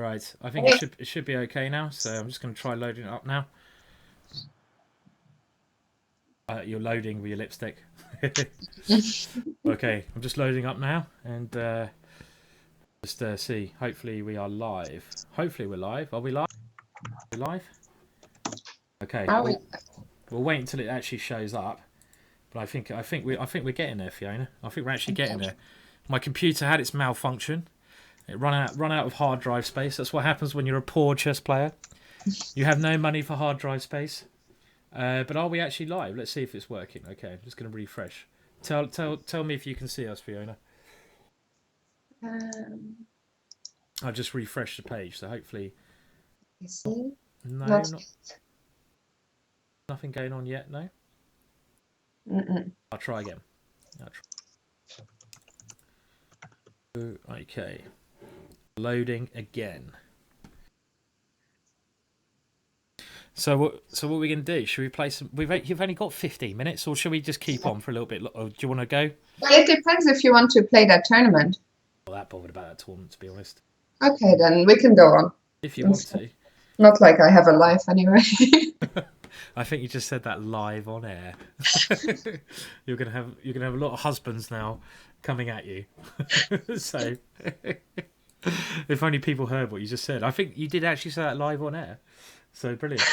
Right, I think it should be okay now. So I'm just going to try loading it up now. You're loading with your lipstick. Okay, I'm just loading up now, and just see. Hopefully we are live. Hopefully we're live. Are we live? Are we live? Okay. We'll wait until it actually shows up. But I think we're getting there, Fiona. I think we're actually getting there. My computer had its malfunction. It run out of hard drive space. That's what happens when you're a poor chess player. You have no money for hard drive space. But are we actually live? Let's see if it's working. Okay, I'm just going to refresh. Tell me if you can see us, Fiona. I'll just refresh the page, so hopefully. You see? No, nothing going on yet. No. I'll try again. Okay. Loading again. So what are we going to do? Should we play some? You've only got 15 minutes, or should we just keep on for a little bit? Or do you want to go? Well, it depends if you want to play that tournament. I'm not that bothered about that tournament, to be honest. Okay, then we can go on. If you want to. Not like I have a life anyway. I think you just said that live on air. You're gonna have a lot of husbands now coming at you. So if only people heard what you just said. I think you did actually say that live on air. So brilliant.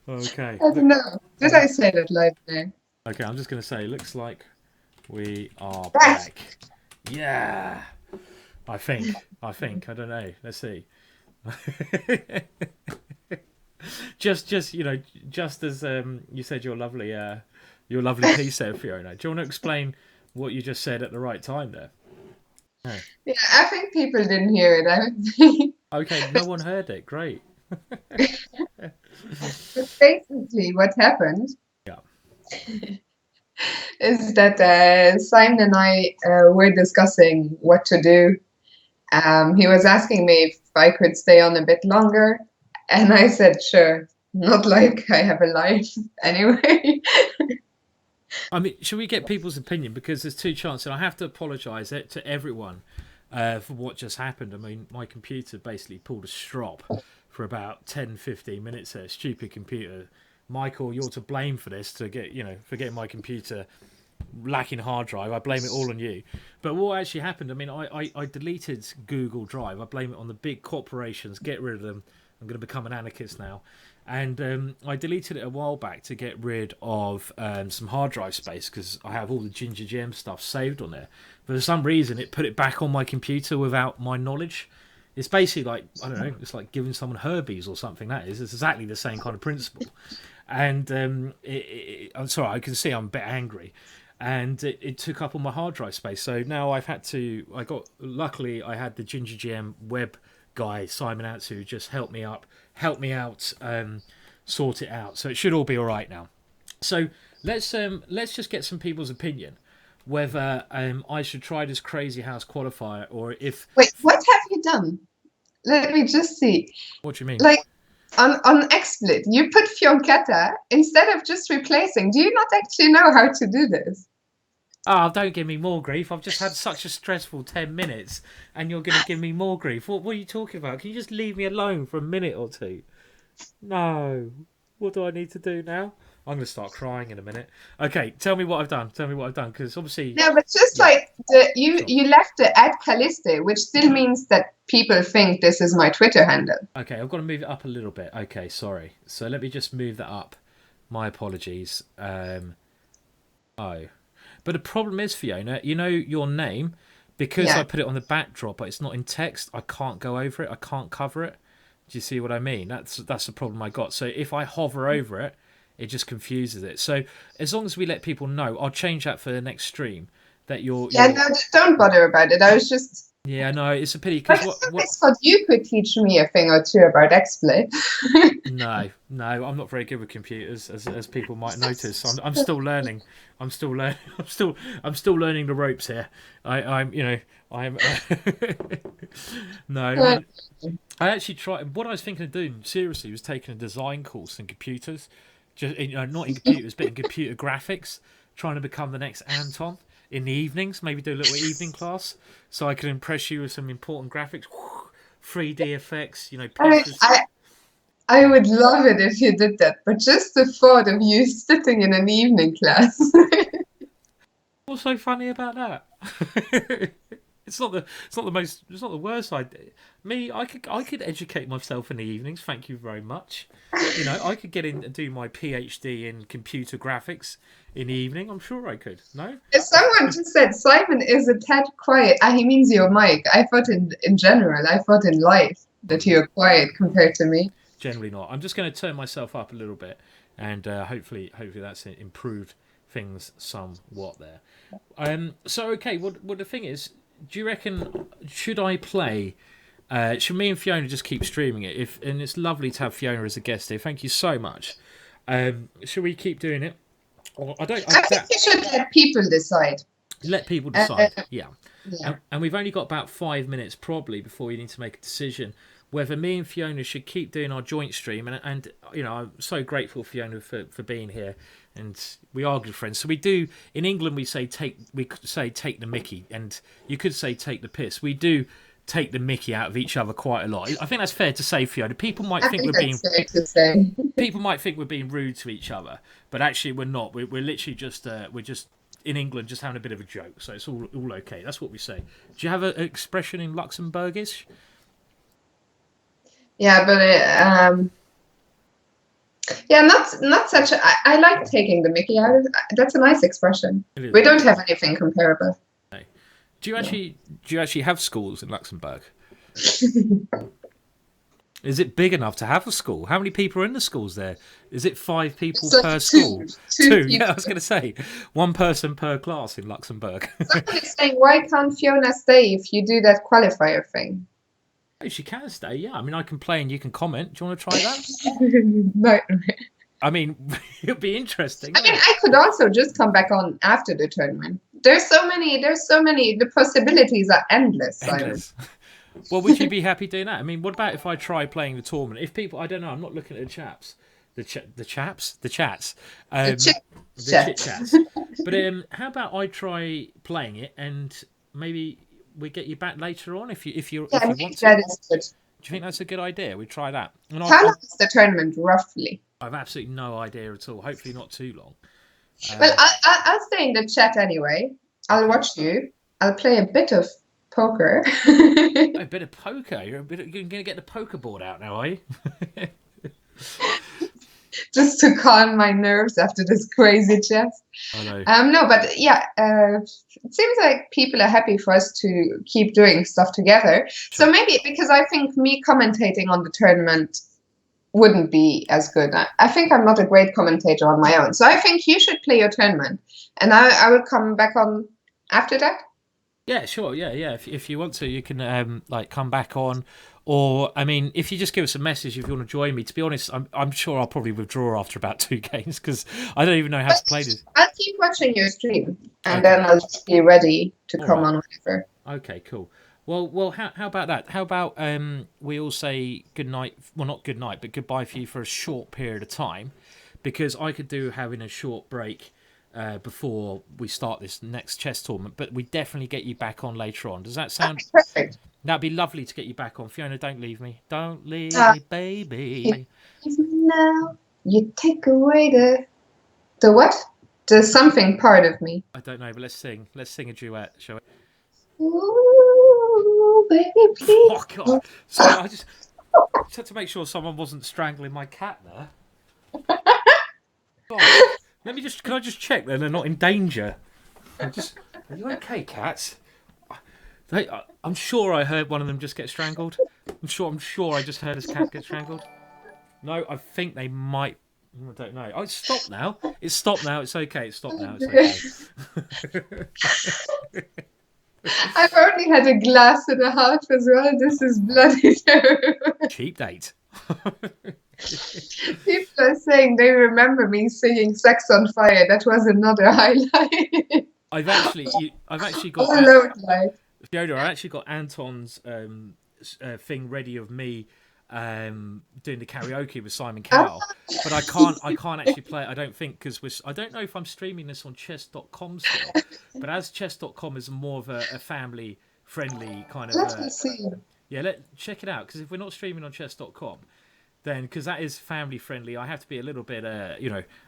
Okay. I don't know. Did I say that live there? Okay, I'm just gonna say looks like we are back. Yeah. I think. I don't know. Let's see. just as you said your lovely piece there, Fiona. Do you want to explain what you just said at the right time there? No. Yeah, I think people didn't hear it. I don't think. Okay, no one heard it. Great. But basically, what happened is that Simon and I were discussing what to do. He was asking me if I could stay on a bit longer, and I said, sure. Not like I have a life anyway. I mean, should we get people's opinion? Because there's two chances. I have to apologise to everyone for what just happened. I mean, my computer basically pulled a strop for about 10-15 minutes there. Stupid computer. Michael, you're to blame for this, for getting my computer lacking hard drive. I blame it all on you. But what actually happened, I mean, I deleted Google Drive. I blame it on the big corporations. Get rid of them. I'm going to become an anarchist now. And I deleted it a while back to get rid of some hard drive space because I have all the GingerGM stuff saved on there. But for some reason, it put it back on my computer without my knowledge. It's basically like, I don't know, it's like giving someone herpes or something. That is. It's exactly the same kind of principle. And I'm sorry, I can see I'm a bit angry. And it took up all my hard drive space. So now luckily I had the GingerGM web guy, Simon Outz, who just helped me out, sort it out. So it should all be all right now. So let's just get some people's opinion whether I should try this crazy house qualifier or if. Wait, what have you done? Let me just see. What do you mean? Like on XSplit, you put Fiancetta instead of just replacing. Do you not actually know how to do this? Oh, don't give me more grief. I've just had such a stressful 10 minutes and you're going to give me more grief. What are you talking about? Can you just leave me alone for a minute or two? No. What do I need to do now? I'm going to start crying in a minute. Okay, tell me what I've done. Because obviously... No, but just you left the @Caliste, which still means that people think this is my Twitter handle. Okay, I've got to move it up a little bit. Okay, sorry. So let me just move that up. My apologies. But the problem is, Fiona, you know your name, because I put it on the backdrop, but it's not in text, I can't go over it, I can't cover it. Do you see what I mean? That's the problem I got. So if I hover over it, it just confuses it. So as long as we let people know, I'll change that for the next stream. That you're no, don't bother about it. I was just... Yeah, no, it's a pity. Because I thought you could teach me a thing or two about XSplit. No, I'm not very good with computers, as people might notice. I'm still learning. I'm still learning the ropes here. I'm no. I actually tried. What I was thinking of doing seriously was taking a design course in computers, just not in computers, but in computer graphics, trying to become the next Anton. in the evenings. Maybe do a little evening class, so I can impress you with some important graphics, 3D effects. I, Pieces. I I would love it if you did that, but just the thought of you sitting in an evening class. What's so funny about that? It's not the worst idea. I could educate myself in the evenings. Thank you very much. I could get in and do my PhD in computer graphics in the evening. I'm sure I could. No, If someone just said Simon is a tad quiet, he means your mic. I thought in general, I thought in life that you're quiet compared to me. generally not. I'm just going to turn myself up a little bit, and hopefully that's improved things somewhat there. So okay, what the thing is, do you reckon should I play? Should me and Fiona just keep streaming it? And it's lovely to have Fiona as a guest here. Thank you so much. Should we keep doing it? Or I think you should let people decide. Let people decide. Yeah. Yeah. And we've only got about 5 minutes probably before you need to make a decision whether me and Fiona should keep doing our joint stream. And I'm so grateful, Fiona, for being here. And we are good friends. So we do, in England, we say take the mickey. And you could say take the piss. We do take the mickey out of each other quite a lot. I think that's fair to say, Fiona. People might think we're being people might think we're being rude to each other, but actually we're not. We're literally just we're just in England just having a bit of a joke. So it's all okay. That's what we say. Do you have an expression in Luxembourgish? Yeah, but yeah, not such. I like taking the mickey out. That's a nice expression. We don't have anything comparable. Do you actually have schools in Luxembourg? Is it big enough to have a school? How many people are in the schools there? Is it 5 people per school? Two. Yeah, I was going to say 1 person per class in Luxembourg. Somebody's saying, why can't Fiona stay if you do that qualifier thing? She can stay, yeah. I mean, I can play and you can comment. Do you want to try that? No. I mean, it'll be interesting. I mean, I could also just come back on after the tournament. There's so many. The possibilities are endless. Endless. Well, would you be happy doing that? I mean, what about if I try playing the tournament? If people, I don't know, I'm not looking at the chaps. The chats. The chats. But how about I try playing it and maybe we get you back later on if you want to. That is good. Do you think that's a good idea? We try that. How long is the tournament roughly? I've absolutely no idea at all. Hopefully not too long. Well, I'll stay in the chat anyway. I'll watch you. I'll play a bit of poker. A bit of poker? You're going to get the poker board out now, are you? Just to calm my nerves after this crazy chat. I know. No, but yeah, it seems like people are happy for us to keep doing stuff together. Sure. So maybe because I think me commentating on the tournament wouldn't be as good. I think I'm not a great commentator on my own. So I think you should play your tournament, and I will come back on after that. Yeah, sure. Yeah. If you want to, you can come back on. Or, I mean, if you just give us a message if you want to join me. To be honest, I'm sure I'll probably withdraw after about 2 games because I don't even know how to play this. I'll keep watching your stream, and then I'll just be ready to come on whenever. Okay, cool. Well, how about that? How about we all say good night? Well, not good night, but goodbye for you for a short period of time, because I could do having a short break before we start this next chess tournament. But we definitely get you back on later on. Does that sound perfect? That'd be lovely to get you back on. Fiona, don't leave me. Don't leave me, baby. Now you take away the what? The something part of me. I don't know, but let's sing. Let's sing a duet, shall we? Ooh, baby, please. Oh, God. Sorry, I just had to make sure someone wasn't strangling my cat there. God. Can I just check that they're not in danger? Are you okay, cats? I'm sure I heard one of them just get strangled. I'm sure I just heard his cat get strangled. No, I think they might. I don't know. Oh, it's stopped now. It's stopped now. It's okay. It's stopped now. It's okay. I've only had a glass and a half as well. This is bloody terrible. Cheap date. People are saying they remember me singing "Sex on Fire." That was another highlight. I've actually got. Fiona, I actually got Anton's thing ready of me doing the karaoke with Simon Oh, Cowell. But I can't actually play it. I don't think because I don't know if I'm streaming this on chess.com still. But as chess.com is more of a family friendly kind of let me see. yeah, check it out because if we're not streaming on chess.com, then because that is family friendly, I have to be a little bit,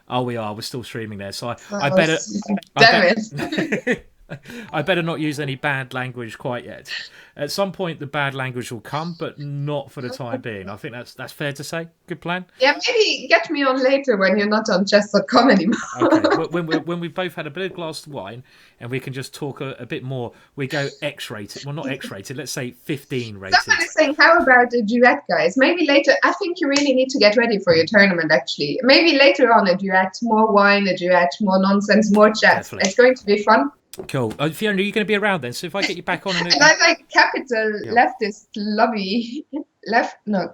oh, we're still streaming there, so I Oh, better, I damn bet, it. I better not use any bad language quite yet. At some point, the bad language will come, but not for the time being. I think that's fair to say. Good plan. Yeah, maybe get me on later when you're not on chess.com anymore. Okay, when we both had a bit of glass of wine and we can just talk a bit more, we go X rated. Well, not X rated. Let's say 15 Someone rated. is saying, how about a duet, guys? Maybe later. I think you really need to get ready for your tournament, actually. Maybe later on a duet, more wine, a duet, more nonsense, more chess. Definitely. It's going to be fun. Cool. Fiona, are you going to be around then? So if I get you back on, And I like capital yeah. leftist lobby.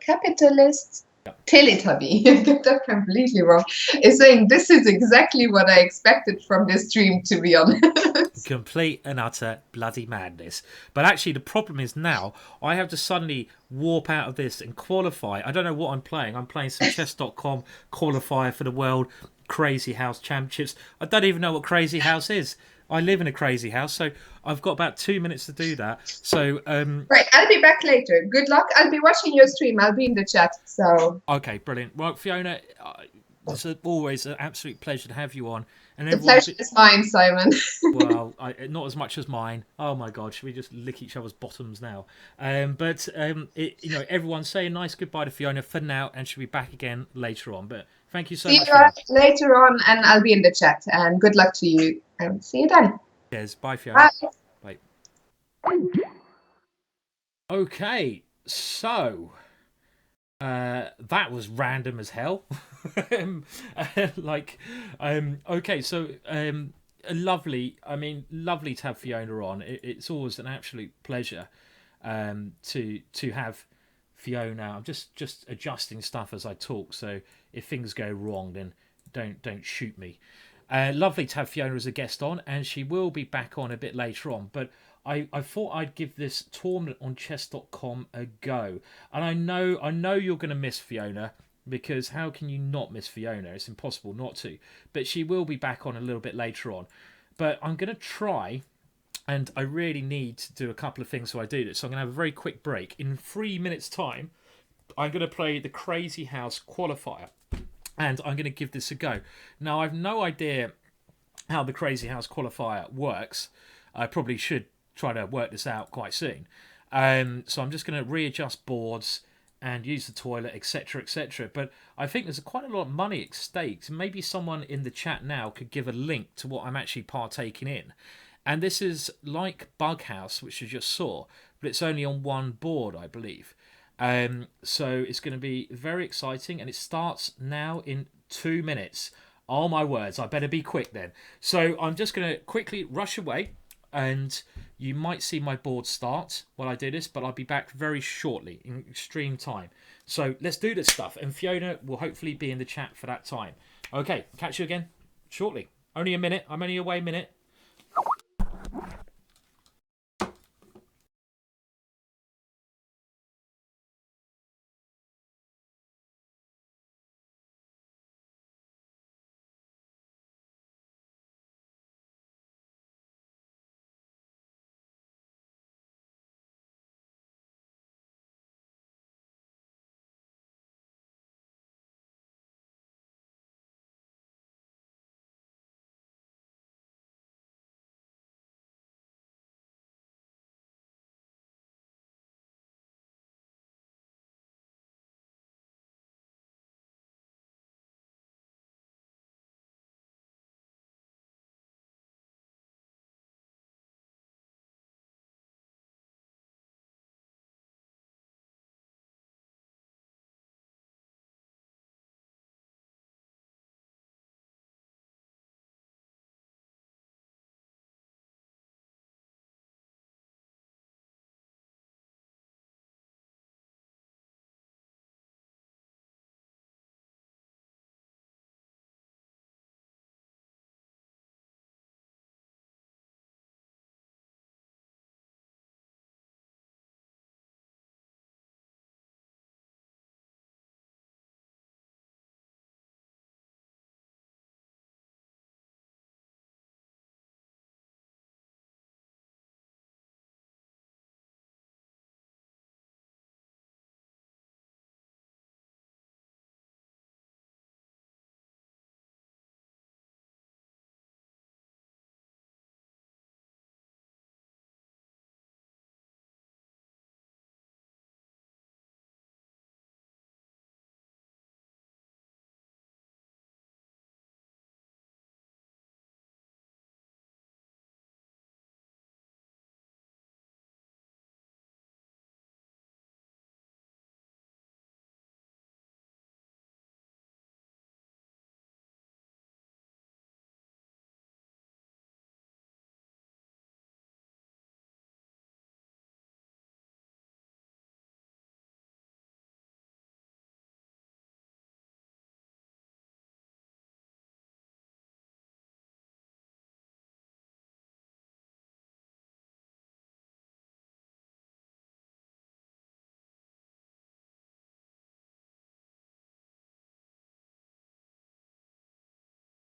Capitalist Yeah. Teletubby. I get that completely wrong. Is saying this is exactly what I expected from this stream, to be honest. Complete and utter bloody madness. But actually, the problem is now I have to suddenly warp out of this and qualify. I don't know what I'm playing. I'm playing some chess.com qualifier for the World Crazy House Championships. I don't even know what Crazy House is. I live in a crazy house, so I've got about 2 minutes to do that. So, right, I'll be back later. Good luck. I'll be watching your stream. I'll be in the chat. So okay, brilliant. Right, Fiona, it's always an absolute pleasure to have you on. And the pleasure is mine, Simon. well, not as much as mine. Oh my God, should we just lick each other's bottoms now? Everyone say a nice goodbye to Fiona for now, and she'll be back again later on. But thank you so See much. you later on, and I'll be in the chat. And good luck to you. And see you then. Cheers. Bye, Fiona. Bye. Bye. Okay, so that was random as hell. Okay, so lovely to have Fiona on. It's always an absolute pleasure to have Fiona. I'm just adjusting stuff as I talk, so if things go wrong, then don't shoot me. Lovely to have Fiona as a guest on, and she will be back on a bit later on. But I thought I'd give this tournament on chess.com a go. And I know you're going to miss Fiona, because how can you not miss Fiona? It's impossible not to. But she will be back on a little bit later on. But I'm going to try, and I really need to do a couple of things so I do this. So I'm going to have a very quick break. In 3 minutes' time, I'm going to play the Crazy House qualifier. And I'm going to give this a go. Now, I've no idea how the Crazy House qualifier works. I probably should try to work this out quite soon. So I'm just going to readjust boards and use the toilet, etc., etc. But I think there's quite a lot of money at stake. Maybe someone in the chat now could give a link to what I'm actually partaking in. And this is like Bug House, which you just saw, but it's only on one board, I believe. So it's going to be very exciting, and it starts now in 2 minutes. Oh my words, I better be quick then. So I'm just going to quickly rush away, and you might see my board start while I do this, but I'll be back very shortly in extreme time. So let's do this stuff, and Fiona will hopefully be in the chat for that time. Okay, catch you again shortly. Only a minute. I'm only away a minute.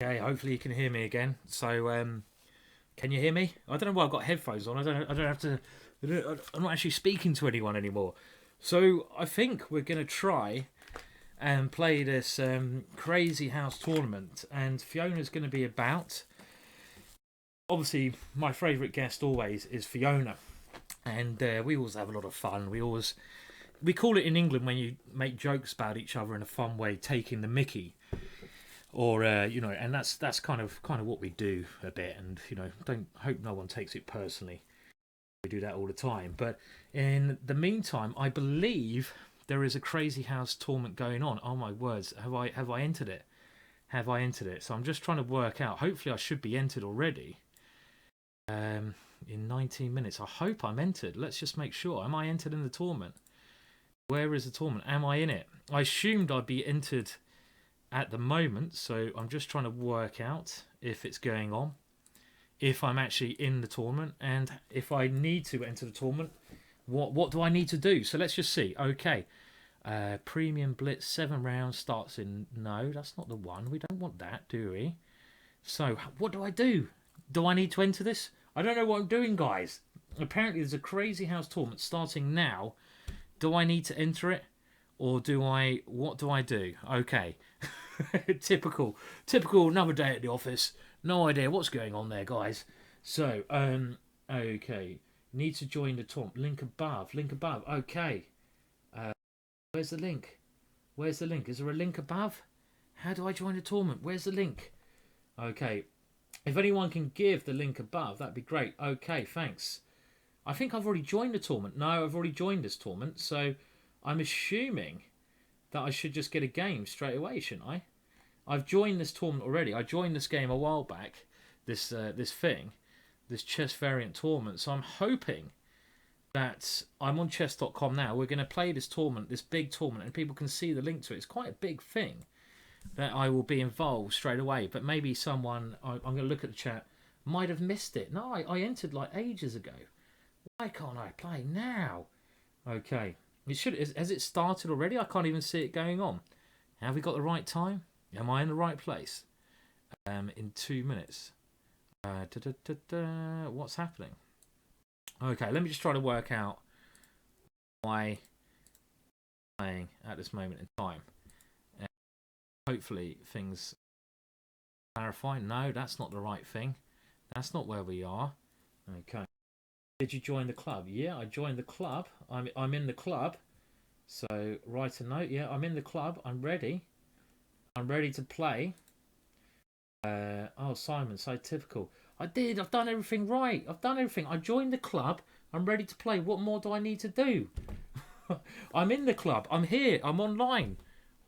Okay, hopefully you can hear me again. So, can you hear me? I don't know why I've got headphones on. I don't have to. I'm not actually speaking to anyone anymore. So I think we're gonna try and play this crazy house tournament, and Fiona's gonna be about. Obviously, my favourite guest always is Fiona, and we always have a lot of fun. We call it in England when you make jokes about each other in a fun way, taking the Mickey. Or and that's kind of what we do a bit, and don't hope no one takes it personally. We do that all the time. But in the meantime, I believe there is a crazy house tournament going on. Oh my words, have I entered it? Have I entered it? So I'm just trying to work out. Hopefully I should be entered already. In 19 minutes. I hope I'm entered. Let's just make sure. Am I entered in the tournament? Where is the tournament? Am I in it? I assumed I'd be entered at the moment, so I'm just trying to work out if it's going on, if I'm actually in the tournament, and if I need to enter the tournament, what do I need to do? So let's just see. Okay, premium blitz 7 rounds starts in. No, that's not the one. We don't want that, do we? So what do I do? Do I need to enter this? I don't know what I'm doing, guys. Apparently there's a crazy house tournament starting now. Do I need to enter it, or what do I do? Okay. typical another day at the office. No idea what's going on there, guys. So okay, need to join the tournament. Link above. Okay, where's the link? Is there a link above? How do I join the tournament? Where's the link? Okay, if anyone can give the link above, that'd be great. Okay, thanks. I think I've already joined the tournament. No, I've already joined this tournament, so I'm assuming that I should just get a game straight away, shouldn't I? I've joined this tournament already. I joined this game a while back, this chess variant tournament. So I'm hoping that I'm on chess.com now. We're going to play this tournament, this big tournament, and people can see the link to it. It's quite a big thing that I will be involved straight away. But maybe someone, I'm going to look at the chat, might have missed it. No, I entered like ages ago. Why can't I play now? Okay. Has it started already? I can't even see it going on. Have we got the right time? Am I in the right place? In 2 minutes. What's happening? Okay, let me just try to work out why I'm playing at this moment in time. And hopefully things clarify. No, that's not the right thing. That's not where we are. Okay. Did you join the club? Yeah, I joined the club. I'm in the club. So write a note. Yeah, I'm in the club. I'm ready. I'm ready to play. Oh, Simon, so typical. I've done everything right. I've done everything. I joined the club. I'm ready to play. What more do I need to do? I'm in the club. I'm here. I'm online.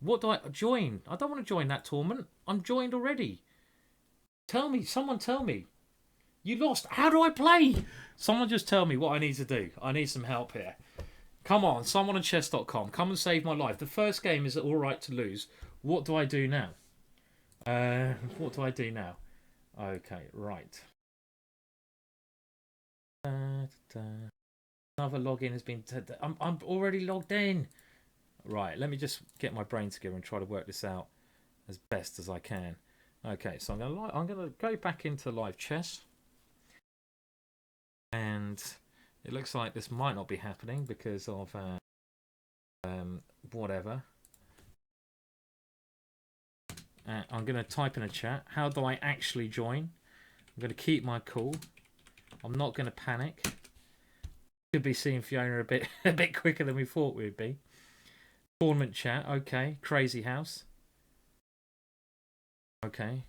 What do I join? I don't want to join that tournament. I'm joined already. Tell me. Someone tell me. You lost. How do I play? Someone just tell me what I need to do. I need some help here. Come on, someone on chess.com. Come and save my life. The first game is all right to lose. What do I do now? What do I do now? Okay, right. Another login has been. I'm already logged in. Right, let me just get my brain together and try to work this out as best as I can. Okay, so I'm gonna go back into live chess, and it looks like this might not be happening because of whatever. I'm going to type in a chat. How do I actually join? I'm going to keep my cool. I'm not going to panic. Could be seeing Fiona a bit quicker than we thought we'd be. Tournament chat. Okay. Crazy house. Okay.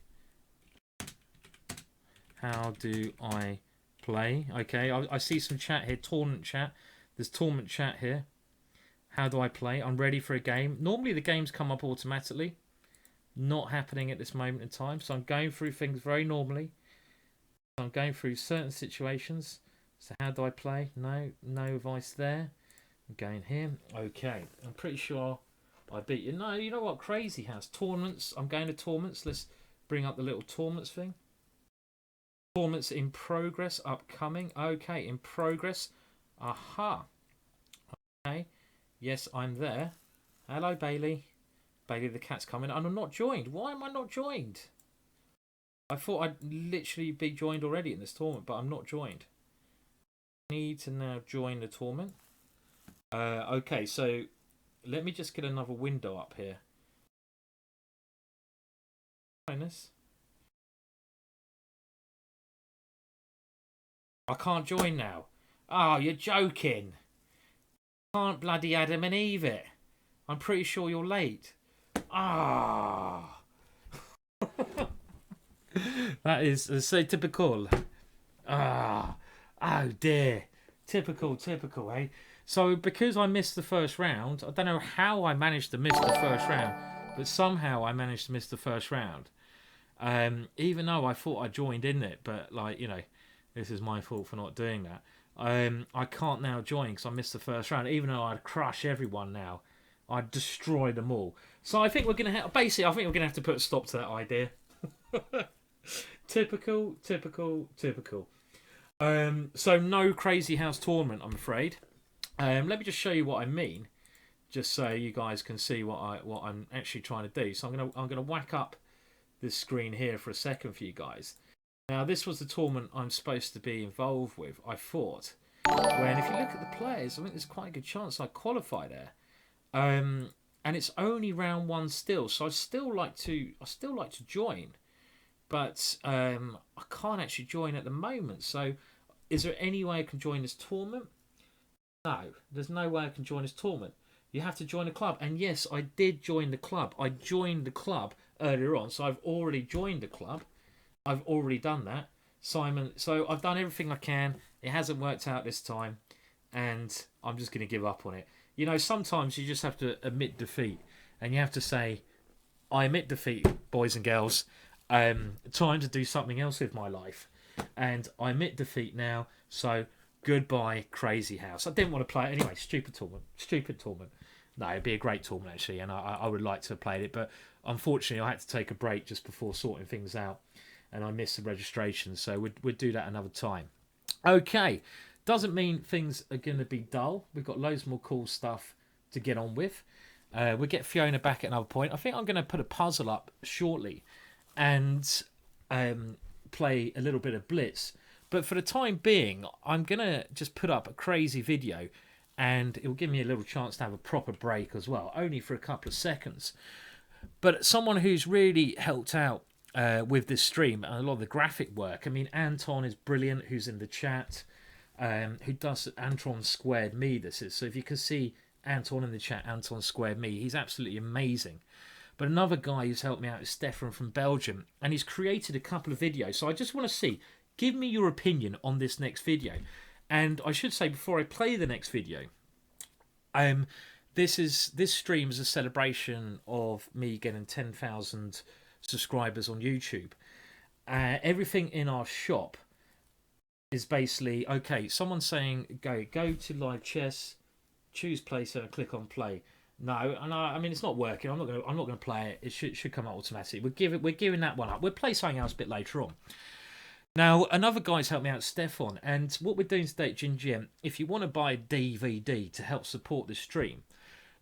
How do I play? Okay. I see some chat here. Tournament chat. There's tournament chat here. How do I play? I'm ready for a game. Normally the games come up automatically. Not happening at this moment in time, so I'm going through things very normally. I'm going through certain situations. So how do I play? No advice there. I'm going here. Okay, I'm pretty sure I beat you. No, you know what? Crazy house tournaments. I'm going to tournaments. Let's bring up the little tournaments thing. Tournaments in progress, upcoming. Okay, in progress. Aha. Okay. Yes, I'm there. Hello, Bailey. Bailey the cat's coming, and I'm not joined. Why am I not joined? I thought I'd literally be joined already in this tournament, but I'm not joined. I need to now join the tournament. Okay, so let me just get another window up here. This. I can't join now. Oh, you're joking. Can't bloody Adam and Eve it. I'm pretty sure you're late. Ah. That is so typical. Ah. Oh dear. Typical, eh? So because I missed the first round, I don't know how I managed to miss the first round, but somehow I managed to miss the first round. Even though I thought I joined in it, but like, you know, this is my fault for not doing that. I can't now join because I missed the first round, even though I'd crush everyone now. I'd destroy them all. So I think we're going to have, basically, I think we're going to have to put a stop to that idea. Typical. So no Crazy House tournament, I'm afraid. Let me just show you what I mean, just so you guys can see what I'm actually trying to do. So I'm gonna whack up this screen here for a second for you guys. Now this was the tournament I'm supposed to be involved with, I thought. When if you look at the players, I think there's quite a good chance I qualify there. And it's only round one still, so I still like to join, but I can't actually join at the moment. So is there any way I can join this tournament? No, there's no way I can join this tournament. You have to join a club. And yes, I did join the club. I joined the club earlier on, so I've already joined the club. I've already done that, Simon. So I've done everything I can. It hasn't worked out this time, and I'm just going to give up on it. You know, sometimes you just have to admit defeat, and you have to say, I admit defeat, boys and girls. Time to do something else with my life. And I admit defeat now, so goodbye, Crazy House. I didn't want to play it anyway. Stupid tournament. No, it'd be a great tournament, actually, and I would like to have played it, but unfortunately I had to take a break just before sorting things out, and I missed the registration, so we'd do that another time. Okay, doesn't mean things are going to be dull. We've got loads more cool stuff to get on with. We'll get Fiona back at another point. I think I'm going to put a puzzle up shortly and play a little bit of Blitz. But for the time being, I'm going to just put up a crazy video, and it will give me a little chance to have a proper break as well, only for a couple of seconds. But someone who's really helped out with this stream and a lot of the graphic work, I mean, Anton is brilliant, who's in the chat, who does Anton Squared Me, this is. So if you can see Anton in the chat, Anton Squared Me, he's absolutely amazing. But another guy who's helped me out is Stefan from Belgium, and he's created a couple of videos. So I just want to see, give me your opinion on this next video. And I should say, before I play the next video, this stream is a celebration of me getting 10,000 subscribers on YouTube. Everything in our shop is basically, okay, someone's saying go to live chess, choose play center, click on play. No, and I mean it's not working. I'm not gonna play it. It should come out automatically. We're giving that one up. We'll play something else a bit later on. Now another guy's helped me out, Stefan, and what we're doing today at GingerGM, if you want to buy a DVD to help support this stream,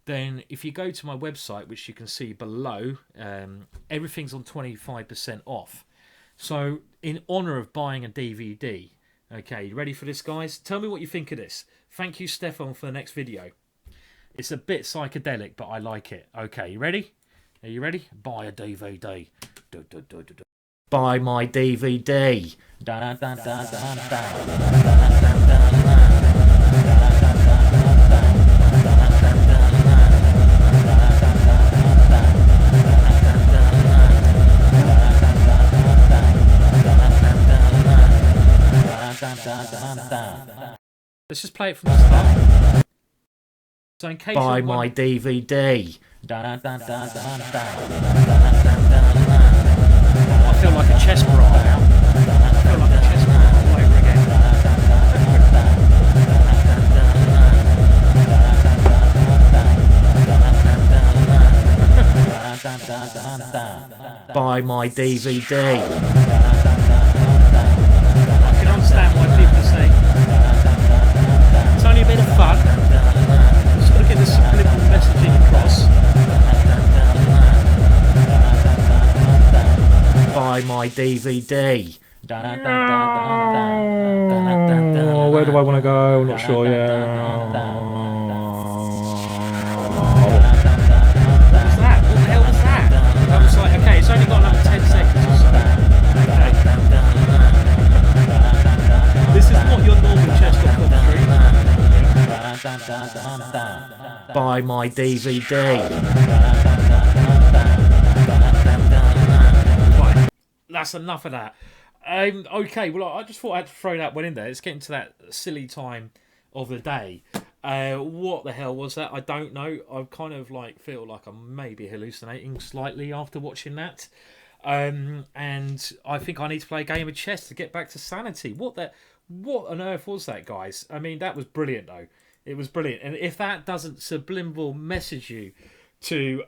then if you go to my website, which you can see below, everything's on 25% off. So in honour of buying a DVD, okay, you ready for this, guys? Tell me what you think of this. Thank you, Stefan, for the next video. It's a bit psychedelic, but I like it. Okay, you ready? Are you ready? Buy a DVD. Buy my DVD. Let's just play it from the start. So in case buy my DVD. I feel like a chess bro now. I feel like a chess bro all over again. Buy my DVD. I can understand why people say it's only a bit of fun. Just got to get this subliminal messaging across. Buy my my DVD. Oh, where do I want to go? I'm not sure yet. What's that? What the hell was that? That was like, okay, it's only got another 10 seconds or so. Okay. This is not your normal chess.com stream. Buy my DVD. Right, that's enough of that. Okay, well, I just thought I had to throw that one in there. It's getting to that silly time of the day. What the hell was that? I don't know. I kind of like feel like I'm maybe hallucinating slightly after watching that. And I think I need to play a game of chess to get back to sanity. What on earth was that, guys? I mean, that was brilliant, though. It was brilliant. And if that doesn't subliminal message you to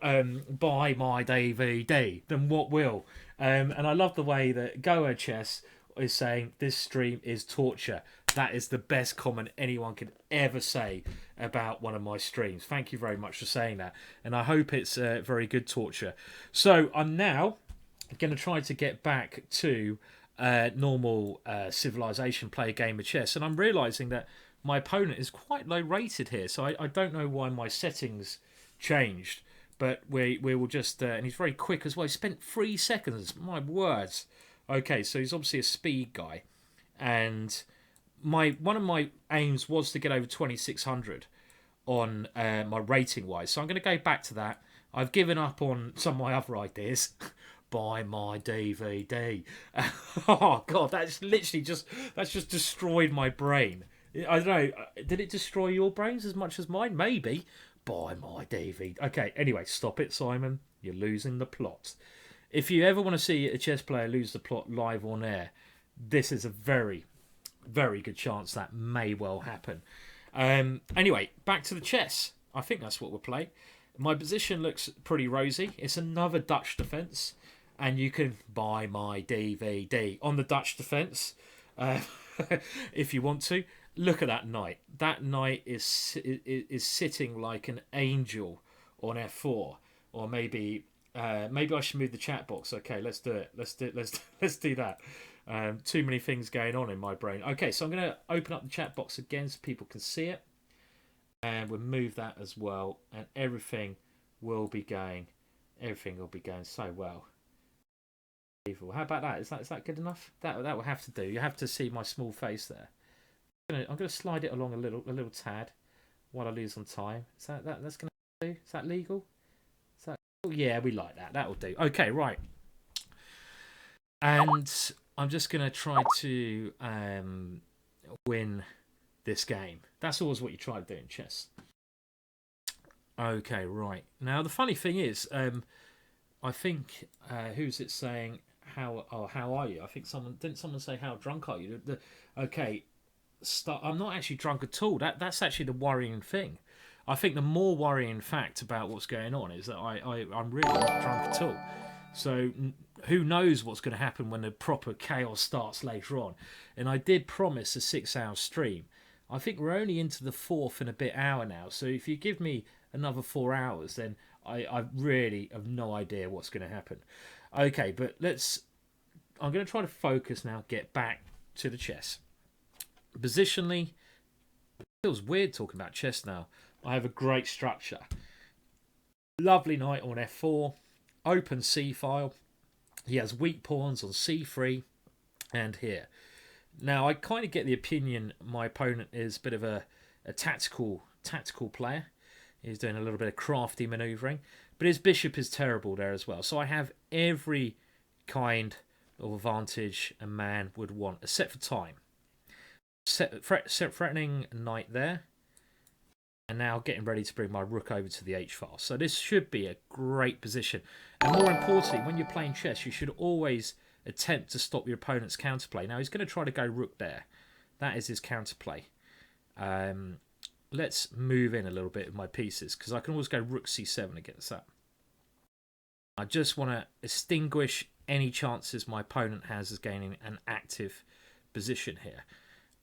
buy my DVD, then what will? And I love the way that Goa Chess is saying this stream is torture. That is the best comment anyone could ever say about one of my streams. Thank you very much for saying that. And I hope it's very good torture. So I'm now going to try to get back to normal civilization, play a game of chess. And I'm realising that my opponent is quite low rated here. So I don't know why my settings changed. But we will just... and he's very quick as well. He spent 3 seconds. My words. Okay, so he's obviously a speed guy. And one of my aims was to get over 2600 on my rating-wise. So I'm going to go back to that. I've given up on some of my other ideas. Buy my DVD. Oh, God, that's literally just destroyed my brain. I don't know. Did it destroy your brains as much as mine? Maybe. Buy my DVD. Okay, anyway, stop it, Simon. You're losing the plot. If you ever want to see a chess player lose the plot live on air, this is a very, very good chance that may well happen. Anyway, back to the chess. I think that's what we'll play. My position looks pretty rosy. It's another Dutch defence, and you can buy my DVD on the Dutch defence if you want to. Look at that knight. That knight is sitting like an angel on f4, or maybe I should move the chat box. Okay, let's do it. Let's do that. Too many things going on in my brain. Okay, so I'm going to open up the chat box again so people can see it, and we'll move that as well, and everything will be going so well. How about that? Is that good enough? That will have to do. You have to see my small face there. I'm going to slide it along a little tad while I lose on time. Is that's going to do? Is that legal? Yeah, we like that. That'll do. Okay, right. And I'm just going to try to win this game. That's always what you try to do in chess. Okay, right. Now, the funny thing is, I think, who's it saying, how are you? I think didn't someone say, how drunk are you? Okay, I'm not actually drunk at all. That's actually the worrying thing. I think the more worrying fact about what's going on is that I'm really not drunk at all. So who knows what's going to happen when the proper chaos starts later on. And I did promise a 6-hour stream. I think we're only into the 4th and a bit hour now. So if you give me another 4 hours, then I really have no idea what's going to happen. Okay, but I'm going to try to focus now, get back to the chess. Positionally, it feels weird talking about chess now. I have a great structure. Lovely knight on f4, open c file. He has weak pawns on c3 and here. Now, I kind of get the opinion my opponent is a bit of a tactical player. He's doing a little bit of crafty manoeuvring, but his bishop is terrible there as well. So I have every kind of advantage a man would want, except for time. Threatening knight there. And now getting ready to bring my rook over to the h file. So this should be a great position. And more importantly, when you're playing chess, you should always attempt to stop your opponent's counterplay. Now, he's going to try to go rook there. That is his counterplay. Let's move in a little bit of my pieces, because I can always go rook c7 against that. I just want to extinguish any chances my opponent has of gaining an active position here.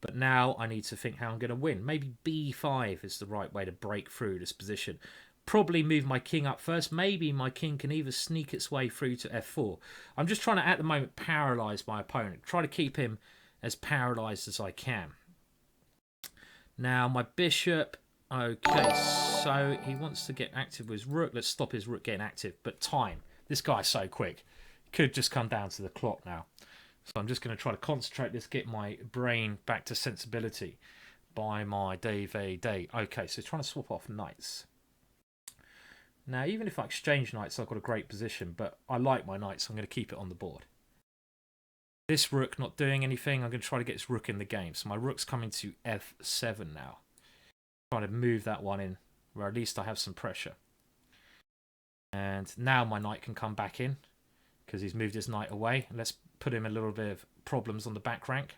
But now I need to think how I'm going to win. Maybe b5 is the right way to break through this position. probably move my king up first. Maybe my king can either sneak its way through to f4. I'm just trying to, at the moment, paralyse my opponent. Try to keep him as paralysed as I can. Now, my bishop... Okay, so he wants to get active with his rook. Let's stop his rook getting active. But time. This guy's so quick. Could just come down to the clock now. So I'm just going to try to concentrate this, get my brain back to sensibility by my DVD. Okay, so trying to swap off knights. Now, even if I exchange knights, I've got a great position, but I like my knights, so I'm going to keep it on the board. This rook not doing anything. I'm going to try to get this rook in the game. So my rook's coming to f7 now. Trying to move that one in, where at least I have some pressure. And now my knight can come back in, because he's moved his knight away. Let's put him a little bit of problems on the back rank.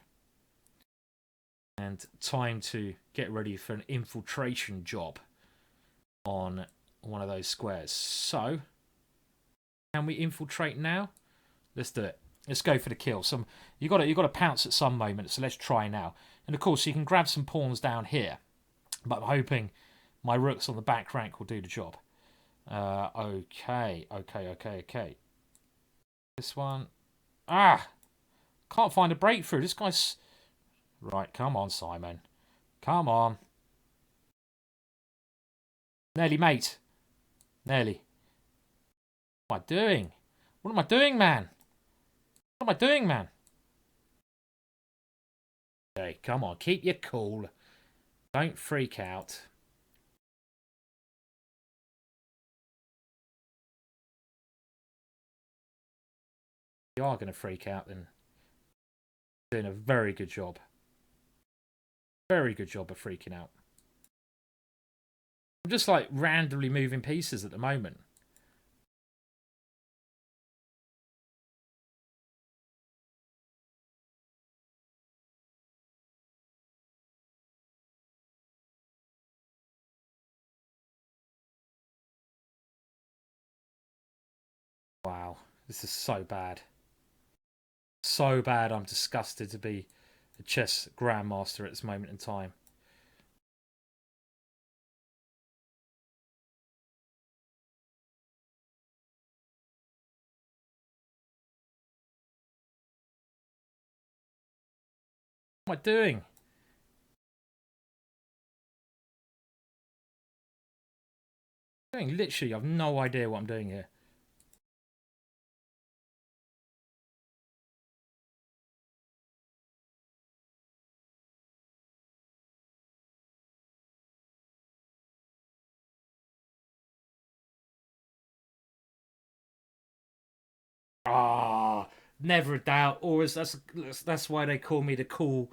And time to get ready for an infiltration job on one of those squares. So, can we infiltrate now? Let's do it. Let's go for the kill. You got to pounce at some moment. So let's try now. And of course, you can grab some pawns down here. But I'm hoping my rooks on the back rank will do the job. Okay. This one. Ah! Can't find a breakthrough. This guy's... Right, come on, Simon. Come on. Nearly, mate. Nearly. What am I doing? What am I doing, man? What am I doing, man? Okay, come on. Keep your cool. Don't freak out. If you are going to freak out, then you're doing a very good job. Very good job of freaking out. I'm just like randomly moving pieces at the moment. Wow, this is so bad. So bad, I'm disgusted to be a chess grandmaster at this moment in time. What am I doing? Literally, I've no idea what I'm doing here. Ah, never a doubt. Always that's why they call me the cool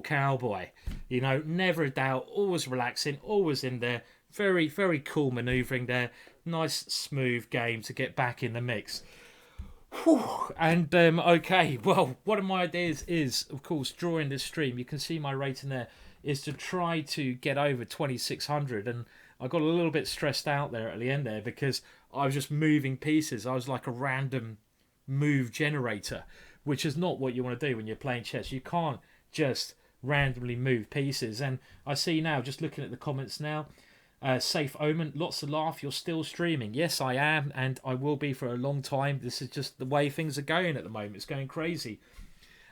cowboy. You know, never a doubt. Always relaxing. Always in there. Very very cool manoeuvring there. Nice smooth game to get back in the mix. Whew. And okay, well, one of my ideas is, of course, during this stream, you can see my rating there, is to try to get over 2600, and I got a little bit stressed out there at the end there because I was just moving pieces. I was like a random move generator, which is not what you want to do when you're playing chess. You can't just randomly move pieces. And I see now, just looking at the comments now, Safe Omen, lots of laugh, you're still streaming. Yes, I am, and I will be for a long time. This is just the way things are going at the moment. It's going crazy.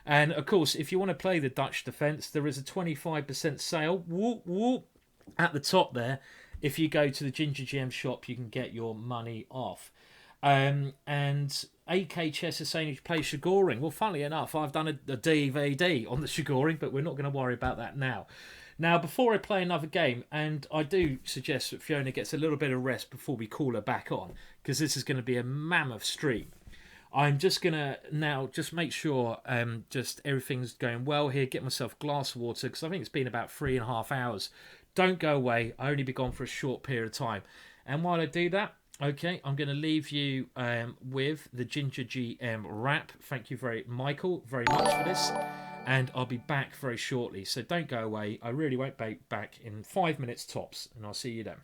And of course, if you want to play the Dutch defence, there is a 25% sale. Whoop, whoop, at the top there. If you go to the GingerGM shop, you can get your money off. And AK Chess is saying you play Shigoring. Well, funnily enough, I've done a DVD on the Shigoring, but we're not going to worry about that now. Now, before I play another game, and I do suggest that Fiona gets a little bit of rest before we call her back on, because this is going to be a mammoth stream. I'm just going to now just make sure just everything's going well here, get myself a glass of water, because I think it's been about 3.5 hours. Don't go away. I'll only be gone for a short period of time. And while I do that, okay, I'm going to leave you with the GingerGM wrap. Thank you Michael, very much for this. And I'll be back very shortly. So don't go away. I really won't be back in 5 minutes tops. And I'll see you then.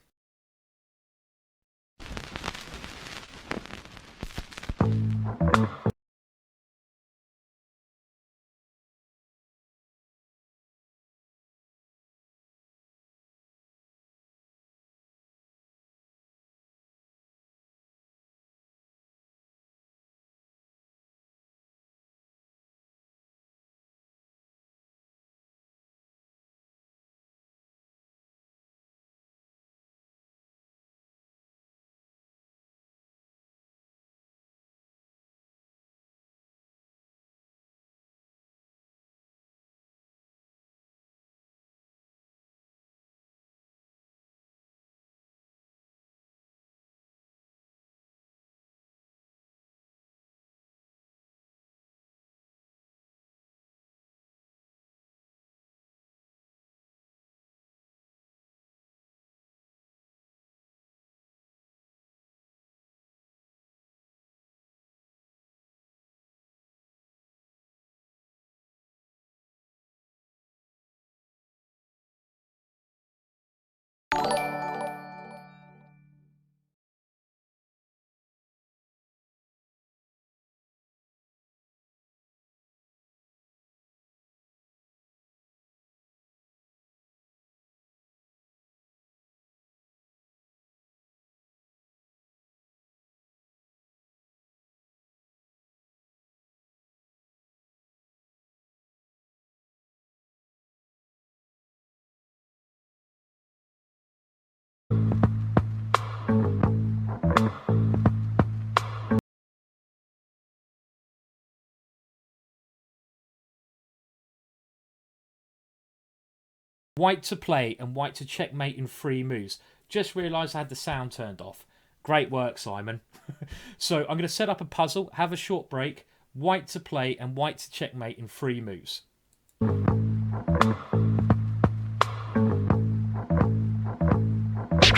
white to play and white to checkmate in 3 moves. Just realised I had the sound turned off. Great work, Simon. So I'm going to set up a puzzle, have a short break, white to play and white to checkmate in 3 moves.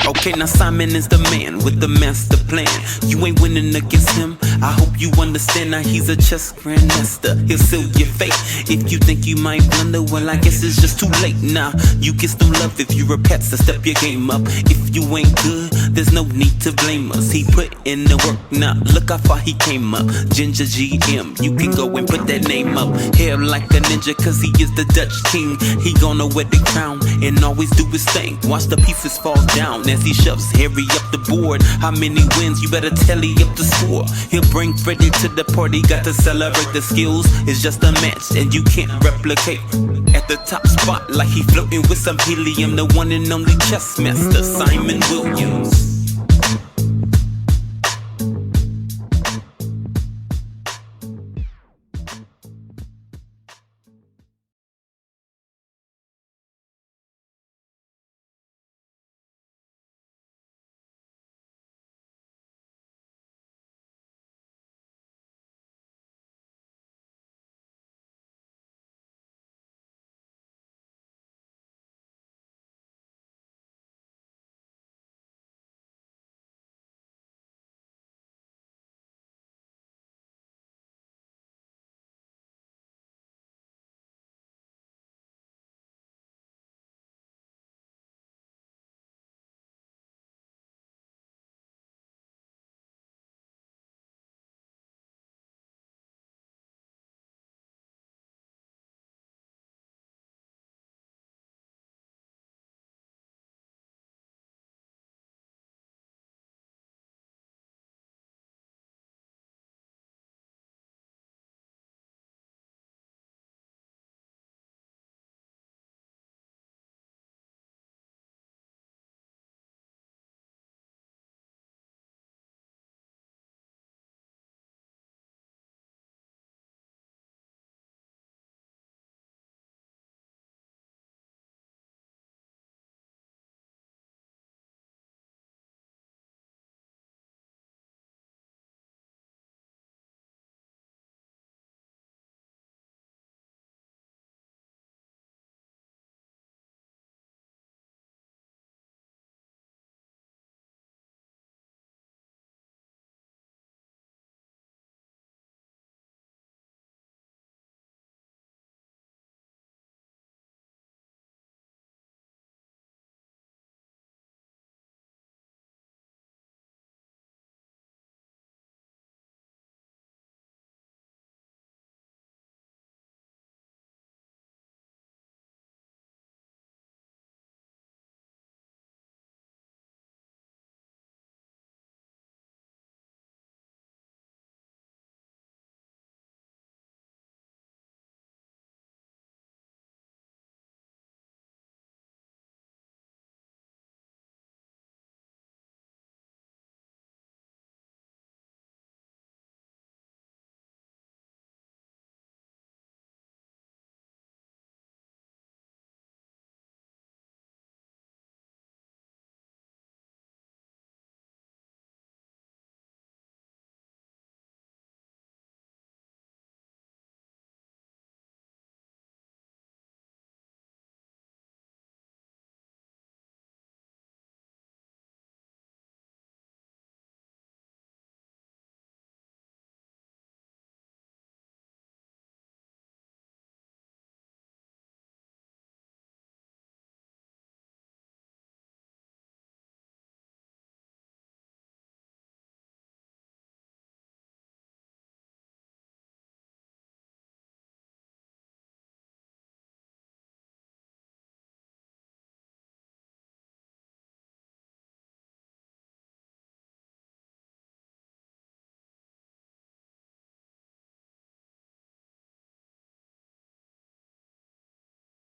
Okay, now Simon is the man with the master plan. You ain't winning against him, I hope you understand. Now he's a chess grandmaster, he'll seal your fate. If you think you might blunder, well I guess it's just too late. Now you get some love if you're a pet, so step your game up. If you ain't good, there's no need to blame us. He put in the work, now look how far he came up. GingerGM, you can go and put that name up. Hair like a ninja, cause he is the Dutch king. He gonna wear the crown and always do his thing. Watch the pieces fall down as he shoves Harry up the board. How many wins? You better tally up the score. He'll bring Freddie to the party, got to celebrate the skills. It's just a match and you can't replicate. At the top spot like he floating with some helium. The one and only chess master, Simon Williams.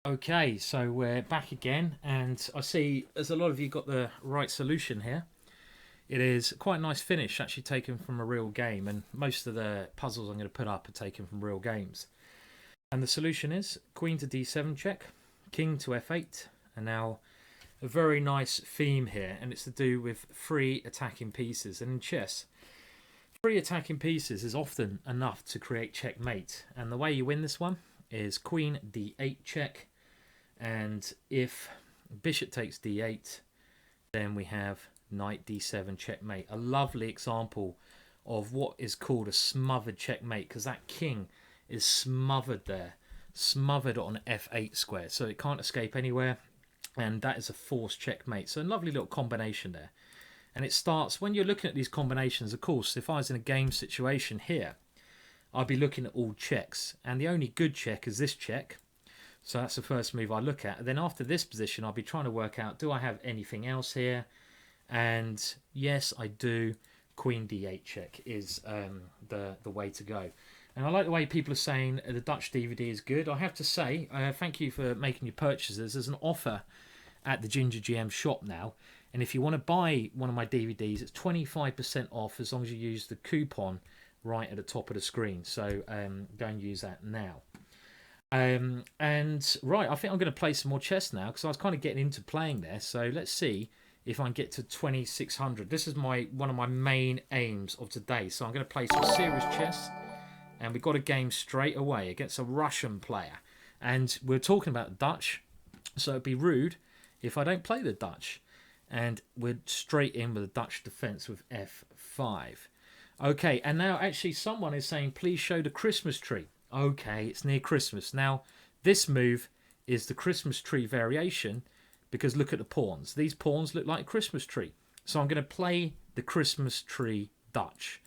Okay, so we're back again, and I see there's a lot of you got the right solution here. It is quite a nice finish, actually taken from a real game, and most of the puzzles I'm going to put up are taken from real games. And the solution is Queen to D7 check, King to F8, And now a very nice theme here, and it's to do with 3 attacking pieces. And in chess, 3 attacking pieces is often enough to create checkmate. And the way you win this one is queen d8 check, and if bishop takes d8, then we have knight d7 checkmate. A lovely example of what is called a smothered checkmate, because that king is smothered there, smothered on f8 square, so it can't escape anywhere, and that is a forced checkmate. So a lovely little combination there. And it starts, when you're looking at these combinations, of course, if I was in a game situation here, I'd be looking at all checks, and the only good check is this check. So that's the first move I look at. And then after this position, I'll be trying to work out, do I have anything else here? And yes, I do. Queen d8 check is the way to go. And I like the way people are saying the Dutch DVD is good. I have to say, thank you for making your purchases. There's an offer at the GingerGM shop now. And if you want to buy one of my DVDs, it's 25% off as long as you use the coupon right at the top of the screen. So go and use that now. And right, I think I'm going to play some more chess now, because I was kind of getting into playing there. So let's see if I can get to 2600. This is one of my main aims of today. So I'm going to play some serious chess, and we got a game straight away against a Russian player. And we're talking about Dutch, so it'd be rude if I don't play the Dutch. And we're straight in with a Dutch defense with f5. Okay, and now actually someone is saying, please show the Christmas tree. Okay, it's near Christmas. Now, this move is the Christmas tree variation, because look at the pawns. These pawns look like a Christmas tree. So I'm going to play the Christmas tree Dutch.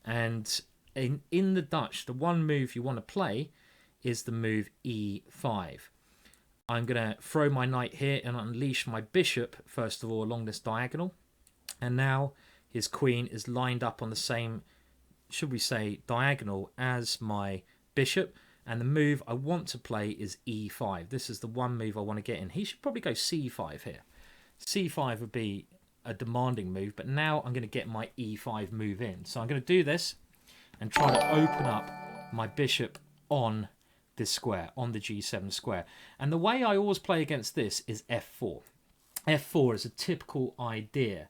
And in the Dutch, the one move you want to play is the move e5. I'm going to throw my knight here and unleash my bishop, first of all, along this diagonal. And now his queen is lined up on the same, should we say, diagonal as my bishop. And the move I want to play is e5. This is the one move I want to get in. He should probably go c5 here. c5 would be a demanding move, but now I'm going to get my e5 move in. So I'm going to do this and try to open up my bishop on this square, on the g7 square. And the way I always play against this is f4. f4 is a typical idea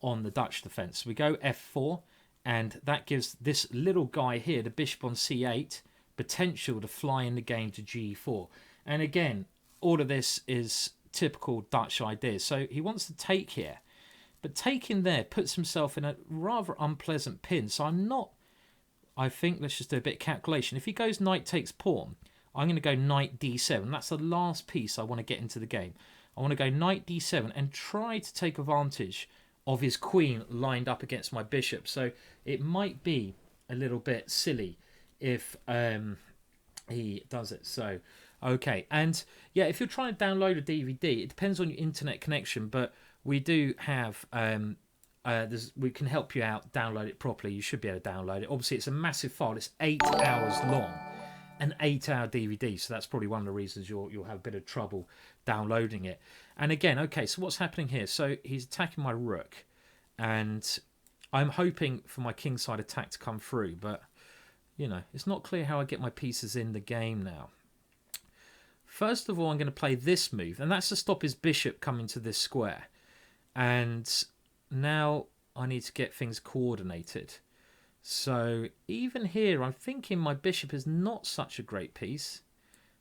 on the Dutch defense. We go f4, and that gives this little guy here, the bishop on c8, potential to fly in the game to g4. And again, all of this is typical Dutch ideas. So he wants to take here, but taking there puts himself in a rather unpleasant pin. So I think let's just do a bit of calculation. If he goes knight takes pawn, I'm going to go knight d7. That's the last piece I want to get into the game. I want to go knight d7 and try to take advantage of his queen lined up against my bishop. So it might be a little bit silly if he does it. So okay, and yeah, if you're trying to download a DVD, it depends on your internet connection, but we do have we can help you out download it properly. You should be able to download it. Obviously it's a massive file. It's 8 hours long, an 8-hour DVD, so that's probably one of the reasons you'll have a bit of trouble downloading it. And again, okay, so what's happening here? So he's attacking my rook, and I'm hoping for my kingside attack to come through, but you know, it's not clear how I get my pieces in the game now. First of all, I'm going to play this move, and that's to stop his bishop coming to this square. And now I need to get things coordinated. So even here, I'm thinking my bishop is not such a great piece.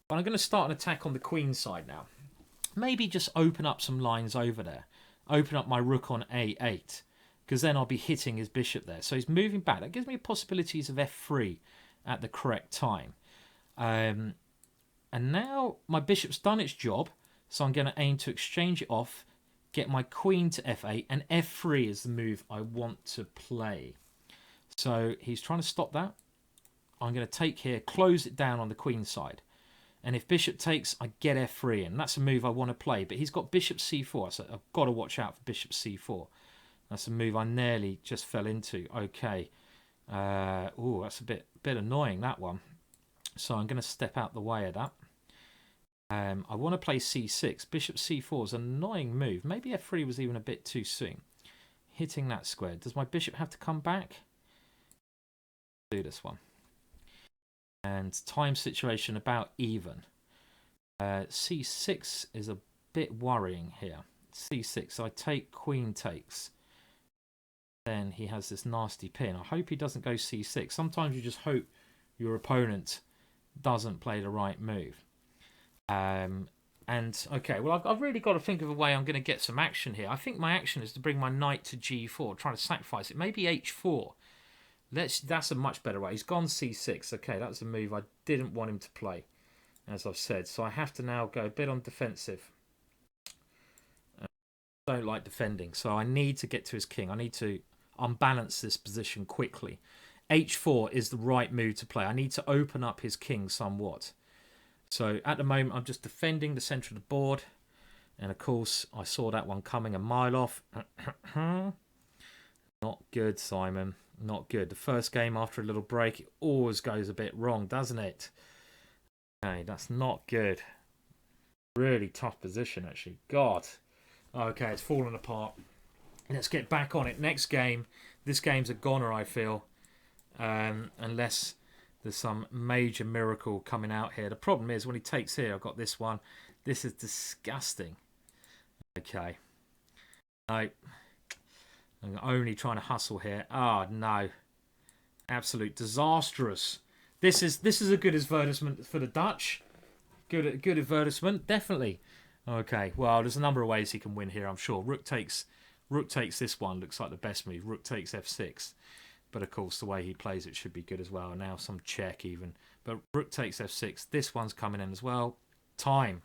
But I'm going to start an attack on the queen side now. Maybe just open up some lines over there. Open up my rook on a8. Because then I'll be hitting his bishop there. So he's moving back. That gives me possibilities of f3 at the correct time. And now my bishop's done its job. So I'm going to aim to exchange it off, get my queen to f8, and f3 is the move I want to play. So he's trying to stop that. I'm going to take here, close it down on the queen side. And if bishop takes, I get f3 in. That's a move I want to play. But he's got bishop c4, so I've got to watch out for bishop c4. That's a move I nearly just fell into. Okay. Oh, that's a bit annoying, that one. So I'm going to step out the way of that. I want to play c6. Bishop c4 is an annoying move. Maybe f3 was even a bit too soon. Hitting that square. Does my bishop have to come back? Do this one. And time situation about even. C6 is a bit worrying here. C6. So I take queen takes. Then he has this nasty pin. I hope he doesn't go C6. Sometimes you just hope your opponent doesn't play the right move. And okay, well, I've really got to think of a way I'm going to get some action here. I think my action is to bring my knight to G4, trying to sacrifice it. Maybe H4. That's a much better way. He's gone C6. Okay, that's a move I didn't want him to play, as I've said. So I have to now go a bit on defensive. I don't like defending, so I need to get to his king. I need to unbalance this position quickly. H4 is the right move to play. I need to open up his king somewhat. So at the moment, I'm just defending the centre of the board. And of course, I saw that one coming a mile off. Not good, Simon. Not good. The first game after a little break, it always goes a bit wrong, doesn't it? Okay, that's not good. Really tough position, actually. God. Okay, it's fallen apart. Let's get back on it. Next game. This game's a goner, I feel. Unless there's some major miracle coming out here. The problem is when he takes here, I've got this one. This is disgusting. Okay. No. I'm only trying to hustle here. Oh, no. Absolute disastrous. This is a good advertisement for the Dutch. Good advertisement, definitely. Okay, well, there's a number of ways he can win here, I'm sure. Rook takes this one. Looks like the best move. Rook takes F6. But, of course, the way he plays it should be good as well. Now some check even. But rook takes F6. This one's coming in as well. Time.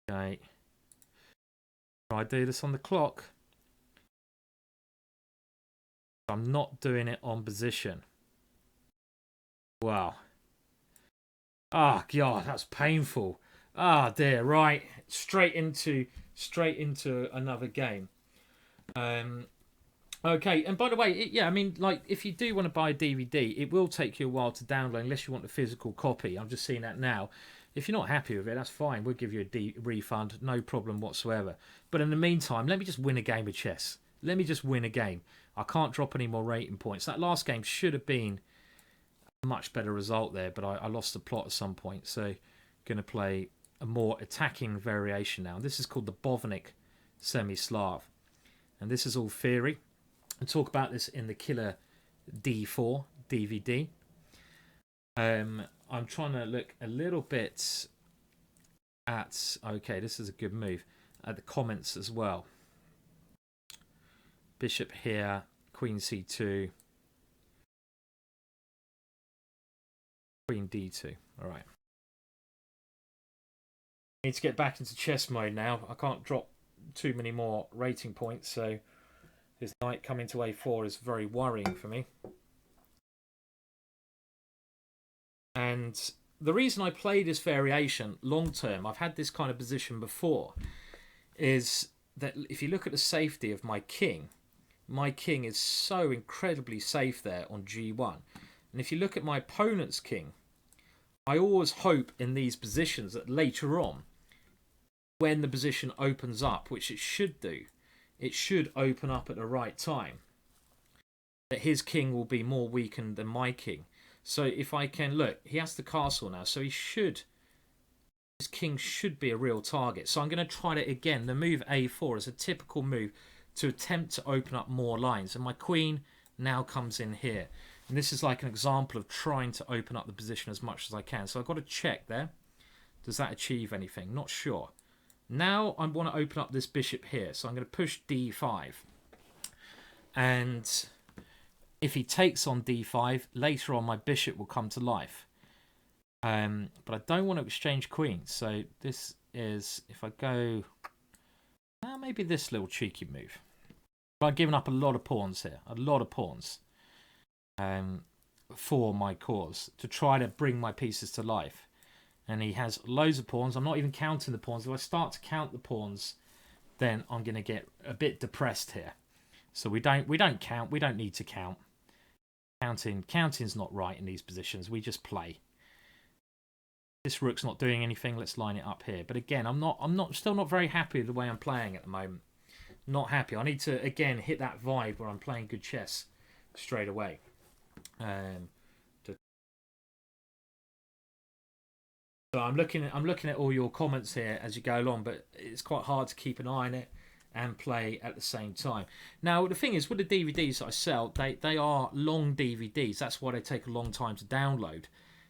Okay. Try to do this on the clock. I'm not doing it on position. Wow. Ah, God, that's painful. Ah, dear. Right. Straight into another game. Okay, and by the way, yeah, I mean, like, if you do want to buy a DVD, it will take you a while to download unless you want the physical copy. I'm just seeing that now. If you're not happy with it, that's fine. We'll give you a refund, no problem whatsoever. But in the meantime, let me just win a game of chess. Let me just win a game. I can't drop any more rating points. That last game should have been a much better result there, but I lost the plot at some point. So going to play a more attacking variation now. This is called the Bovnik Semi-Slav. And this is all theory. I'll talk about this in the Killer D4 DVD. I'm trying to look a little bit at... Okay, this is a good move. At the comments as well. Bishop here. Queen C2. Queen D2. All right. Need to get back into chess mode now. I can't drop too many more rating points, so... This knight coming to A4 is very worrying for me. And the reason I play this variation long term, I've had this kind of position before, is that if you look at the safety of my king is so incredibly safe there on G1. And if you look at my opponent's king, I always hope in these positions that later on, when the position opens up, which it should do, it should open up at the right time, that his king will be more weakened than my king. So if I can, look, he has the castle now, so his king should be a real target. So I'm going to try it again. The move A4 is a typical move to attempt to open up more lines. And my queen now comes in here. And this is like an example of trying to open up the position as much as I can. So I've got to check there. Does that achieve anything? Not sure. Now I want to open up this bishop here. So I'm going to push D5. And if he takes on D5, later on my bishop will come to life. But I don't want to exchange queens. So this is, if I go, maybe this little cheeky move. But I've given up a lot of pawns here. A lot of pawns. For my cause. To try to bring my pieces to life. And he has loads of pawns. I'm not even counting the pawns. If I start to count the pawns, then I'm going to get a bit depressed here. So we don't count. We don't need to count. Counting's not right in these positions. We just play. This rook's not doing anything. Let's line it up here. But again, I'm still not very happy with the way I'm playing at the moment. Not happy. I need to again hit that vibe where I'm playing good chess straight away. So I'm looking at all your comments here as you go along, but it's quite hard to keep an eye on it and play at the same time. Now the thing is, with the DVDs that I sell, they are long DVDs. That's why they take a long time to download.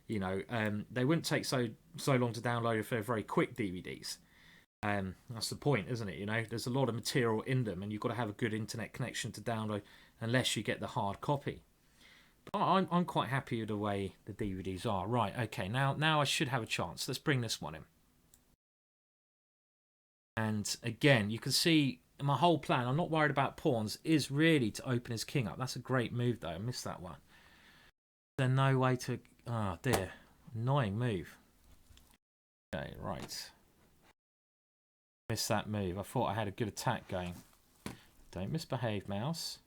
You know, they wouldn't take so long to download if they're very quick DVDs. That's the point, isn't it? You know, there's a lot of material in them, and you've got to have a good internet connection to download, unless you get the hard copy. But I'm quite happy with the way the DVDs are. Right, okay, now I should have a chance. Let's bring this one in. And again, you can see my whole plan, I'm not worried about pawns, is really to open his king up. That's a great move, though. I missed that one. There's no way to... Oh, dear. Annoying move. Okay, right. Missed that move. I thought I had a good attack going. Don't misbehave, mouse.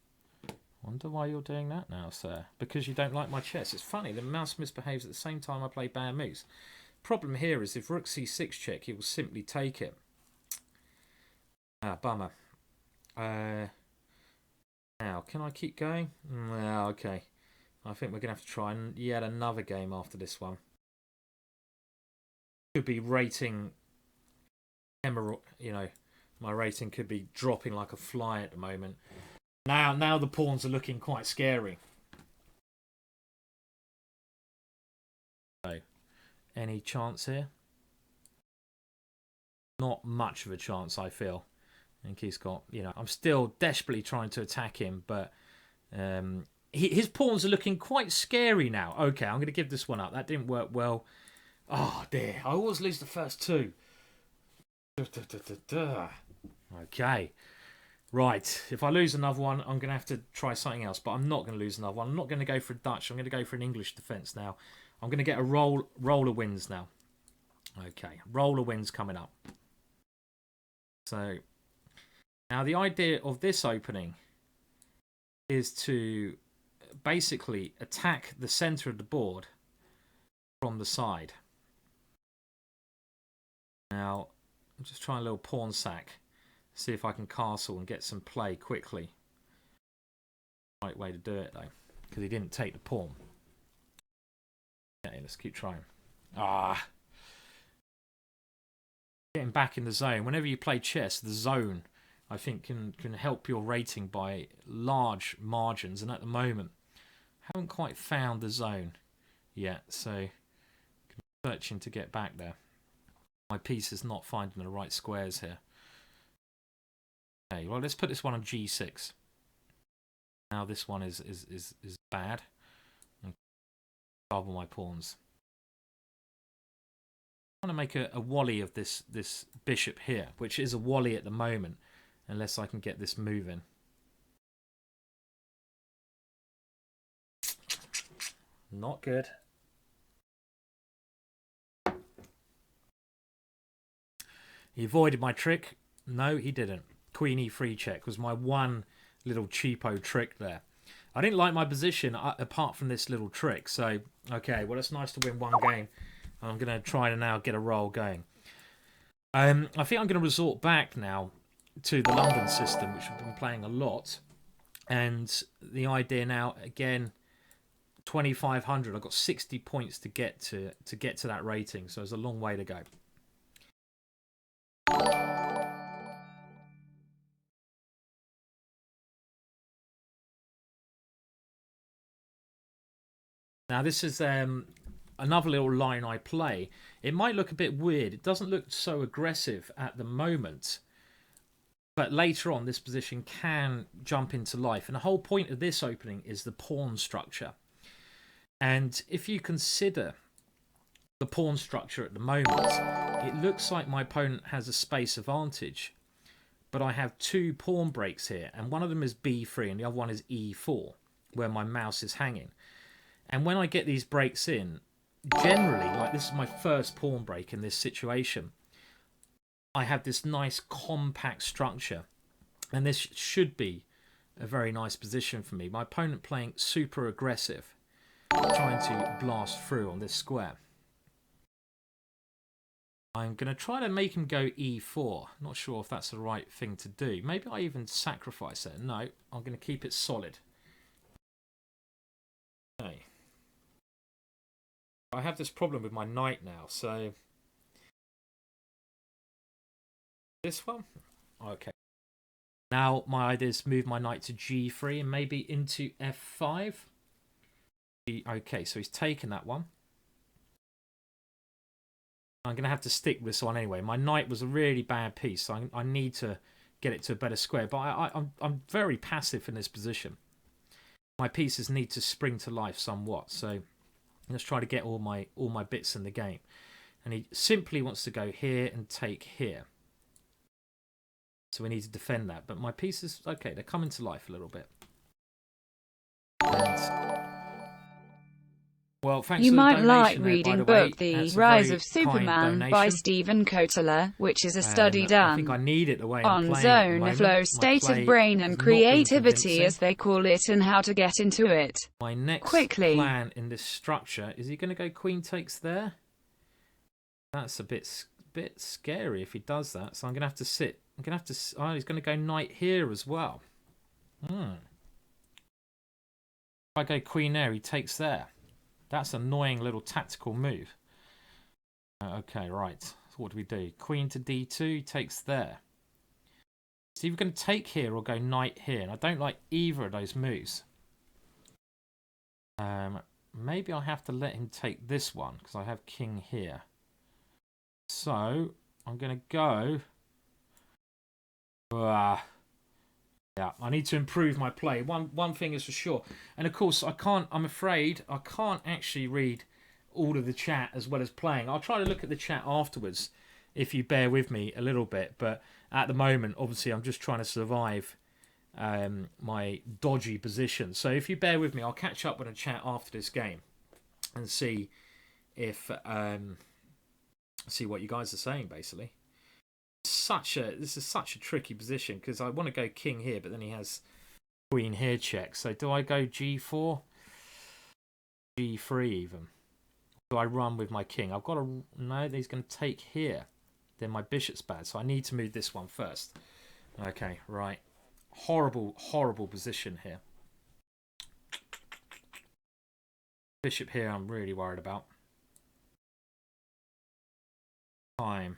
Wonder why you're doing that now, sir. Because you don't like my chess. It's funny, the mouse misbehaves at the same time I play bad moves. Problem here is if rook c6 check, he will simply take it. Ah, bummer. Now, can I keep going? Yeah, okay. I think we're going to have to try yet another game after this one. Could be rating emerald, you know, my rating could be dropping like a fly at the moment. Now the pawns are looking quite scary. So, any chance here? Not much of a chance, I feel. I think he's got, you know, I'm still desperately trying to attack him, but his pawns are looking quite scary now. Okay, I'm going to give this one up. That didn't work well. Oh, dear. I always lose the first two. Okay. Right. If I lose another one, I'm going to have to try something else, but I'm not going to lose another one. I'm not going to go for a Dutch. I'm going to go for an English defence now. I'm going to get a roller wins now. Okay. Roller wins coming up. So, now the idea of this opening is to basically attack the centre of the board from the side. Now, I'm just trying a little pawn sack. See if I can castle and get some play quickly. Right way to do it, though, because he didn't take the pawn. Okay, let's keep trying. Ah! Getting back in the zone. Whenever you play chess, the zone, I think, can help your rating by large margins. And at the moment, haven't quite found the zone yet, so I'm searching to get back there. My piece is not finding the right squares here. Okay, well, let's put this one on g6. Now this one is bad. Double my pawns. I want to make a wally of this bishop here, which is a wally at the moment, unless I can get this moving. Not good. He avoided my trick. No, he didn't. Queen e3 check was my one little cheapo trick there. I didn't like my position apart from this little trick. So, okay, well, it's nice to win one game. I'm going to try to now get a roll going. I think I'm going to resort back now to the London system, which I've been playing a lot. And the idea now, again, 2,500. I've got 60 points to get to that rating. So there's a long way to go. Now this is another little line I play. It might look a bit weird. It doesn't look so aggressive at the moment. But later on, this position can jump into life. And the whole point of this opening is the pawn structure. And if you consider the pawn structure at the moment, it looks like my opponent has a space advantage. But I have two pawn breaks here. And one of them is b3 and the other one is e4, where my mouse is hanging. And when I get these breaks in, generally, like this is my first pawn break in this situation, I have this nice compact structure. And this should be a very nice position for me. My opponent playing super aggressive, trying to blast through on this square. I'm going to try to make him go e4. Not sure if that's the right thing to do. Maybe I even sacrifice it. No, I'm going to keep it solid. Okay. I have this problem with my knight now, so This one? Okay. Now my idea is to move my knight to g3 and maybe into f5. Okay, so he's taken that one. I'm going to have to stick with this one anyway. My knight was a really bad piece, so I need to get it to a better square. But I'm very passive in this position. My pieces need to spring to life somewhat, so let's try to get all my bits in the game. And he simply wants to go here and take here. So we need to defend that. But my pieces, okay, they're coming to life a little bit. And, well, thanks You for the might donation like there, by reading the way. book The That's a Rise very of Superman kind by donation. Stephen Kotler, which is a study I think I done need it the way I'm on playing at the zone moment. flow My state play of brain has and not been creativity, convincing. as they call it, and how to get into it. My next quickly. plan in this structure, is he going to go queen takes there? That's a bit scary if he does that. So I'm going to have to sit. I'm going to have to. Oh, he's going to go knight here as well. If I go queen there, he takes there. That's an annoying little tactical move. Okay, right. So what do we do? Queen to d2, he takes there. So either going to take here or go knight here. And I don't like either of those moves. Maybe I have to let him take this one because I have king here. So I'm going to go. Yeah, I need to improve my play. One thing is for sure, and of course I can't. I'm afraid I can't actually read all of the chat as well as playing. I'll try to look at the chat afterwards if you bear with me a little bit. But at the moment, obviously, I'm just trying to survive my dodgy position. So if you bear with me, I'll catch up with the chat after this game and see if see what you guys are saying. Basically, this is such a tricky position because I want to go king here, but then he has queen here check. So do I go g4, g3 even? Do I run with my king? I've got to no. He's going to take here. Then my bishop's bad, so I need to move this one first. Okay, right. Horrible position here. Bishop here, I'm really worried about. Time.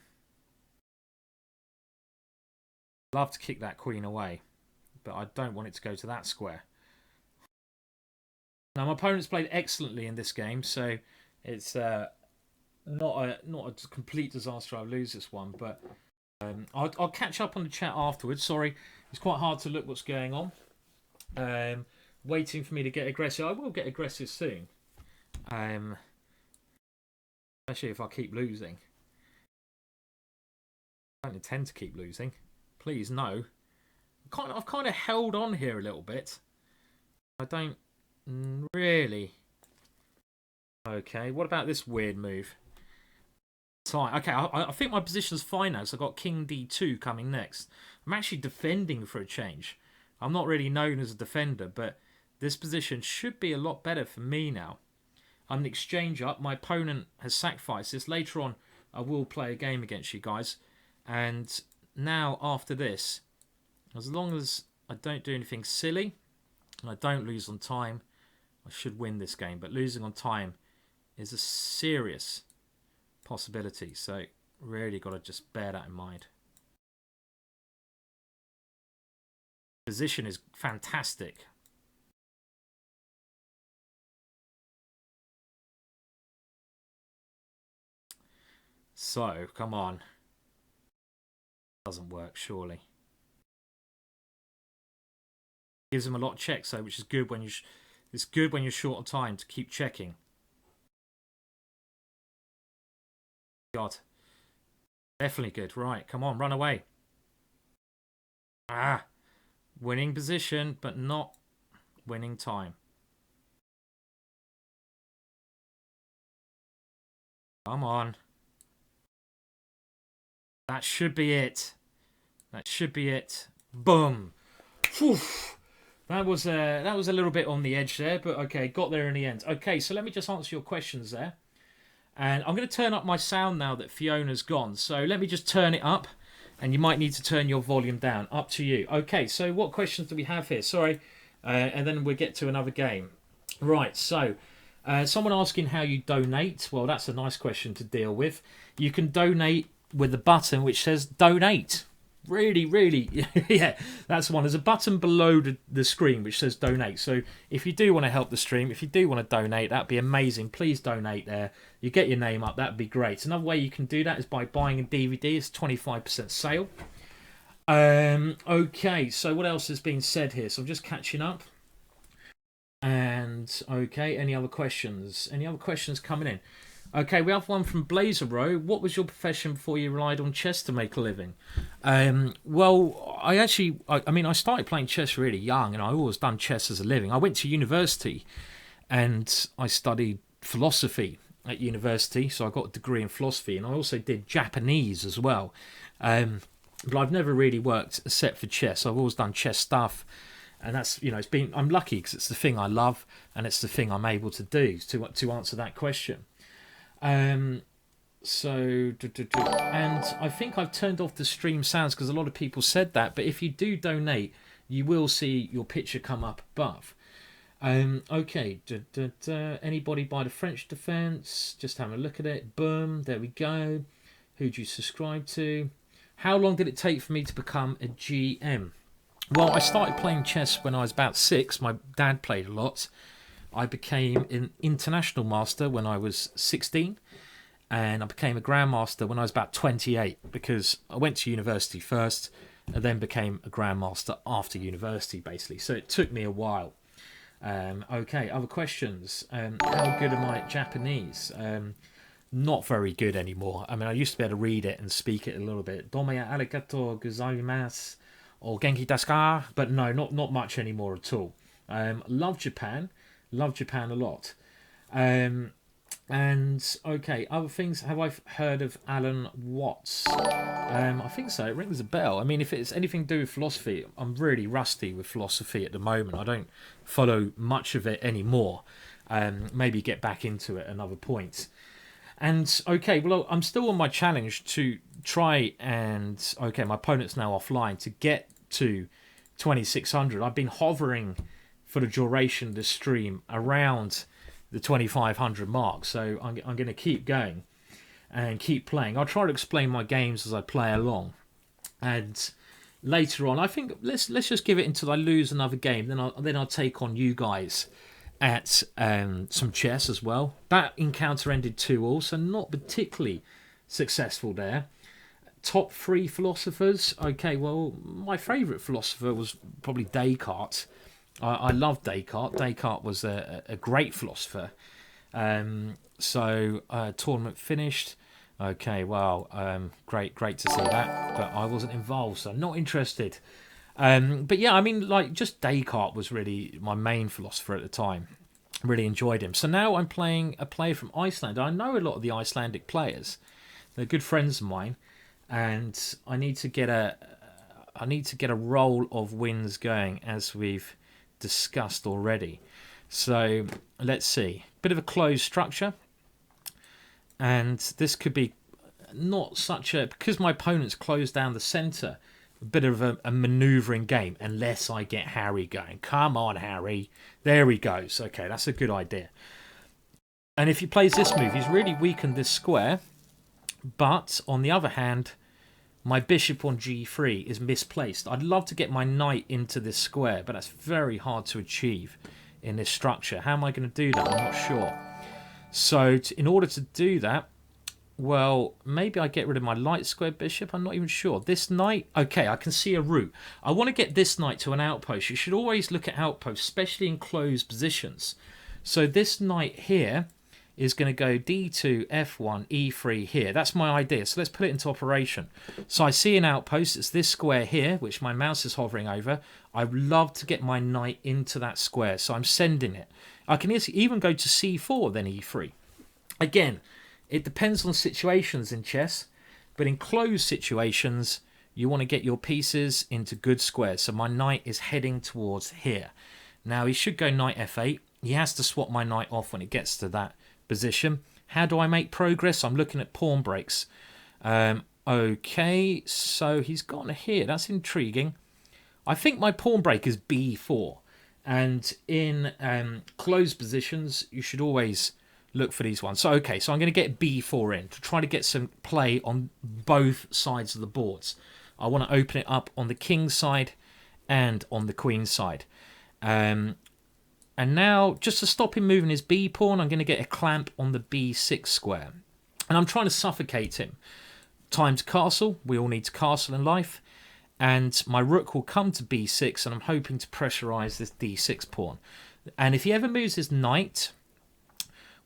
Love to kick that queen away, but I don't want it to go to that square. Now my opponent's played excellently in this game, so it's not a complete disaster. I lose this one, but I'll catch up on the chat afterwards. Sorry, it's quite hard to look what's going on. Waiting for me to get aggressive. I will get aggressive soon, especially if I keep losing. I don't intend to keep losing. Please, no. I've kind of held on here a little bit. I don't really. Okay, what about this weird move? Okay, I think my position's fine now, so I've got king d2 coming next. I'm actually defending for a change. I'm not really known as a defender, but this position should be a lot better for me now. I'm an exchange up. My opponent has sacrificed this. Later on, I will play a game against you guys. And now, after this, as long as I don't do anything silly and I don't lose on time, I should win this game. But losing on time is a serious possibility. So, really got to just bear that in mind. Position is fantastic. So, come on. Doesn't work, surely. Gives him a lot of checks, though, which is good when it's good when you're short on time to keep checking. God. Definitely good. Right, come on, run away. Ah. Winning position, but not winning time. Come on. That should be it. That should be it. Boom. Whew. That was a little bit on the edge there, but okay, got there in the end. Okay, so let me just answer your questions there. And I'm going to turn up my sound now that Fiona's gone. So let me just turn it up, and you might need to turn your volume down. Up to you. Okay, so what questions do we have here? Sorry. And then we'll get to another game. Right, so someone asking how you donate. Well, that's a nice question to deal with. You can donate with the button which says donate. really, yeah, that's the one. There's a button below the screen which says donate. So if you do want to help the stream, if you do want to donate, that'd be amazing. Please donate there. You get your name up, that'd be great. Another way you can do that is by buying a DVD. It's 25% sale. Okay, so what else has been said here? So I'm just catching up. And okay, any other questions? Any other questions coming in? Okay, we have one from Blazer Row. What was your profession before you relied on chess to make a living? Well, I started playing chess really young, and I always done chess as a living. I went to university, and I studied philosophy at university, so I got a degree in philosophy, and I also did Japanese as well. But I've never really worked except for chess. I've always done chess stuff, and that's I'm lucky because it's the thing I love, and it's the thing I'm able to do to answer that question. And I think I've turned off the stream sounds because a lot of people said that, but if you do donate, you will see your picture come up above. Okay, anybody buy the French defense? Just having a look at it. Boom, there we go. Who'd you subscribe to? How long did it take for me to become a GM? Well, I started playing chess when I was about 6. My dad played a lot. I became an international master when I was 16, and I became a grandmaster when I was about 28 because I went to university first and then became a grandmaster after university, basically. So it took me a while. Okay, other questions. How good am I at Japanese? Not very good anymore. I mean, I used to be able to read it and speak it a little bit. Domo arigato gozaimasu or genki desu ka? But no, not much anymore at all. Love Japan a lot. And okay, other things. Have I heard of Alan Watts? I think so. It rings a bell. I mean, if it's anything to do with philosophy, I'm really rusty with philosophy at the moment. I don't follow much of it anymore. Maybe get back into it at another point. And okay, well, I'm still on my challenge to try and my opponent's now offline to get to 2600. I've been hovering for the duration of the stream around the 2500 mark, so I'm going to keep going and keep playing. I'll try to explain my games as I play along, and later on I think let's just give it until I lose another game, then I'll take on you guys at some chess as well. That encounter ended 2-2, so not particularly successful there. Top 3 philosophers. Okay, well, my favourite philosopher was probably Descartes. I love Descartes. Descartes was a great philosopher. So tournament finished. Okay, well, great to see that. But I wasn't involved, so not interested. But yeah, I mean, like, just Descartes was really my main philosopher at the time. Really enjoyed him. So now I'm playing a player from Iceland. I know a lot of the Icelandic players. They're good friends of mine, and I need to get a roll of wins going, as we've discussed already. So let's see. Bit of a closed structure, and this could be not such a, because my opponent's closed down the centre, a bit of a manoeuvring game, unless I get Harry going. Come on, Harry. There he goes. Okay, that's a good idea. And if he plays this move, he's really weakened this square. But on the other hand, my bishop on g3 is misplaced. I'd love to get my knight into this square, but that's very hard to achieve in this structure. How am I going to do that? I'm not sure. So in order to do that, well, maybe I get rid of my light square bishop. I'm not even sure. This knight, okay, I can see a route. I want to get this knight to an outpost. You should always look at outposts, especially in closed positions. So this knight here is going to go d2, f1, e3 here. That's my idea. So let's put it into operation. So I see an outpost. It's this square here, which my mouse is hovering over. I'd love to get my knight into that square, so I'm sending it. I can even go to c4, then e3. Again, it depends on situations in chess, but in closed situations, you want to get your pieces into good squares. So my knight is heading towards here. Now, he should go knight f8. He has to swap my knight off when it gets to that position. How do I make progress? I'm looking at pawn breaks. Okay, so he's gone here. That's intriguing. I think my pawn break is b4. And in closed positions, you should always look for these ones. So, okay, so I'm going to get b4 in to try to get some play on both sides of the boards. I want to open it up on the king's side and on the queen's side. And now, just to stop him moving his b pawn, I'm going to get a clamp on the b6 square. And I'm trying to suffocate him. Time to castle. We all need to castle in life. And my rook will come to b6, and I'm hoping to pressurise this d6 pawn. And if he ever moves his knight,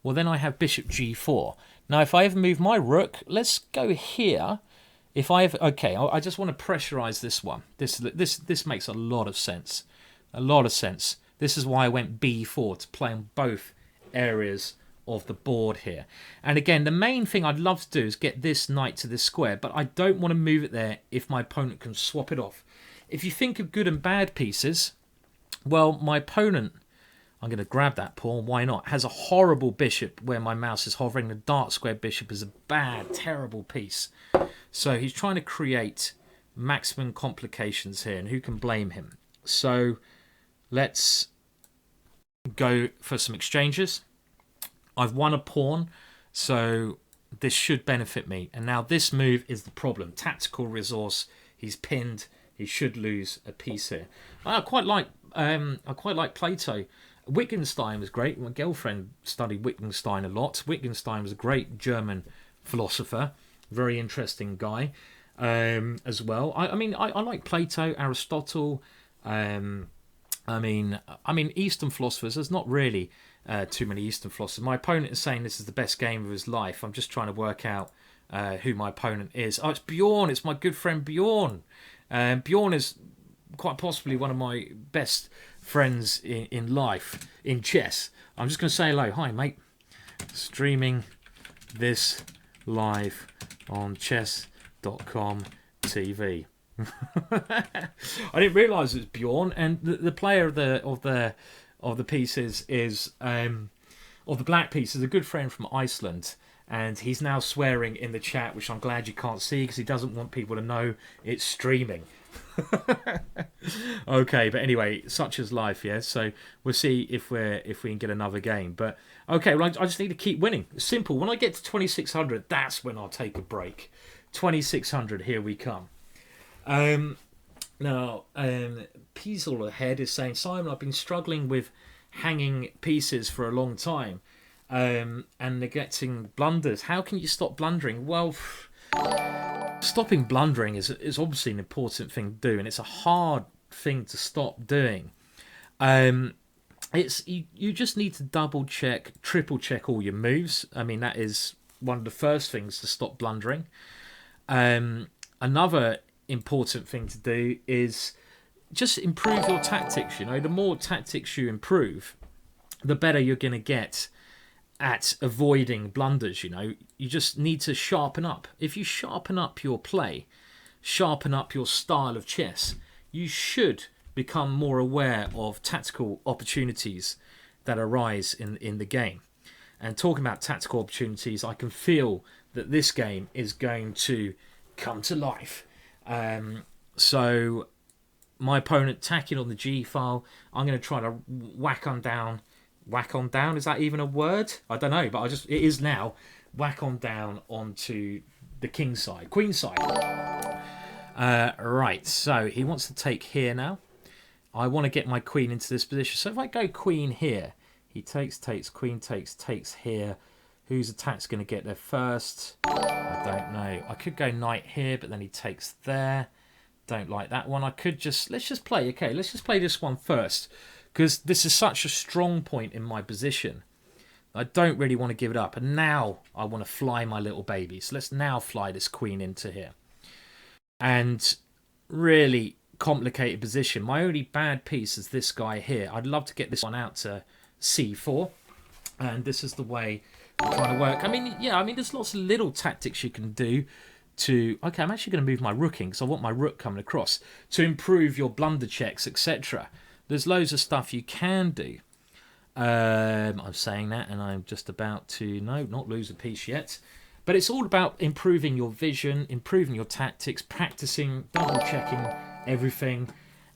well, then I have bishop g4. Now, if I ever move my rook, let's go here. If I ever... Okay, I just want to pressurise this one. This makes a lot of sense. A lot of sense. This is why I went b4, to play on both areas of the board here. And again, the main thing I'd love to do is get this knight to this square, but I don't want to move it there if my opponent can swap it off. If you think of good and bad pieces, well, my opponent, I'm going to grab that pawn, why not, has a horrible bishop where my mouse is hovering. The dark square bishop is a bad, terrible piece. So he's trying to create maximum complications here, and who can blame him? So let's go for some exchanges. I've won a pawn, so this should benefit me. And now this move is the problem. Tactical resource. He's pinned. He should lose a piece here. I quite like Plato. Wittgenstein was great. My girlfriend studied Wittgenstein a lot. Wittgenstein was a great German philosopher. Very interesting guy as well. I like Plato, Aristotle. Eastern philosophers. There's not really too many Eastern philosophers. My opponent is saying this is the best game of his life. I'm just trying to work out who my opponent is. Oh, it's Bjorn. It's my good friend Bjorn. Bjorn is quite possibly one of my best friends in life, in chess. I'm just going to say hello. Hi, mate. Streaming this live on chess.com TV. I didn't realise it was Bjorn, and the player of the pieces is of the black piece is a good friend from Iceland, and he's now swearing in the chat, which I'm glad you can't see because he doesn't want people to know it's streaming. Okay, but anyway, such is life, yeah. So we'll see if we can get another game. But okay, well, I just need to keep winning. It's simple. When I get to 2600, that's when I'll take a break. 2600, here we come. Now, Peasel ahead is saying, Simon, I've been struggling with hanging pieces for a long time and neglecting blunders. How can you stop blundering? Well, stopping blundering is obviously an important thing to do, and it's a hard thing to stop doing. It's you just need to double check, triple check all your moves. I mean, that is one of the first things to stop blundering. Another important thing to do is just improve your tactics. You know, the more tactics you improve, the better you're going to get at avoiding blunders. You know, you just need to sharpen up. If you sharpen up your play, sharpen up your style of chess, you should become more aware of tactical opportunities that arise in the game. And talking about tactical opportunities, I can feel that this game is going to come to life. So my opponent tacking on the G file, I'm going to try to whack on down. Whack on down, is that even a word? I don't know, but it is now. Whack on down onto the king side, queen side. Right, so he wants to take here now. I want to get my queen into this position. So if I go queen here, he takes, queen takes here. Whose attack's going to get there first? I don't know. I could go knight here, but then he takes there. Don't like that one. I could just... Let's just play... Okay, let's just play this one first, because this is such a strong point in my position. I don't really want to give it up. And now I want to fly my little baby. So let's now fly this queen into here. And really complicated position. My only bad piece is this guy here. I'd love to get this one out to c4. And this is the way I'm trying to work. I mean, yeah, there's lots of little tactics you can do to... Okay, I'm actually going to move my rook in because I want my rook coming across to improve your blunder checks, etc. There's loads of stuff you can do. I'm saying that and I'm just about to... No, not lose a piece yet. But it's all about improving your vision, improving your tactics, practicing, double-checking everything,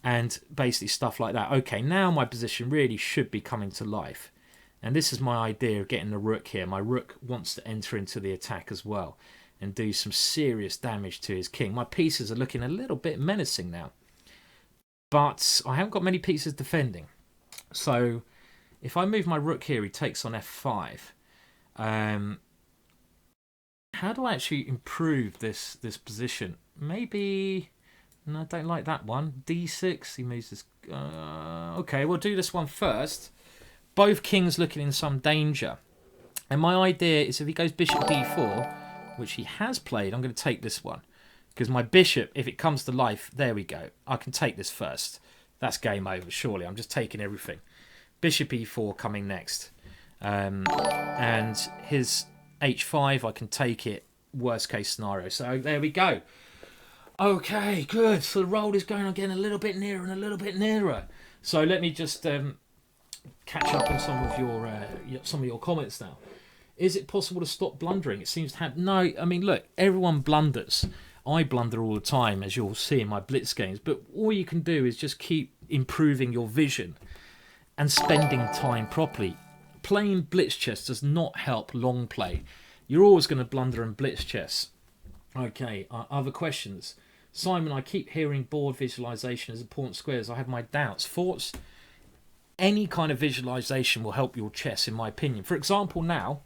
and basically stuff like that. Okay, now my position really should be coming to life. And this is my idea of getting the rook here. My rook wants to enter into the attack as well. and do some serious damage to his king. My pieces are looking a little bit menacing now, but I haven't got many pieces defending. So if I move my rook here, he takes on f5. How do I actually improve this position? Maybe... No, I don't like that one. d6, he moves this... okay, we'll do this one first. Both kings looking in some danger. And my idea is if he goes bishop d4, which he has played, I'm going to take this one. Because my bishop, if it comes to life, there we go. I can take this first. That's game over, surely. I'm just taking everything. Bishop e4 coming next. And his h5, I can take it. Worst case scenario. So there we go. Okay, good. So the roll is going on getting a little bit nearer and a little bit nearer. So let me just catch up on some of your comments now. Is it possible to stop blundering? It seems to have... No, I mean, look, everyone blunders. I blunder all the time, as you'll see in my blitz games. But all you can do is just keep improving your vision and spending time properly. Playing blitz chess does not help long play. You're always going to blunder in blitz chess. Okay, other questions. Simon, I keep hearing board visualization as important squares. I have my doubts. Thoughts? Any kind of visualization will help your chess, in my opinion. For example, now,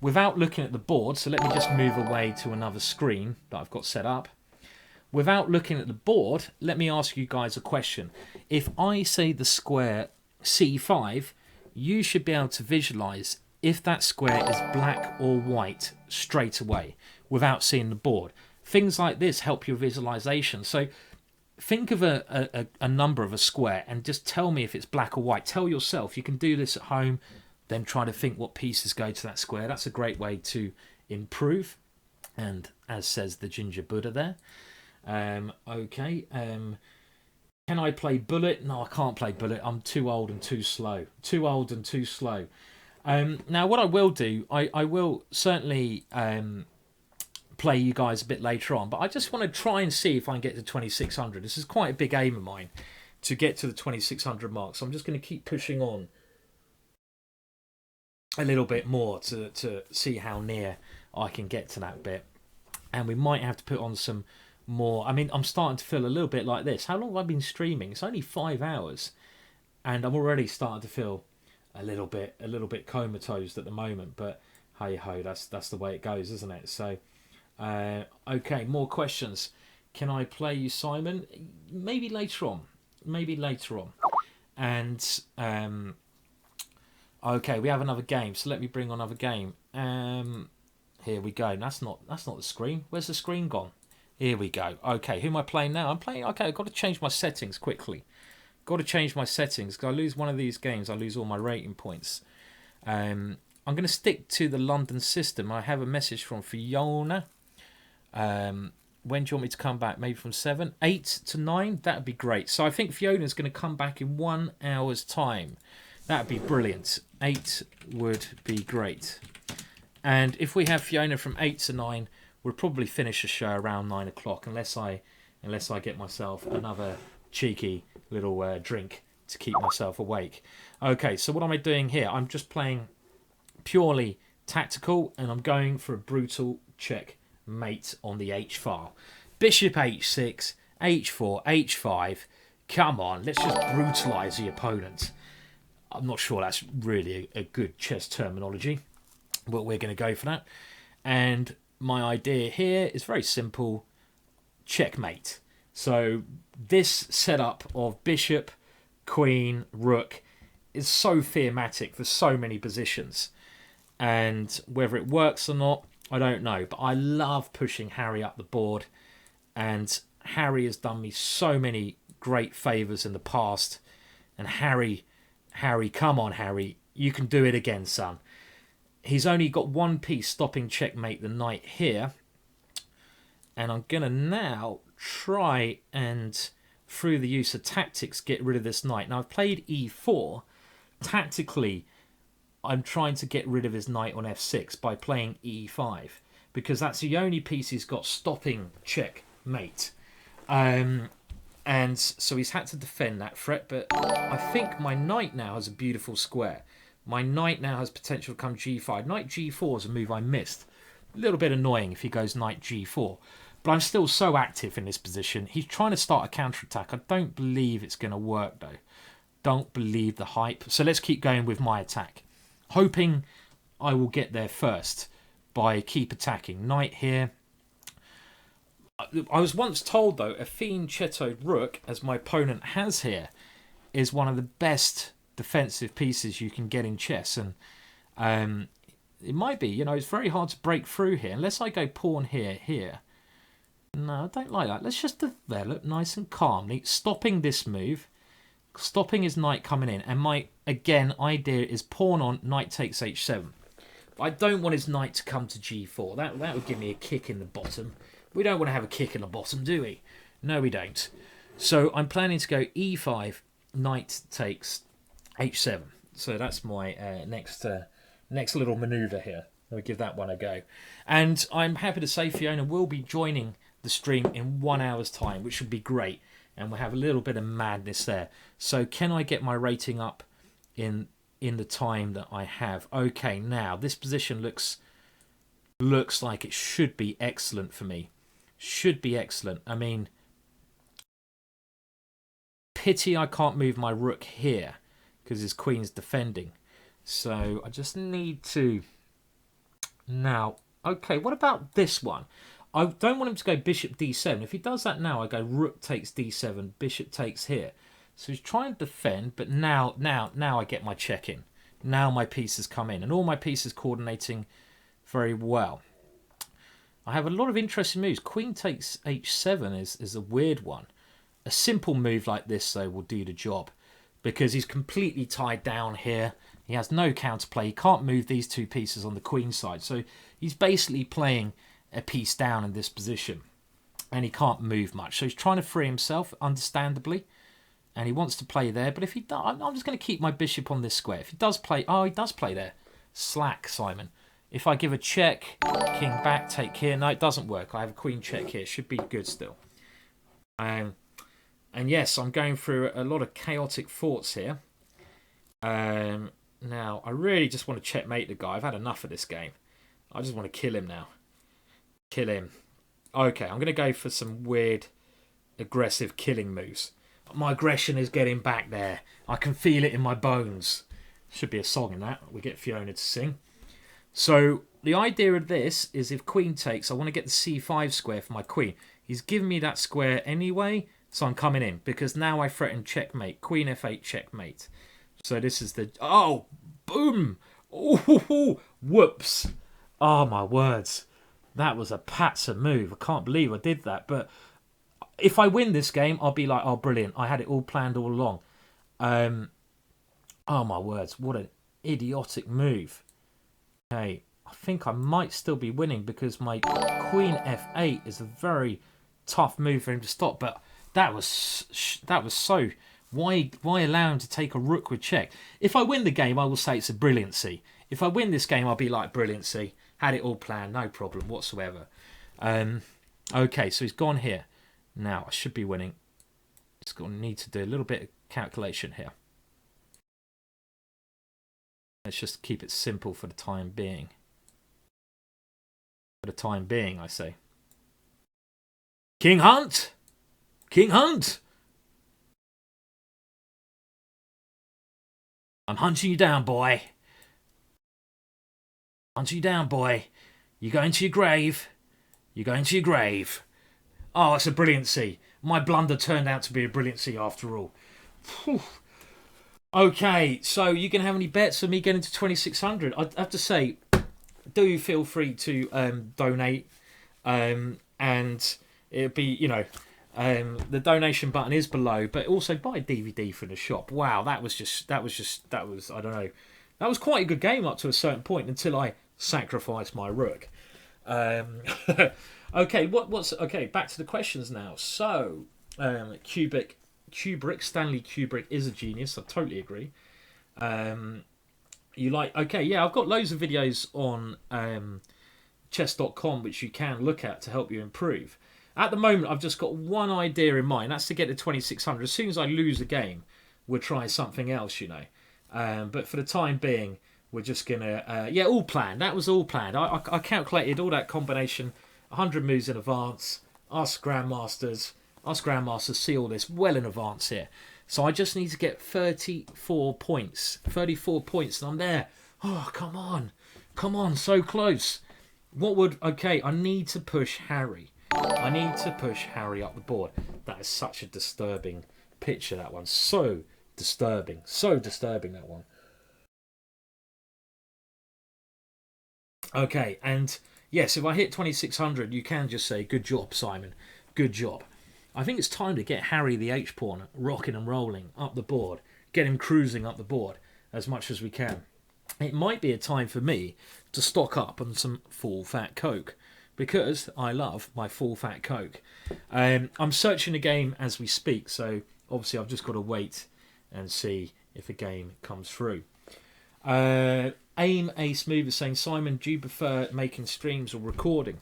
without looking at the board, so let me just move away to another screen that I've got set up. Without looking at the board, let me ask you guys a question. If I say the square c5, you should be able to visualize if that square is black or white straight away without seeing the board. Things like this help your visualization. So think of a number of a square and just tell me if it's black or white. Tell yourself. You can do this at home, then try to think what pieces go to that square. That's a great way to improve. And as says the Ginger Buddha there. Okay. Can I play bullet? No, I can't play bullet. I'm too old and too slow. Too old and too slow. Now, what I will do, I will certainly play you guys a bit later on, but I just want to try and see if I can get to 2600. This is quite a big aim of mine to get to the 2600 mark, so I'm just going to keep pushing on a little bit more to see how near I can get to that bit. And we might have to put on some more. I mean, I'm starting to feel a little bit like this. How long have I been streaming? It's only 5 hours, and I'm already starting to feel a little bit comatose at the moment. But hey ho, that's the way it goes, isn't it? So, okay, more questions. Can I play you, Simon? Maybe later on. And okay, we have another game. So let me bring on another game. Here we go. That's not the screen. Where's the screen gone? Here we go. Okay, who am I playing now? I'm playing... Okay, I've got to change my settings quickly. Got to change my settings. Because I lose one of these games, I lose all my rating points. I'm going to stick to the London system. I have a message from Fiona. When do you want me to come back? Maybe from 7? 8 to 9? That would be great. So I think Fiona's going to come back in 1 hour's time. That would be brilliant. 8 would be great. And if we have Fiona from 8 to 9... we'll probably finish the show around 9 o'clock, unless I get myself another cheeky little drink to keep myself awake. Okay, so what am I doing here? I'm just playing purely tactical, and I'm going for a brutal checkmate on the h-file. Bishop h6, h4, h5. Come on, let's just brutalise the opponent. I'm not sure that's really a good chess terminology, but we're going to go for that. And my idea here is very simple. Checkmate. So this setup of bishop, queen, rook is so thematic for so many positions. And whether it works or not, I don't know. But I love pushing Harry up the board. And Harry has done me so many great favours in the past. And Harry, come on, Harry. You can do it again, son. He's only got one piece stopping checkmate the knight here. And I'm going to now try and, through the use of tactics, get rid of this knight. Now, I've played e4. Tactically, I'm trying to get rid of his knight on f6 by playing e5. Because that's the only piece he's got stopping checkmate. And so he's had to defend that threat. But I think my knight now has a beautiful square. My knight now has potential to come g5. Knight g4 is a move I missed. A little bit annoying if he goes knight g4. But I'm still so active in this position. He's trying to start a counterattack. I don't believe it's going to work, though. Don't believe the hype. So let's keep going with my attack. Hoping I will get there first by keep attacking. Knight here. I was once told, though, a fianchettoed rook, as my opponent has here, is one of the best defensive pieces you can get in chess. And it might be, you know, it's very hard to break through here. Unless I go pawn here. No, I don't like that. Let's just develop nice and calmly, stopping this move, stopping his knight coming in. And my, again, idea is pawn on, knight takes h7. But I don't want his knight to come to g4. That would give me a kick in the bottom. We don't want to have a kick in the bottom, do we? No, we don't. So I'm planning to go e5, knight takes h7. So that's my next little maneuver here. I'll give that one a go. And I'm happy to say Fiona will be joining the stream in 1 hour's time, which would be great. And we'll have a little bit of madness there. So can I get my rating up in the time that I have? Okay, now this position looks like it should be excellent for me. Should be excellent. I mean, pity I can't move my rook here because his queen's defending. So I just need to... Now, okay, what about this one? I don't want him to go bishop d7. If he does that now, I go rook takes d7, bishop takes here. So he's trying to defend, but now I get my check in. Now my pieces come in, and all my pieces coordinating very well. I have a lot of interesting moves. Queen takes h7 is a weird one. A simple move like this, though, will do the job, because he's completely tied down here. He has no counterplay. He can't move these two pieces on the queen side. So he's basically playing a piece down in this position, and he can't move much. So he's trying to free himself, understandably, and he wants to play there. But if he does, I'm just going to keep my bishop on this square. If he does play, oh, he does play there. Slack, Simon. If I give a check, king back, take here. No, it doesn't work. I have a queen check here. Should be good still. And yes, I'm going through a lot of chaotic thoughts here. Now, I really just want to checkmate the guy. I've had enough of this game. I just want to kill him now. Kill him. Okay, I'm going to go for some weird, aggressive killing moves. My aggression is getting back there. I can feel it in my bones. Should be a song in that. We get Fiona to sing. So, the idea of this is if queen takes, I want to get the c5 square for my queen. He's given me that square anyway, so I'm coming in. Because now I threaten checkmate. Queen f8 checkmate. So this is the... Oh! Boom! Oh, whoops! Oh, my words. That was a patzer move. I can't believe I did that. But if I win this game, I'll be like, oh, brilliant. I had it all planned all along. Oh, my words. What an idiotic move. Okay, I think I might still be winning because my queen f8 is a very tough move for him to stop. But that was so... Why allow him to take a rook with check? If I win the game, I will say it's a brilliancy. If I win this game, I'll be like, brilliancy. Had it all planned, no problem whatsoever. Okay, so he's gone here. Now, I should be winning. Just going to need to do a little bit of calculation here. Let's just keep it simple for the time being. For the time being, I say. King Hunt! King Hunt! I'm hunting you down, boy. Hunting you down, boy. You're going to your grave. You're going to your grave. Oh, it's a brilliancy. My blunder turned out to be a brilliancy after all. Whew. Okay, so you can have any bets for me getting to 2,600? I have to say, do feel free to donate. And it'll be, you know, the donation button is below, but also buy a DVD from the shop. Wow, that was I don't know. That was quite a good game up to a certain point until I sacrificed my rook. Okay, okay, back to the questions now. So, Kubrick, Stanley Kubrick is a genius. I totally agree. You like, okay, yeah, I've got loads of videos on chess.com which you can look at to help you improve. At the moment, I've just got one idea in mind. That's to get to 2,600. As soon as I lose a game, we'll try something else, you know. But for the time being, we're just gonna yeah, all planned. That was all planned. I calculated all that combination 100 moves in advance. Us grandmasters see all this well in advance here. So I just need to get 34 points. 34 points and I'm there. Oh, come on, so close. Okay, I need to push Harry. I need to push Harry up the board. That is such a disturbing picture, that one. So disturbing, that one. Okay, and yes, if I hit 2600, you can just say, good job, Simon. Good job. I think it's time to get Harry the H-pawn rocking and rolling up the board. Get him cruising up the board as much as we can. It might be a time for me to stock up on some full fat Coke, because I love my full fat Coke. I'm searching the game as we speak, so obviously I've just got to wait and see if a game comes through. Aim A Smooth is saying, Simon, do you prefer making streams or recording?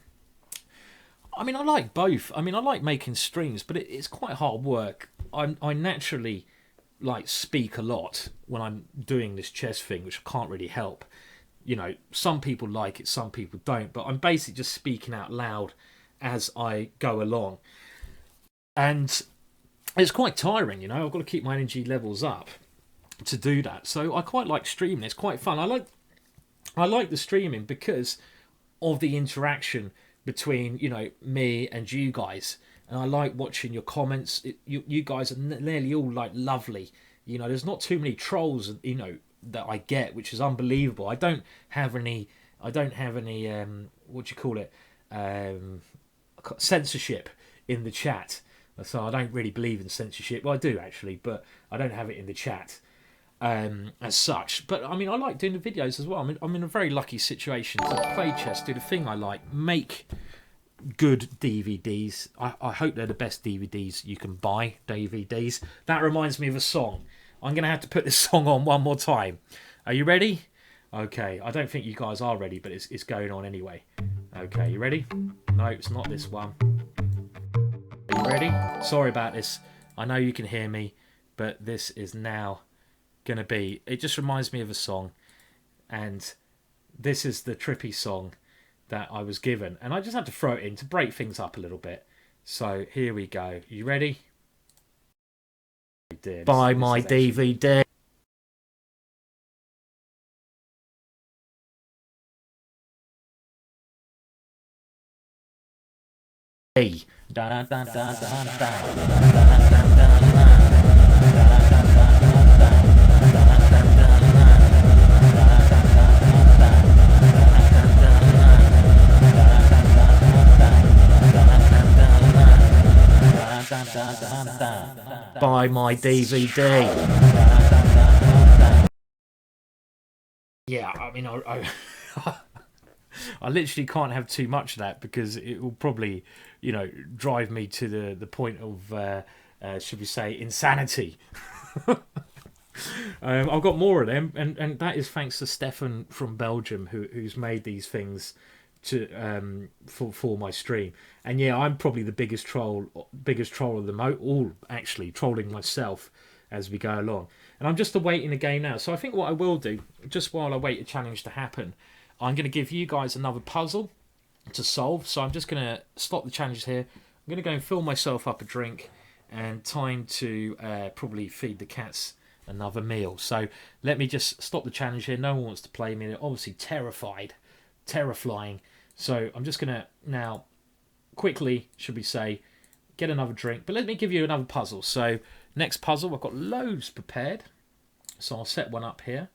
I mean, I like both. I mean, I like making streams, but it's quite hard work. I naturally like speak a lot when I'm doing this chess thing, which I can't really help. You know, some people like it, some people don't, but I'm basically just speaking out loud as I go along. And it's quite tiring, you know. I've got to keep my energy levels up to do that. So I quite like streaming. It's quite fun. I like the streaming because of the interaction between, you know, me and you guys. And I like watching your comments. You guys are nearly all like lovely. You know, there's not too many trolls, you know, that I get, which is unbelievable. I don't have any what do you call it, censorship in the chat. So I don't really believe in censorship. Well, I do actually, but I don't have it in the chat as such. But I mean, I like doing the videos as well. I mean, I'm in a very lucky situation to play chess, do the thing I like, make good DVDs. I hope they're the best DVDs you can buy. DVDs. That reminds me of a song. I'm going to have to put this song on one more time. Are you ready? Okay, I don't think you guys are ready, but it's going on anyway. Okay, you ready? No, it's not this one. Are you ready? Sorry about this. I know you can hear me, but this is now going to be... It just reminds me of a song, and this is the trippy song that I was given, and I just had to throw it in to break things up a little bit. So here we go. You ready? Buy my DVD. Buy my DVD. Yeah, I mean, I literally can't have too much of that because it will probably, you know, drive me to the point of, should we say, insanity. I've got more of them, and that is thanks to Stefan from Belgium, who's made these things to for my stream. And yeah, I'm probably the biggest troll of them all, actually, trolling myself as we go along. And I'm just awaiting the game now. So I think what I will do, just while I wait a challenge to happen, I'm going to give you guys another puzzle to solve. So I'm just going to stop the challenge here. I'm going to go and fill myself up a drink, and time to probably feed the cats another meal. So let me just stop the challenge here. No one wants to play me. They're obviously terrifying. So I'm just going to now quickly, should we say, get another drink. But let me give you another puzzle. So next puzzle, I've got loads prepared. So I'll set one up here.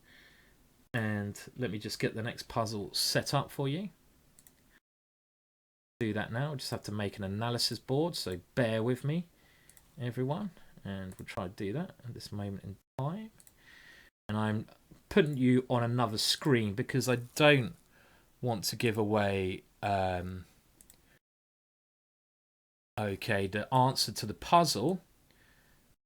And let me just get the next puzzle set up for you. Do that now. I just have to make an analysis board. So bear with me, everyone. And we'll try to do that at this moment in time. And I'm putting you on another screen because I don't want to give away okay, the answer to the puzzle.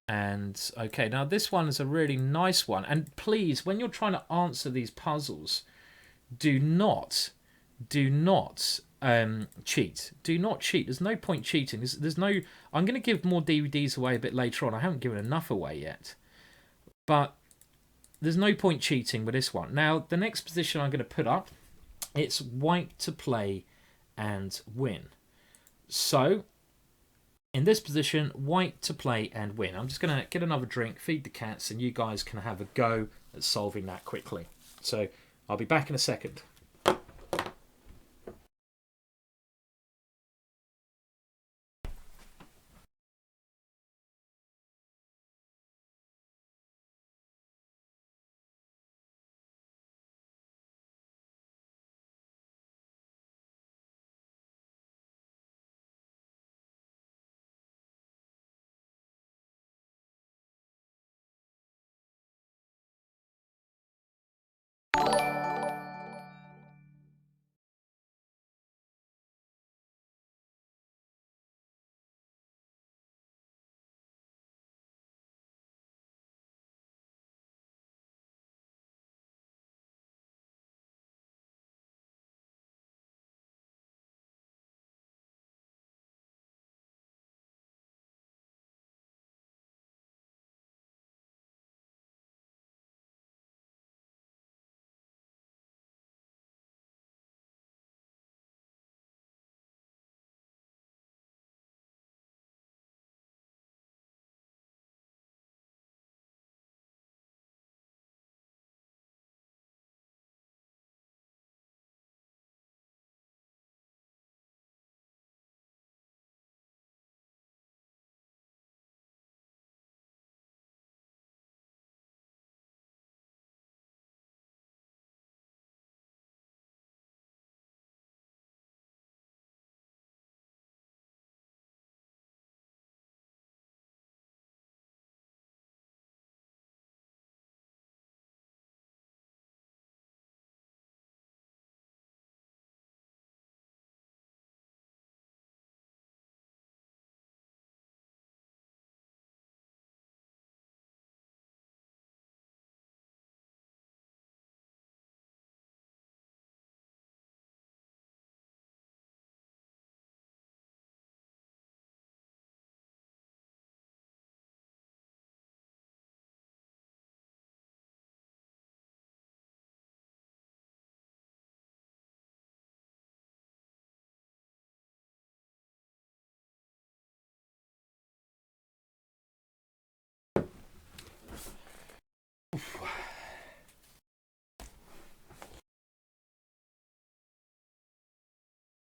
And okay, now this one is a really nice one, and please, when you're trying to answer these puzzles, do not cheat. Do not cheat. There's no point cheating. There's no... I'm going to give more DVDs away a bit later on. I haven't given enough away yet, but there's no point cheating with this one. Now, the next position I'm going to put up, it's white to play and win. So, in this position, white to play and win. I'm just going to get another drink, feed the cats, and you guys can have a go at solving that quickly. So, I'll be back in a second.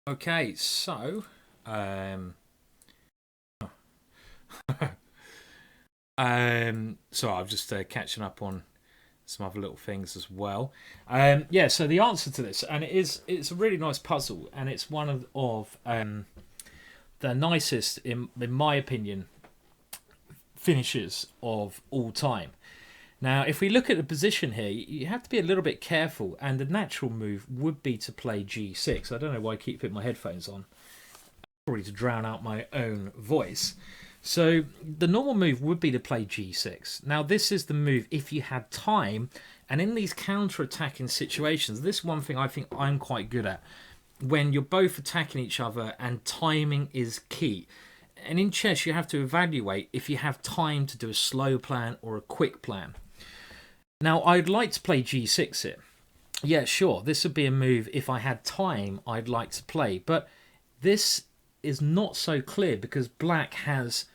Okay, so so I'm just catching up on some other little things as well. Yeah, so the answer to this, and it's a really nice puzzle, and it's one of the nicest, in my opinion, finishes of all time. Now, if we look at the position here, you have to be a little bit careful, and the natural move would be to play g6. I don't know why I keep putting my headphones on, probably to drown out my own voice. So the normal move would be to play g6. Now, this is the move if you had time, and in these counter-attacking situations, this one thing I think I'm quite good at, when you're both attacking each other and timing is key. And in chess, you have to evaluate if you have time to do a slow plan or a quick plan. Now, I'd like to play g6 here. Yeah, sure, this would be a move if I had time I'd like to play. But this is not so clear because black has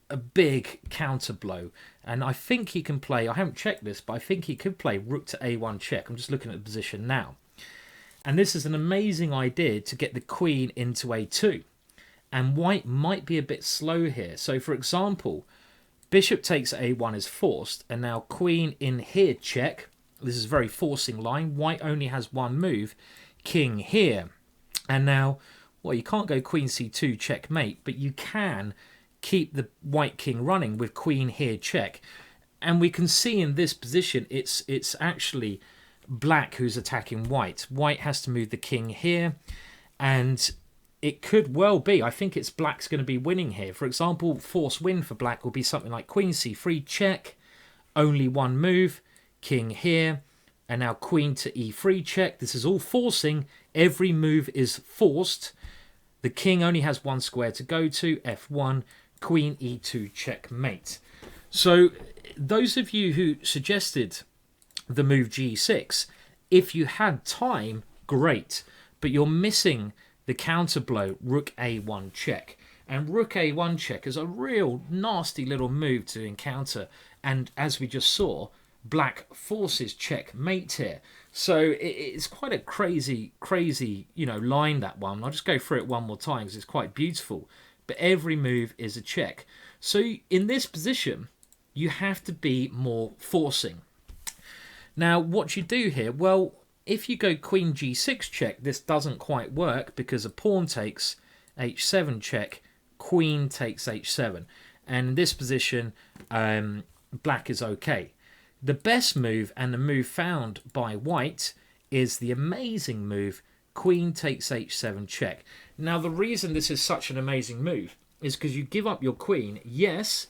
a big counter blow. And I think he can play, I haven't checked this, but I think he could play rook to a1 check. I'm just looking at the position now. And this is an amazing idea to get the queen into a2. And white might be a bit slow here. So, for example, bishop takes a1 is forced, and now queen in here check. This is a very forcing line. White only has one move, king here. And now, well, you can't go queen c2 checkmate, but you can keep the white king running with queen here check. And we can see in this position, it's actually black who's attacking white. White has to move the king here, and it could well be, I think it's black's going to be winning here. For example, force win for black will be something like queen c3 check, only one move, king here, and now queen to e3 check. This is all forcing. Every move is forced. The king only has one square to go to, f1, queen e2 checkmate. So those of you who suggested the move g6. If you had time, great, but you're missing the counter blow rook a1 check. And rook a1 check is a real nasty little move to encounter. And as we just saw, black forces checkmate here. So it's quite a crazy, line, that one. I'll just go through it one more time because it's quite beautiful. But every move is a check. So in this position, you have to be more forcing. Now, what you do here, well, if you go queen g6 check, this doesn't quite work because a pawn takes h7 check, queen takes h7. And in this position, black is okay. The best move, and the move found by white, is the amazing move queen takes h7 check. Now, the reason this is such an amazing move is because you give up your queen, yes,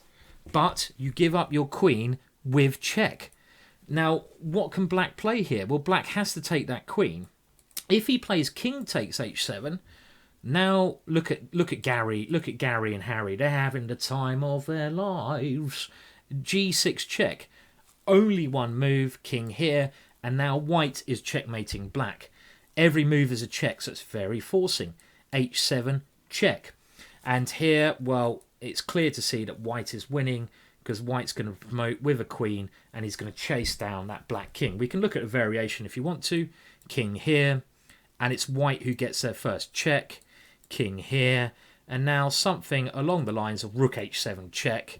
but you give up your queen with check. Now, what can black play here? Well, black has to take that queen. If he plays king takes h7, now look at Gary and Harry. They're having the time of their lives. g6 check. Only one move, king here, and now white is checkmating black. Every move is a check, so it's very forcing. h7 check. And here, well, it's clear to see that white is winning because white's going to promote with a queen and he's going to chase down that black king. We can look at a variation if you want to. King here, and it's white who gets their first check. King here, and now something along the lines of rook h7 check.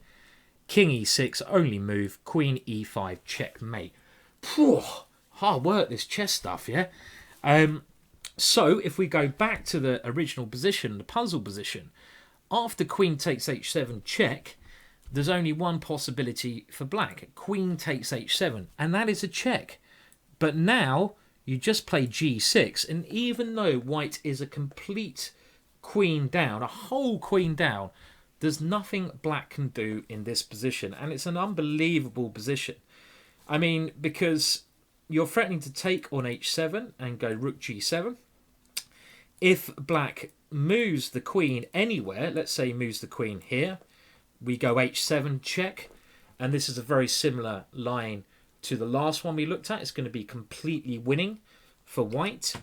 King e6, only move, queen e5 checkmate. Phew, hard work, this chess stuff, yeah? So if we go back to the original position, the puzzle position, after queen takes h7 check, there's only one possibility for black. Queen takes h7, and that is a check. But now you just play g6, and even though white is a complete queen down, a whole queen down, there's nothing black can do in this position, and it's an unbelievable position. I mean, because you're threatening to take on h7 and go rook g7. If black moves the queen anywhere, let's say he moves the queen here, we go h7 check, and this is a very similar line to the last one we looked at. It's going to be completely winning for white.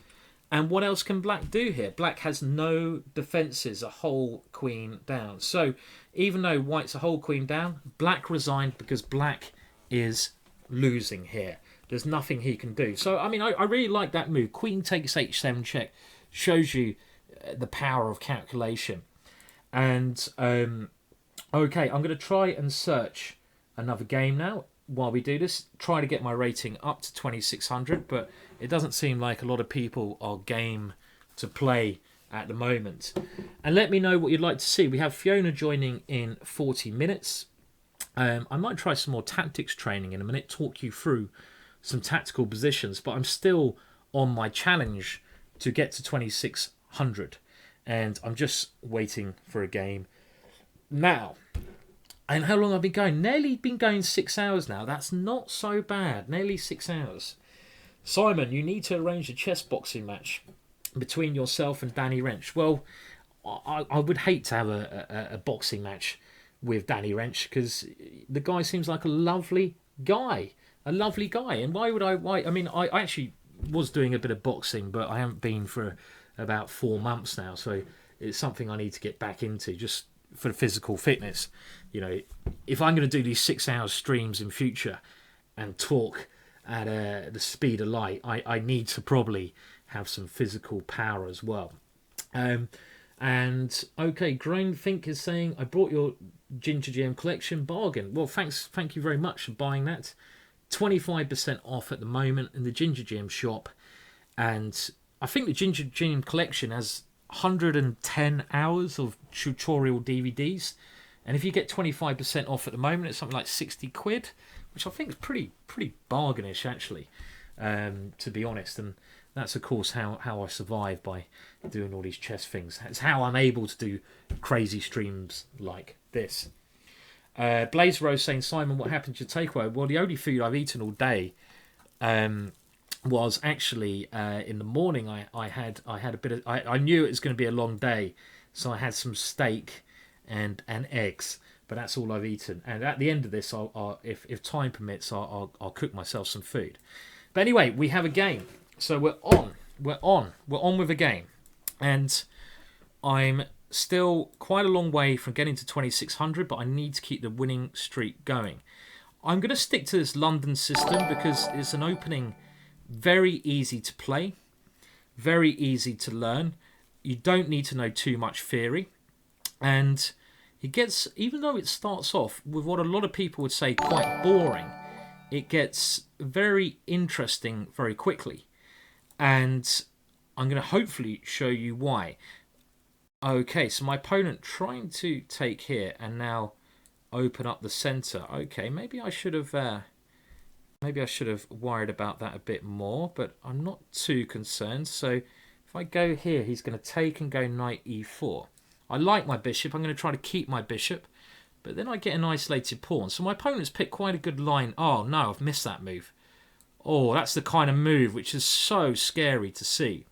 And what else can black do here? Black has no defences, a whole queen down. So even though white's a whole queen down, black resigned because black is losing here. There's nothing he can do. So, I mean, I really like that move. Queen takes h7 check. Shows you the power of calculation. And, okay, I'm going to try and search another game now. While we do this, try to get my rating up to 2600, but it doesn't seem like a lot of people are game to play at the moment. And let me know what you'd like to see. We have Fiona joining in 40 minutes. I might try some more tactics training in a minute, talk you through some tactical positions, but I'm still on my challenge to get to 2600, and I'm just waiting for a game now. And how long I've been going? Nearly been going 6 hours now. That's not so bad. Nearly 6 hours. Simon, you need to arrange a chess boxing match between yourself and Danny Wrench. Well, I would hate to have a boxing match with Danny Wrench because the guy seems like a lovely guy. A lovely guy. And why would I... I mean, I actually was doing a bit of boxing, but I haven't been for about 4 months now. So it's something I need to get back into just for the physical fitness. You know, if I'm going to do these 6 hour streams in future and talk at the speed of light, I need to probably have some physical power as well. And okay, Grain Think is saying, I brought your GingerGM collection, bargain. Well, thank you very much for buying that. 25% off at the moment in the GingerGM shop. And I think the GingerGM collection has 110 hours of tutorial DVDs, and if you get 25% off at the moment, it's something like 60 quid, which I think is pretty bargainish actually, to be honest. And that's of course how I survive, by doing all these chess things. It's how I'm able to do crazy streams like this. Blaze Rose saying, Simon, what happened to your takeaway? Well, the only food I've eaten all day was actually in the morning. I had a bit of... I knew it was going to be a long day, so I had some steak and eggs. but that's all I've eaten. And at the end of this, if time permits, I'll cook myself some food. But anyway, we have a game, so we're on with a game, and I'm still quite a long way from getting to 2600, but I need to keep the winning streak going. I'm going to stick to this London system because it's an opening very easy to play, very easy to learn. You don't need to know too much theory, and it gets, even though it starts off with what a lot of people would say quite boring, it gets very interesting very quickly, and I'm going to hopefully show you why. Okay, so my opponent trying to take here and now open up the center. Okay, maybe I should have worried about that a bit more, but I'm not too concerned. So if I go here, he's going to take and go knight e4. I like my bishop. I'm going to try to keep my bishop, but then I get an isolated pawn. So my opponent's picked quite a good line. Oh no, I've missed that move. Oh, that's the kind of move which is so scary to see,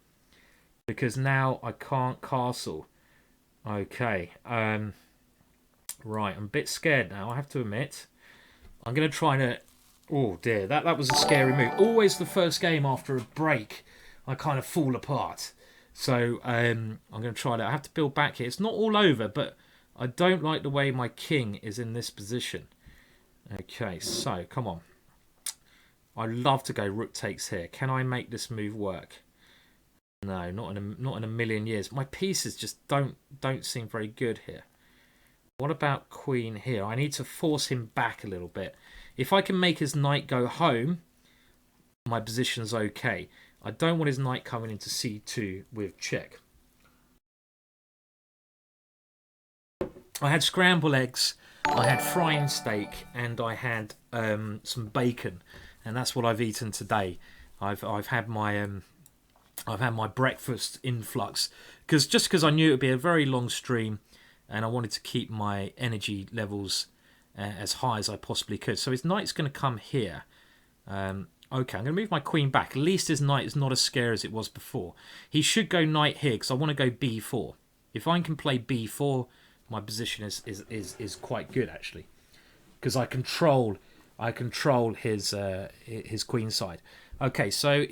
because now I can't castle. Okay, right, I'm a bit scared now, I have to admit. I'm going to try to... Oh dear, that was a scary move. Always the first game after a break, I kind of fall apart. So I'm going to try that. I have to build back here. It's not all over, but I don't like the way my king is in this position. Okay, so come on. I'd love to go rook takes here. Can I make this move work? No, not in a million years. My pieces just don't seem very good here. What about queen here? I need to force him back a little bit. If I can make his knight go home, my position's okay. I don't want his knight coming into c2 with check. I had scrambled eggs, I had frying steak, and I had some bacon, and that's what I've eaten today. I've had my breakfast influx because I knew it would be a very long stream, and I wanted to keep my energy levels as high as I possibly could. So his knight's going to come here. Okay, I'm going to move my queen back. At least his knight is not as scary as it was before. He should go knight here because I want to go b4. If I can play b4, my position is quite good actually, because I control his queen side. Okay, so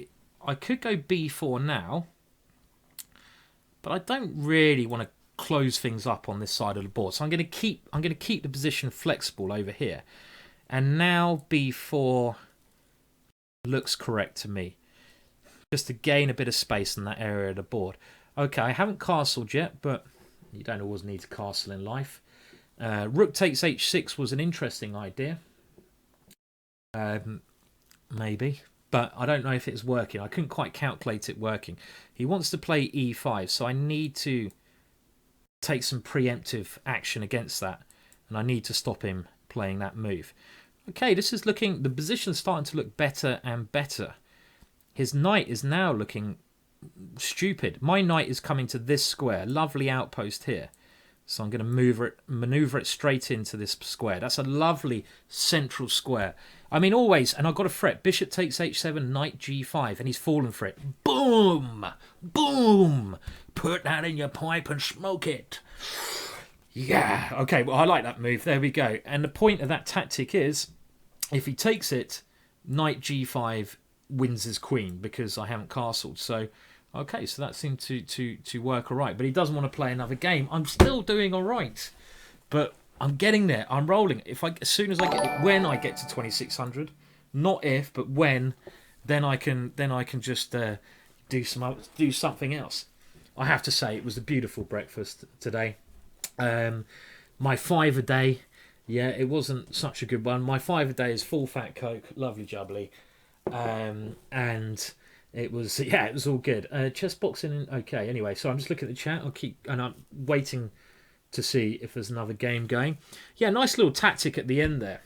I could go b4 now, but I don't really want to close things up on this side of the board. So I'm going to keep the position flexible over here. And now b4 looks correct to me, just to gain a bit of space in that area of the board. Okay, I haven't castled yet, but you don't always need to castle in life. Rook takes h6 was an interesting idea. Maybe. But I don't know if it's working. I couldn't quite calculate it working. He wants to play e5, so I need to take some preemptive action against that. And I need to stop him playing that move. Okay, this is looking... The position's starting to look better and better. His knight is now looking stupid. My knight is coming to this square. Lovely outpost here. So I'm going to maneuver it straight into this square. That's a lovely central square. I mean, always, and I've got a threat. Bishop takes h7, knight g5, and he's fallen for it. Boom! Boom! Put that in your pipe and smoke it. Yeah. Okay, well, I like that move. There we go. And the point of that tactic is, if he takes it, knight g5 wins his queen because I haven't castled. So... Okay, so that seemed to work all right. But he doesn't want to play another game. I'm still doing all right. But I'm getting there. I'm rolling. As soon as I get... When I get to 2600, not if, but when, then I can just do something else. I have to say, it was a beautiful breakfast today. My 5 a day, yeah, it wasn't such a good one. My 5 a day is full fat Coke, lovely jubbly. And... It was all good. Chess boxing, okay. Anyway, so I'm just looking at the chat. And I'm waiting to see if there's another game going. Yeah, nice little tactic at the end there.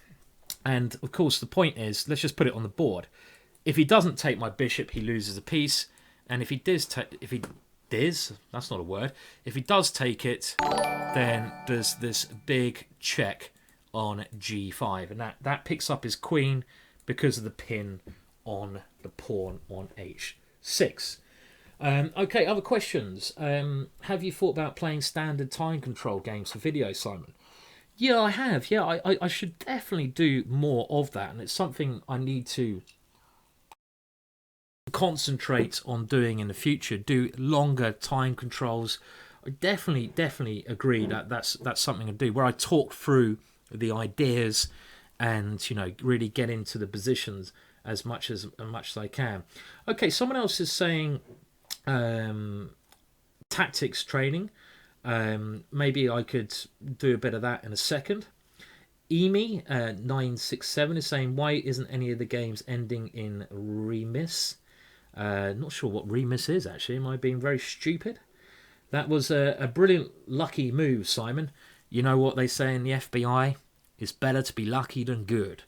And of course, the point is, let's just put it on the board. If he doesn't take my bishop, he loses a piece. And if he does, that's not a word. If he does take it, then there's this big check on g5, and that picks up his queen because of the pin on the pawn on h6. Okay, other questions. Have you thought about playing standard time control games for video, Simon? Yeah, I have. Yeah, I should definitely do more of that, and it's something I need to concentrate on doing in the future. Do longer time controls. I definitely agree that that's something to do where I talk through the ideas and really get into the positions as much as I can. Okay, someone else is saying tactics training. Maybe I could do a bit of that in a second. Emi 967 is saying, why isn't any of the games ending in remiss? Not sure what remiss is, actually. Am I being very stupid? That was a brilliant lucky move, Simon. You know what they say in the FBI? It's better to be lucky than good.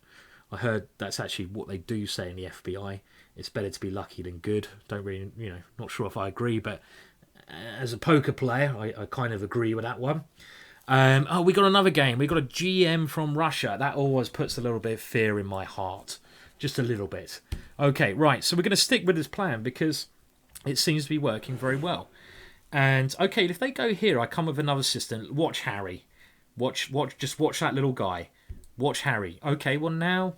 I heard that's actually what they do say in the FBI. It's better to be lucky than good. Don't really, not sure if I agree, but as a poker player, I kind of agree with that one. We got another game. We got a GM from Russia. That always puts a little bit of fear in my heart. Just a little bit. Okay, right. So we're going to stick with this plan because it seems to be working very well. And, okay, if they go here, I come with another system. Watch Harry. Just watch that little guy. Watch Harry. Okay, well now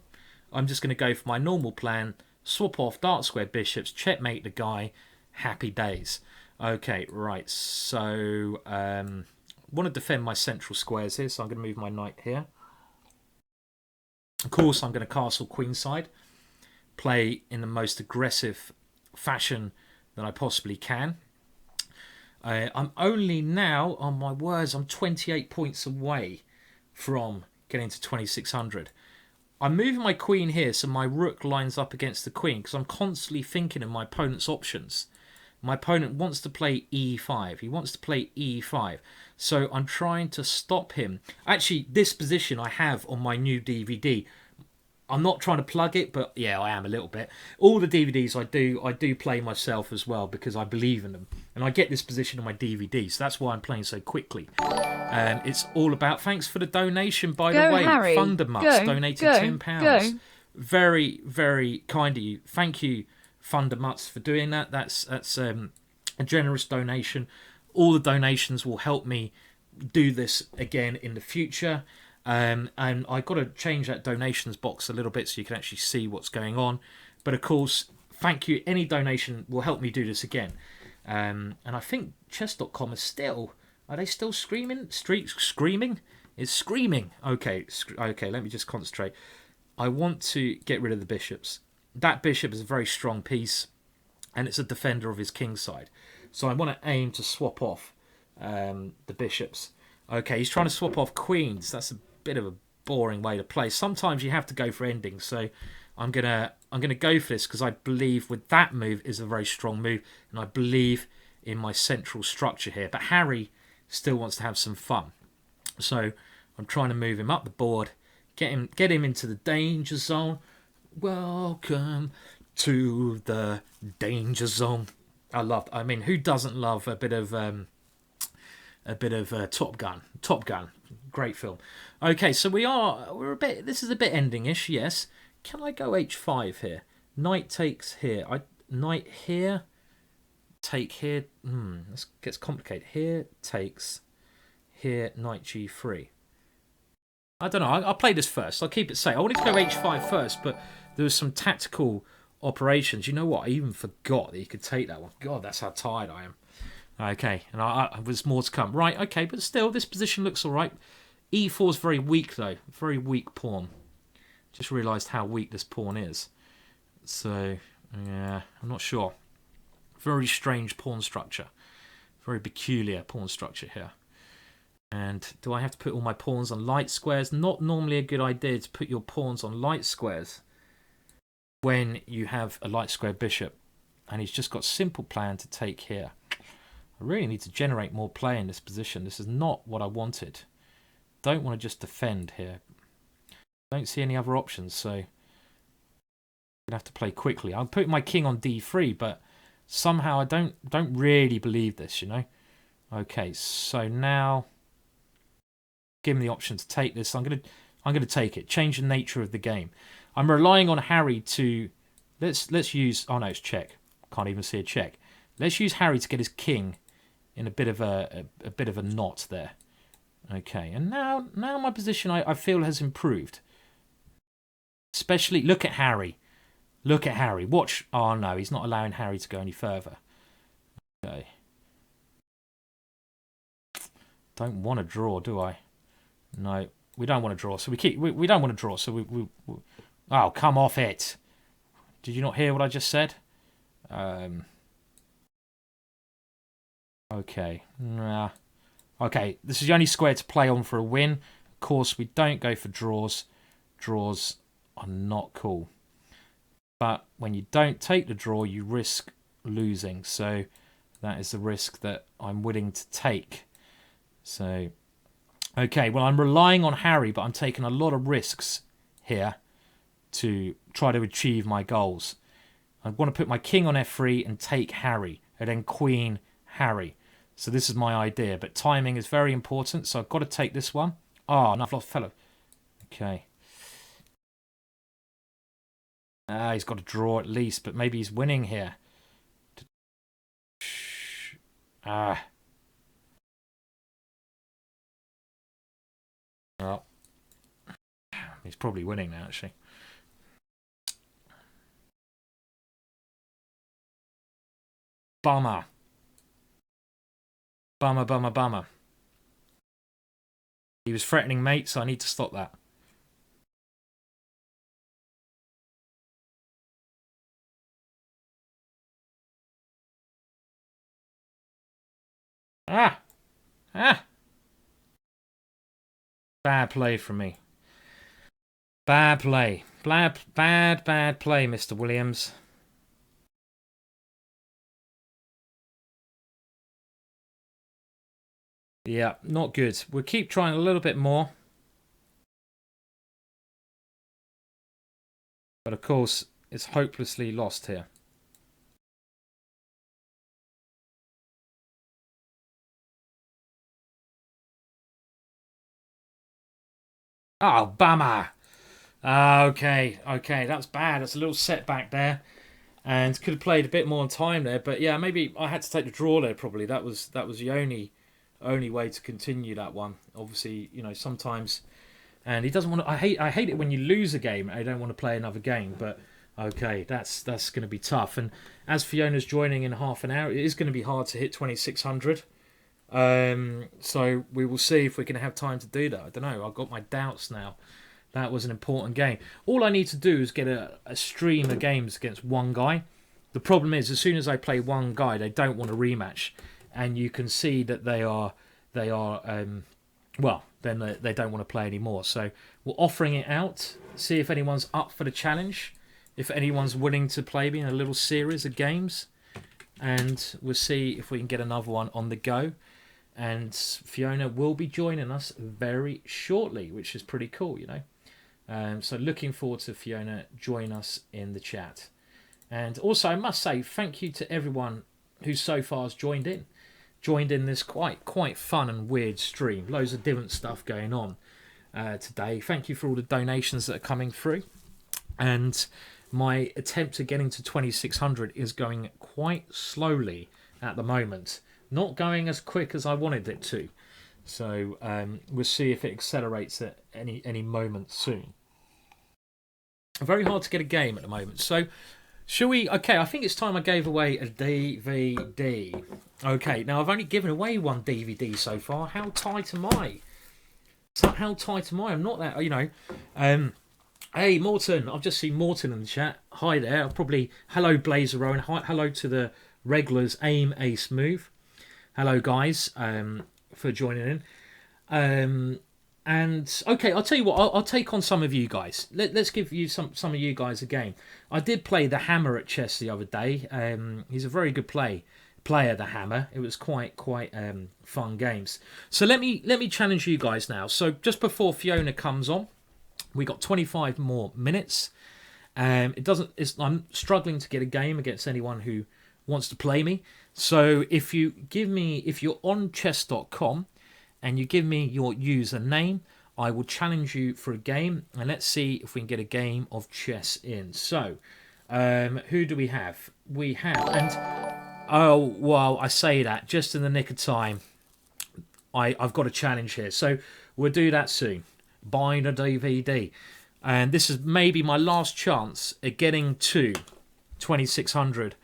I'm just going to go for my normal plan. Swap off dark square bishops. Checkmate the guy. Happy days. Okay, right. So, want to defend my central squares here, so I'm going to move my knight here. Of course, I'm going to castle queenside. Play in the most aggressive fashion that I possibly can. I'm only now, on my words, I'm 28 points away from getting to 2600. I'm moving my queen here so my rook lines up against the queen because I'm constantly thinking of my opponent's options. My opponent wants to play e5. He wants to play e5. So I'm trying to stop him. Actually, this position I have on my new DVD. I'm not trying to plug it, but yeah, I am a little bit. All the DVDs I do play myself as well because I believe in them. And I get this position on my DVD, so that's why I'm playing so quickly. It's all about... Thanks for the donation, by the way. Harry. Thundermutts donated £10. Go. Very, very kind of you. Thank you, Thundermutts, for doing that. That's a generous donation. All the donations will help me do this again in the future. And I've got to change that donations box a little bit so you can actually see what's going on. But of course, thank you. Any donation will help me do this again. And I think chess.com is still... Are they still screaming? Screaming? It's screaming. Okay, let me just concentrate. I want to get rid of the bishops. That bishop is a very strong piece. And it's a defender of his king side. So I want to aim to swap off the bishops. Okay, he's trying to swap off queens. That's a bit of a boring way to play. Sometimes you have to go for endings, so I'm gonna go for this because I believe with that move is a very strong move, and I believe in my central structure here. But Harry still wants to have some fun, so I'm trying to move him up the board, get him into the danger zone. Welcome to the danger zone. I mean, who doesn't love a bit of Top Gun? Top Gun, great film. Okay, so this is a bit ending-ish, yes. Can I go h5 here? Knight takes here. Knight here, take here. This gets complicated. Here takes here. Knight g3. I don't know. I'll play this first. I'll keep it safe. I wanted to go h5 first, but there was some tactical operations. You know what? I even forgot that you could take that one. God, that's how tired I am. Okay, and I there's more to come. Right, okay, but still, this position looks all right. E4 is very weak, though. Very weak pawn. Just realised how weak this pawn is. So, yeah, I'm not sure. Very strange pawn structure. Very peculiar pawn structure here. And do I have to put all my pawns on light squares? Not normally a good idea to put your pawns on light squares when you have a light square bishop. And he's just got a simple plan to take here. I really need to generate more play in this position. This is not what I wanted. Don't want to just defend here. Don't see any other options, so I'm going to have to play quickly. I'm putting my king on d3, but somehow I don't really believe this, you know. Okay, so now give him the option to take this. I'm going to take it. Change the nature of the game. I'm relying on Harry to let's use. Oh no, it's check. Can't even see a check. Let's use Harry to get his king in a bit of a knot there. Okay, and now my position I feel has improved. Especially, look at Harry. Look at Harry. Watch. Oh no, he's not allowing Harry to go any further. Okay. Don't want to draw, do I? No, we don't want to draw. So we don't want to draw. So we oh, come off it. Did you not hear what I just said? Okay. Nah. Okay, this is the only square to play on for a win. Of course, we don't go for draws. Draws are not cool. But when you don't take the draw, you risk losing. So that is the risk that I'm willing to take. So, okay, well, I'm relying on Harry, but I'm taking a lot of risks here to try to achieve my goals. I want to put my king on f3 and take Harry, and then queen Harry. So this is my idea, but timing is very important, so I've got to take this one. Oh, no, I've lost fellow. Okay. He's got to draw at least, but maybe he's winning here. Well, he's probably winning now, actually. Bummer. Bummer, bummer, bummer. He was threatening mate, so I need to stop that. Bad play from me. Bad play. Bad play, Mr. Williams. Yeah, not good. We'll keep trying a little bit more. But of course, it's hopelessly lost here. Oh, bummer. Okay, that's bad. That's a little setback there. And could have played a bit more on time there. But yeah, maybe I had to take the draw there probably. That was the only way to continue that one. Obviously, you know, sometimes... And he doesn't want to... I hate it when you lose a game. I don't want to play another game. But okay, that's going to be tough. And as Fiona's joining in half an hour, it is going to be hard to hit 2600. So we will see if we can have time to do that. I don't know. I've got my doubts now. That was an important game. All I need to do is get a stream of games against one guy. The problem is, as soon as I play one guy, they don't want a rematch, and you can see that they are well, then they don't want to play anymore. So we're offering it out. See if anyone's up for the challenge. If anyone's willing to play me in a little series of games, and we'll see if we can get another one on the go. And Fiona will be joining us very shortly, which is pretty cool, you know. So looking forward to Fiona join us in the chat. And also, I must say thank you to everyone who so far has joined in this quite fun and weird stream. Loads of different stuff going on today. Thank you for all the donations that are coming through. And my attempt at getting to 2600 is going quite slowly at the moment. Not going as quick as I wanted it to. So we'll see if it accelerates at any moment soon. Very hard to get a game at the moment. So shall we... Okay, I think it's time I gave away a DVD. Okay, now I've only given away one DVD so far. How tight am I? How tight am I? I'm not that, you know... Hey, Morton. I've just seen Morton in the chat. Hi there. I'll probably... Hello, Blazer Rowan. Hello to the regulars. Aim, Ace, Move. Hello, guys, for joining in. And, okay, I'll tell you what. I'll take on some of you guys. Let's give you some of you guys a game. I did play the Hammer at chess the other day. He's a very good player, the Hammer. It was quite fun games. So let me challenge you guys now. So just before Fiona comes on, we got 25 more minutes. I'm struggling to get a game against anyone who wants to play me. So if you're on chess.com and you give me your username, I will challenge you for a game, and let's see if we can get a game of chess in. So who do we have? We have, and oh well, I say that just in the nick of time. I've got a challenge here. So we'll do that soon. Buying a DVD. And this is maybe my last chance at getting to 2600.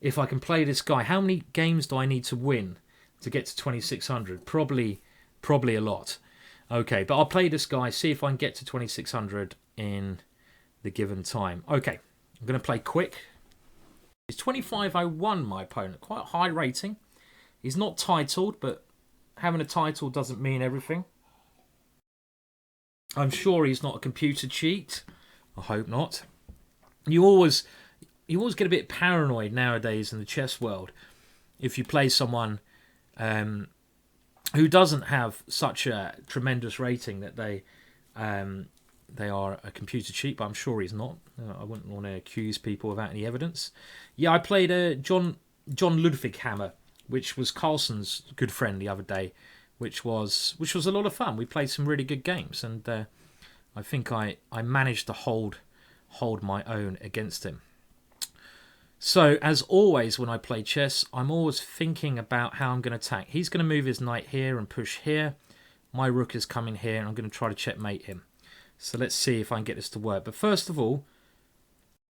If I can play this guy. How many games do I need to win to get to 2600? Probably a lot. Okay, but I'll play this guy, see if I can get to 2600 in the given time. Okay, I'm going to play quick. It's 2501, my opponent. Quite a high rating. He's not titled, but having a title doesn't mean everything. I'm sure he's not a computer cheat. I hope not. You always get a bit paranoid nowadays in the chess world if you play someone who doesn't have such a tremendous rating that they are a computer cheat, but I'm sure he's not. I wouldn't want to accuse people without any evidence. Yeah, I played a John Ludwig Hammer, which was Carlsen's good friend the other day, which was a lot of fun. We played some really good games, and I think I managed to hold my own against him. So, as always, when I play chess, I'm always thinking about how I'm going to attack. He's going to move his knight here and push here. My rook is coming here, and I'm going to try to checkmate him. So let's see if I can get this to work. But first of all,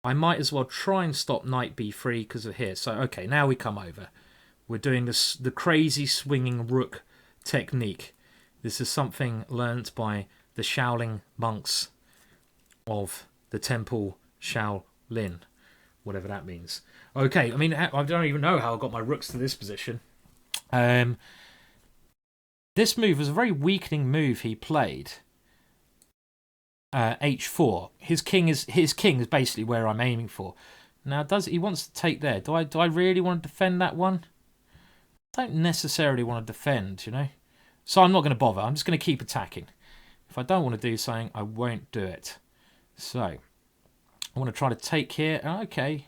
I might as well try and stop knight b3 because of here. So, okay, now we come over. We're doing the crazy swinging rook technique. This is something learnt by the Shaolin monks of the Temple Shaolin. Whatever that means. Okay, I mean, I don't even know how I got my rooks to this position. This move was a very weakening move he played. H4. His king is basically where I'm aiming for. Now, he wants to take there? Do I really want to defend that one? I don't necessarily want to defend, you know. So I'm not going to bother. I'm just going to keep attacking. If I don't want to do something, I won't do it. So I want to try to take here. Okay,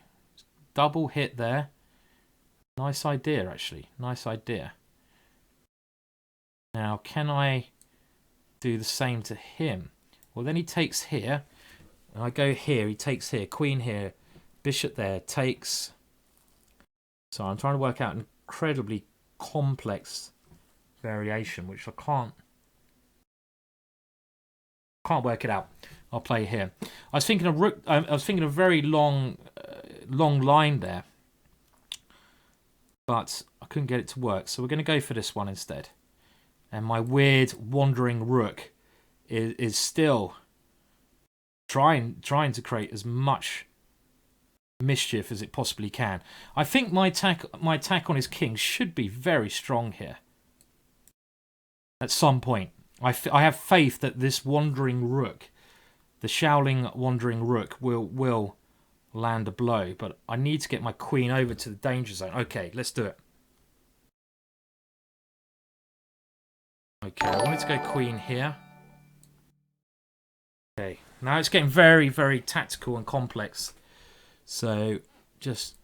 double hit there. Nice idea, actually. Nice idea. Now, can I do the same to him? Well, then he takes here. And I go here. He takes here. Queen here. Bishop there. Takes. So I'm trying to work out an incredibly complex variation, which I can't work it out. I'll play here. I was thinking of rook. I was thinking of a very long line there, but I couldn't get it to work. So we're going to go for this one instead. And my weird wandering rook is still trying to create as much mischief as it possibly can. I think my attack on his king should be very strong here. At some point, I have faith that this wandering rook, the Shaolin wandering rook, will land a blow. But I need to get my queen over to the danger zone. Okay, let's do it. Okay, I wanted to go queen here. Okay, now it's getting very, very tactical and complex. So just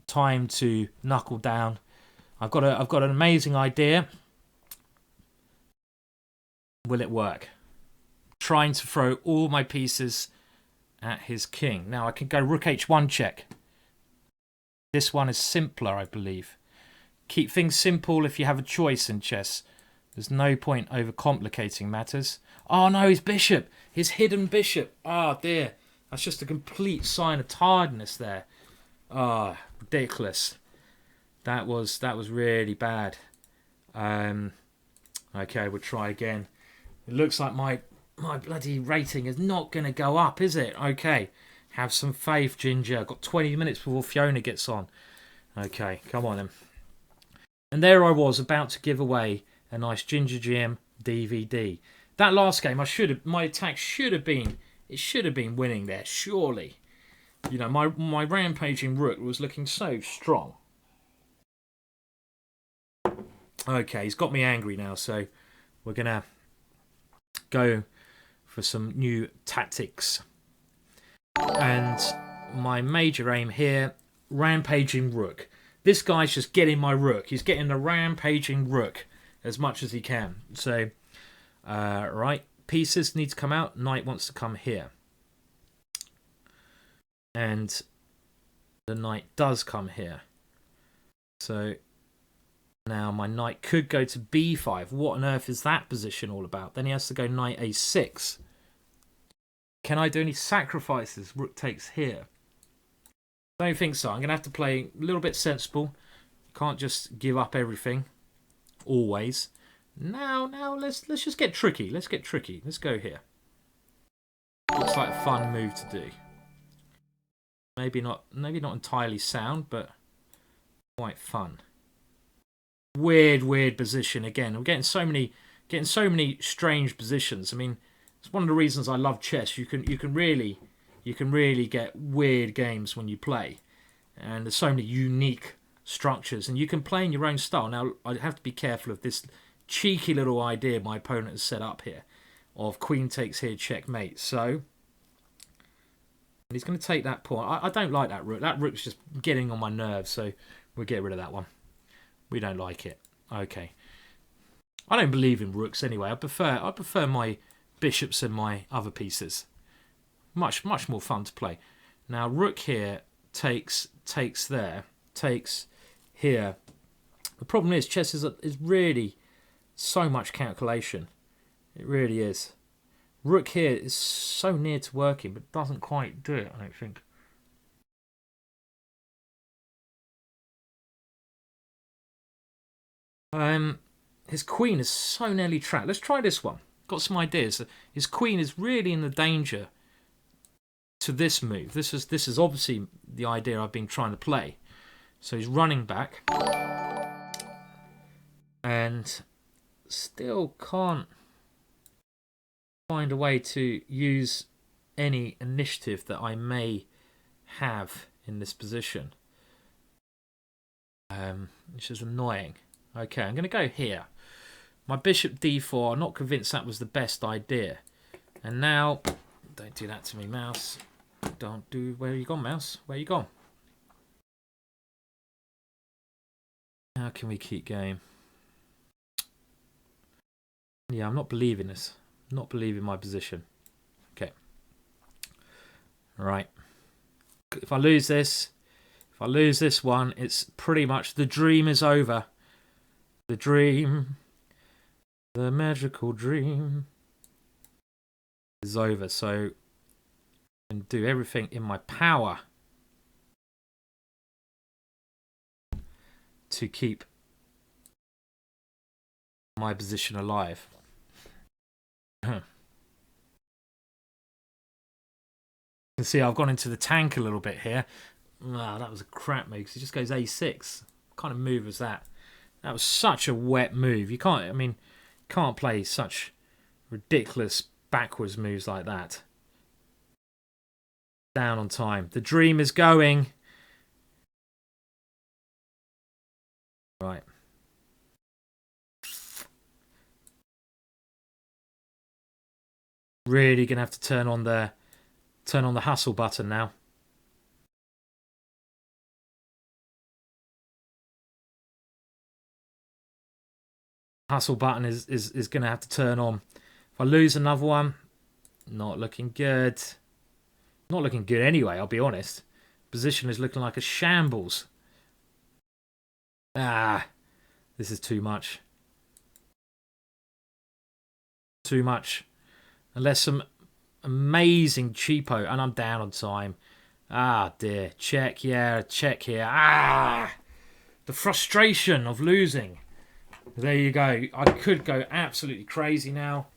time to knuckle down. I've got an amazing idea. Will it work? Trying to throw all my pieces at his king. Now I can go rook h1 check. This one is simpler, I believe. Keep things simple if you have a choice in chess. There's no point overcomplicating matters. Oh no, his bishop! His hidden bishop! Oh dear. That's just a complete sign of tiredness there. Ah, oh, ridiculous. That was really bad. Okay, we'll try again. It looks like my bloody rating is not going to go up, is it? Okay, have some faith, Ginger. I've got 20 minutes before Fiona gets on. Okay, come on then. And there I was, about to give away a nice GingerGM DVD. That last game, my attack should have been winning there, surely. You know, my rampaging rook was looking so strong. Okay, he's got me angry now, so we're gonna go for some new tactics. And my major aim here, rampaging rook. This guy's just getting my rook. He's getting the rampaging rook as much as he can. So, right, pieces need to come out. Knight wants to come here. And the knight does come here. So Now my knight could go to b5. What on earth is that position all about? Then he has to go knight a6. Can I do any sacrifices? Rook takes here. Don't think so. I'm going to have to play a little bit sensible. Can't just give up everything. Always. Now let's just get tricky. Let's get tricky. Let's go here. Looks like a fun move to do. Maybe not entirely sound, but quite fun. Weird position again. I'm getting so many strange positions. I mean, it's one of the reasons I love chess. You can really get weird games when you play, and there's so many unique structures, and you can play in your own style. Now I have to be careful of this cheeky little idea my opponent has set up here, of queen takes here, checkmate. So he's going to take that pawn. I don't like that rook. That rook's just getting on my nerves, so we'll get rid of that one. We don't like it. Okay. I don't believe in rooks anyway. I prefer my bishops and my other pieces. Much more fun to play. Now rook here takes there, takes here. The problem is chess is really so much calculation. It really is. Rook here is so near to working, but doesn't quite do it, I don't think. His queen is so nearly trapped. Let's try this one. Got some ideas. His queen is really in the danger to this move. This is obviously the idea I've been trying to play. So he's running back. And still can't find a way to use any initiative that I may have in this position. Which is annoying. Okay, I'm going to go here. My bishop d4, I'm not convinced that was the best idea. And now, don't do that to me, mouse. Don't do... Where you gone, mouse? Where you gone? How can we keep going? Yeah, I'm not believing this. I'm not believing my position. Okay. Right. If I lose this one, it's pretty much the dream is over. The dream, the magical dream is over. So I can do everything in my power to keep my position alive. You can see I've gone into the tank a little bit here. Wow, that was a crap move because he just goes a6. What kind of move was that? That was such a wet move. You can't play such ridiculous backwards moves like that. Down on time. The dream is going. Right. Really gonna have to turn on the hustle button now. Hustle button is going to have to turn on. If I lose another one, not looking good. Not looking good anyway, I'll be honest. Position is looking like a shambles. This is too much. Too much. Unless some amazing cheapo, and I'm down on time. Ah, dear. Check, yeah, check here. The frustration of losing. There you go. I could go absolutely crazy now.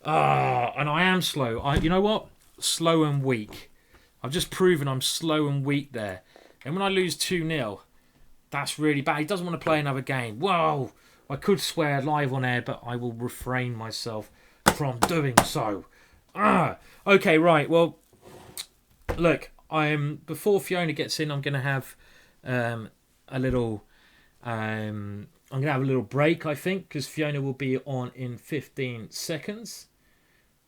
And I am slow. You know what? Slow and weak. I've just proven I'm slow and weak there. And when I lose 2-0, that's really bad. He doesn't want to play another game. Whoa! I could swear live on air, but I will refrain myself from doing so. Okay, right. Well, look, before Fiona gets in, I'm going to have a little... I'm going to have a little break, I think, because Fiona will be on in 15 seconds.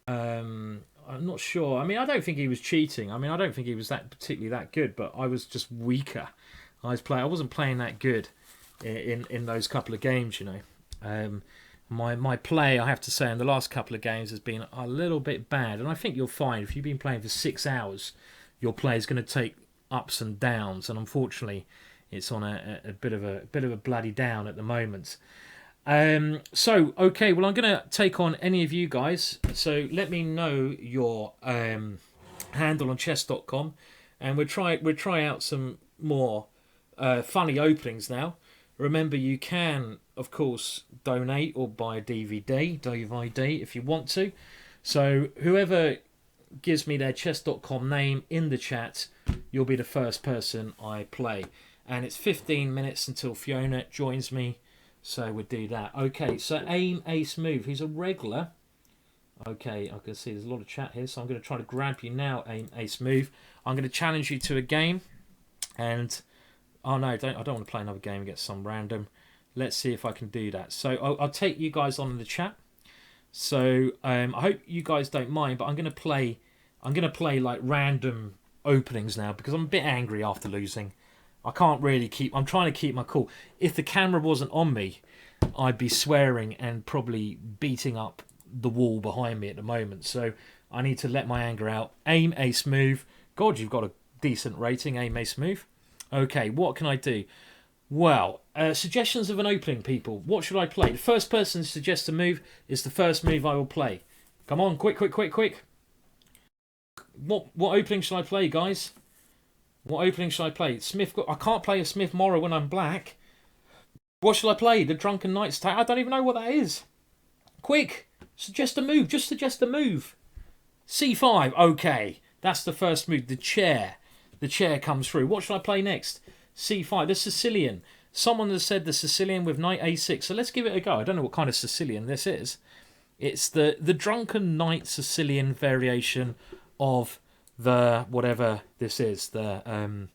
I'm not sure. I mean, I don't think he was cheating. I mean, I don't think he was particularly that good, but I was just weaker. I wasn't playing that good in those couple of games, you know. My play, I have to say, in the last couple of games has been a little bit bad, and I think you'll find if you've been playing for 6 hours, your play is going to take ups and downs, and unfortunately, it's on a bit of a bloody down at the moment. So okay, well, I'm going to take on any of you guys. So let me know your handle on chess.com, and we'll try out some more funny openings now. Remember, you can, of course, donate or buy a DVD if you want to. So whoever gives me their chess.com name in the chat, you'll be the first person I play. And it's 15 minutes until Fiona joins me, so we'll do that. Okay, so aim, ace, move. He's a regular. Okay, I can see there's a lot of chat here, so I'm going to try to grab you now, aim, ace, move. I'm going to challenge you to a game, and... Oh no, I don't want to play another game against some random. Let's see if I can do that. So I'll take you guys on in the chat. So I hope you guys don't mind, but I'm going to play like random openings now because I'm a bit angry after losing. I can't really I'm trying to keep my cool. If the camera wasn't on me, I'd be swearing and probably beating up the wall behind me at the moment. So I need to let my anger out. Aim, ace, move. God, you've got a decent rating. Aim, ace, move. Okay, what can I do? Well, suggestions of an opening, people. What should I play? The first person to suggest a move is the first move I will play. Come on, quick. What opening should I play, guys? What opening should I play? I can't play a Smith Morrow when I'm black. What should I play? The Drunken Knight's Tale? I don't even know what that is. Quick, suggest a move. Just suggest a move. C5. Okay, that's the first move. The chair. The chair comes through. What should I play next? C5. The Sicilian. Someone has said the Sicilian with knight A6. So let's give it a go. I don't know what kind of Sicilian this is. It's the Drunken Knight Sicilian variation of the whatever this is. The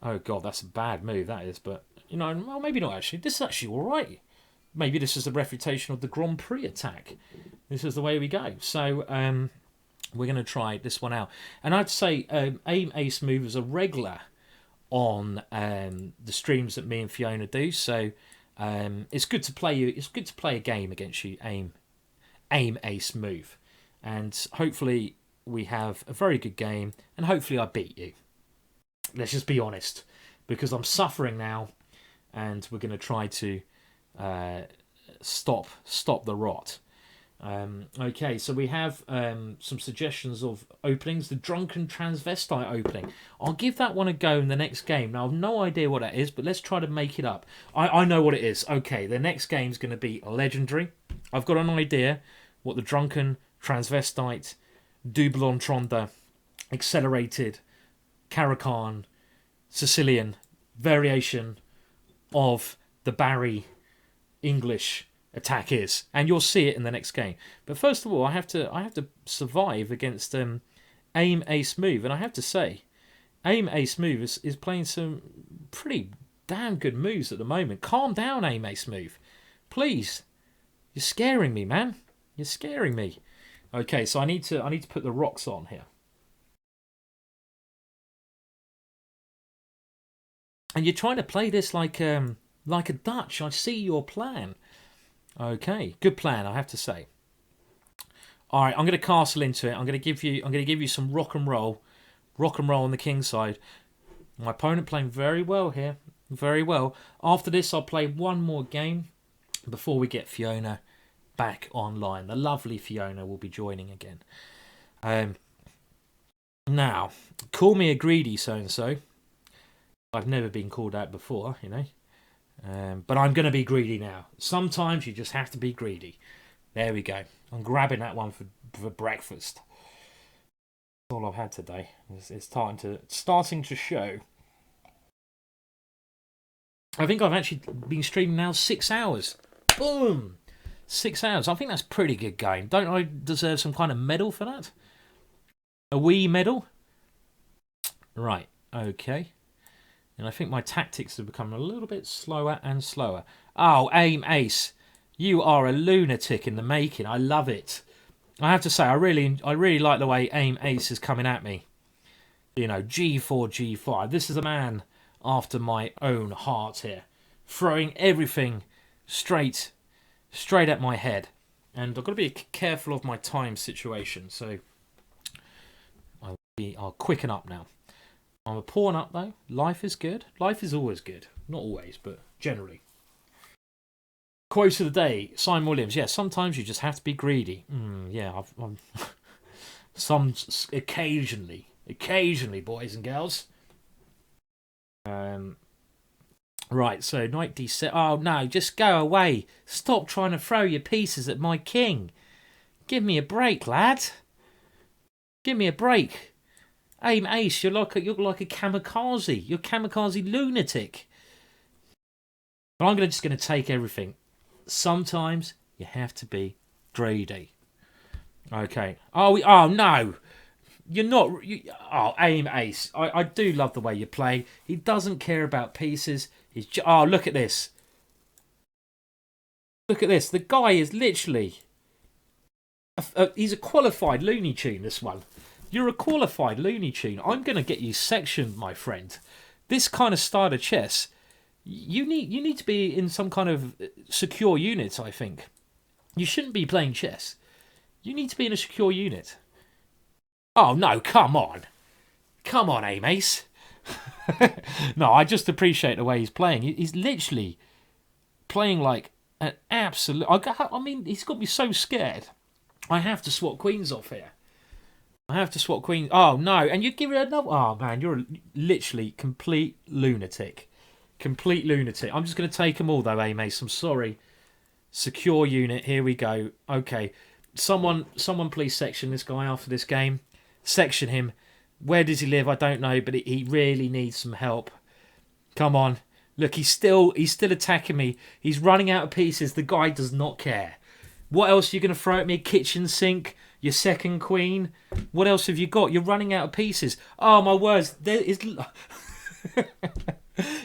oh god, that's a bad move. That is, but you know, well, maybe not actually. This is actually all right. Maybe this is the refutation of the Grand Prix attack. This is the way we go. So we're going to try this one out. And I'd say aim, ace, move is a regular on the streams that me and Fiona do. So it's good to play you. It's good to play a game against you. Aim, ace, move, and hopefully we have a very good game. And hopefully I beat you. Let's just be honest, because I'm suffering now, and we're going to try to stop the rot. Okay, so we have some suggestions of openings. The Drunken Transvestite opening. I'll give that one a go in the next game. Now, I've no idea what that is, but let's try to make it up. I know what it is. Okay, the next game's going to be legendary. I've got an idea what the Drunken Transvestite Double Entendre Accelerated Caracan Sicilian variation of the Barry English attack is, and you'll see it in the next game. But first of all, I have to survive against aim, ace, move, and I have to say, aim, ace, move is playing some pretty damn good moves at the moment. Calm down, aim, ace, move, please. You're scaring me, man. You're scaring me. Okay, so I need to put the rocks on here. And you're trying to play this like a Dutch. I see your plan. Okay, good plan, I have to say. All right, I'm going to castle into it. I'm going to give you some rock and roll on the king side. My opponent playing very well here, very well. After this, I'll play one more game before we get Fiona back online. The lovely Fiona will be joining again. Now, call me a greedy so-and-so. I've never been called out before, you know. But I'm going to be greedy now. Sometimes you just have to be greedy. There we go. I'm grabbing that one for breakfast. That's all I've had today. It's starting to show. I think I've actually been streaming now 6 hours. Boom! 6 hours. I think that's pretty good going. Don't I deserve some kind of medal for that? A wee medal? Right. Okay. And I think my tactics have become a little bit slower and slower. Oh, aim, ace. You are a lunatic in the making. I love it. I have to say, I really like the way aim, ace is coming at me. You know, G4, G5. This is a man after my own heart here. Throwing everything straight at my head. And I've got to be careful of my time situation. So I'll quicken up now. I'm a pawn up though. Life is good. Life is always good. Not always, but generally. Quote of the day, Simon Williams. Yeah, sometimes you just have to be greedy. Yeah, I'm some occasionally, boys and girls. Right, so knight d7. Oh no, just go away. Stop trying to throw your pieces at my king. Give me a break, lad. Give me a break. Aim ace, you're like a kamikaze. You're a kamikaze lunatic. But I'm just going to take everything. Sometimes you have to be greedy. Okay. Oh no. You're not. Aim ace. I do love the way you play. He doesn't care about pieces. Look at this. Look at this. The guy is literally. He's a qualified Looney Tune. This one. You're a qualified Looney Tune. I'm going to get you sectioned, my friend. This kind of style of chess, you need to be in some kind of secure unit. I think you shouldn't be playing chess. You need to be in a secure unit. Oh, no, come on. Come on, aim ace. No, I just appreciate the way he's playing. He's literally playing like an absolute... I mean, he's got me so scared. I have to swap queens off here. Oh, no, and you give it another... Oh, man, you're literally complete lunatic. Complete lunatic. I'm just going to take them all, though, aim ace. I'm sorry. Secure unit, here we go. Okay, someone please section this guy after this game. Section him. Where does he live? I don't know, but he really needs some help. Come on. Look, he's still attacking me. He's running out of pieces. The guy does not care. What else are you going to throw at me? Kitchen sink? Your second queen? What else have you got? You're running out of pieces. Oh, my words. There is...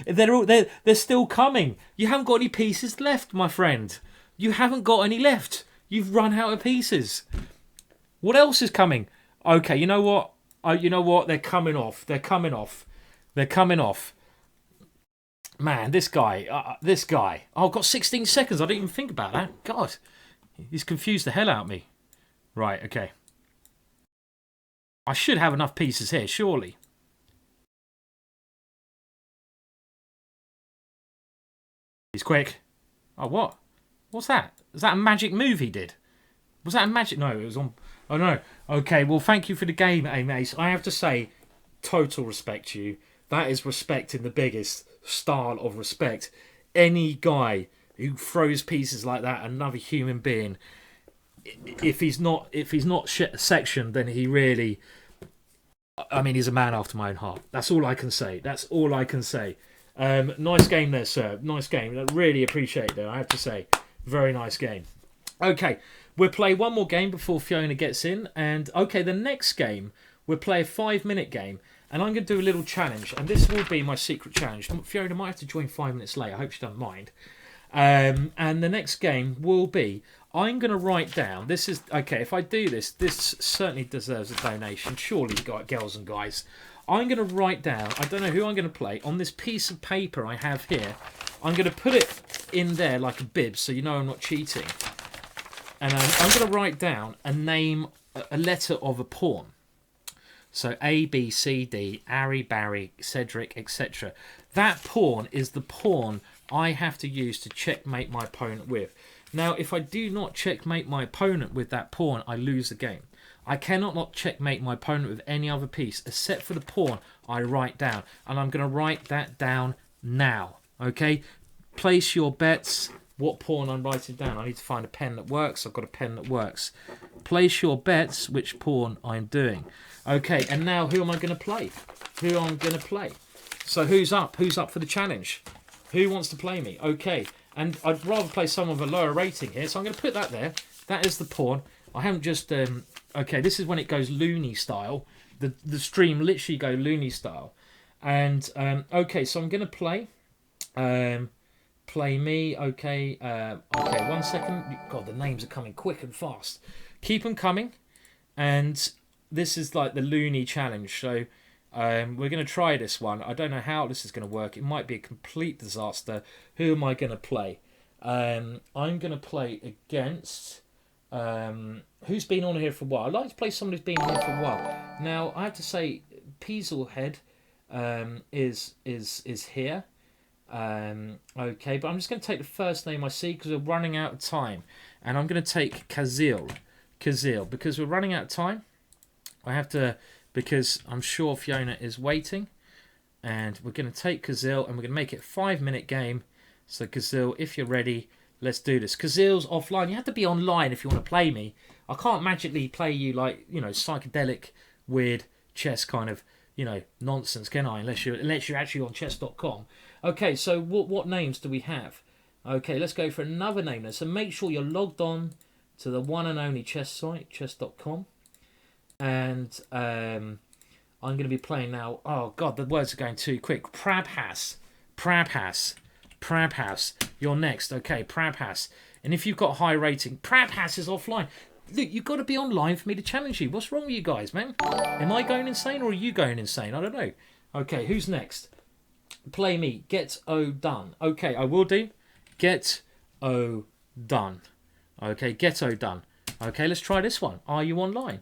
they're still coming. You haven't got any pieces left, my friend. You haven't got any left. You've run out of pieces. What else is coming? Okay, you know what? They're coming off. Man, this guy. Oh, I've got 16 seconds. I didn't even think about that. God, he's confused the hell out of me. Right, okay. I should have enough pieces here, surely. He's quick. Oh, what? What's that? Is that a magic move he did? Was that a magic? No, it was on... Oh, no. Okay, well, thank you for the game, aim ace. I have to say, total respect to you. That is respect in the biggest style of respect. Any guy who throws pieces like that, another human being, if he's not sectioned, then he really... I mean, he's a man after my own heart. That's all I can say. Nice game there, sir. Nice game. I really appreciate it, I have to say. Very nice game. Okay, we'll play one more game before Fiona gets in. And, okay, the next game, we'll play a 5-minute game. And I'm going to do a little challenge. And this will be my secret challenge. Fiona might have to join 5 minutes late. I hope she doesn't mind. And the next game will be... I'm going to write down... This is... Okay, if I do this, this certainly deserves a donation. Surely, girls and guys. I'm going to write down... I don't know who I'm going to play. On this piece of paper I have here, I'm going to put it in there like a bib so you know I'm not cheating. And I'm going to write down a name, a letter of a pawn. So A, B, C, D, Harry, Barry, Cedric, etc. That pawn is the pawn I have to use to checkmate my opponent with. Now, if I do not checkmate my opponent with that pawn, I lose the game. I cannot not checkmate my opponent with any other piece, except for the pawn I write down. And I'm going to write that down now. Okay? Place your bets. What pawn I'm writing down? I need to find a pen that works. I've got a pen that works. Place your bets which pawn I'm doing. Okay, and now who am I going to play? So who's up? Who's up for the challenge? Who wants to play me? Okay, and I'd rather play someone with a lower rating here, so I'm going to put that there. That is the pawn. I haven't just... okay, this is when it goes loony style. The stream literally go loony style. And, okay, so I'm going to play... play me, okay. Okay, 1 second. God, the names are coming quick and fast. Keep them coming. And this is like the loony challenge. So we're going to try this one. I don't know how this is going to work. It might be a complete disaster. Who am I going to play? I'm going to play against... who's been on here for a while? I'd like to play someone who's been on here for a while. Now, I have to say, Peaselhead is here. Okay, but I'm just going to take the first name I see because we're running out of time, and I'm going to take Kazil because we're running out of time. I have to, because I'm sure Fiona is waiting, and we're going to take Kazil and we're going to make it a 5-minute game. So Kazil, if you're ready, let's do this. Kazil's offline. You have to be online if you want to play me. I can't magically play you like, you know, psychedelic, weird chess kind of, you know, nonsense, can I? Unless you're actually on chess.com. Okay, so what names do we have? Okay, let's go for another name then. So make sure you're logged on to the one and only chess site, chess.com. And I'm going to be playing now. Oh, God, the words are going too quick. Prabhas. You're next. Okay, Prabhas. And if you've got high rating, Prabhas is offline. Look, you've got to be online for me to challenge you. What's wrong with you guys, man? Am I going insane or are you going insane? I don't know. Okay, who's next? Play me. Get O done. Okay, I will do. Get O done. Okay, get O done. Okay, let's try this one. Are you online?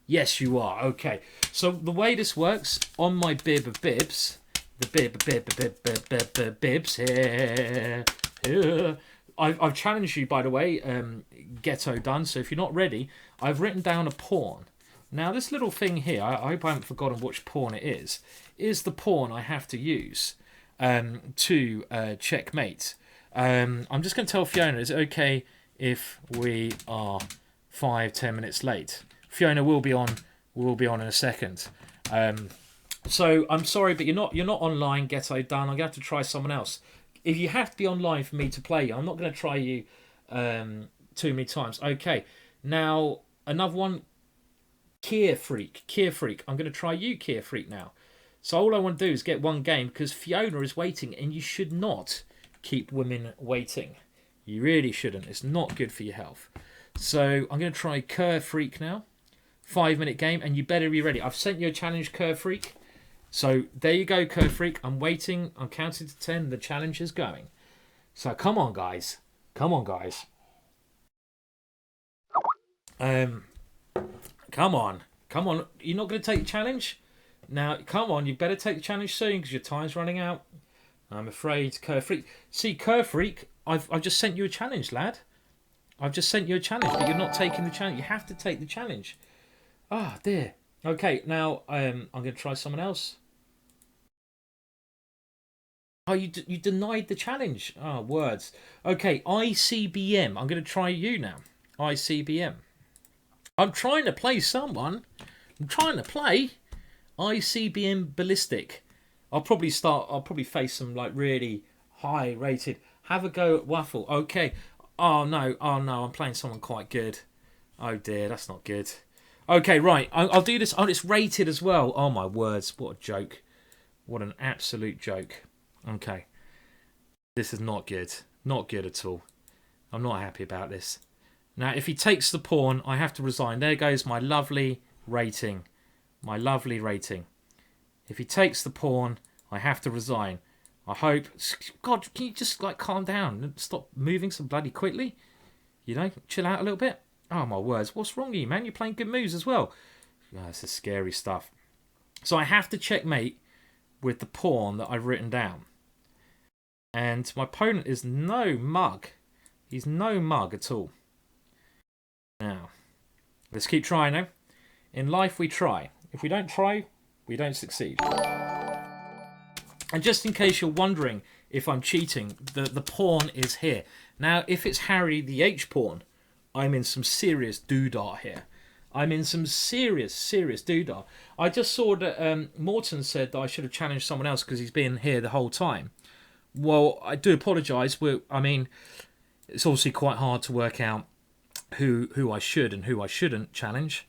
Yes, you are. Okay. So the way this works, on my bib of bibs, the bibs here. I've challenged you, by the way, ghetto done. So if you're not ready, I've written down a pawn. Now this little thing here, I hope I haven't forgotten which pawn it is the pawn I have to use to checkmate. I'm just going to tell Fiona, is it okay if we are 5-10 minutes late? Fiona will be on in a second. So I'm sorry, but you're not online. Ghetto done. I'm gonna have to try someone else. If you have to be online for me to play you, I'm not going to try you too many times. Okay, now another one. Kier Freak. I'm going to try you, Kier Freak, now. So all I want to do is get one game because Fiona is waiting, and you should not keep women waiting. You really shouldn't. It's not good for your health. So I'm going to try Kerr Freak now. 5-minute game, and you better be ready. I've sent you a challenge, Kerr Freak. So there you go, Kerr Freak. I'm waiting. I'm counting to 10. The challenge is going. So come on, guys. Come on. You're not going to take the challenge? Now, come on. You better take the challenge soon because your time's running out. I'm afraid, Kerr Freak. See, Kerr Freak, I've just sent you a challenge, lad. I've just sent you a challenge, but you're not taking the challenge. You have to take the challenge. Ah, dear. Okay, now I'm going to try someone else. Oh, you denied the challenge. Oh, words. Okay, ICBM. I'm going to try you now. ICBM. I'm trying to play someone. I'm trying to play ICBM Ballistic. I'll probably face some like really high rated. Have a go at Waffle. Okay. Oh no, I'm playing someone quite good. Oh dear, that's not good. Okay, right, I'll do this. Oh, it's rated as well. Oh my words, what a joke. What an absolute joke. Okay. This is not good. Not good at all. I'm not happy about this. Now, if he takes the pawn, I have to resign. There goes my lovely rating. My lovely rating. If he takes the pawn, I have to resign. I hope... God, can you just, like, calm down and stop moving so bloody quickly? You know, chill out a little bit. Oh, my words. What's wrong with you, man? You're playing good moves as well. Oh, this is scary stuff. So I have to checkmate with the pawn that I've written down. And my opponent is no mug. He's no mug at all. Now, let's keep trying now. In life, we try. If we don't try, we don't succeed. And just in case you're wondering if I'm cheating, the pawn is here. Now, if it's Harry the H pawn, I'm in some serious doodah here. I'm in some serious doodah. I just saw that Morton said that I should have challenged someone else because he's been here the whole time. Well, I do apologise. I mean, it's obviously quite hard to work out who I should and who I shouldn't challenge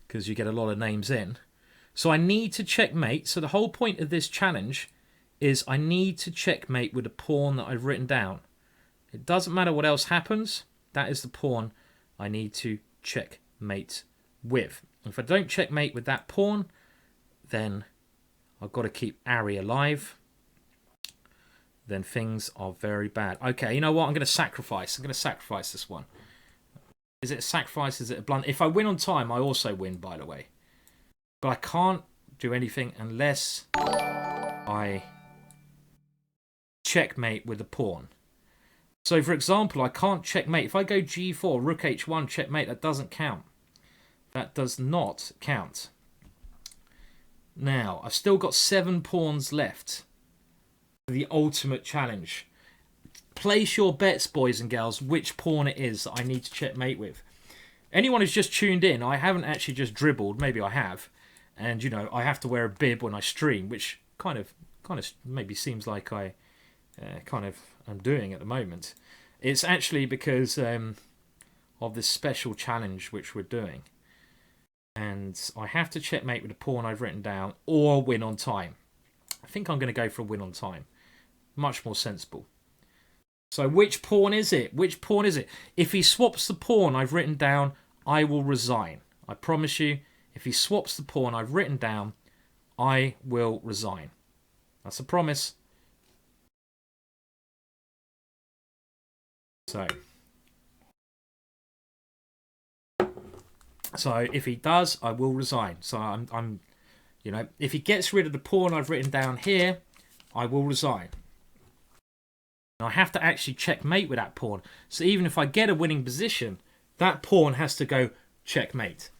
because you get a lot of names in. So I need to checkmate. So the whole point of this challenge is I need to checkmate with a pawn that I've written down. It doesn't matter what else happens. That is the pawn I need to checkmate with. If I don't checkmate with that pawn, then I've got to keep Ari alive. Then things are very bad. Okay, you know what? I'm going to sacrifice. I'm going to sacrifice this one. Is it a sacrifice? Is it a blunt? If I win on time, I also win, by the way. But I can't do anything unless I checkmate with a pawn. So, for example, I can't checkmate. If I go g4, rook h1, checkmate, that doesn't count. That does not count. Now, I've still got 7 pawns left for the ultimate challenge. Place your bets, boys and girls, which pawn it is that I need to checkmate with. Anyone who's just tuned in, I haven't actually just dribbled. Maybe I have. And, you know, I have to wear a bib when I stream, which kind of maybe seems like I I'm doing at the moment. It's actually because of this special challenge which we're doing. And I have to checkmate with the pawn I've written down or win on time. I think I'm going to go for a win on time. Much more sensible. So which pawn is it? Which pawn is it? If he swaps the pawn I've written down, I will resign. I promise you, if he swaps the pawn I've written down, I will resign. That's a promise. So if he does, I will resign. So I'm you know, if he gets rid of the pawn I've written down here, I will resign. And I have to actually checkmate with that pawn. So even if I get a winning position, that pawn has to go checkmate.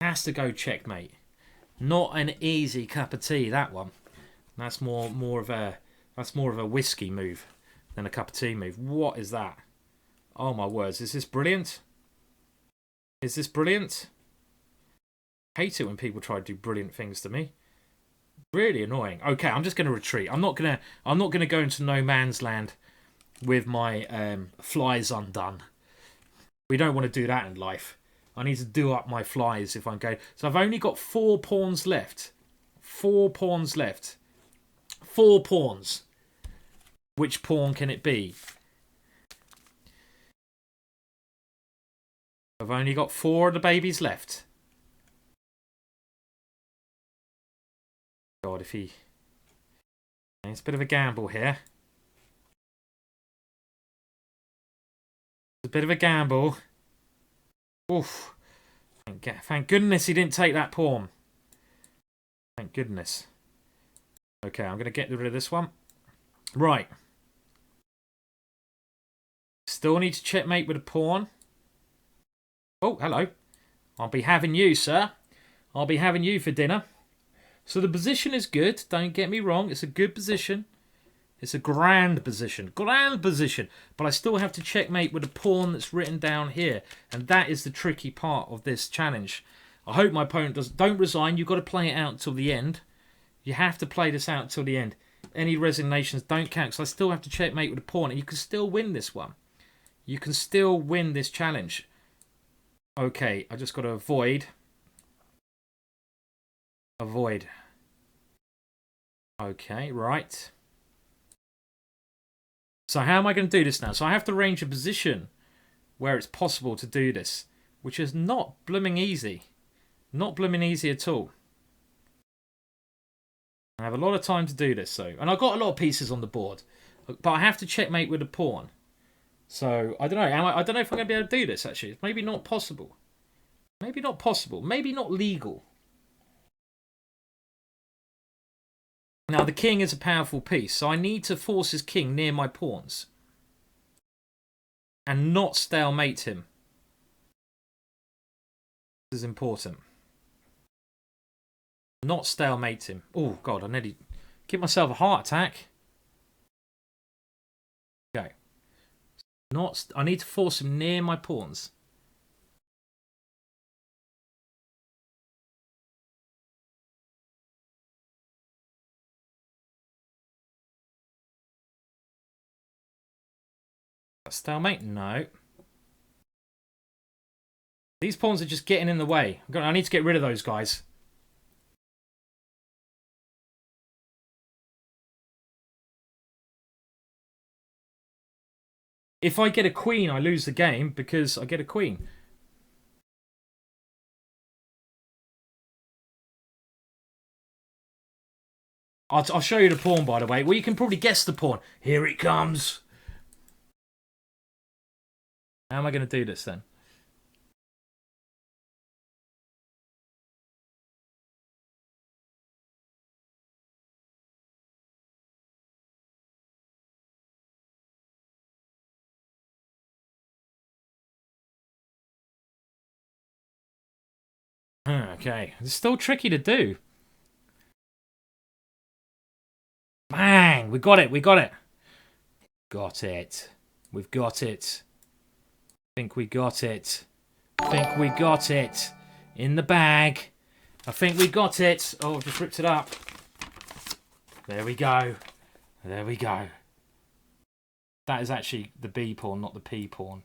Has to go checkmate. Not an easy cup of tea, that one. That's more of a whiskey move than a cup of tea move. What is that? Oh my words, is this brilliant? Is this brilliant? I hate it when people try to do brilliant things to me. Really annoying. Okay, I'm just going to retreat. I'm not going to go into no man's land with my flies undone. We don't want to do that in life. I need to do up my flies if I'm going. So I've only got 4 pawns left. 4 pawns left. 4 pawns. Which pawn can it be? I've only got 4 of the babies left. God, if he... It's a bit of a gamble here. It's a bit of a gamble. Oof. Thank goodness he didn't take that pawn. Thank goodness. Okay, I'm going to get rid of this one. Right. Still need to checkmate with a pawn. Oh, hello. I'll be having you, sir. I'll be having you for dinner. So the position is good. Don't get me wrong. It's a good position. It's a grand position. Grand position. But I still have to checkmate with a pawn that's written down here. And that is the tricky part of this challenge. I hope my opponent don't resign. You've got to play it out until the end. You have to play this out until the end. Any resignations don't count. So I still have to checkmate with a pawn. And you can still win this one. You can still win this challenge. Okay, I just got to avoid. Avoid. Okay, right. So how am I going to do this now? So I have to arrange a position where it's possible to do this, which is not blooming easy. Not blooming easy at all. I have a lot of time to do this, so. And I've got a lot of pieces on the board, but I have to checkmate with a pawn. So I don't know. I don't know if I'm going to be able to do this. Actually, it's maybe not possible. Maybe not possible. Maybe not legal. Now, the king is a powerful piece, so I need to force his king near my pawns. And not stalemate him. This is important. Not stalemate him. Oh, God, I nearly give myself a heart attack. Okay. I need to force him near my pawns. Stalemate? No. These pawns are just getting in the way. I need to get rid of those guys. If I get a queen, I lose the game because I get a queen. I'll show you the pawn, by the way. Well, you can probably guess the pawn. Here it comes. How am I going to do this then? Okay, it's still tricky to do. Bang! We got it. We got it. Got it. We've got it. Think we got it. Think we got it. In the bag. I think we got it. Oh, I've just ripped it up. There we go. There we go. That is actually the B pawn, not the P pawn.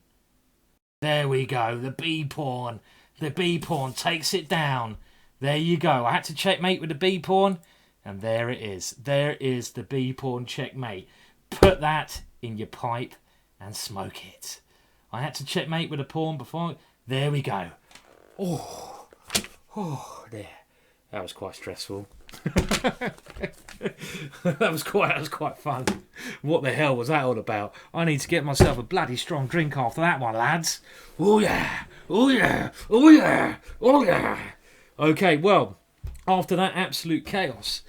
There we go. The B pawn. The B pawn takes it down. There you go. I had to checkmate with the B pawn. And there it is. There is the B pawn checkmate. Put that in your pipe and smoke it. I had to checkmate with a pawn before. There we go. Oh, there. That was quite stressful. that was quite fun. What the hell was that all about? I need to get myself a bloody strong drink after that one, lads. Oh yeah, oh yeah, oh yeah, oh yeah. Okay, well, after that absolute chaos,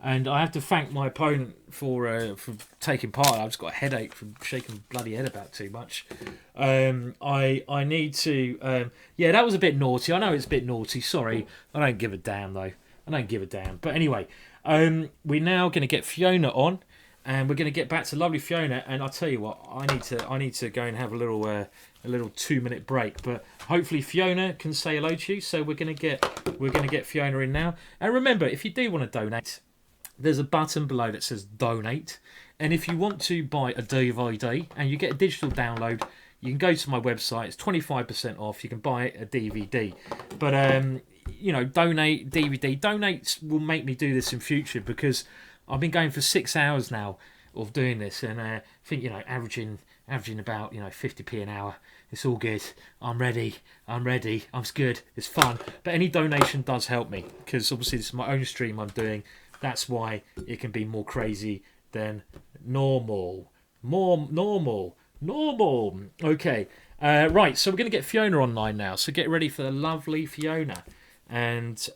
and I have to thank my opponent for taking part. I've just got a headache from shaking my bloody head about too much. I need to. Yeah, that was a bit naughty. I know it's a bit naughty. Sorry, I don't give a damn though. I don't give a damn. But anyway, we're now going to get Fiona on, and we're going to get back to lovely Fiona. And I'll tell you what, I need to go and have a little 2-minute break. But hopefully Fiona can say hello to you. So we're going to get Fiona in now. And remember, if you do want to donate, there's a button below that says donate, and if you want to buy a DVD and you get a digital download, you can go to my website. It's 25% off. You can buy a DVD, but donate DVD. Donates will make me do this in future, because I've been going for 6 hours now of doing this, and I think averaging about 50p an hour. It's all good. I'm ready. I'm good. It's fun. But any donation does help me, because obviously this is my own stream I'm doing. That's why it can be more crazy than normal. More normal. Okay. Right, so we're going to get Fiona online now. So get ready for the lovely Fiona. And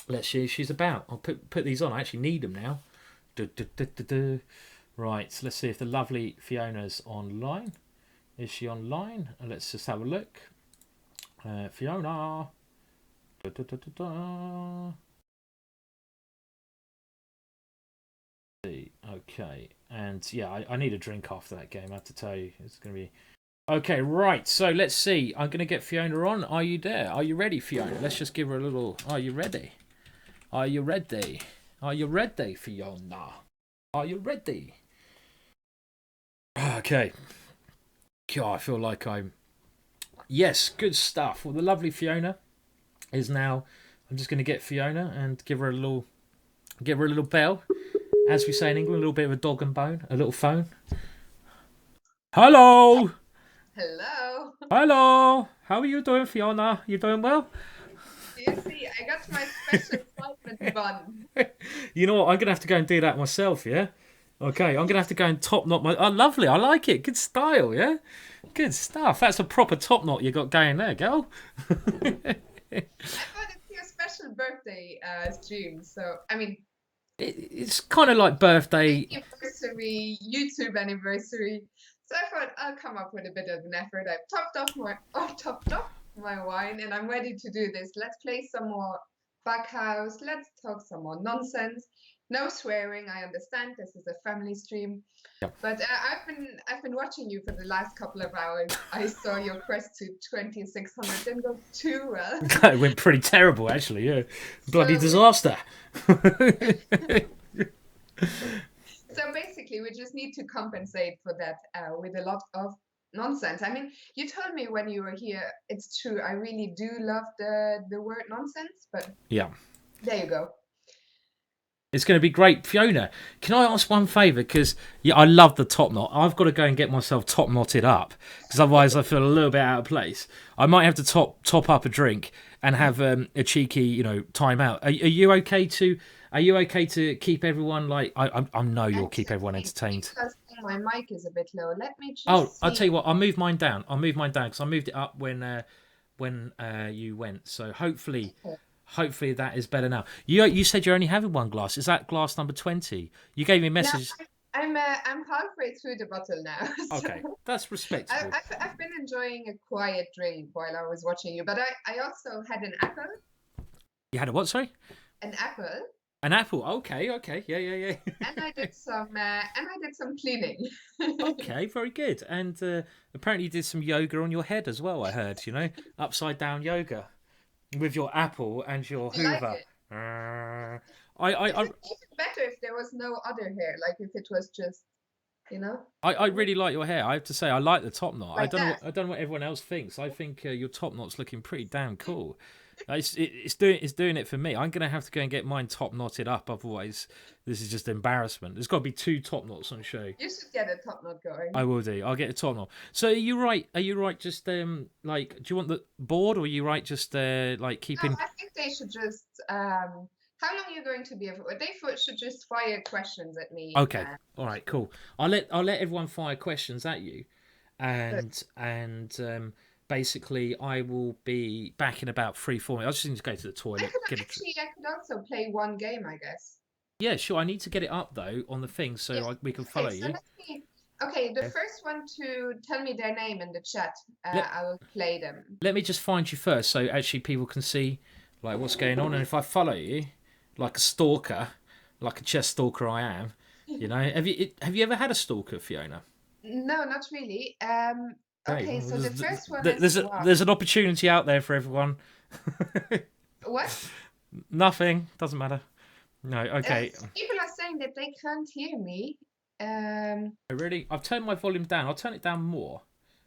let's see if she's about. I'll put these on. I actually need them now. Right, so let's see if the lovely Fiona's online. Is she online? Let's just have a look. Fiona. Okay, and yeah, I need a drink after that game. I have to tell you, it's going to be okay. Right, so let's see. I'm going to get Fiona on. Are you there? Are you ready, Fiona? Let's just give her a little. Are you ready? Are you ready? Are you ready, Fiona? Are you ready? Okay. God, I feel like I'm. Yes, good stuff. Well, the lovely Fiona is now. I'm just going to get Fiona and give her a little bell. As we say in England, a little bit of a dog and bone, a little phone. Hello. Hello. Hello. How are you doing, Fiona? You doing well? You see, I got my special excitement bun. You know what? I'm going to have to go and do that myself, yeah? Okay, I'm going to have to go and top knot my... Oh, lovely. I like it. Good style, yeah? Good stuff. That's a proper top knot you got going there, girl. I thought it's your special birthday stream, so, I mean... It's kind of like birthday... Anniversary, YouTube anniversary. So I thought I'll come up with a bit of an effort. I've topped off my wine, and I'm ready to do this. Let's play some more Backhouse. Let's talk some more nonsense. No swearing. I understand this is a family stream, yep. But I've been watching you for the last couple of hours. I saw your quest to 2600 didn't go too well. It went pretty terrible, actually. Yeah, bloody disaster. So basically, we just need to compensate for that with a lot of nonsense. I mean, you told me when you were here, it's true. I really do love the word nonsense, but yeah, there you go. It's going to be great. Fiona, can I ask one favour? Because I love the top knot. I've got to go and get myself top knotted up, because otherwise I feel a little bit out of place. I might have to top up a drink and have a cheeky, time out. Are you okay to keep everyone like? I know you'll keep everyone entertained. Because my mic is a bit low. Let me just. Oh, I'll tell you what. I'll move mine down because I moved it up when you went. So hopefully. Okay. Hopefully that is better now. You said you're only having one glass. Is that glass number 20? You gave me a message. No, I'm halfway through the bottle now. So okay, that's respectable. I've been enjoying a quiet drink while I was watching you, but I also had an apple, You had a what? Sorry, an apple, an apple. Okay, yeah. and I did some cleaning. Okay, very good. And apparently you did some yoga on your head as well. I heard, upside down yoga with your apple and your You like Hoover. it? I, It's I, even better if there was no other hair, like if it was just, I really like your hair. I have to say, I like the top knot. like that. I don't know what everyone else thinks. I think your top knot's looking pretty damn cool. It's doing it for me. I'm gonna have to go and get mine top knotted up. Otherwise, this is just embarrassment. There's got to be 2 top knots on show. You should get a top knot going. I will do. I'll get a top knot. So are you right? Just like, do you want the board, or are you right? Just like keeping. No, I think they should just. How long are you going to be? Should just fire questions at me. Okay. All right. Cool. I'll let everyone fire questions at you, and basically I will be back in about 3-4 minutes. I just need to go to the toilet. I could also play one game, I guess. Yeah, sure. I need to get it up though on the thing so we can follow you. Okay, the first one to tell me their name in the chat, I will play them. Let me just find you first, so actually people can see like what's going on, and if I follow you, like a stalker, like a chess stalker I am, Have you ever had a stalker, Fiona? No, not really. Okay, so the first one there's an opportunity out there for everyone. What? Nothing. Doesn't matter. No. Okay. People are saying that they can't hear me. Really? I've turned my volume down. I'll turn it down more.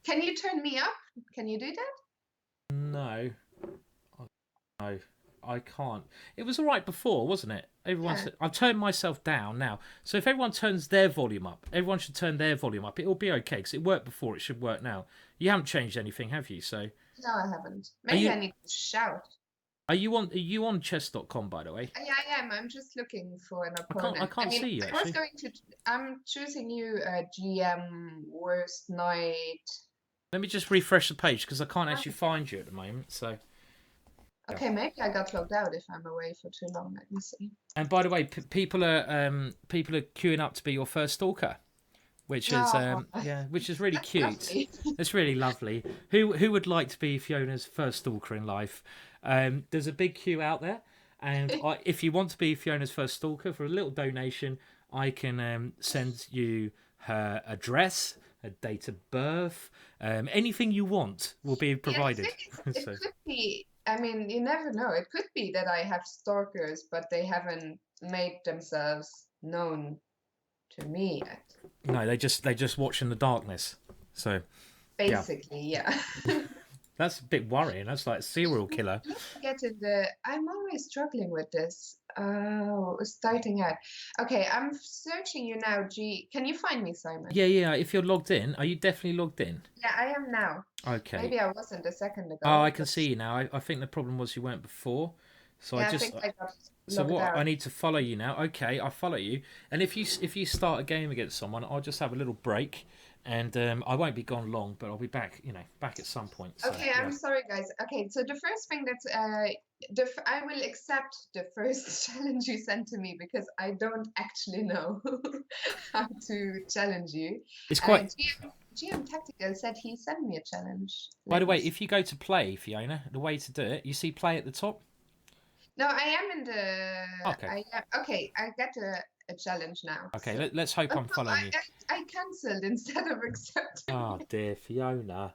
Can you turn me up? Can you do that? No. No, I can't. It was all right before, wasn't it? I've turned myself down now. So if everyone turns their volume up, everyone should turn their volume up. It'll be okay because it worked before. It should work now. You haven't changed anything, have you? So. No, I haven't. Maybe I need to shout. Are you on chess.com, by the way? Yeah, I am. I'm just looking for an opponent. I can't see you, actually. I'm choosing you GM worst night. Let me just refresh the page because I can't actually find you at the moment. So. Okay, maybe I got logged out if I'm away for too long. Let me see. And by the way, people are queuing up to be your first stalker, which is really cute. It's really lovely. Who would like to be Fiona's first stalker in life? There's a big queue out there, and if you want to be Fiona's first stalker, for a little donation, I can send you her address, her date of birth, anything you want will be provided. It could be. I mean, you never know. It could be that I have stalkers, but they haven't made themselves known to me yet. No, they just watch in the darkness. So basically, yeah. That's a bit worrying. That's like a serial killer. I'm always struggling with this. Starting out. Okay, I'm searching you now. Can you find me, Simon? Yeah. If you're logged in, are you definitely logged in? Yeah, I am now. Okay. Maybe I wasn't a second ago. Oh, I can see you now. I think the problem was you weren't before. So yeah, I think I got so what? out. I need to follow you now. Okay, I follow you. And if you start a game against someone, I'll just have a little break, and I won't be gone long, but I'll be back. Back at some point. So, okay, I'm sorry, guys. Okay, so the first thing I will accept the first challenge you sent to me because I don't actually know how to challenge you. It's quite. GM Tactical said he sent me a challenge. By the way, if you go to play, Fiona, the way to do it, you see play at the top. No, I am in the. Okay. I get a challenge now. Okay, let's hope I'm following you. I cancelled instead of accepting. Oh dear, Fiona.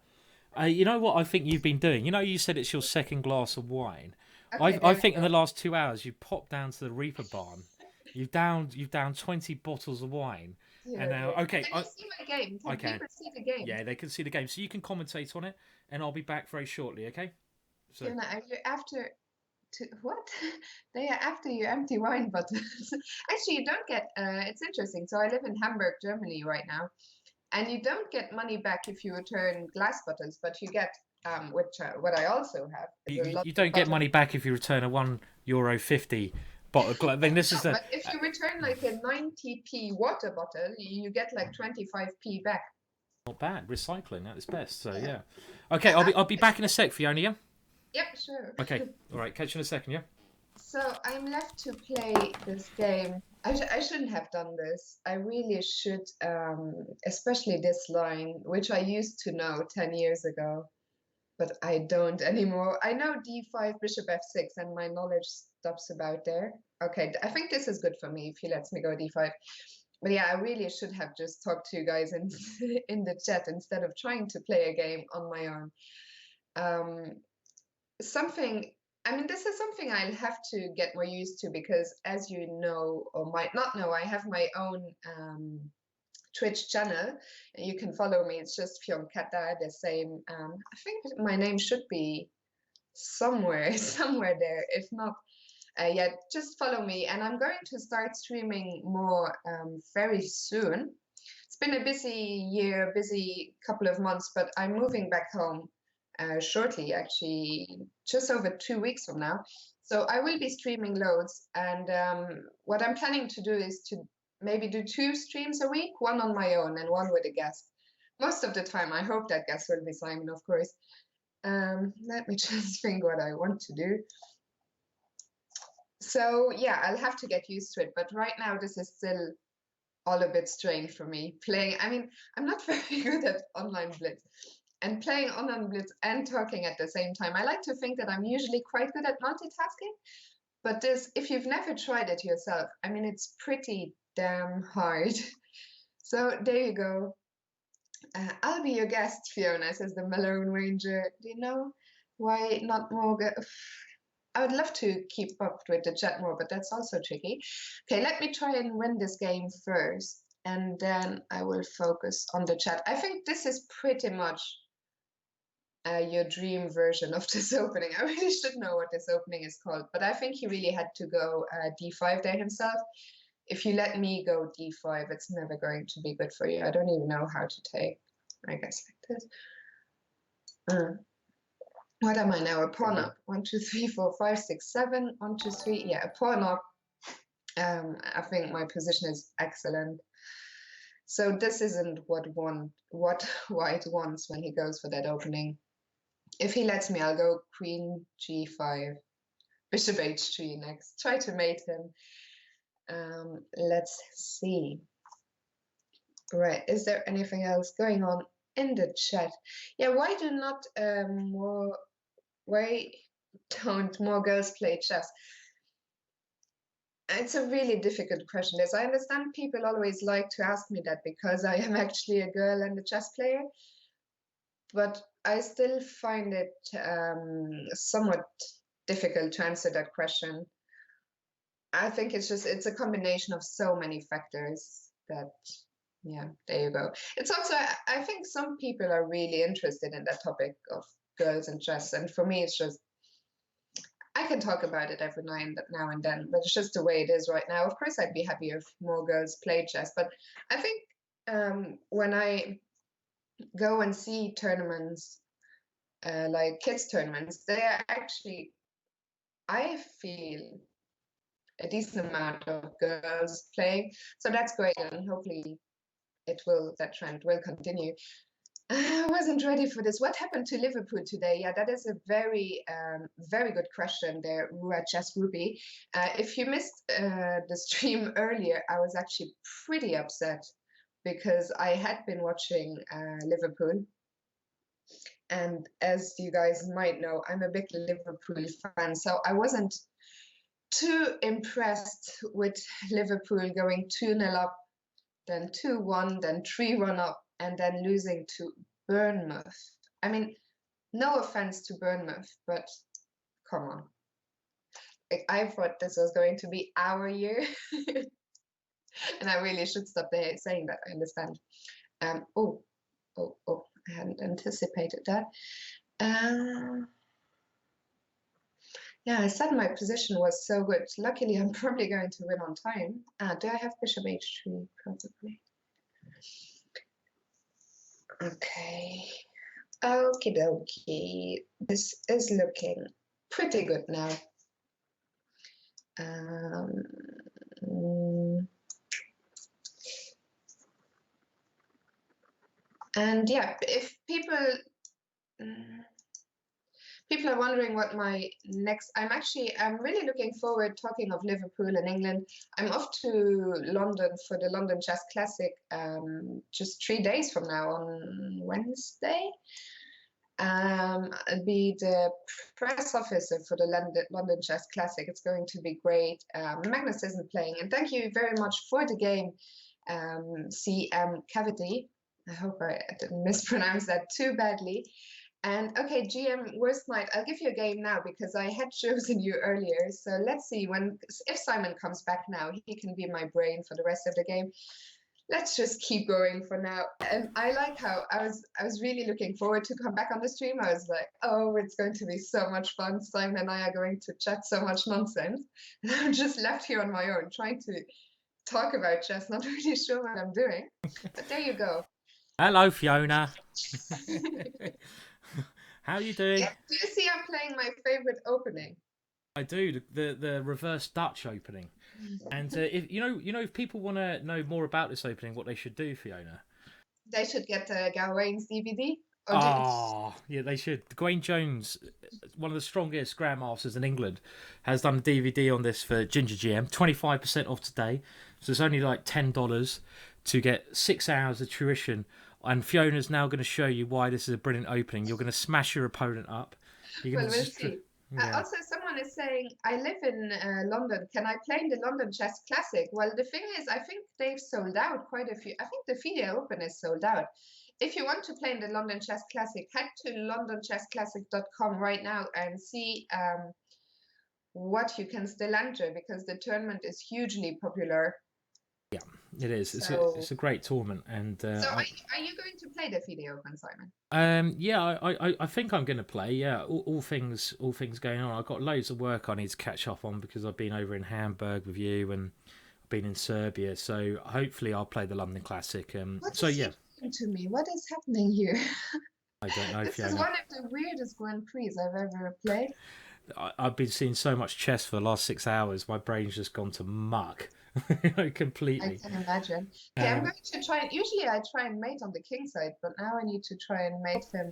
You know what I think you've been doing? You said it's your second glass of wine. Okay, I think in the last 2 hours you popped down to the Reaper barn. You've downed 20 bottles of wine. Yeah, and now, okay. Can you see my game? Can people see the game? Yeah, they can see the game. So you can commentate on it, and I'll be back very shortly, okay? So. Fiona, are you after... what? They are after your empty wine bottles. Actually, you don't get... it's interesting. So I live in Hamburg, Germany right now. And you don't get money back if you return glass bottles, but you get... what I also have. You don't get money back if you return a €1.50 bottle. I mean, this is but if you return like a 90p water bottle, you get like 25p back. Not bad. Recycling at its best. So yeah. Okay, I'll be back in a sec, Fiona. Yeah? Yep, sure. Okay. All right. Catch you in a second. Yeah. So I'm left to play this game. I shouldn't have done this. I really should, especially this line, which I used to know 10 years ago. but I don't anymore. I know d5, bishop f6, and my knowledge stops about there. Okay, I think this is good for me if he lets me go d5. But yeah, I really should have just talked to you guys in in the chat instead of trying to play a game on my own. This is something I'll have to get more used to because, as you know or might not know, I have my own Twitch channel. You can follow me. It's just Fiona, the same. I think my name should be somewhere there. If not, yeah, just follow me. And I'm going to start streaming more very soon. It's been a busy year, busy couple of months, but I'm moving back home shortly, actually, just over 2 weeks from now. So I will be streaming loads. And what I'm planning to do is to maybe do 2 streams a week, one on my own and one with a guest. Most of the time, I hope that guest will be Simon, of course. Let me just think what I want to do. So yeah, I'll have to get used to it. But right now, this is still all a bit strange for me. I'm not very good at online blitz. And playing online blitz and talking at the same time. I like to think that I'm usually quite good at multitasking. But this, if you've never tried it yourself, it's pretty damn hard. So there you go. I'll be your guest, Fiona, says the Malone Ranger. Do you know why not more? I would love to keep up with the chat more, but that's also tricky. Okay, let me try and win this game first, and then I will focus on the chat. I think this is pretty much your dream version of this opening. I really should know what this opening is called, but I think he really had to go d5 there himself. If you let me go d5, it's never going to be good for you. I don't even know how to take, I guess, like this. What am I now? A pawn up. 1, 2, 3, 4, 5, 6, 7. 1, 2, 3. Yeah, a pawn up. I think my position is excellent. So this isn't what white wants when he goes for that opening. If he lets me, I'll go queen g5, bishop h3 next. Try to mate him. Let's see. Right, is there anything else going on in the chat? Yeah, why don't more girls play chess? It's a really difficult question. As I understand, people always like to ask me that because I am actually a girl and a chess player. But I still find it somewhat difficult to answer that question. I think it's a combination of so many factors that, yeah, there you go. It's also, I think some people are really interested in that topic of girls and chess. And for me, it's just, I can talk about it every now and then, but it's just the way it is right now. Of course, I'd be happy if more girls played chess. But I think when I go and see tournaments, like kids tournaments, they are actually, I feel, a decent amount of girls playing. So that's great, and hopefully that trend will continue. I wasn't ready for this. What happened to Liverpool today? Yeah, that is a very, very good question there, Rua Chess Ruby. If you missed the stream earlier, I was actually pretty upset because I had been watching Liverpool. And as you guys might know, I'm a big Liverpool fan, so I wasn't too impressed with Liverpool going 2-0 up, then 2-1, then 3-1 up, and then losing to Bournemouth. No offense to Bournemouth, but come on. I thought this was going to be our year. And I really should stop saying that, I understand. I hadn't anticipated that. Yeah, I said my position was so good. Luckily, I'm probably going to win on time. Do I have bishop h3? Probably. Okay. Okie dokie. This is looking pretty good now. And yeah, if people are wondering what my next, I'm really looking forward, talking of Liverpool and England. I'm off to London for the London Chess Classic just 3 days from now on Wednesday. I'll be the press officer for the London Chess Classic. It's going to be great. Magnus isn't playing, and thank you very much for the game, CM Cavity. I hope I didn't mispronounce that too badly. And okay, GM, worst night. I'll give you a game now because I had chosen you earlier. So let's see if Simon comes back now, he can be my brain for the rest of the game. Let's just keep going for now. And I like how I was really looking forward to come back on the stream. I was like, oh, it's going to be so much fun. Simon and I are going to chat so much nonsense. And I'm just left here on my own trying to talk about chess, not really sure what I'm doing. But there you go. Hello, Fiona. How are you doing? Yeah, do you see I'm playing my favorite opening? I do, the reverse Dutch opening. And if if people want to know more about this opening, what they should do, Fiona? They should get Gawain's DVD. Yeah, they should. Gawain Jones, one of the strongest grandmasters in England, has done a DVD on this for GingerGM. 25% off today, so it's only like $10 to get 6 hours of tuition. And Fiona's now going to show you why this is a brilliant opening. You're going to smash your opponent up. We'll see. Yeah. Also, someone is saying, I live in London. Can I play in the London Chess Classic? Well, the thing is, I think they've sold out quite a few. I think the FIDE Open is sold out. If you want to play in the London Chess Classic, head to londonchessclassic.com right now and see what you can still enter, because the tournament is hugely popular. Yeah, it is. It's a great tournament, and so are you going to play the FIDE Open, Simon? Yeah, I think I'm going to play. Yeah, all things going on. I've got loads of work I need to catch up on because I've been over in Hamburg with you, and I've been in Serbia. So hopefully I'll play the London Classic. So yeah. To me, what is happening here? I don't know. This is one of the weirdest Grand Prix I've ever played. I've been seeing so much chess for the last 6 hours. My brain's just gone to muck. Completely. I can imagine. Okay, I'm going to try. Usually I try and mate on the king side, but now I need to try and mate him.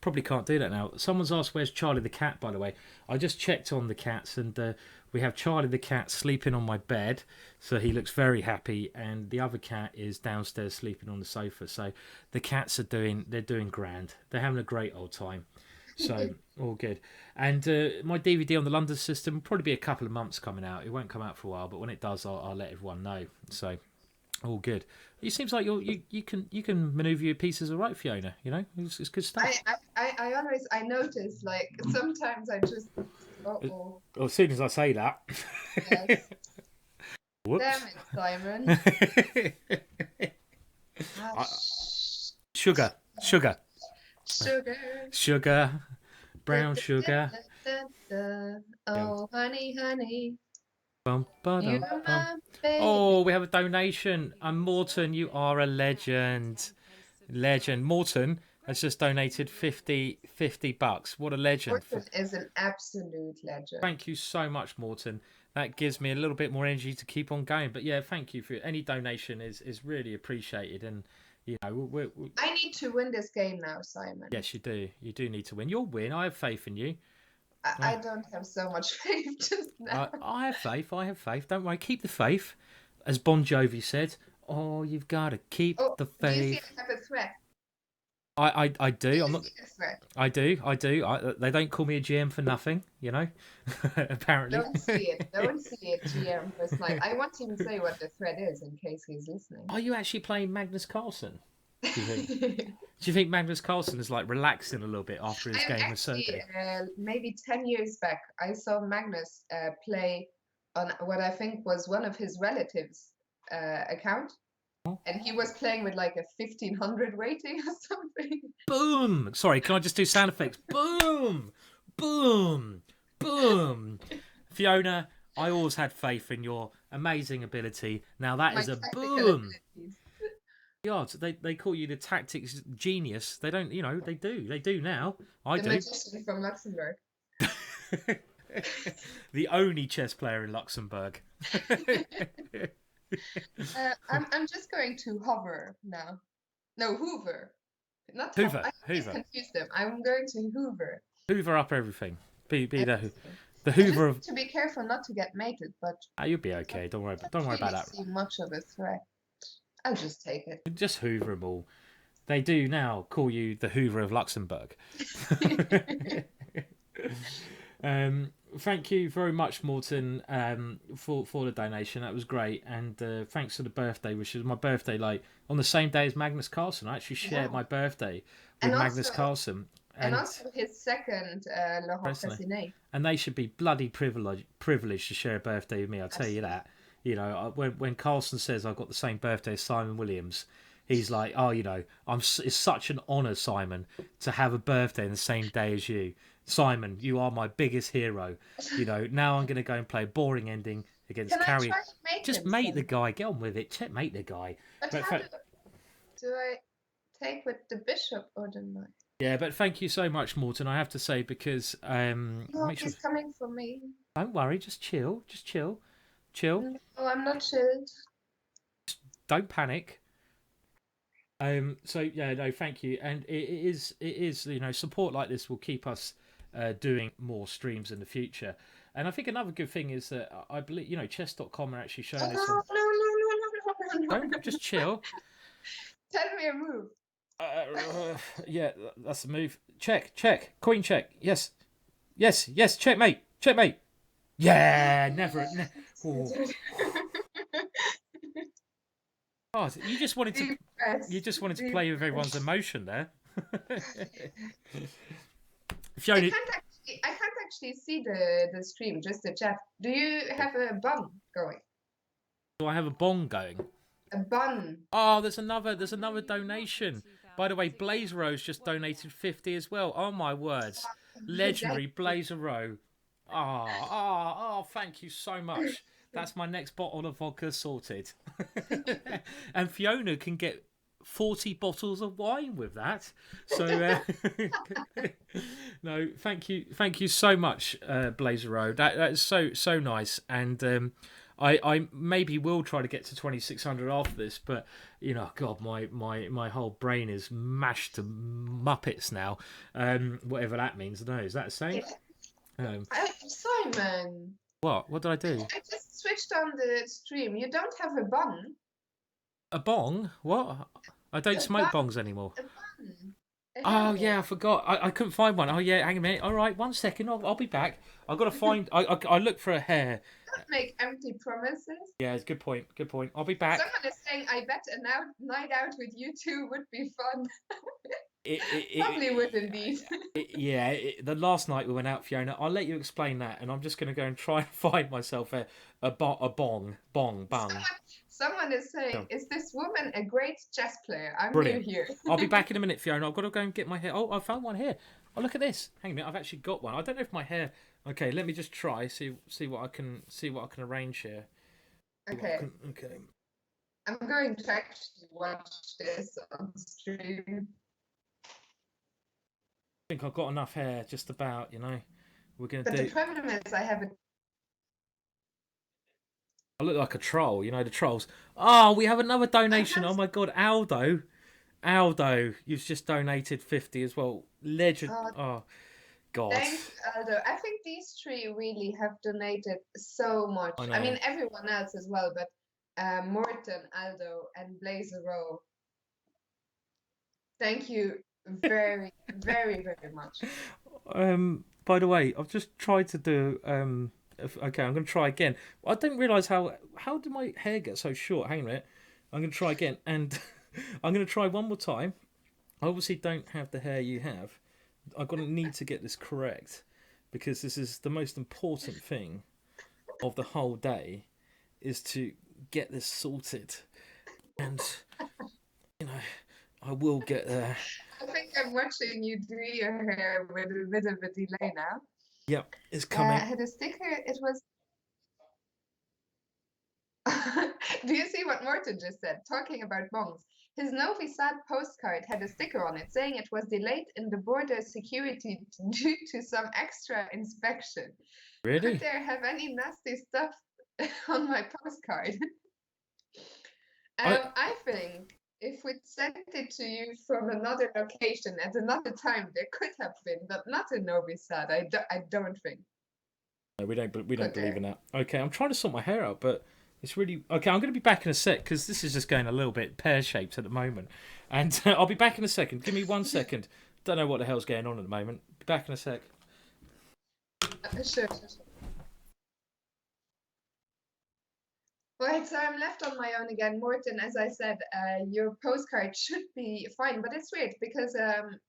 Probably can't do that now. Someone's asked where's Charlie the cat, by the way. I just checked on the cats, and we have Charlie the cat sleeping on my bed, so he looks very happy, and the other cat is downstairs sleeping on the sofa. So the cats are doing grand. They're having a great old time. So all good. And my DVD on the London system will probably be a couple of months coming out. It won't come out for a while, but when it does, I'll let everyone know. So all good. It seems like you can maneuver your pieces all right, Fiona. You know, it's good stuff. I notice, like, sometimes I just Well, as soon as I say that. Yes. Whoops. Damn it, Simon. Sugar. Sugar. Brown sugar. Oh, honey. Bum, You're my baby. Oh, we have a donation. And Morton, you are a legend. Morton has just donated $50. What a legend. Morton is an absolute legend. Thank you so much, Morton. That gives me a little bit more energy to keep on going. But yeah, thank you for any donation is really appreciated. And you know, I need to win this game now, Simon. Yes, you do. You do need to win. You'll win. I have faith in you. I don't have so much faith just now. I have faith. Don't worry. Keep the faith. As Bon Jovi said, oh, you've got to keep the faith. Do you see I have a threat? I do. I'm not. I do. They don't call me a GM for nothing, you know. Apparently. Don't see it, GM. First night. I want him to say what the threat is in case he's listening. Are you actually playing Magnus Carlsen? Do you think? Do you think Magnus Carlsen is like relaxing a little bit after his game with Serbia? Maybe 10 years back, I saw Magnus play on what I think was one of his relatives' account. And he was playing with like a 1500 rating or something. Boom! Sorry, can I just do sound effects? Boom! Boom! Boom! Fiona, I always had faith in your amazing ability. Now that is a boom! God, they call you the tactics genius. They don't, they do now. I do. Magician from Luxembourg. The only chess player in Luxembourg. I'm just going to hover now. No, Hoover. Not Hoover. I confused them. I'm going to Hoover. Hoover up everything. Be the Hoover of. To be careful not to get mated, but. You'll be okay. Don't worry about that. I don't see much of a threat. I'll just take it. Just Hoover them all. They do now call you the Hoover of Luxembourg. Thank you very much, Morton, for the donation. That was great, and thanks for the birthday wishes. My birthday, like on the same day as Magnus Carlsen. I actually shared my birthday with Magnus Carlsen, and also his second Laurent Cassinet. And they should be bloody privileged to share a birthday with me. I'll tell you that. You know, when Carlsen says I've got the same birthday as Simon Williams, he's like, oh, you know, it's such an honour, Simon, to have a birthday on the same day as you. Simon, you are my biggest hero. You know, now I'm going to go and play a boring ending against Carrie. Just mate the guy. Get on with it. Checkmate the guy. But how do I take with the bishop or the knight? Yeah, but thank you so much, Morton. I have to say, because he's coming for me. Don't worry. Just chill. Chill. No, I'm not chilled. Don't panic. So yeah, no, thank you. And it is, you know, support like this will keep us doing more streams in the future. And I think another good thing is that I believe, you know, chess.com are actually showing us. No. Don't just chill. Tell me a move. Yeah, that's a move. Check. Queen check. Yes. Checkmate. Yeah, never. Oh, you just wanted to play with everyone's emotion there. Fiona, I can't actually see the stream, just the chat. Do you have a bun going? Do I have a bong going? A bun. Oh, there's another donation. By the way, Blaze Rose just donated 50 as well. Oh my words. Legendary Blaze Rose. Oh, thank you so much. That's my next bottle of vodka sorted. And Fiona can get 40 bottles of wine with that. So no, thank you so much, Blazer Road. That is so nice. And I maybe will try to get to 2600 after this, but you know, God, my whole brain is mashed to muppets now. Whatever that means. I don't know. Is that the same? Simon. What did I do? I just switched on the stream. You don't have a bun. A bong? What? I don't smoke bongs anymore. A bun. Oh yeah, I forgot. I couldn't find one. Oh yeah, hang on a minute. All right, 1 second. I'll be back. I've got to find. I look for a hair. Don't make empty promises. Yeah, it's a good point. I'll be back. Someone is saying, I bet a night out with you two would be fun. Probably would indeed. The last night we went out, Fiona. I'll let you explain that, and I'm just going to go and try and find myself a bong. Someone is saying, is this woman a great chess player? I'm Brilliant. New here. I'll be back in a minute, Fiona. I've got to go and get my hair. Oh, I found one here. Oh, look at this. Hang on a minute. I've actually got one. I don't know if my hair. Okay, let me just try. See what I can arrange here. Okay. Okay. I'm going to actually watch this on stream. I think I've got enough hair, just about. You know, we're gonna But do. the problem is, I have a. I look like a troll, you know, the trolls. Oh, we have another donation. Oh my God, Aldo, you've just donated 50 as well. Legend. Oh, God. Thanks, Aldo. I think these three really have donated so much. I mean, everyone else as well, but Morton, Aldo, and Blazer Rowe. Thank you very, very, very much. By the way, I've just tried to do. Okay, I'm going to try again. I didn't realise how did my hair get so short? Hang on a minute. I'm going to try again, and I'm going to try one more time. I obviously don't have the hair you have. I'm going to need to get this correct, because this is the most important thing of the whole day, is to get this sorted. And, you know, I will get there. I think I'm watching you do your hair with a bit of a delay now. Yep, it's coming. I had a sticker. It was. Do you see what Morton just said? Talking about bongs. His Novi Sad postcard had a sticker on it saying it was delayed in the border security due to some extra inspection. Really? Could there have any nasty stuff on my postcard? I think if we sent it to you from another location at another time, there could have been, but not in Novi Sad. I don't think. No, we don't believe in that. Okay, I'm trying to sort my hair out, but It's really okay. I'm going to be back in a sec because this is just going a little bit pear-shaped at the moment, and I'll be back in a second. Give me 1 second. Don't know what the hell's going on at the moment. Be back in a sec. Sure. Right, so I'm left on my own again. Morten, as I said, your postcard should be fine, but it's weird because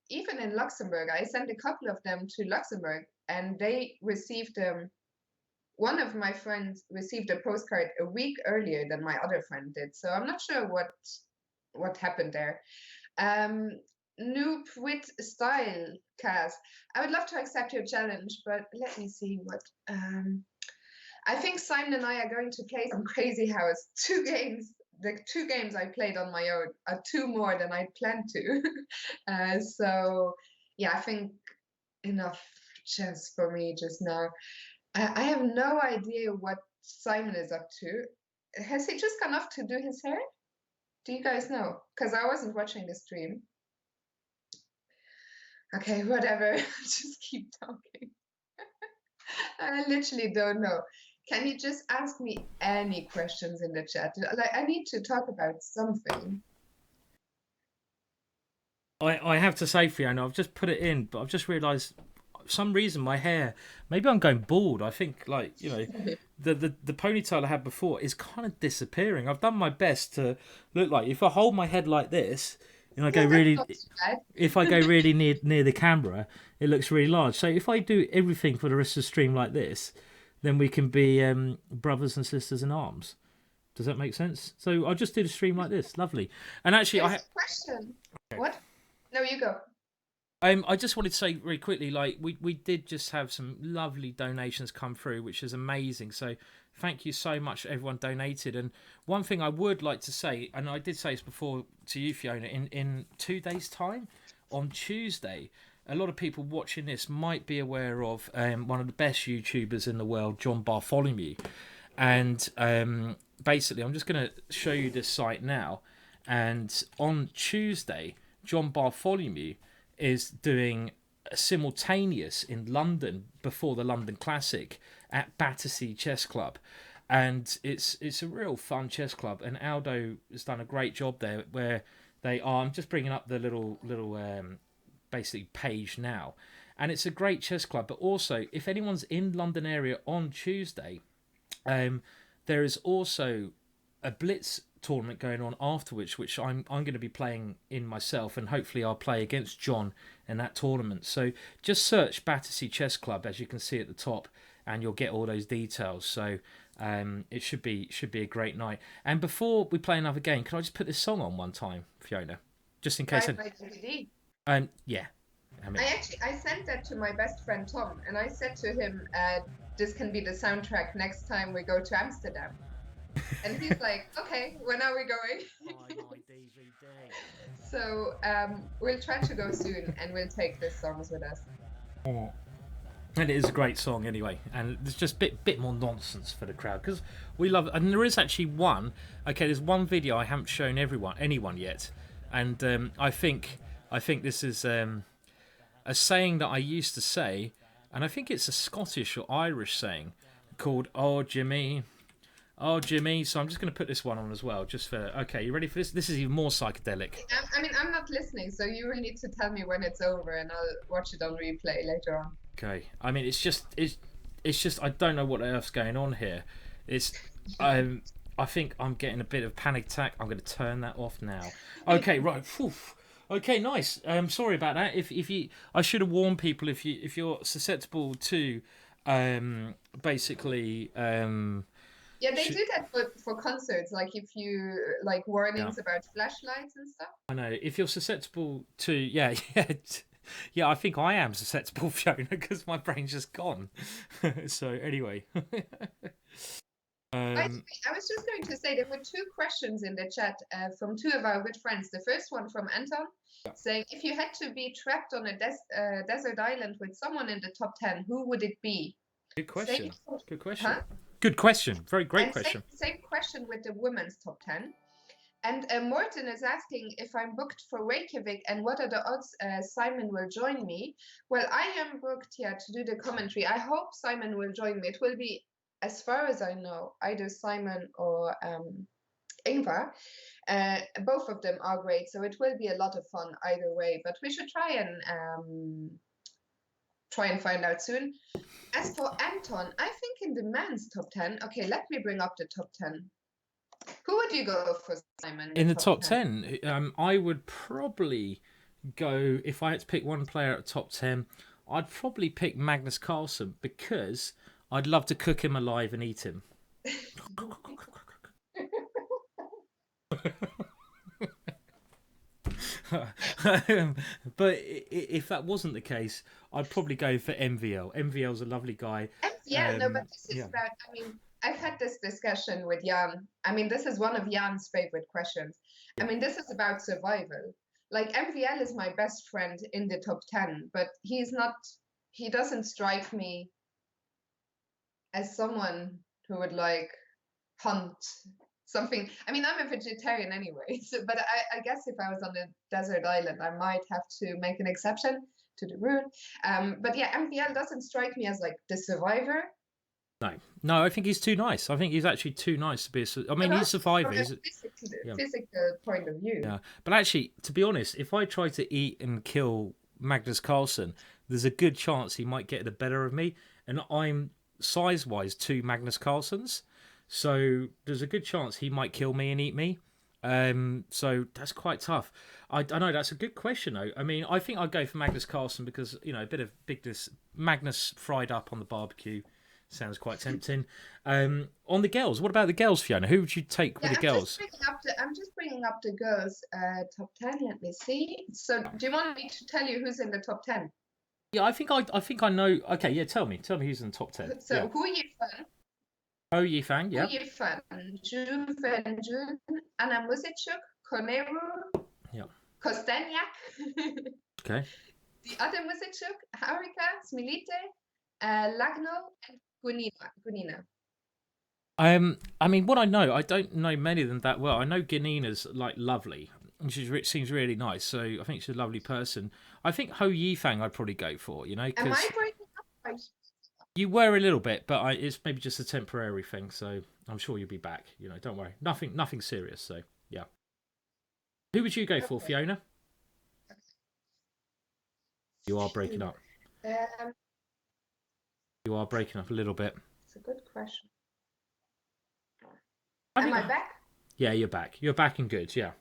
even in Luxembourg, I sent a couple of them to Luxembourg, and they received one of my friends received a postcard a week earlier than my other friend did. So I'm not sure what happened there. Noob with style, Kaz. I would love to accept your challenge, but let me see what. I think Simon and I are going to play some Crazy House. 2 games. The 2 games I played on my own are 2 more than I planned to. So yeah, I think enough chance for me just now. I have no idea what Simon is up to. Has he just gone off to do his hair? Do you guys know? Because I wasn't watching the stream. Okay, whatever. Just keep talking. I literally don't know. Can you just ask me any questions in the chat? Like, I need to talk about something. I have to say, Fiona, I've just put it in, but I've just realised for some reason my hair, maybe I'm going bald. I think, like, you know, the ponytail I had before is kind of disappearing. I've done my best to look like, if I hold my head like this, and I go really, if I go really near the camera, it looks really large. So if I do everything for the rest of the stream like this, then we can be brothers and sisters in arms. Does that make sense? So I'll just do the stream like this. Lovely. And actually, There's a question. Okay. What? No, you go. I just wanted to say very quickly, like we did just have some lovely donations come through, which is amazing. So thank you so much, everyone donated. And one thing I would like to say, and I did say this before to you, Fiona, in 2 days' time, on Tuesday, a lot of people watching this might be aware of one of the best YouTubers in the world, John Bartholomew. And basically, I'm just going to show you this site now. And on Tuesday, John Bartholomew is doing a simultaneous in London before the London Classic at Battersea Chess Club. And it's a real fun chess club. And Aldo has done a great job there where they are. I'm just bringing up the little basically page now, and it's a great chess club. But also, if anyone's in London area on Tuesday, there is also a blitz tournament going on afterwards, which I'm going to be playing in myself, and hopefully I'll play against John in that tournament. So just search Battersea Chess Club, as you can see at the top, and you'll get all those details. So it should be a great night. And before we play another game, can I just put this song on one time, Fiona, just in case? Yeah. I sent that to my best friend Tom, and I said to him, this can be the soundtrack next time we go to Amsterdam. And he's like, okay, when are we going? My DVD. So we'll try to go soon, and we'll take these songs with us. Oh. And it is a great song anyway, and there's just a bit more nonsense for the crowd because we love it. And there is actually one. Okay, there's one video I haven't shown anyone yet, and I think this is a saying that I used to say, and I think it's a Scottish or Irish saying called "Oh Jimmy, oh Jimmy." So I'm just going to put this one on as well, just for. Okay, you ready for this? This is even more psychedelic. I mean, I'm not listening, so you will need to tell me when it's over, and I'll watch it on replay later on. Okay, I mean, it's just I don't know what else going on here. I think I'm getting a bit of panic attack. I'm going to turn that off now. Okay, right. Oof. Okay, nice. Sorry about that. I should have warned people if you're susceptible to basically. Yeah, they do that for concerts. Like if you like warnings about flashlights and stuff. I know if you're susceptible to yeah. Yeah, I think I am susceptible, Fiona, because my brain's just gone. So anyway. I was just going to say there were 2 questions in the chat from 2 of our good friends. The first one from Anton, saying, if you had to be trapped on a desert island with someone in the top 10, who would it be? Good question. Good question. Huh? Good question. Very great question. Same question with the women's top 10. And Morten is asking if I'm booked for Reykjavik and what are the odds Simon will join me. Well, I am booked to do the commentary. I hope Simon will join me. It will be as far as I know, either Simon or Ingvar, both of them are great. So it will be a lot of fun either way. But we should try and find out soon. As for Anton, I think in the men's top 10. Okay, let me bring up the top 10. Who would you go for, Simon? In the top 10, I would probably go, if I had to pick one player at top 10, I'd probably pick Magnus Carlsen because I'd love to cook him alive and eat him. But if that wasn't the case, I'd probably go for MVL. MVL's a lovely guy. No, but this is about, I mean, I've had this discussion with Jan. I mean, this is one of Jan's favorite questions. I mean, this is about survival. Like, MVL is my best friend in the top 10, but he doesn't strike me as someone who would like hunt something. I mean, I'm a vegetarian anyway, but I guess if I was on a desert island, I might have to make an exception to the rule. But yeah, MVL doesn't strike me as like the survivor. No, I think he's too nice. I think he's actually too nice to be I mean, he's a survivor. From a physical point of view. Yeah, but actually, to be honest, if I try to eat and kill Magnus Carlsen, there's a good chance he might get the better of me, and I'm size-wise 2 Magnus Carlsens, so there's a good chance he might kill me and eat me. So that's quite tough. I know, that's a good question though. I mean, I think I'd go for Magnus Carlsen because, you know, a bit of bigness. Magnus fried up on the barbecue sounds quite tempting. On the girls, what about the girls, Fiona? Who would you take with the girls? I'm just bringing up the girls top 10. Let me see. So do you want me to tell you who's in the top 10? Yeah, I think I know. Okay, yeah, tell me who's in the top 10. So yeah. Hu Yifan. Oh, Yifan, yeah. Hu Yifan, Ju Venjun, Anna Musicuk, Koneru, yeah. Kostenyak. Okay. The other Musicuk, Harika, Smilite, Lagno, and Gunina. I mean, what I know, I don't know many of them that well. I know Ganina's like lovely, and she seems really nice. So I think she's a lovely person. I think Ho Yifang I'd probably go for. You know, am I breaking up? You were a little bit, but it's maybe just a temporary thing. So I'm sure you'll be back. You know, don't worry. Nothing serious. So yeah. Who would you go for, Fiona? You are breaking up. You are breaking up a little bit. It's a good question. Am I back? Yeah, you're back. You're back and good, yeah.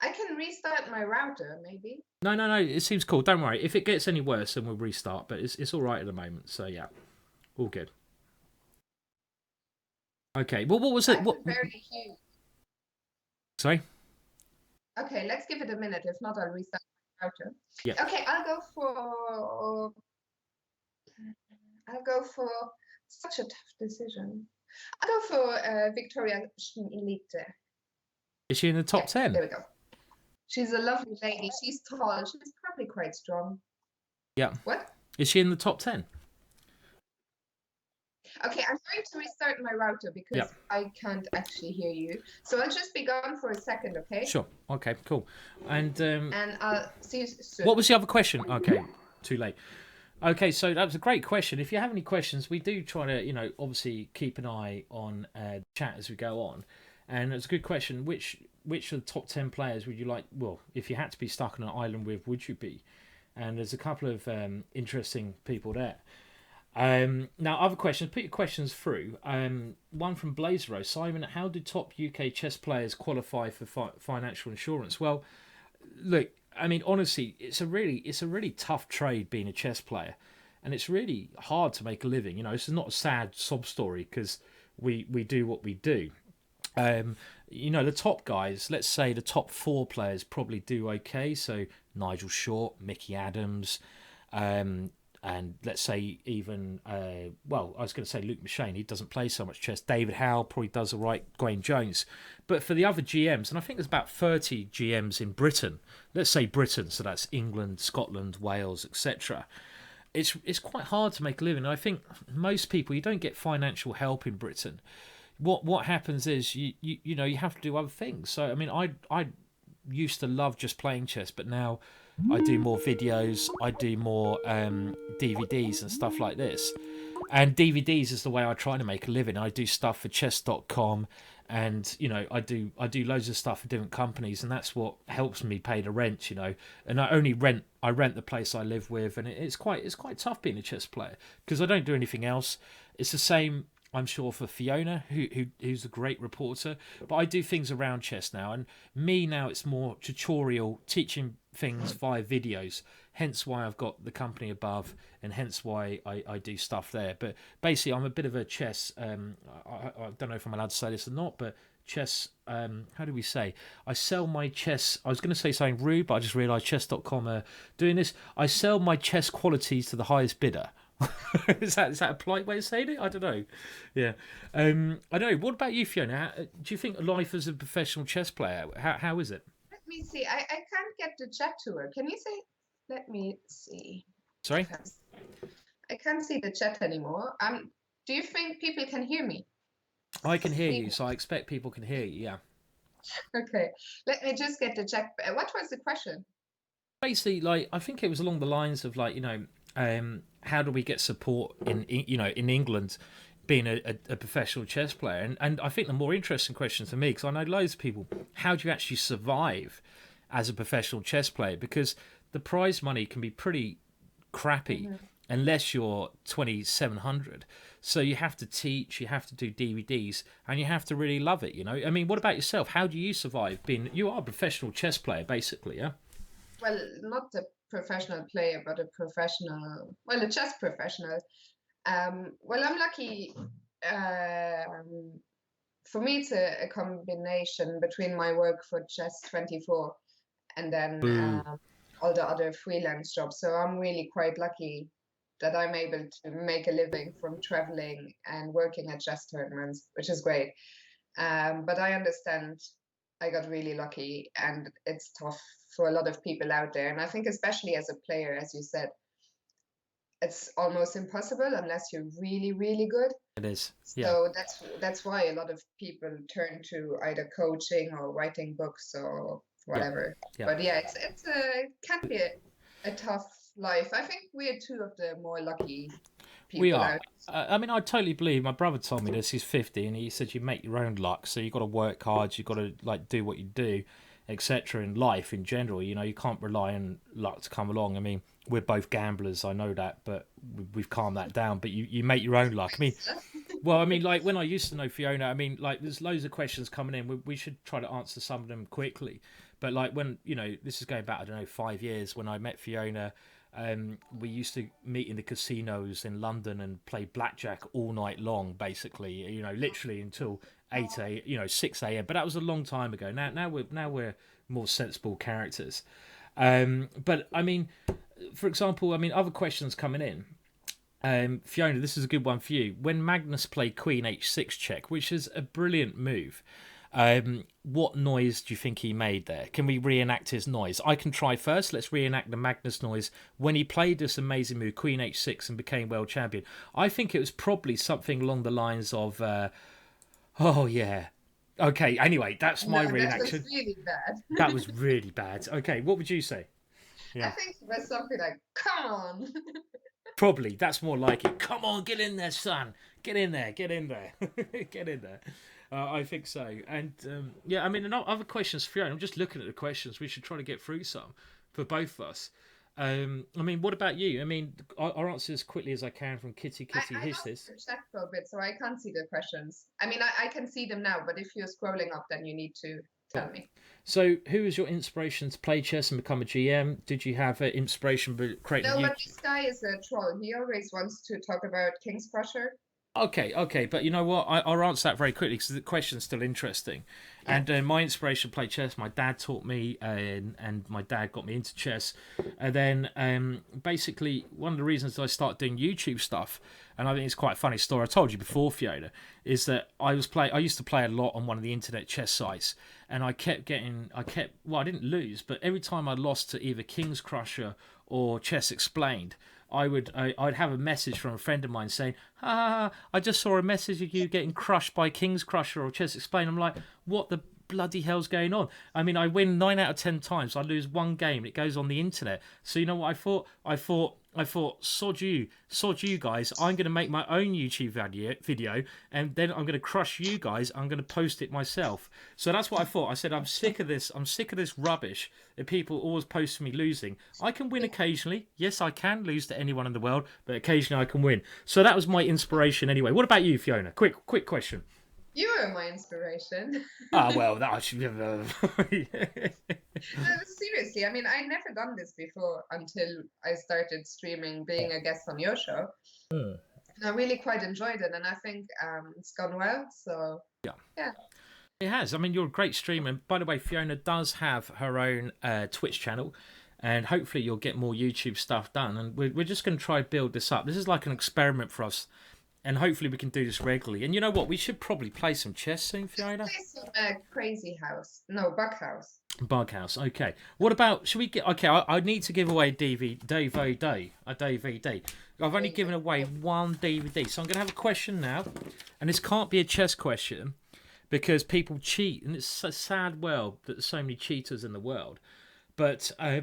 I can restart my router, maybe. No. It seems cool. Don't worry. If it gets any worse, then we'll restart. But it's all right at the moment. So yeah, all good. Okay. Well, what was it? What? Very huge. Sorry. Okay, let's give it a minute. If not, I'll restart my router. Yeah. Okay, I'll go for such a tough decision. I'll go for Victoria Schmilite. Is she in the top 10? There we go. She's a lovely lady. She's tall. She's probably quite strong. Yeah. What? Is she in the top 10? Okay, I'm going to restart my router because I can't actually hear you. So I'll just be gone for a second, okay? Sure. Okay, cool. And I'll see you soon. What was the other question? Okay, too late. Okay, so that was a great question. If you have any questions, we do try to, you know, obviously keep an eye on the chat as we go on. And it's a good question. Which of the top 10 players would you like? Well, if you had to be stuck on an island with, would you be? And there's a couple of interesting people there. Now, other questions. Put your questions through. One from Blazero. Simon, how do top UK chess players qualify for financial insurance? Well, look, I mean, honestly, it's a really tough trade being a chess player, and it's really hard to make a living. You know, it's not a sad sob story because we do what we do. You know, the top guys, let's say the top 4 players probably do okay. So Nigel Short, Mickey Adams, and let's say even, I was going to say Luke Machine, he doesn't play so much chess. David Howe probably does all right, Graham Jones. But for the other GMs, and I think there's about 30 GMs in Britain, let's say Britain, so that's England, Scotland, Wales, etc. It's quite hard to make a living. I think most people, you don't get financial help in Britain. What happens is you know you have to do other things. So I mean, I used to love just playing chess, but now I do more videos, I do more DVDs and stuff like this. And DVDs is the way I try to make a living. I do stuff for chess.com, and I do loads of stuff for different companies, and that's what helps me pay the rent. And I rent the place I live with, and it's quite tough being a chess player because I don't do anything else. It's the same, I'm sure, for Fiona, who's a great reporter, but I do things around chess now, and me now it's more tutorial, teaching things via videos, hence why I've got the company above, and hence why I do stuff there. But basically I'm a bit of a chess, I don't know if I'm allowed to say this or not, but chess, how do we say, I sell my chess, I was going to say something rude, but I just realised chess.com are doing this. I sell my chess qualities to the highest bidder. is that a polite way of saying it? I don't know. Yeah. I don't know. What about you, Fiona? Do you think life as a professional chess player, how is it? Let me see. I can't get the chat to work. Can you say? Let me see. Sorry? I can't see the chat anymore. Do you think people can hear me? I can hear you, so I expect people can hear you, yeah. Okay. Let me just get the chat. What was the question? Basically, I think it was along the lines of how do we get support in England, being a professional chess player, and I think the more interesting question to me, because I know loads of people, how do you actually survive as a professional chess player? Because the prize money can be pretty crappy unless you're 2700. So you have to teach, you have to do DVDs, and you have to really love it. I mean, what about yourself? How do you survive you are a professional chess player, basically, yeah? Well, not a professional player, but a chess professional. Well, I'm lucky. For me, it's a combination between my work for Chess24 and then all the other freelance jobs. So I'm really quite lucky that I'm able to make a living from traveling and working at chess tournaments, which is great. But I understand I got really lucky, and it's tough for a lot of people out there. And I think especially as a player, as you said, it's almost impossible unless you're really, really good. It is. Yeah. So that's why a lot of people turn to either coaching or writing books or whatever. Yeah. But yeah, it can be a tough life. I think we're two of the more lucky people. We are. I mean, I totally believe. My brother told me this. He's 50, and he said you make your own luck. So you got to work hard. You got to do what you do, etc. In life in general. You can't rely on luck to come along. I mean, we're both gamblers. I know that, but we've calmed that down. But you make your own luck. I mean, well, I mean, when I used to know Fiona, I mean, there's loads of questions coming in. We should try to answer some of them quickly. But when this is going back, I don't know, 5 years when I met Fiona. We used to meet in the casinos in London and play blackjack all night long, basically, literally until 6 a.m. But that was a long time ago. Now we're more sensible characters. But I mean, for example, other questions coming in. Fiona, this is a good one for you. When Magnus played Queen H6 check, which is a brilliant move, what noise do you think he made there? Can we reenact his noise? I can try first. Let's reenact the Magnus noise when he played this amazing move, Queen H6, and became world champion. I think it was probably something along the lines of, oh yeah. Okay, anyway, that's my reenaction. That was really bad. That was really bad. Okay, what would you say? Yeah. I think it was something like, come on. Probably, that's more like it. Come on, get in there, son. Get in there, get in there. Get in there. I think so. And yeah, I mean, other questions for you. I'm just looking at the questions. We should try to get through some for both of us. I mean, what about you? I mean, I'll answer as quickly as I can from Kitty. I lost the chat for a bit, so I can't see the questions. I mean, I can see them now, but if you're scrolling up, then you need to tell me. So, who was your inspiration to play chess and become a GM? Did you have inspiration to create? No, but this guy is a troll. He always wants to talk about King's Crusher. Okay, but you know what? I'll answer that very quickly because the question's still interesting. Yeah. And my inspiration to play chess, my dad taught me, and my dad got me into chess. And then basically one of the reasons I started doing YouTube stuff, and I think it's quite a funny story, I told you before, Fiona, is that I used to play a lot on one of the internet chess sites, and I didn't lose, but every time I lost to either King's Crusher or Chess Explained, I'd have a message from a friend of mine saying, I just saw a message of you getting crushed by King's Crusher or Chess Explained. I'm like, what the bloody hell's going on? I mean, I win 9 out of 10 times. I lose one game. It goes on the internet. So you know what I thought? I thought, sod you guys. I'm going to make my own YouTube video, and then I'm going to crush you guys. I'm going to post it myself. So that's what I thought. I said, I'm sick of this. I'm sick of this rubbish that people always post me losing. I can win occasionally. Yes, I can lose to anyone in the world, but occasionally I can win. So that was my inspiration anyway. What about you, Fiona? Quick question. You were my inspiration. Well, that should be... No, seriously, I mean, I never done this before until I started streaming, being a guest on your show. And I really quite enjoyed it, and I think it's gone well, so yeah. It has. I mean, you're a great streamer. And by the way, Fiona does have her own Twitch channel, and hopefully you'll get more YouTube stuff done. And we're just going to try to build this up. This is like an experiment for us. And hopefully we can do this regularly. And you know what? We should probably play some chess soon, Fiona. Play some Crazy House. No, Bug House. Bug House. Okay. What about? Should we get? Okay. I need to give away a DVD. I've only given away one DVD, so I'm going to have a question now, and this can't be a chess question because people cheat, and it's a sad world that there's so many cheaters in the world. But I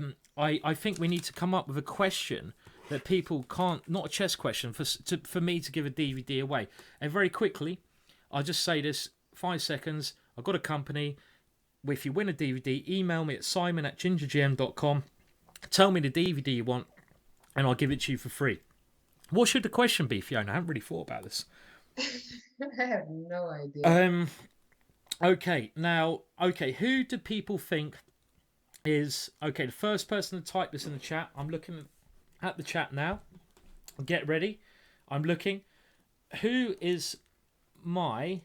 think we need to come up with a question that people can't, not a chess question, for me to give a DVD away. And very quickly, I'll just say this, 5 seconds, I've got a company. If you win a DVD, email me at simon@gingergm.com, tell me the DVD you want, and I'll give it to you for free. What should the question be, Fiona? I haven't really thought about this. I have no idea. Okay, who do people think is... Okay, the first person to type this in the chat, I'm looking at the chat now. Get ready. I'm looking. Who is my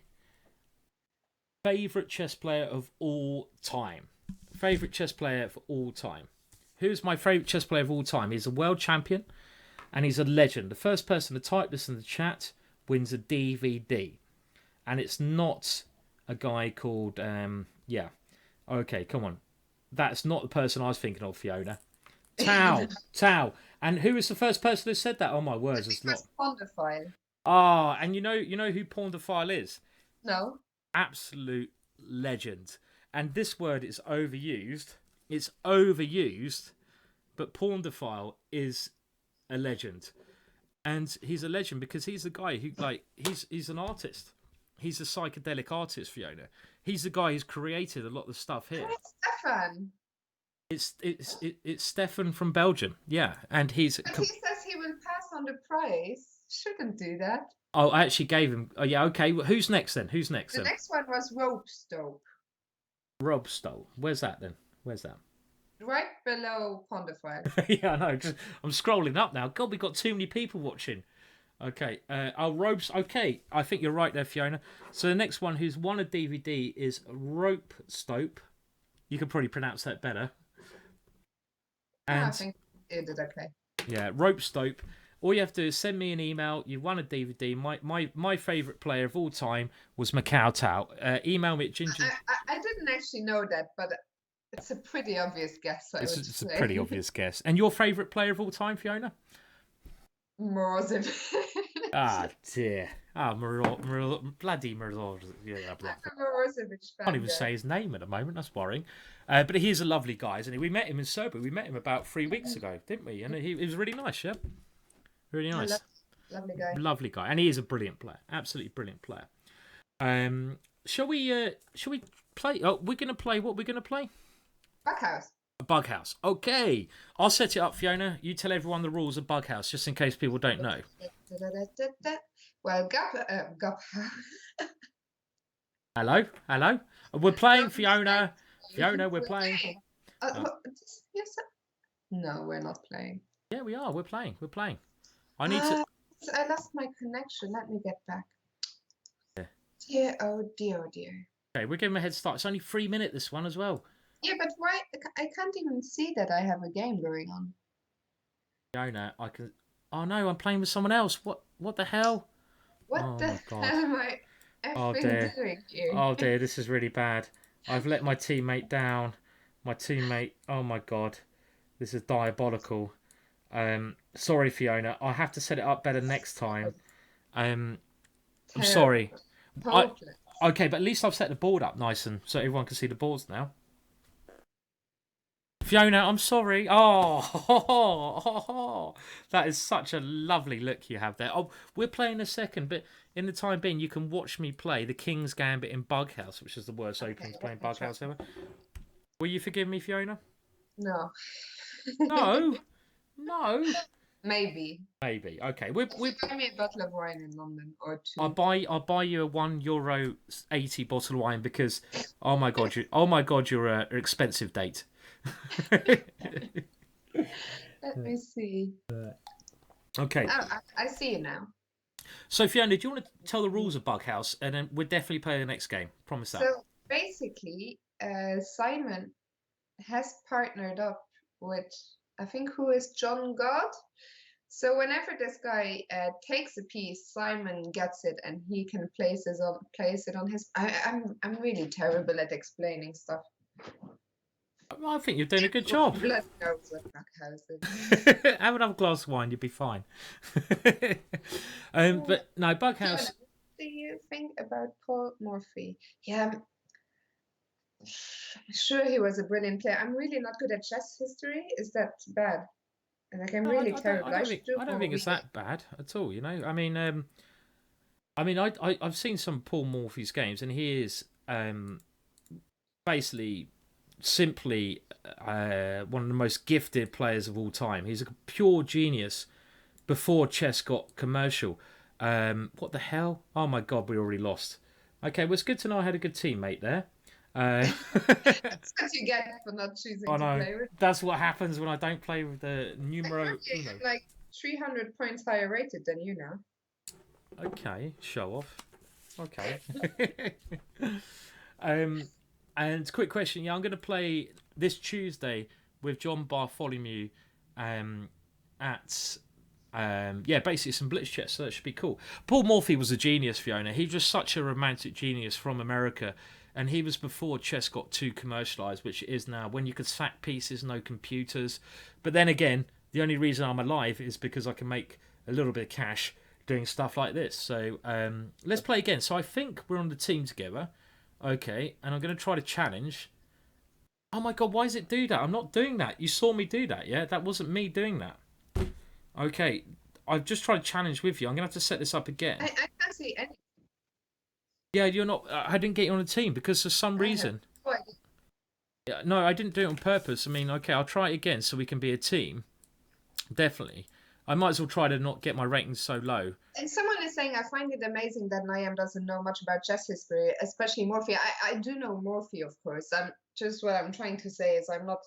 favourite chess player of all time? Favourite chess player of all time. Who's my favourite chess player of all time? He's a world champion and he's a legend. The first person to type this in the chat wins a DVD. And it's not a guy called... Okay, come on. That's not the person I was thinking of, Fiona. Tao. And who was the first person who said that? Oh my words, it's not. Ponderfile. And you know who Ponderfile is? No. Absolute legend. And this word is overused. It's overused, but Ponderfile is a legend. And he's a legend because he's the guy who he's an artist. He's a psychedelic artist, Fiona. He's the guy who's created a lot of the stuff here. It's Stefan. It's Stefan from Belgium, yeah, and he says he will pass on the prize. Shouldn't do that. Oh, I actually gave him. Oh, yeah, okay. Well, who's next then? The next one was Ropestope. Ropestope. Where's that then? Where's that? Right below Ponderfile. Yeah, I know. I'm scrolling up now. God, we've got too many people watching. Okay. Ropes. Okay, I think you're right there, Fiona. So the next one who's won a DVD is Ropestope. You could probably pronounce that better. And, I think you did okay. Yeah, Ropestope. All you have to do is send me an email. You've won a DVD. My favourite player of all time was Macau Tao. Email me at Ginger. I didn't actually know that, but it's a pretty obvious guess. It's a pretty obvious guess. And your favourite player of all time, Fiona? Morozevich. Ah, dear. Bloody Morozevich. Yeah, I'm a Morozevich fan. I can't even say his name at the moment. That's worrying. But he's a lovely guy, isn't he? We met him in Serbia. We met him about 3 weeks ago, didn't we? And he was really nice, yeah? Really nice. Lovely guy. Lovely guy. And he is a brilliant player. Absolutely brilliant player. Shall we play? Oh, we're going to play. What we're going to play? Bughouse. Bughouse. Okay. I'll set it up, Fiona. You tell everyone the rules of Bughouse, just in case people don't know. Well, Gup. Hello? We're playing, Fiona. Fiona, we're playing. Yes. No, we're not playing. Yeah, we are. We're playing. I need to... I lost my connection. Let me get back. Yeah. Dear, oh dear. Okay, we're giving a head start. It's only 3 minutes, this one as well. Yeah, but why? I can't even see that I have a game going on. Fiona, I can... Oh no, I'm playing with someone else. What the hell? What the hell am I effing doing here? Oh dear, this is really bad. I've let my teammate down. Oh my god. This is diabolical. Sorry, Fiona. I'll have to set it up better next time. I'm sorry. Okay, but at least I've set the board up nice and so everyone can see the boards now. Fiona, I'm sorry. Oh, that is such a lovely look you have there. Oh, we're playing a second, but in the time being, you can watch me play the King's Gambit in Bughouse, which is the worst opening to play in Bughouse ever. Will you forgive me, Fiona? No. No. No. Maybe. Maybe. Okay. Buy me a bottle of wine in London or two. I'll buy you a €1.80 bottle of wine because oh my god, you're an expensive date. Let me see. Okay. Oh, I see you now. So Fiona, do you want to tell the rules of Bughouse, and then we'll definitely play the next game. Promise that. So basically, Simon has partnered up with, I think, who is John God. So whenever this guy takes a piece, Simon gets it and he can place it on his. I'm really terrible at explaining stuff. I think you're doing a good job. Blood knows what Bughouse. Have another glass of wine, you'll be fine. But no, Bughouse. What do you think about Paul Morphy? Yeah, I'm sure he was a brilliant player. I'm really not good at chess history. Is that bad? And like, I'm really terrible. I don't think it's that bad at all. You know, I've seen some Paul Morphy's games, and he is basically simply one of the most gifted players of all time. He's a pure genius. Before chess got commercial, what the hell? Oh my god, we already lost. Okay, well, it's good to know I had a good teammate there. That's what you get for not choosing to play with. That's what happens when I don't play with the numero uno. Like 300 points higher rated than you now. Okay, show off. Okay. And quick question. Yeah, I'm going to play this Tuesday with John Bartholomew at basically some blitz chess, so that should be cool. Paul Morphy was a genius, Fiona. He was just such a romantic genius from America. And he was before chess got too commercialised, which it is now, when you could sack pieces, no computers. But then again, the only reason I'm alive is because I can make a little bit of cash doing stuff like this. So let's play again. So I think we're on the team together. Okay, and I'm going to try to challenge. Oh my god, why does it do that? I'm not doing that. You saw me do that, yeah? That wasn't me doing that. Okay, I've just tried to challenge with you. I'm going to have to set this up again. I can't see any. Yeah, you're not. I didn't get you on a team because for some reason. Yeah, no, I didn't do it on purpose. I mean, okay, I'll try it again so we can be a team. Definitely. I might as well try to not get my ratings so low. And someone is saying, I find it amazing that Niam doesn't know much about chess history, especially Morphy. I do know Morphy, of course. What I'm trying to say is I'm not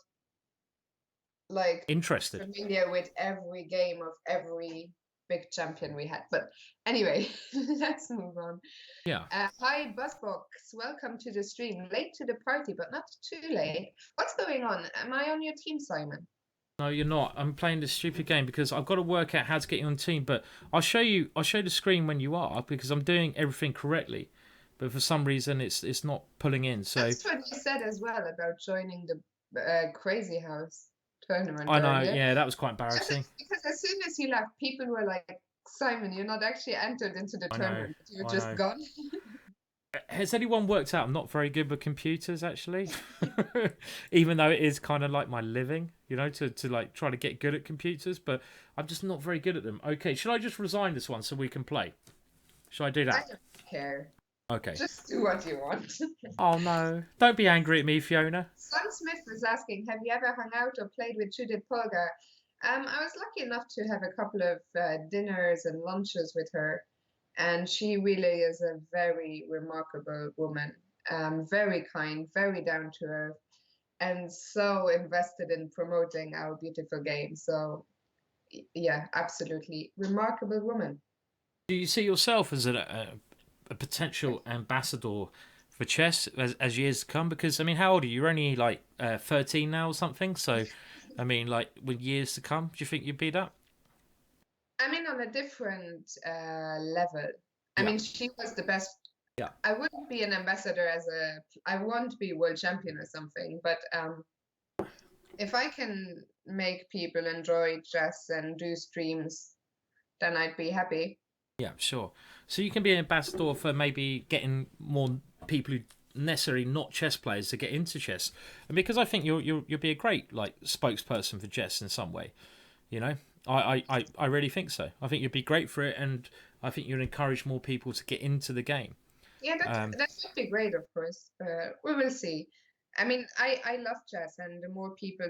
like interested, familiar with every game of every big champion we had. But anyway, let's move on. Yeah. Hi, Buzzbox. Welcome to the stream. Late to the party, but not too late. What's going on? Am I on your team, Simon? No, you're not. I'm playing this stupid game because I've got to work out how to get you on team. But I'll show the screen when you are, because I'm doing everything correctly. But for some reason, it's not pulling in. So that's what you said as well about joining the Crazy House tournament. I know. Yeah, that was quite embarrassing. Because as soon as you left, people were like, "Simon, you're not actually entered into the tournament. You're just gone." Has anyone worked out I'm not very good with computers, actually? Even though it is kind of like my living, you know, to like try to get good at computers, but I'm just not very good at them. Okay, should I just resign this one so we can play? Should I do that? I don't care. Okay. Just do what you want. Oh no. Don't be angry at me, Fiona. Son Smith was asking, have you ever hung out or played with Judith Polgar? I was lucky enough to have a couple of dinners and lunches with her. And she really is a very remarkable woman, very kind, very down to earth, and so invested in promoting our beautiful game. So, yeah, absolutely remarkable woman. Do you see yourself as a potential ambassador for chess as years to come? Because, I mean, how old are you? You're only like 13 now or something. So, I mean, like with years to come, do you think you'd be that? I mean, on a different level. I mean, she was the best. Yeah. I wouldn't be an ambassador I won't be world champion or something, but if I can make people enjoy chess and do streams, then I'd be happy. Yeah, sure. So you can be an ambassador for maybe getting more people who necessarily not chess players to get into chess, and because I think you'll be a great like spokesperson for chess in some way. You know, I really think so. I think you'd be great for it, and I think you'd encourage more people to get into the game. Yeah, that would be great, of course. We will see. I mean, I love chess, and the more people,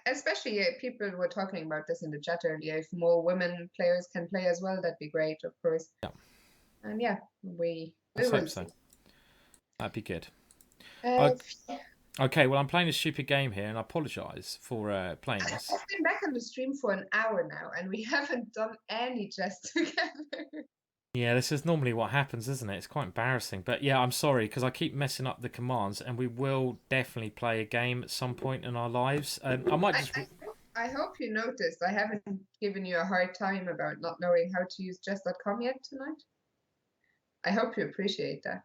especially people were talking about this in the chat earlier, if more women players can play as well, that'd be great, of course. Yeah. And yeah, we Let's will hope see. so. That'd be good. Uh, Okay, well, I'm playing a stupid game here, and I apologise for playing this. I've been back on the stream for an hour now, and we haven't done any chess together. Yeah, this is normally what happens, isn't it? It's quite embarrassing. But yeah, I'm sorry, because I keep messing up the commands, and we will definitely play a game at some point in our lives. I might just... I hope you noticed I haven't given you a hard time about not knowing how to use chess.com yet tonight. I hope you appreciate that.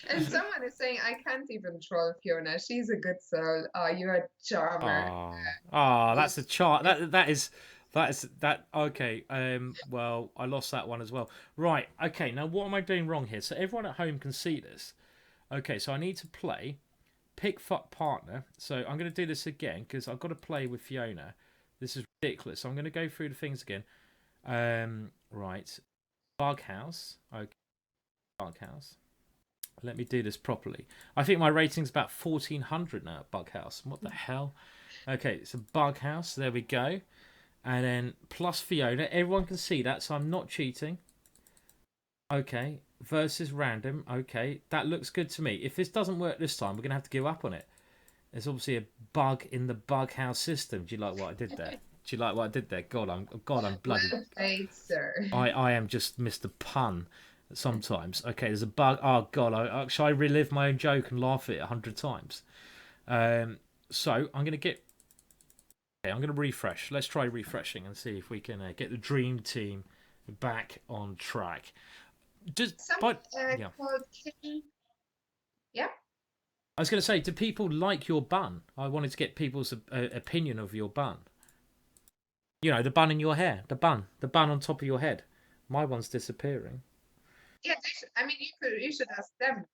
And someone is saying, I can't even troll Fiona. She's a good soul. Oh, you're a charmer. Oh, that's a chart. That is. Okay. Well, I lost that one as well. Right. Okay. Now, what am I doing wrong here? So everyone at home can see this. Okay. So I need to play pick fuck partner. So I'm going to do this again because I've got to play with Fiona. This is ridiculous. So I'm going to go through the things again. Right. Bug house. Okay. Bug house. Let me do this properly. I think my rating's about 1400 now at Bug House. What the hell? Okay, so Bug House. There we go. And then plus Fiona. Everyone can see that, so I'm not cheating. Okay. Versus random. Okay. That looks good to me. If this doesn't work this time, we're going to have to give up on it. There's obviously a bug in the Bug House system. Do you like what I did there? Do you like what I did there? God, I'm bloody... Well played, sir. I am just Mr. Pun. Sometimes. Okay, there's a bug. Oh god, shall I relive my own joke and laugh at it 100 times? So I'm going to get... Okay, I'm going to refresh. Let's try refreshing and see if we can get the dream team back on track. Called Kitchen. Yeah? I was going to say, do people like your bun? I wanted to get people's opinion of your bun. You know, the bun in your hair. The bun on top of your head. My one's disappearing. Yeah, I mean, you should ask them.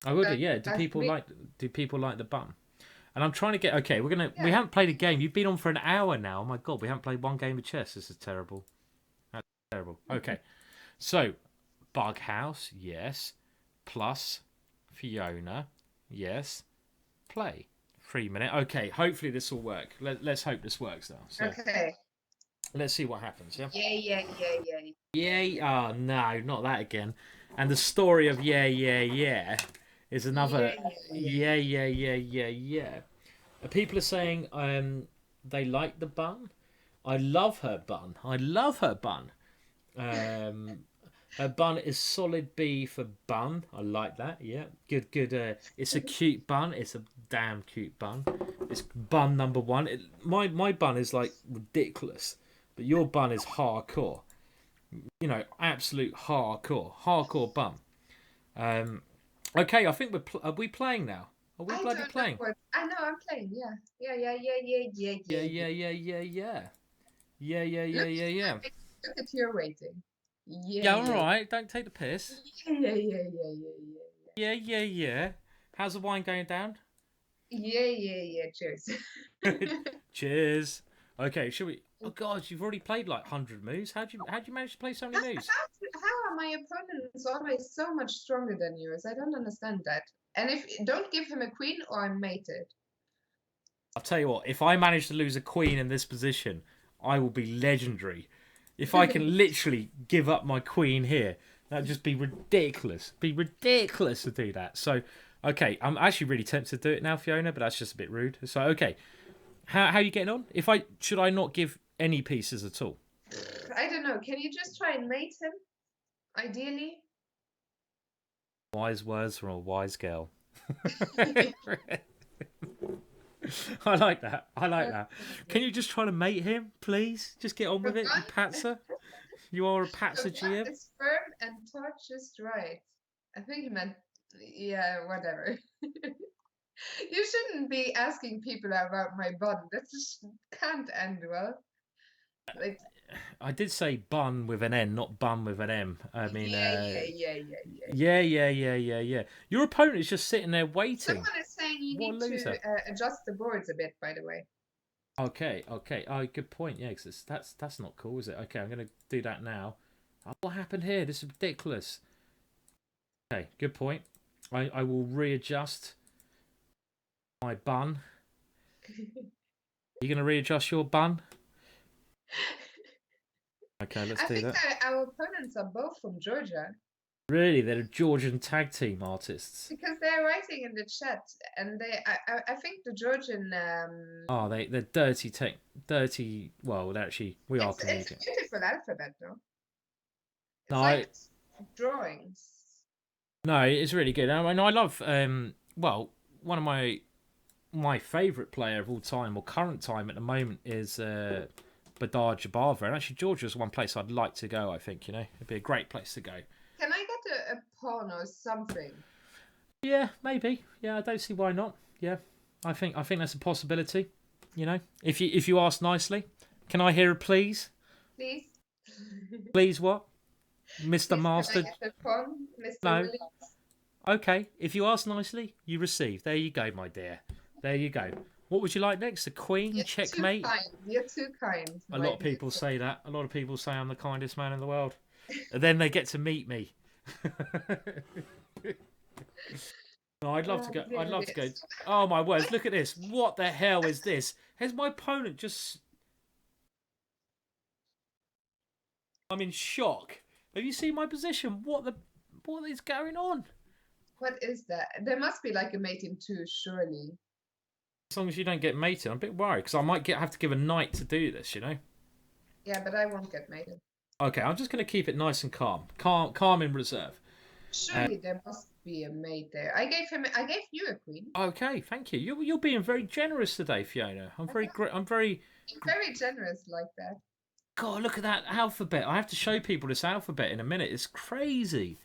I would. Yeah. Do people like the bun? And I'm trying to get. Okay, we haven't played a game. You've been on for an hour now. Oh my god, we haven't played one game of chess. This is terrible. That's terrible. Okay, so Bug House, yes. Plus Fiona, yes. Play 3 minute. Okay, hopefully this will work. Let's hope this works now. So, okay. Let's see what happens. Yeah. Yeah. Yay! Oh no, not that again. And the story of yeah is another yeah. People are saying they like the bun. I love her bun. Her bun is solid B for bun. I like that. Yeah, good. It's a cute bun. It's a damn cute bun. It's bun number one. My bun is like ridiculous, but your bun is hardcore. You know, absolute hardcore bum. Okay, I think are we playing now? Are we bloody playing? I know I'm playing. Yeah. Look at your rating. Yeah, all right. Don't take the piss. Yeah. How's the wine going down? Yeah. Cheers. Cheers. Okay, should we? Oh God, you've already played like 100 moves. How'd you manage to play so many moves? How are my opponents always so much stronger than yours? I don't understand that. And don't give him a queen or I'm mated. I'll tell you what. If I manage to lose a queen in this position, I will be legendary. If I can literally give up my queen here, that'd just be ridiculous. To do that. So, okay, I'm actually really tempted to do it now, Fiona, but that's just a bit rude. So, okay. How are you getting on? Should I not give any pieces at all? I don't know. Can you just try and mate him? Ideally. Wise words from a wise girl. I like that. Can you just try to mate him, please? Just get on with it, you patzer. You are a patzer GM. It's firm and touch just right. I think he meant, yeah, whatever. You shouldn't be asking people about my bun. That just can't end well. Like, I did say bun with an N, not bun with an M. I mean, yeah. Your opponent is just sitting there waiting. Someone is saying you What a need to loser. adjust the boards a bit, by the way. Okay. Oh, good point. Yeah, because that's not cool, is it? Okay, I'm going to do that now. Oh, what happened here? This is ridiculous. Okay, good point. I will readjust my bun. You going to readjust your bun? Okay, let's do that. I think our opponents are both from Georgia. Really, they're Georgian tag team artists. Because they're writing in the chat, and I think the Georgian. They're dirty. Well, actually, we are Canadian. It's a beautiful alphabet, though. It's No, like drawings. No, it's really good. I mean, I love. One of my favourite player of all time, or current time at the moment, is Badar Jabava. And actually, Georgia's one place I'd like to go. I think it'd be a great place to go. Can I get a pawn or something? Yeah, maybe. Yeah, I don't see why not. Yeah, I think that's a possibility. If you ask nicely, can I hear a please? Please. Please what, Mr. Please, Master? can I get a pawn, Mr. No. Williams? Okay, if you ask nicely, you receive. There you go, my dear. There you go. What would you like next? A queen? You're Checkmate? Too kind. You're too kind. A lot of people say that. A lot of people say I'm the kindest man in the world. And then they get to meet me. No, I'd love to go. I'd love to go. Oh my words! Look at this. What the hell is this? Has my opponent just? I'm in shock. Have you seen my position? What is going on? What is that? There must be like a mate in two, surely. As long as you don't get mated, I'm a bit worried because I might have to give a knight to do this. Yeah, but I won't get mated. Okay, I'm just going to keep it nice and calm in reserve. Surely there must be a mate there. I gave you a queen. Okay, thank you. You're being very generous today, Fiona. I'm very generous like that. God, look at that alphabet. I have to show people this alphabet in a minute. It's crazy.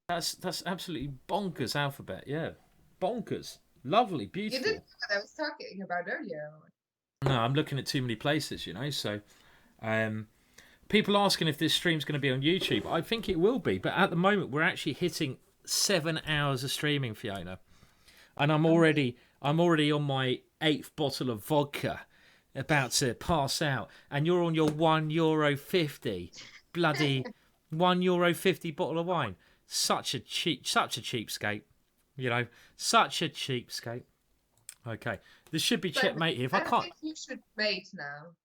That's absolutely bonkers alphabet. Yeah, bonkers. Lovely, beautiful. You didn't know what I was talking about earlier. No, I'm looking at too many places. So, people asking if this stream's going to be on YouTube. I think it will be, but at the moment we're actually hitting 7 hours of streaming, Fiona, and I'm already on my 8th bottle of vodka, about to pass out, and you're on your €1.50 bloody €1.50 bottle of wine. Such a cheapskate, such a cheapskate. Okay, this should be checkmate here. If I can't, think you should mate now.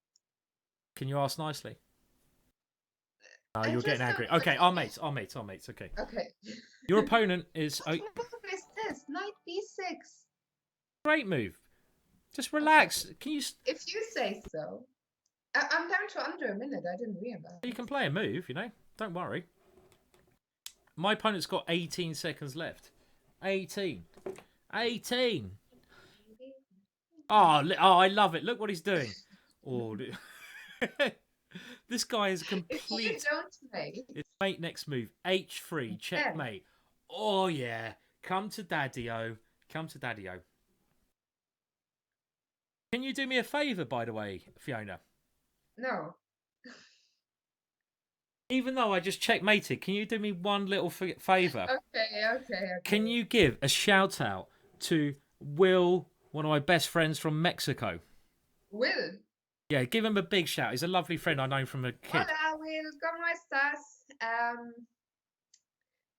Can you ask nicely? Oh, you're getting angry. Okay, I'll mate. Okay. Okay. Your opponent is. What move is this? Knight b6. Great move. Just relax. Can you? If you say so. I'm down to under a minute. I didn't realize. You can play a move. Don't worry. My opponent's got 18 seconds left. 18. Oh, I love it. Look what he's doing. Oh. This guy is a complete. If you don't mate. It's mate next move. H3 checkmate. Oh yeah. Come to Daddy-O. Can you do me a favour, by the way, Fiona? No. Even though I just checkmated, can you do me one little favour? Okay. Can you give a shout out to Will, one of my best friends from Mexico? Will? Yeah, give him a big shout. He's a lovely friend I know from a kid. Hola, Will, ¿cómo estás?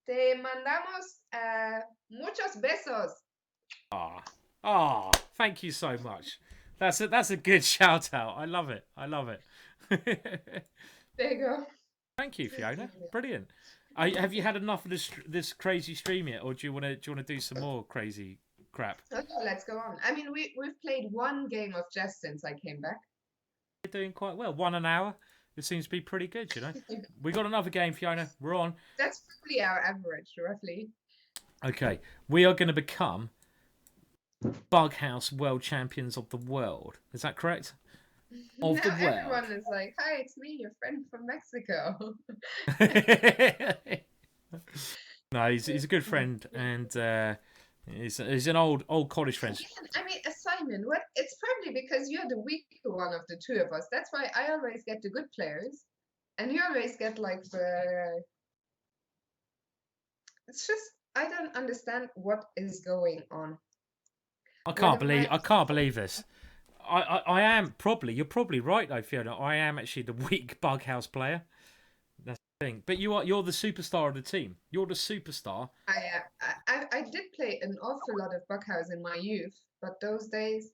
Te mandamos muchos besos. Thank you so much. That's a good shout out. I love it. There you go. Thank you, Fiona. Brilliant. Have you had enough of this crazy stream yet, or do you want to do some more crazy crap? Okay, let's go on. I mean, we've played one game of chess since I came back. We're doing quite well. 1 hour. It seems to be pretty good, We got another game, Fiona. We're on. That's probably our average, roughly. Okay, we are going to become Bughouse World Champions of the world. Is that correct? Of the world. Everyone is like, "Hi, it's me, your friend from Mexico." No, he's a good friend, and he's an old college friend. I mean, Simon, what? It's probably because you're the weaker one of the two of us. That's why I always get the good players, and you always get like the. It's just I don't understand what is going on. I can't believe this. I am probably. You're probably right though, Fiona. I am actually the weak bughouse player. That's the thing. But you're the superstar of the team. You're the superstar. I did play an awful lot of bughouse in my youth, but those days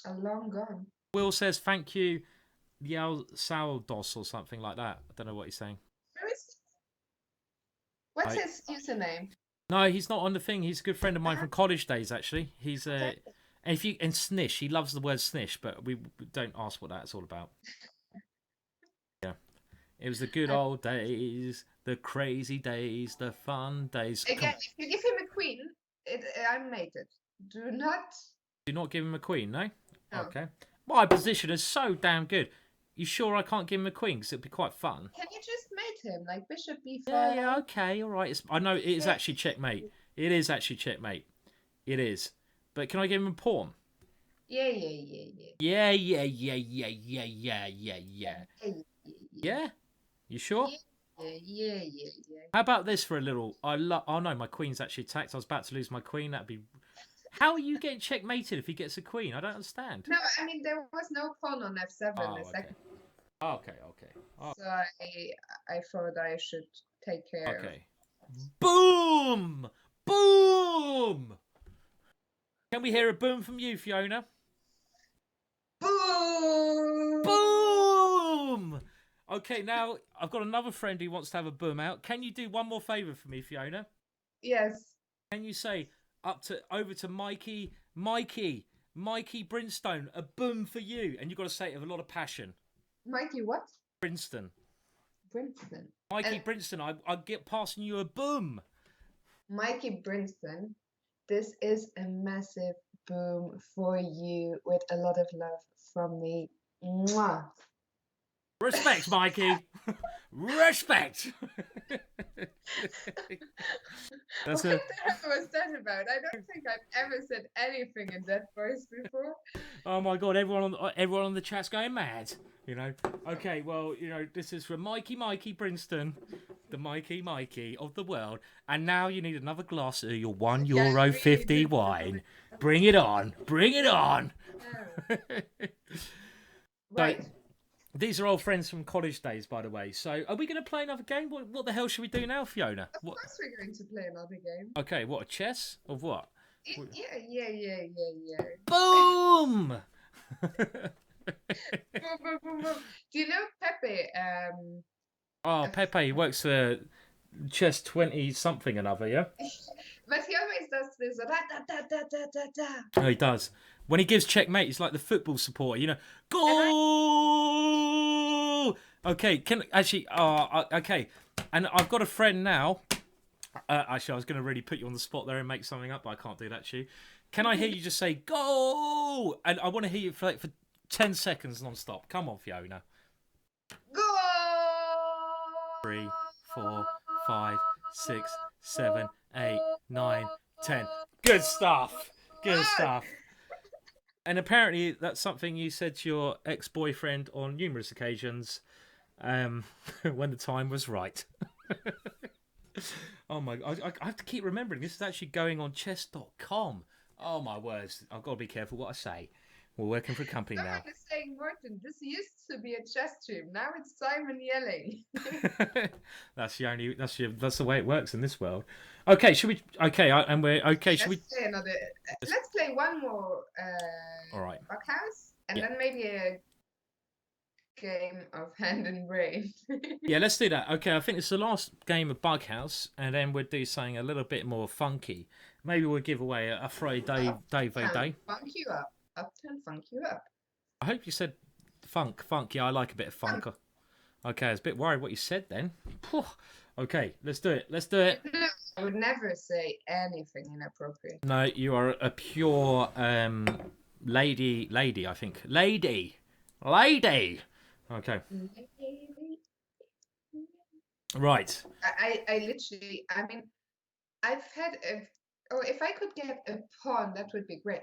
are long gone. Will says thank you, Yal Saldos or something like that. I don't know what he's saying. Where is? What's his username? No, he's not on the thing. He's a good friend of mine from college days. Actually, he's and snish. He loves the word snish, but we don't ask what that's all about. Yeah, it was the good old days, the crazy days, the fun days. Again, if you give him a queen, I'm mated. Do not give him a queen, no? No. Okay. My position is so damn good. You sure I can't give him a queen? Because it'd be quite fun. Can you just mate him like bishop b5? Yeah, okay, all right. I know it is actually checkmate. It is actually checkmate. It is. But can I give him a pawn? Yeah. Yeah. Yeah? You sure? Yeah. How about this for a little? Oh no, my queen's actually attacked. I was about to lose my queen. That'd be. How are you getting checkmated if he gets a queen? I don't understand. No, I mean there was no pawn on f7 Oh, second. Okay. Oh, So I thought I should take care. okay. Boom! Boom! Can we hear a boom from you, Fiona? Boom! Boom! Okay, now I've got another friend who wants to have a boom out. Can you do one more favour for me, Fiona? Yes. Can you say over to Mikey Brinstone, a boom for you, and you've got to say it with a lot of passion. Mikey what? Brinston. Brinston. Mikey Brinston, I get passing you a boom. Mikey Brinston, this is a massive boom for you with a lot of love from me. Mwah. Respect, Mikey. Respect. What the hell was that about? I don't think I've ever said anything in that voice before. Oh my god, everyone on the chat's going mad. You know. Okay, well, this is from Mikey Brinston, the Mikey of the world. And now you need another glass of your €1.50 wine. Bring it on. Right. These are old friends from college days, by the way. So, are we going to play another game? What the hell should we do now, Fiona? Of course we're going to play another game. Okay, what, a chess? Of what? Yeah. Boom! Boom. Do you know Pepe? Pepe works for Chess 20-something another, yeah? But he always does this. Oh, he does. When he gives checkmate, he's like the football supporter, Goal! Okay, okay. And I've got a friend now. Actually, I was going to really put you on the spot there and make something up, but I can't do that to you. Can I hear you just say, goal? And I want to hear you for 10 seconds non-stop. Come on, Fiona. Goal! 3, 4, 5, 6, 7, 8, 9, 10. Good stuff. And apparently that's something you said to your ex-boyfriend on numerous occasions when the time was right. Oh my god, I have to keep remembering this is actually going on chess.com. Oh my words, I've got to be careful what I say. We're working for a company now. Someone is saying, Morten, this used to be a chess stream. Now it's Simon yelling. That's the way it works in this world. Okay, should we? Okay, and we're okay. Should we? Play another. Let's play one more. All right. Bughouse, and then maybe a game of hand and brain. Yeah, let's do that. Okay, I think it's the last game of Bughouse, and then we'll do something a little bit more funky. Maybe we'll give away a Friday day. Funk you up. Uptown funk you up. I hope you said funk. Yeah, I like a bit of funk. Okay, I was a bit worried what you said then. Okay, let's do it. No, I would never say anything inappropriate. No, you are a pure lady, I think. Lady! Okay. Right. I literally, I mean, I've had if I could get a pawn, that would be great.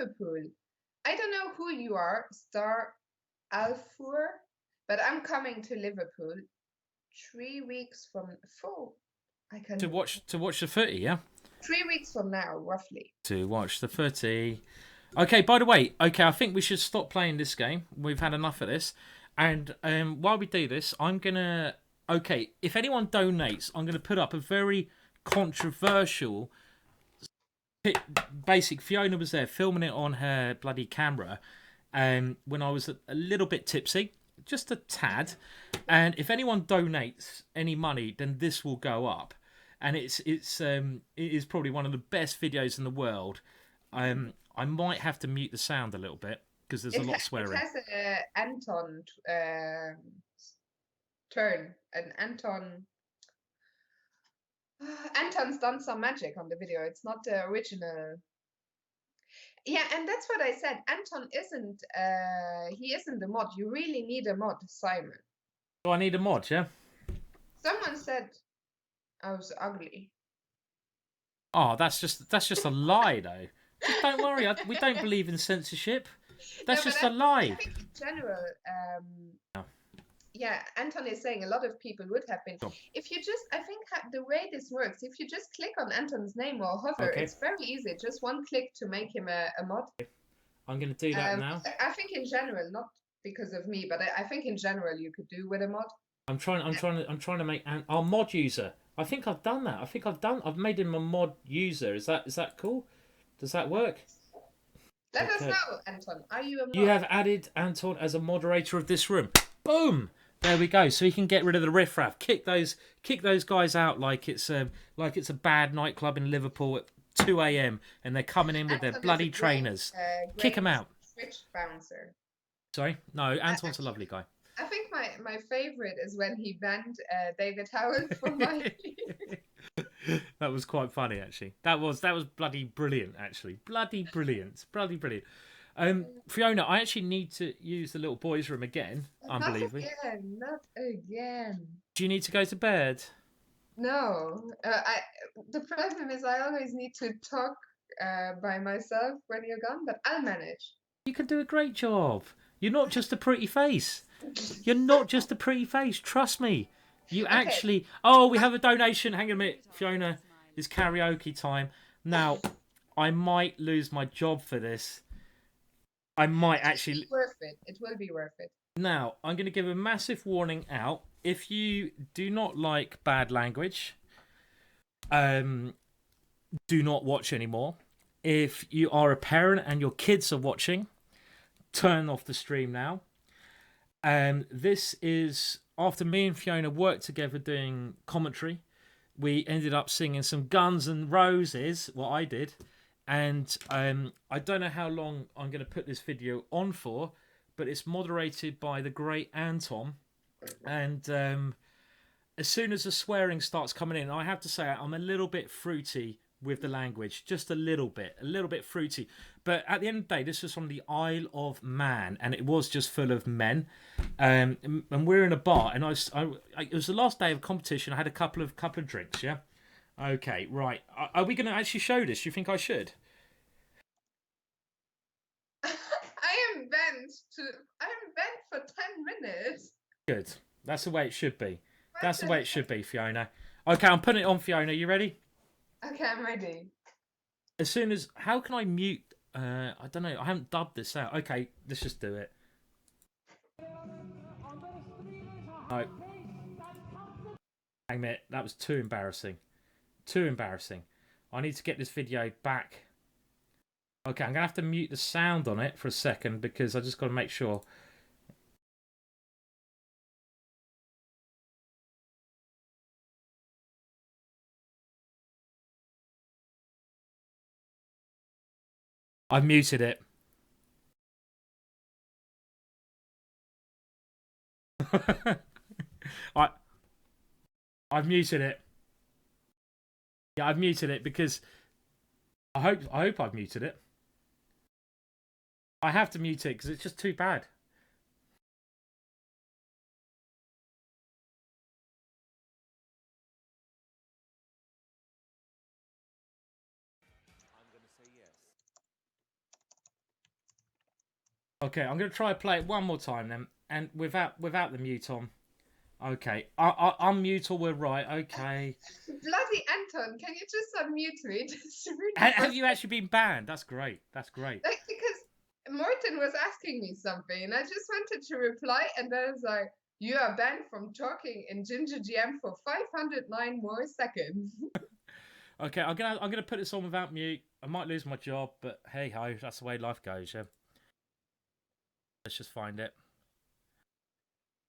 Liverpool. I don't know who you are, Star Alfour, but I'm coming to Liverpool 3 weeks from 4. I can To watch the footy, yeah. 3 weeks from now, roughly. To watch the footy. Okay, by the way, I think we should stop playing this game. We've had enough of this. And while we do this, I'm going to... Okay, if anyone donates, I'm going to put up a very controversial... Basic, Fiona was there filming it on her bloody camera when I was a little bit tipsy. Just a tad. And if anyone donates any money, then this will go up. And it is probably one of the best videos in the world. I might have to mute the sound a little bit because there's a lot of swearing. It has an Anton turn. An Anton. Anton's done some magic on the video. It's not the original. Yeah, and that's what I said. Anton isn't. He isn't the mod. You really need a mod, Simon. Do I need a mod? Yeah. Someone said I was ugly. Oh, that's just a lie, though. Just don't worry. We don't believe in censorship. That's just a lie. I think in general, Yeah, Anton is saying a lot of people would have been. If you just, I think the way this works, if you just click on Anton's name or hover, Okay. it's very easy. Just one click to make him a mod. I'm going to do that now. I think in general, not because of me, but I think in general you could do with a mod. I'm trying to make our mod user. I think I've done that. I've made him a mod user. Is that cool? Does that work? Let us know, Anton. Are you a mod? You have added Anton as a moderator of this room. Boom! There we go. So he can get rid of the riffraff. Kick those guys out like it's a bad nightclub in Liverpool at 2 a.m. and they're coming in with their bloody trainers. Kick them out. Switch bouncer. Sorry? No, Anton's a lovely guy. I think my favorite is when he banned David Howard from my. That was quite funny, actually. That was bloody brilliant, actually. Bloody brilliant. Fiona, I actually need to use the little boys' room again. Unbelievably. Not again. Do you need to go to bed? No. The problem is I always need to talk by myself when you're gone, but I'll manage. You can do a great job. You're not just a pretty face. Trust me. You actually... Oh, we have a donation. Hang on a minute, Fiona. It's karaoke time. Now, I might lose my job for this. I might actually... It will be worth it. Now, I'm going to give a massive warning out. If you do not like bad language, do not watch anymore. If you are a parent and your kids are watching, turn off the stream now. This is after me and Fiona worked together doing commentary. We ended up singing some Guns N' Roses, what I did. And I don't know how long I'm going to put this video on for, but it's moderated by the great Anton. And as soon as the swearing starts coming in, I have to say I'm a little bit fruity with the language, just a little bit fruity. But at the end of the day, this was from the Isle of Man, and it was just full of men. And we're in a bar, and it was the last day of competition. I had a couple of drinks, yeah. Okay, right. Are we going to actually show this? Do you think I should? I am bent for 10 minutes. Good. That's the way it should be. That's the way it should be, Fiona. Okay, I'm putting it on, Fiona. You ready? Okay, I'm ready. As soon as... How can I mute... I don't know. I haven't dubbed this out. Okay, let's just do it. No. Hang a minute. That was too embarrassing. Too embarrassing. I need to get this video back. Okay, I'm going to have to mute the sound on it for a second because I just got to make sure... I've muted it. I've muted it. Yeah, I've muted it because I hope I've muted it. I have to mute it because it's just too bad. Okay, I'm going to try to play it one more time then, and without the mute on. Okay, I'll mute or we're right. Okay. Bloody Anton, can you just unmute me? Have you actually been banned? That's great. That's great. Like, because Morten was asking me something, and I just wanted to reply, and then it's like, you are banned from talking in GingerGM for 509 more seconds. Okay, I'm gonna put this on without mute. I might lose my job, but hey ho, that's the way life goes, yeah. Let's just find it.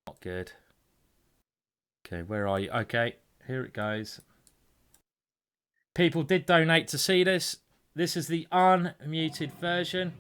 Not good. Okay, where are you? Okay, here it goes. People did donate to see this. This is the unmuted version.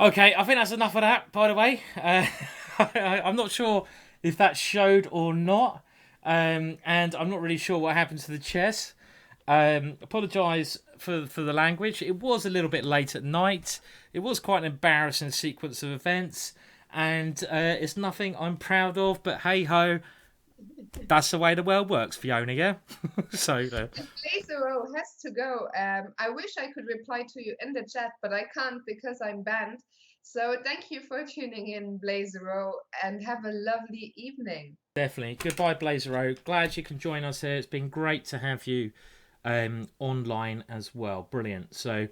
Okay, I think that's enough of that, by the way. I'm not sure if that showed or not. And I'm not really sure what happened to the chess. Apologise for the language. It was a little bit late at night. It was quite an embarrassing sequence of events. And it's nothing I'm proud of, but hey-ho, that's the way the world works, Fiona, yeah? So... Blazero has to go. I wish I could reply to you in the chat, but I can't because I'm banned. So thank you for tuning in, Blazero, and have a lovely evening. Definitely. Goodbye, Blazero. Glad you can join us here. It's been great to have you online as well. Brilliant. So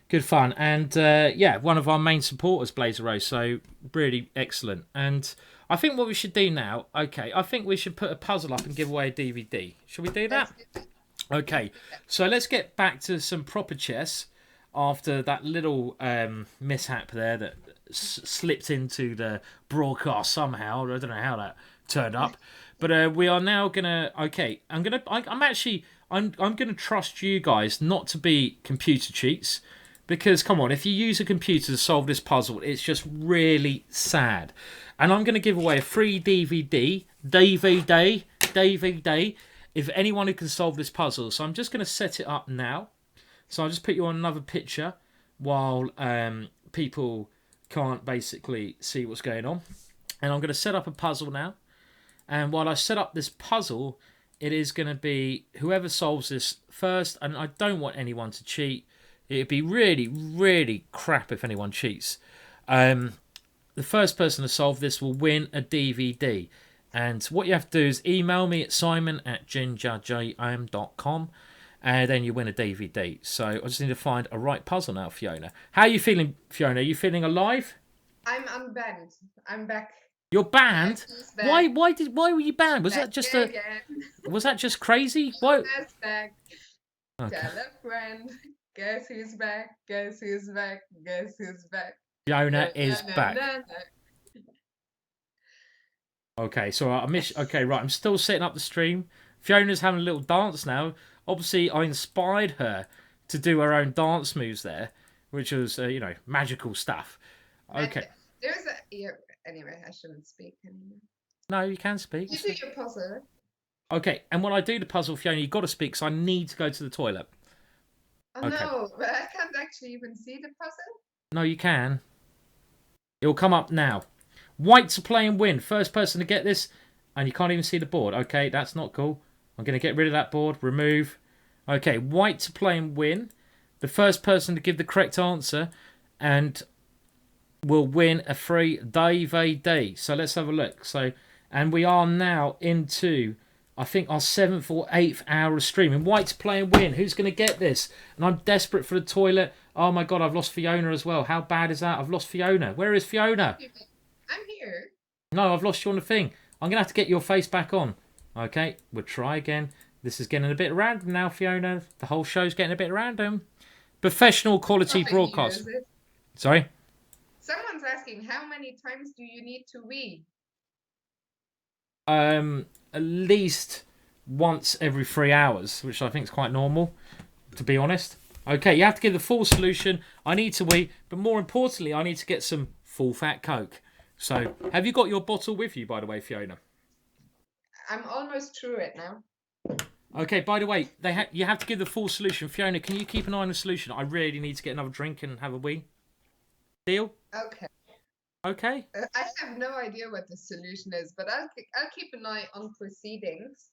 good fun. And yeah, one of our main supporters, Blazero. So really excellent. And I think what we should do now, okay, I think we should put a puzzle up and give away a DVD. Should we do that? Okay, so let's get back to some proper chess after that little mishap there that slipped into the broadcast somehow. I don't know how that turned up, but we are now gonna. Okay, I'm gonna trust you guys not to be computer cheats, because come on, if you use a computer to solve this puzzle, it's just really sad. And I'm gonna give away a free DVD if anyone who can solve this puzzle. So I'm just gonna set it up now. So I'll just put you on another picture while people can't basically see what's going on. And I'm going to set up a puzzle now. And while I set up this puzzle, it is going to be whoever solves this first. And I don't want anyone to cheat. It'd be really, really crap if anyone cheats. The first person to solve this will win a DVD. And what you have to do is email me at simon@gingergm.com. And then you win a DVD. So I just need to find a right puzzle now, Fiona. How are you feeling, Fiona? Are you feeling alive? I'm unbanned. I'm back. You're banned? Why were you banned? Was Back that just again. was that just crazy? Why? Fiona's back. Okay. Tell a friend. Guess who's back? Guess who's back? Guess who's back? Fiona is back. Na. Okay, so I miss. Okay, right. I'm still setting up the stream. Fiona's having a little dance now. Obviously, I inspired her to do her own dance moves there, which was, magical stuff. Okay. There's a... Yeah, anyway, I shouldn't speak anymore. No, you can speak. You do your puzzle. Okay, and when I do the puzzle, Fiona, you've got to speak, because I need to go to the toilet. Oh, okay. No, but I can't actually even see the puzzle. No, you can. It will come up now. White to play and win. First person to get this, and you can't even see the board. Okay, that's not cool. I'm going to get rid of that board. Remove. Okay, white to play and win. The first person to give the correct answer and will win a free DVD. So let's have a look. So, and we are now into, I think, our 7th or 8th hour of streaming. White to play and win. Who's going to get this? And I'm desperate for the toilet. Oh my God, I've lost Fiona as well. How bad is that? I've lost Fiona. Where is Fiona? I'm here. No, I've lost you on the thing. I'm going to have to get your face back on. Okay, we'll try again. This is getting a bit random now, Fiona. The whole show's getting a bit random. Professional quality broadcast. Sorry? Someone's asking, how many times do you need to read? At least once every 3 hours, which I think is quite normal, to be honest. Okay, you have to give the full solution. I need to wee, but more importantly, I need to get some full fat Coke. So, have you got your bottle with you, by the way, Fiona? I'm almost through it now. Okay, by the way, you have to give the full solution. Fiona, can you keep an eye on the solution? I really need to get another drink and have a wee. Deal? Okay. Okay. I have no idea what the solution is, but I'll keep an eye on proceedings.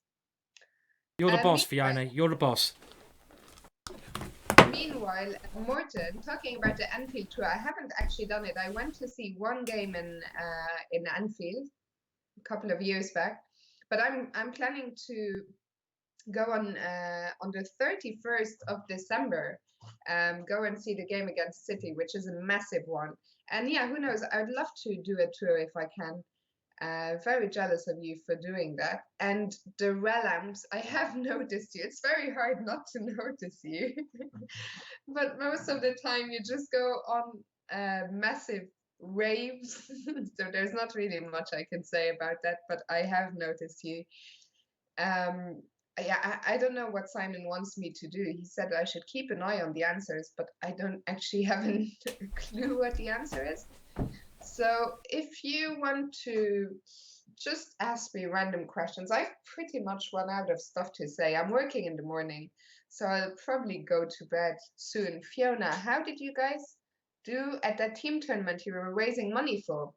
You're the boss, Fiona. You're the boss. Meanwhile, Morton, talking about the Anfield tour, I haven't actually done it. I went to see one game in Anfield a couple of years back, but I'm planning to go on the 31st of December, go and see the game against City, which is a massive one. And yeah, who knows? I'd love to do a tour if I can. Very jealous of you for doing that. And the Relams, I have noticed you. It's very hard not to notice you. But most of the time you just go on massive raves. So there's not really much I can say about that, but I have noticed you. yeah, I don't know what Simon wants me to do. He said I should keep an eye on the answers, but I don't actually have a clue what the answer is. So if you want to just ask me random questions, I've pretty much run out of stuff to say. I'm working in the morning, so I'll probably go to bed soon. Fiona, how did you guys do at that team tournament you were raising money for?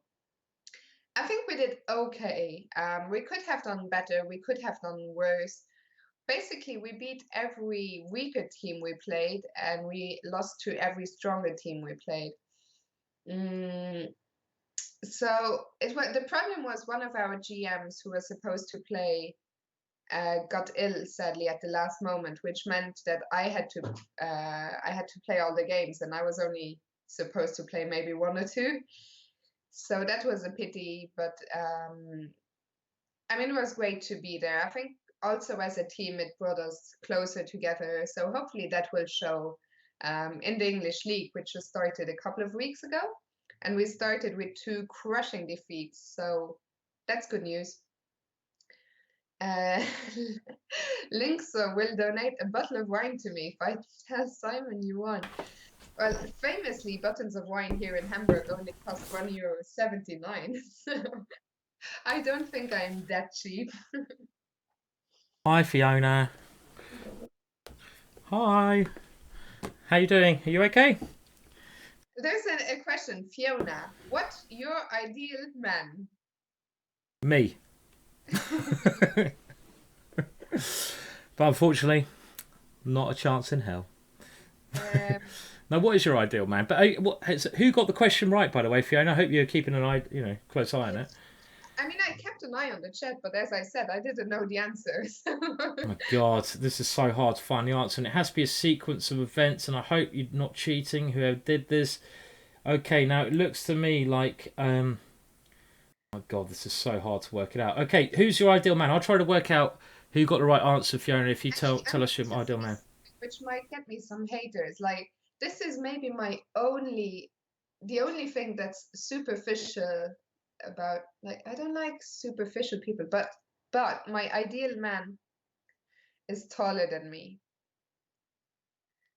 I think we did okay. We could have done better. We could have done worse. Basically, we beat every weaker team we played, and we lost to every stronger team we played. So the problem was one of our GMs who was supposed to play got ill sadly at the last moment, which meant that I had to play all the games, and I was only supposed to play maybe one or two. So that was a pity, but I mean, it was great to be there. I think also as a team, it brought us closer together. So hopefully that will show in the English League, which just started a couple of weeks ago. And we started with 2 crushing defeats. So that's good news. Linkso will donate a bottle of wine to me if I tell Simon you won. Well, famously, bottles of wine here in Hamburg only cost €1.79. So I don't think I'm that cheap. Hi, Fiona. Hi. How you doing? Are you okay? There's a question, Fiona. What's your ideal man? Me. But unfortunately, not a chance in hell. Now, what is your ideal man? But who got the question right, by the way, Fiona? I hope you're keeping an eye, close eye on it. I mean, I kept an eye on the chat, but as I said, I didn't know the answers. Oh my God, this is so hard to find the answer, and it has to be a sequence of events. And I hope you're not cheating. Whoever did this. Okay, now it looks to me like. Oh my God, this is so hard to work it out. Okay, who's your ideal man? I'll try to work out who got the right answer, Fiona. If you tell us your ideal man, which might get me some haters. Like, this is maybe the only thing that's superficial about, like, I don't like superficial people, but my ideal man is taller than me.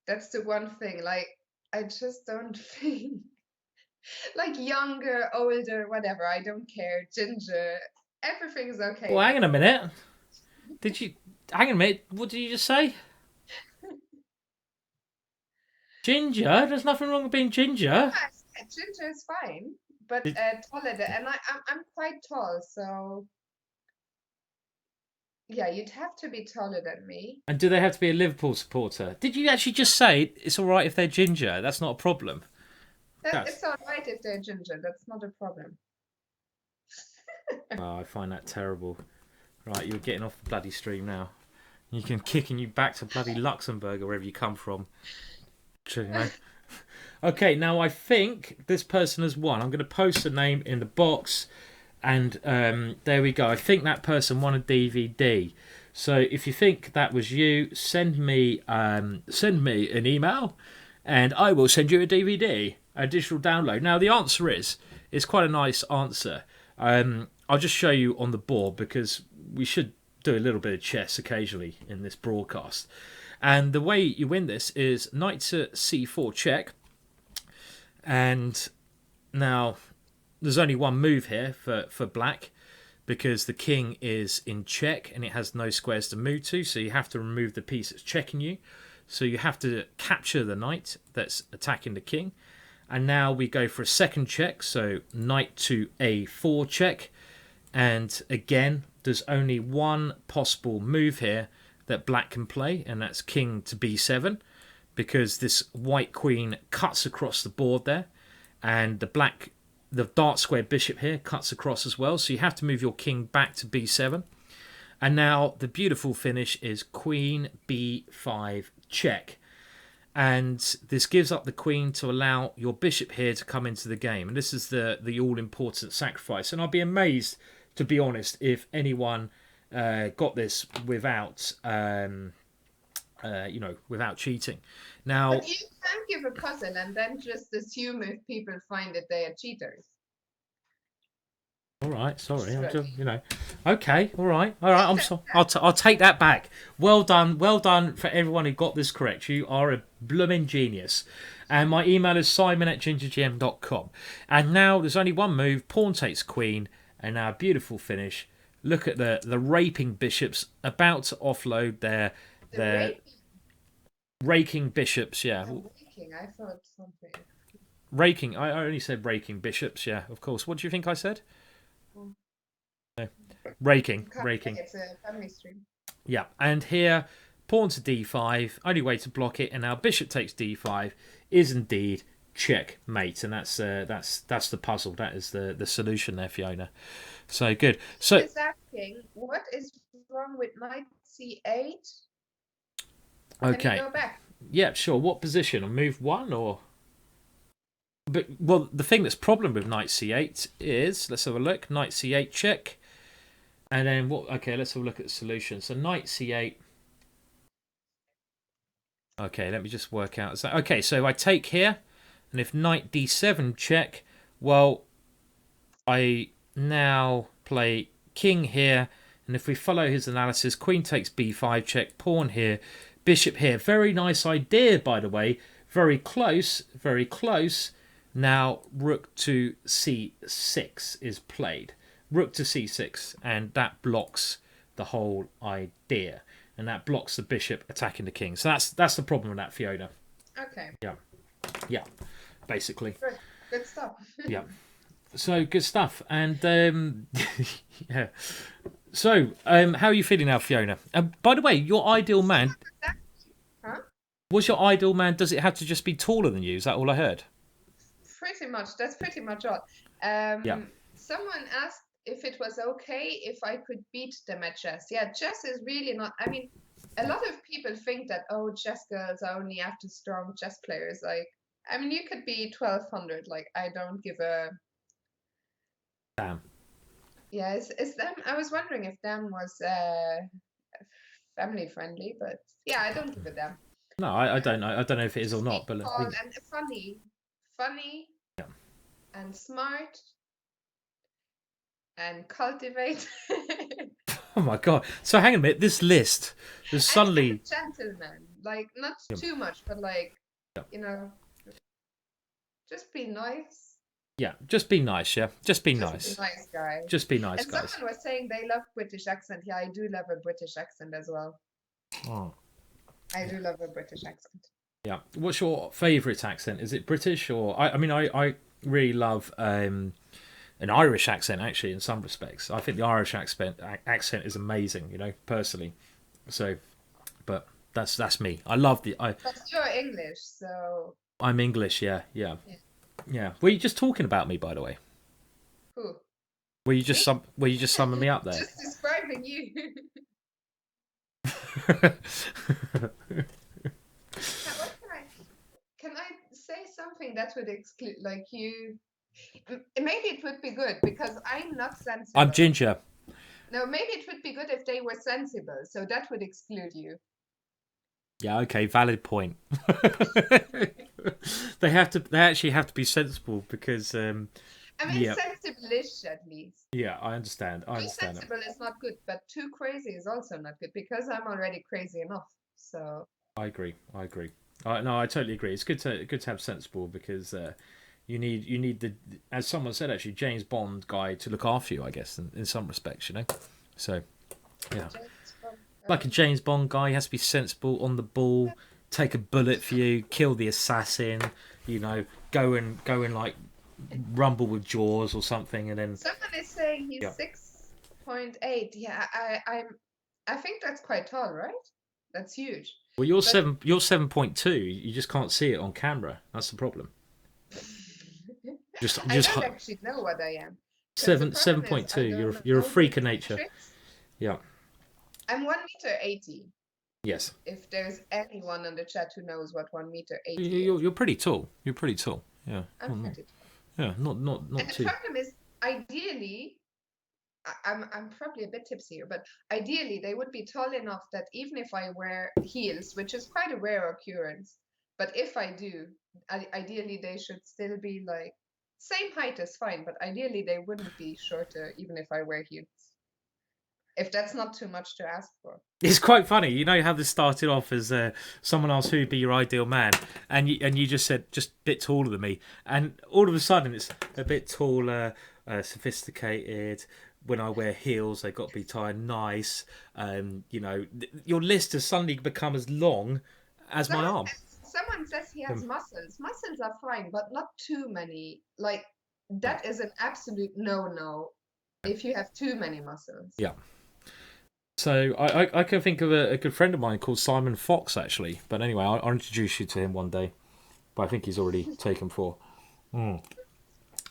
That's the one thing. Like, I just don't think, like, younger, older, whatever, I don't care. Ginger, everything's okay. Well, hang on a minute. Hang on a minute, what did you just say? Ginger? There's nothing wrong with being ginger. Ginger is fine, but taller than, and I'm quite tall, so yeah, you'd have to be taller than me. And do they have to be a Liverpool supporter? Did you actually just say it's all right if they're ginger? That's not a problem. It's all right if they're ginger. That's not a problem. Oh, I find that terrible. Right, you're getting off the bloody stream now. You can kicking you back to bloody Luxembourg or wherever you come from. Okay, now I think this person has won. I'm going to post a name in the box, and there we go. I think that person won a DVD. So if you think that was you, send me an email, and I will send you a DVD, a digital download. Now the answer is quite a nice answer. I'll just show you on the board because we should do a little bit of chess occasionally in this broadcast. And the way you win this is knight to c4 check. And now there's only one move here for black because the king is in check and it has no squares to move to. So you have to remove the piece that's checking you. So you have to capture the knight that's attacking the king. And now we go for a second check. So knight to a4 check. And again, there's only one possible move here that black can play, and that's king to b7, because this white queen cuts across the board there, and the dark square bishop here cuts across as well, so you have to move your king back to b7. And now the beautiful finish is queen b5 check, and this gives up the queen to allow your bishop here to come into the game, and this is the all-important sacrifice. And I'll be amazed, to be honest, if anyone got this without without cheating. Now, but you can't give a puzzle and then just assume if people find that they are cheaters. All right, sorry. I'm just, Okay, all right. I'm sorry. I'll take that back. Well done for everyone who got this correct. You are a blooming genius. And my email is simon@gingergm.com. And now there's only one move. Pawn takes queen, and now a beautiful finish. Look at the raping bishops about to offload their raking bishops. Yeah, Raking, I thought something. Raking. I only said raking bishops. Yeah, of course. What do you think I said? No. Raking. It's a family stream. Yeah, and here, pawn to d5. Only way to block it, and now bishop takes d5 is indeed checkmate, and that's the puzzle. That is the solution there, Fiona. So good. So is asking what is wrong with knight c8. Okay. Can you go back? Yeah, sure. What position? On move 1 or? But well, the thing that's problem with knight c8 is, let's have a look. Knight c8 check, and then what? Okay, let's have a look at the solution. So knight c8. Okay, let me just work out. Okay, so I take here, and if knight d7 check, well, I now play king here, and if we follow his analysis, queen takes b5 check, pawn here, bishop here. Very nice idea, by the way. Very close, very close. Now rook to c6 is played. Rook to c6, and that blocks the whole idea. And that blocks the bishop attacking the king. So that's the problem with that, Fiona. Okay. Yeah, basically. Good stuff. Yeah. So good stuff. And yeah. So how are you feeling now, Fiona? By the way, your ideal man. Huh? Was your ideal man? Does it have to just be taller than you? Is that all I heard? Pretty much. That's pretty much all. Yeah. Someone asked if it was okay if I could beat them at chess. Yeah, chess is really not. I mean, a lot of people think that chess girls are only after strong chess players. Like, I mean, you could be 1200. Like, I don't give a Damn. Yeah, is them? I was wondering if them was family friendly, but yeah, I don't give a damn. No, I don't know. I don't know if it is or not, but And funny, yeah, and smart, and cultivate. Oh my god! So hang on a minute. This list, there's suddenly and gentleman, like not too much, but like just be nice. Yeah, just be nice. Yeah, just be Just nice. be nice guy. Just be nice, And guys. someone was saying they love British accent. Yeah, I do love a British accent as well. Oh. I do love a British accent. Yeah. What's your favourite accent? Is it British or I mean I really love an Irish accent actually in some respects. I think the Irish accent is amazing, personally. So, but that's me. I love But you're English, so. I'm English. Yeah. Were you just talking about me, by the way? Who? Were you just summing me up there? Just describing you. Can I say something that would exclude, like you? Maybe it would be good because I'm not sensible. I'm Ginger. No, maybe it would be good if they were sensible, so that would exclude you. Yeah, okay, valid point. They actually have to be sensible because I mean, sensible-ish at least. Yeah, I understand. Sensible is not good, but too crazy is also not good because I'm already crazy enough. So I agree. No, I totally agree. It's good to have sensible because you need the, as someone said actually, James Bond guy to look after you, I guess, in some respects, So yeah. Like a James Bond guy, he has to be sensible, on the ball, take a bullet for you, kill the assassin, go and like rumble with Jaws or something, and then. Someone is saying he's 6.8. Yeah, I think that's quite tall, right? That's huge. Well, you're 7.2. You just can't see it on camera. That's the problem. I don't actually know what I am. 7.2. You're a freak of nature. Yeah. I'm 1.80 meters. Yes. If there's anyone in the chat who knows what 1.80 meters is. You're pretty tall. You're pretty tall. Yeah. I'm pretty tall. Yeah, not and too. The problem is, ideally, I'm probably a bit tipsy here, but ideally they would be tall enough that even if I wear heels, which is quite a rare occurrence, but if I do, ideally they should still be like Same height is fine, but ideally they wouldn't be shorter even if I wear heels. If that's not too much to ask for. It's quite funny. You know how this started off as someone asked who'd be your ideal man, and you just said just a bit taller than me, and all of a sudden it's a bit taller, sophisticated. When I wear heels, they've got to be tied nice. Your list has suddenly become as long as my arm. Someone says he has muscles. Muscles are fine, but not too many. Like, that is an absolute no-no if you have too many muscles. Yeah. So I can think of a good friend of mine called Simon Fox, actually. But anyway, I'll introduce you to him one day. But I think he's already taken 4.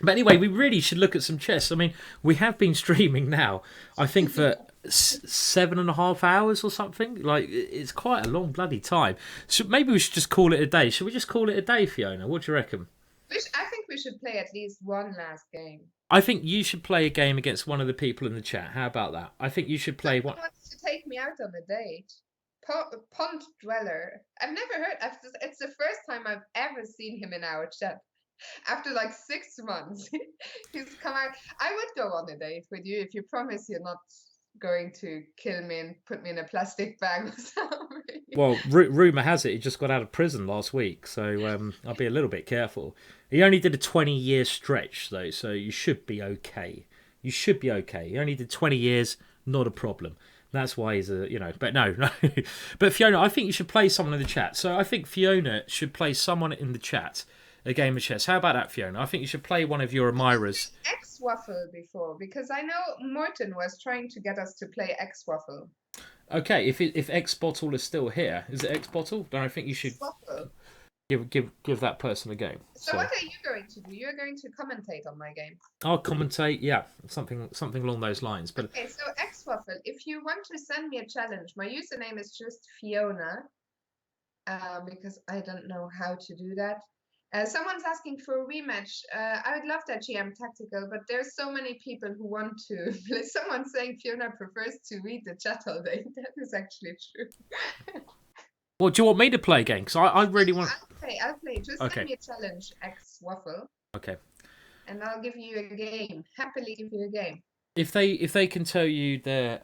But anyway, we really should look at some chess. I mean, we have been streaming now, I think, for 7.5 hours or something. Like, it's quite a long bloody time. So maybe we should just call it a day. Should we just call it a day, Fiona? What do you reckon? I think we should play at least one last game. I think you should play a game against one of the people in the chat. How about that? I think you should play one. Someone wants to take me out on a date. Pond Dweller. I've never heard. It's the first time I've ever seen him in our chat. After like 6 months, he's come out. I would go on a date with you if you promise you're not going to kill me and put me in a plastic bag or something. Well, rumour has it he just got out of prison last week, so I'll be a little bit careful. He only did a 20-year stretch, though, so you should be okay. You should be okay. He only did 20 years, not a problem. That's why he's but no. But Fiona, I think you should play someone in the chat. So I think Fiona should play someone in the chat a game of chess. How about that, Fiona? I think you should play one of your admirers. X-Waffle before, because I know Morton was trying to get us to play X-Waffle. Okay, if X-Bottle is still here, is it X-Bottle? Then I think you should give that person a game. So what are you going to do? You're going to commentate on my game. I'll commentate, yeah, something along those lines. But okay, so X-Waffle, if you want to send me a challenge, my username is just Fiona, because I don't know how to do that. Someone's asking for a rematch. I would love that, GM Tactical, but there's so many people who want to play. Someone's saying Fiona prefers to read the chat all day. That is actually true. Well, do you want me to play again? Because I really want... I'll play. Just send me a challenge, X-Waffle. Okay. And I'll give you a game. Happily give you a game. If they can tell you their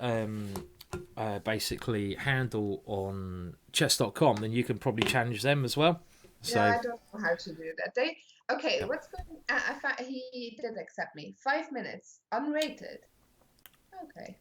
basically handle on chess.com, then you can probably challenge them as well. So yeah, I don't know how to do that. What's going? He did accept me. 5 minutes, unrated. Okay.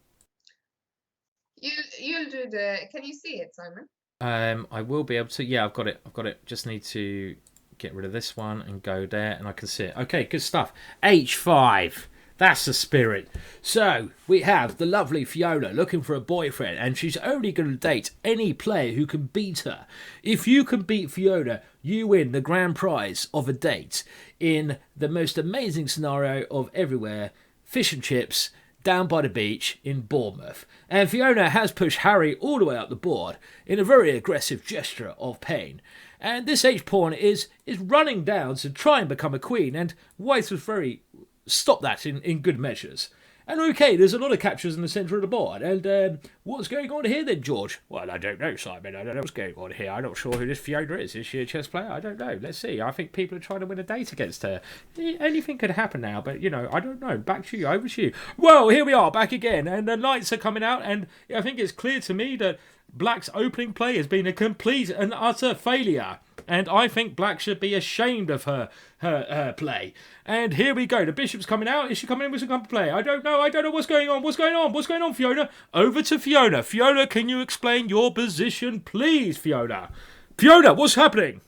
You'll do the. Can you see it, Simon? I will be able to. Yeah, I've got it. Just need to get rid of this one and go there, and I can see it. Okay, good stuff. H5. That's the spirit. So, we have the lovely Fiona looking for a boyfriend, and she's only going to date any player who can beat her. If you can beat Fiona, you win the grand prize of a date in the most amazing scenario of everywhere, fish and chips, down by the beach in Bournemouth. And Fiona has pushed Harry all the way up the board in a very aggressive gesture of pain. And this H-pawn is running down to try and become a queen, and White was very... stop that in good measures. And okay, there's a lot of captures in the centre of the board. And what's going on here then, George? Well, I don't know, Simon. I don't know what's going on here. I'm not sure who this Fiona is. Is she a chess player? I don't know. Let's see. I think people are trying to win a date against her. Anything could happen now, but, I don't know. Back to you. Over to you. Well, here we are, back again. And the lights are coming out. And I think it's clear to me that Black's opening play has been a complete and utter failure. And I think Black should be ashamed of her play. And here we go. The bishop's coming out. Is she coming in with some play? I don't know. What's going on? What's going on, Fiona? Over to Fiona. Fiona, can you explain your position, please, Fiona? Fiona, what's happening?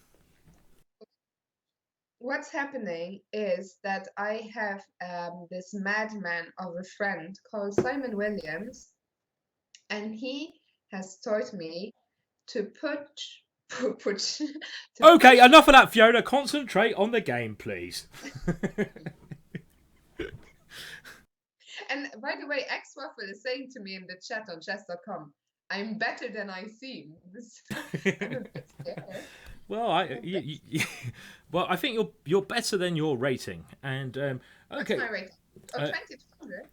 What's happening is that I have this madman of a friend called Simon Williams. And he has taught me to Okay, enough of that, Fiona. Concentrate on the game, please. And by the way, X-Waffle is saying to me in the chat on chess.com, I'm better than I seem. Well, I think you're better than your rating. And okay. What's my rating? 20.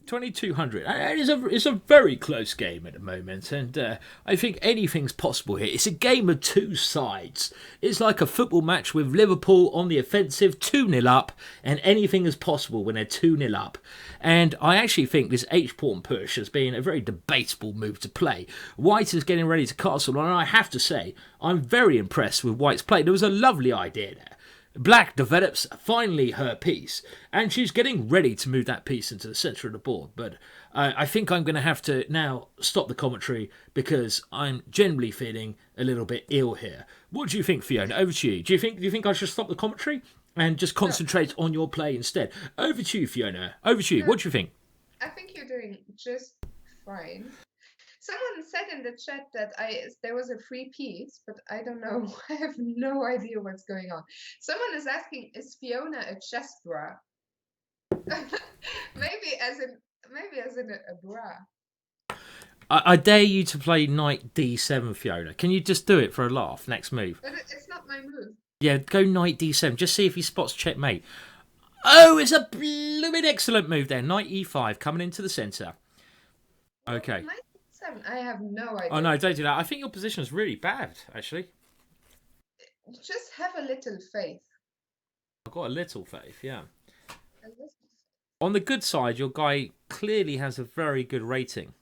2200. And it's a very close game at the moment, and I think anything's possible here. It's a game of two sides. It's like a football match with Liverpool on the offensive, 2-0 up, and anything is possible when they're 2-0 up. And I actually think this H-pawn push has been a very debatable move to play. White is getting ready to castle, and I have to say, I'm very impressed with White's play. There was a lovely idea there. Black develops finally her piece, and she's getting ready to move that piece into the centre of the board. But I think I'm going to have to now stop the commentary because I'm generally feeling a little bit ill here. What do you think, Fiona? Over to you. Do you think I should stop the commentary and just concentrate on your play instead? Over to you, Fiona. Over to you. What do you think? I think you're doing just fine. Someone said in the chat that there was a free piece, but I don't know. I have no idea what's going on. Someone is asking, is Fiona a chess bra? maybe as in a bra. I dare you to play knight d7, Fiona. Can you just do it for a laugh? Next move. But it's not my move. Yeah, go knight d7. Just see if he spots checkmate. Oh, it's a blooming excellent move there. Knight e5 coming into the centre. Okay. Knight e7. I have no idea. Oh no, don't do that. I think your position is really bad, actually. Just have a little faith. I've got a little faith, yeah. A little. On the good side, your guy clearly has a very good rating.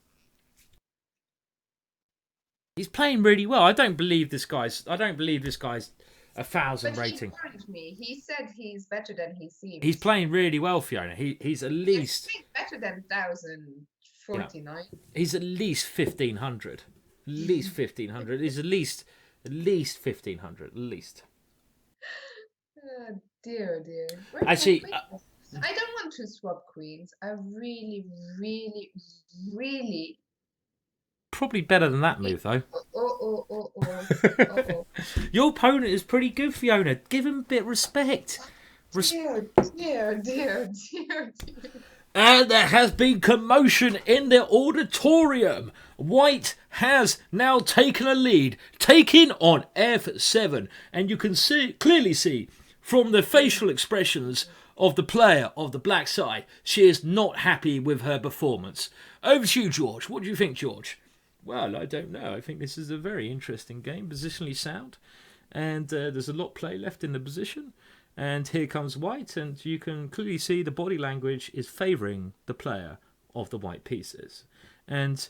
He's playing really well. I don't believe this guy's 1,000 But rating. he warned me. He said he's better than he seems. He's playing really well, Fiona. He's at least He's better than 1,049. he's at least 1,500. At least 1,500. He's at least 1,500. At least. Oh, dear. Where's my Actually, queen? I don't want to swap queens. I really, really, really. probably better than that move though. Oh. Your opponent is pretty good, Fiona. Give him a bit of respect. Dear. And there has been commotion in the auditorium. White has now taken a lead, taking on F7. And you can clearly see from the facial expressions of the player of the black side, she is not happy with her performance. Over to you, George. What do you think, George? Well, I don't know. I think this is a very interesting game, positionally sound. And there's a lot of play left in the position. And here comes White, and you can clearly see the body language is favouring the player of the white pieces. And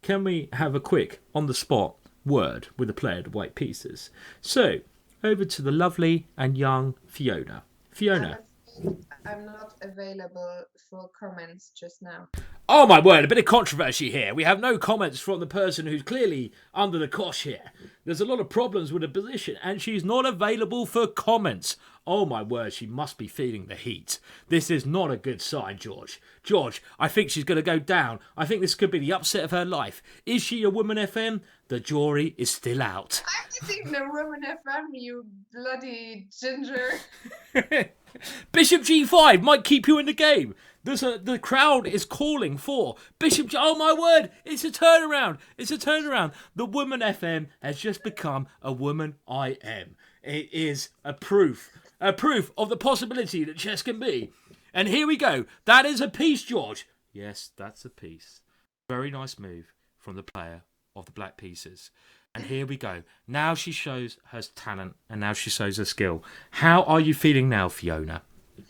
can we have a quick, on-the-spot word with the player of the white pieces? So, over to the lovely and young Fiona. Fiona. I'm not available for comments just now. Oh my word, a bit of controversy here. We have no comments from the person who's clearly under the cosh here. There's a lot of problems with the position, and she's not available for comments. Oh my word, she must be feeling the heat. This is not a good sign, George. George, I think she's going to go down. I think this could be the upset of her life. Is she a woman FM? The jury is still out. I'm sitting the woman FM, you bloody ginger. Bishop G5 might keep you in the game. The crowd is calling for Bishop G. Oh my word, it's a turnaround. It's a turnaround. The woman FM has just become a woman I am. It is a proof of the possibility that chess can be. And here we go. That is a piece, George. Yes, that's a piece. Very nice move from the player of the black pieces. And here we go. Now she shows her talent, and now she shows her skill. How are you feeling now, Fiona?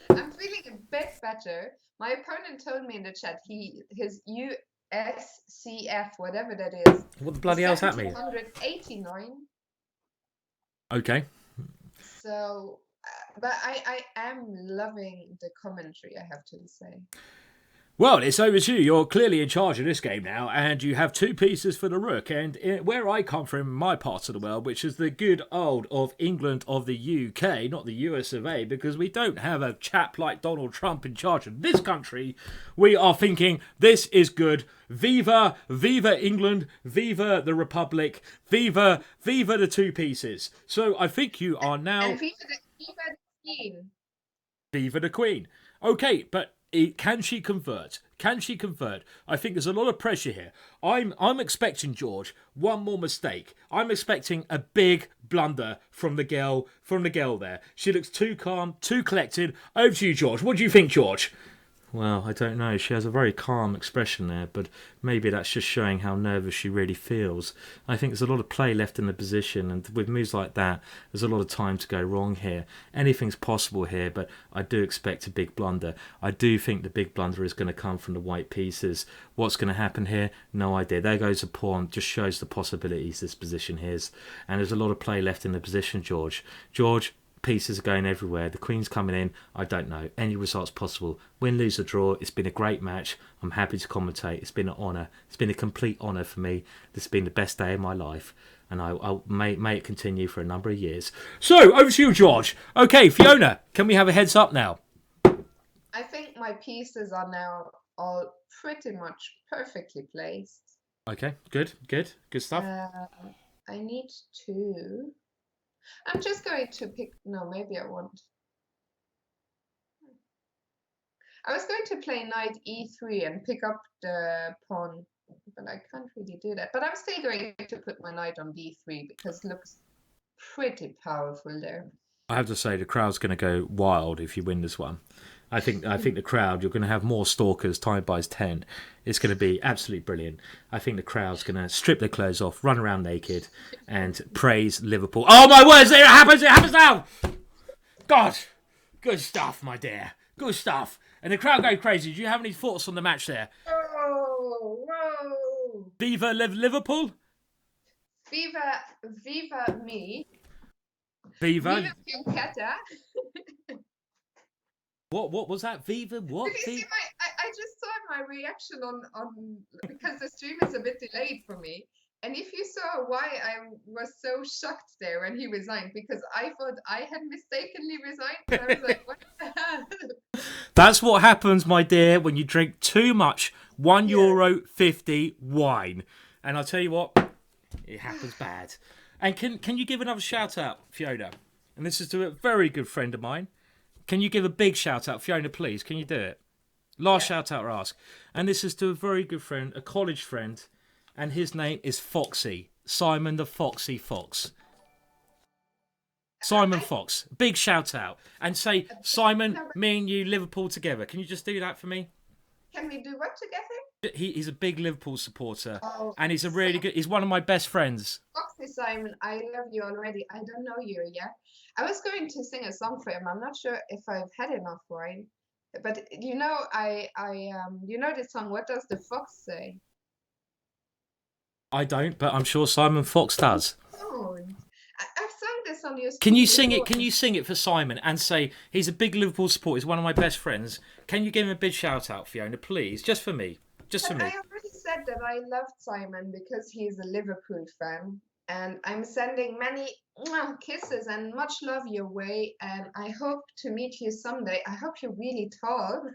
I'm feeling a bit better. My opponent told me in the chat his USCF, whatever that is. What the bloody hell's that mean? 189. Okay. So, but I am loving the commentary, I have to say. Well, it's over to you. You're clearly in charge of this game now, and you have two pieces for the rook. And where I come from, my part of the world, which is the good old of England of the UK, not the US of A, because we don't have a chap like Donald Trump in charge of this country, we are thinking, this is good. Viva England, viva the Republic, viva the two pieces. So I think you are now... And viva the Queen. Viva the Queen. Okay, but... Can she convert? Can she convert? I think there's a lot of pressure here. I'm expecting, George, one more mistake. I'm expecting a big blunder from the girl there. She looks too calm, too collected. Over to you, George. What do you think, George? Well, I don't know. She has a very calm expression there, but maybe that's just showing how nervous she really feels. I think there's a lot of play left in the position, and with moves like that, there's a lot of time to go wrong here. Anything's possible here, but I do expect a big blunder. I do think the big blunder is going to come from the white pieces. What's going to happen here? No idea. There goes a pawn. Just shows the possibilities this position is. And there's a lot of play left in the position, George. George, pieces are going everywhere. The queen's coming in. I don't know. Any result's possible. Win, lose, or draw. It's been a great match. I'm happy to commentate. It's been an honour. It's been a complete honour for me. This has been the best day of my life. And I may it continue for a number of years. So, over to you, George. Okay, Fiona, can we have a heads up now? I think my pieces are now all pretty much perfectly placed. Okay, good stuff. I need to... I'm just going to pick... No, maybe I won't. I was going to play knight e3 and pick up the pawn, but I can't really do that. But I'm still going to put my knight on d3 because it looks pretty powerful there. I have to say the crowd's going to go wild if you win this one. I think the crowd, you're going to have more stalkers, time buys 10. It's going to be absolutely brilliant. I think the crowd's going to strip their clothes off, run around naked, and praise Liverpool. Oh my words, it happens now! God, good stuff, my dear. Good stuff. And the crowd go crazy. Do you have any thoughts on the match there? Oh, whoa! Viva Liverpool? Viva me. Viva Fincetta. What was that? Viva what? Did you see I just saw my reaction on because the stream is a bit delayed for me. And if you saw why I was so shocked there when he resigned, because I thought I had mistakenly resigned. And I was like, what the hell? That's what happens, my dear, when you drink too much €1.50 wine. And I'll tell you what, it happens bad. And can you give another shout out, Fiona? And this is to a very good friend of mine. Can you give a big shout out, Fiona, please? Can you do it? Last shout out or ask. And this is to a very good friend, a college friend, and his name is Foxy. Simon the Foxy Fox. Simon Fox. Big shout out. And say, Simon, me and you, Liverpool together. Can you just do that for me? Can we do what together? He's a big Liverpool supporter. Oh, and he's a really good... He's one of my best friends. Foxy Simon, I love you already. I don't know you yet. I was going to sing a song for him. I'm not sure if I've had enough wine. But you know, you know this song, What Does the Fox Say? I don't, but I'm sure Simon Fox does. Oh, I've sung this on your. Can you sing it? Can you sing it for Simon and say he's a big Liverpool supporter? He's one of my best friends. Can you give him a big shout out, Fiona, please, just for me, just for me? I already said that I loved Simon because he's a Liverpool fan, and I'm sending many kisses and much love your way. And I hope to meet you someday. I hope you're really tall.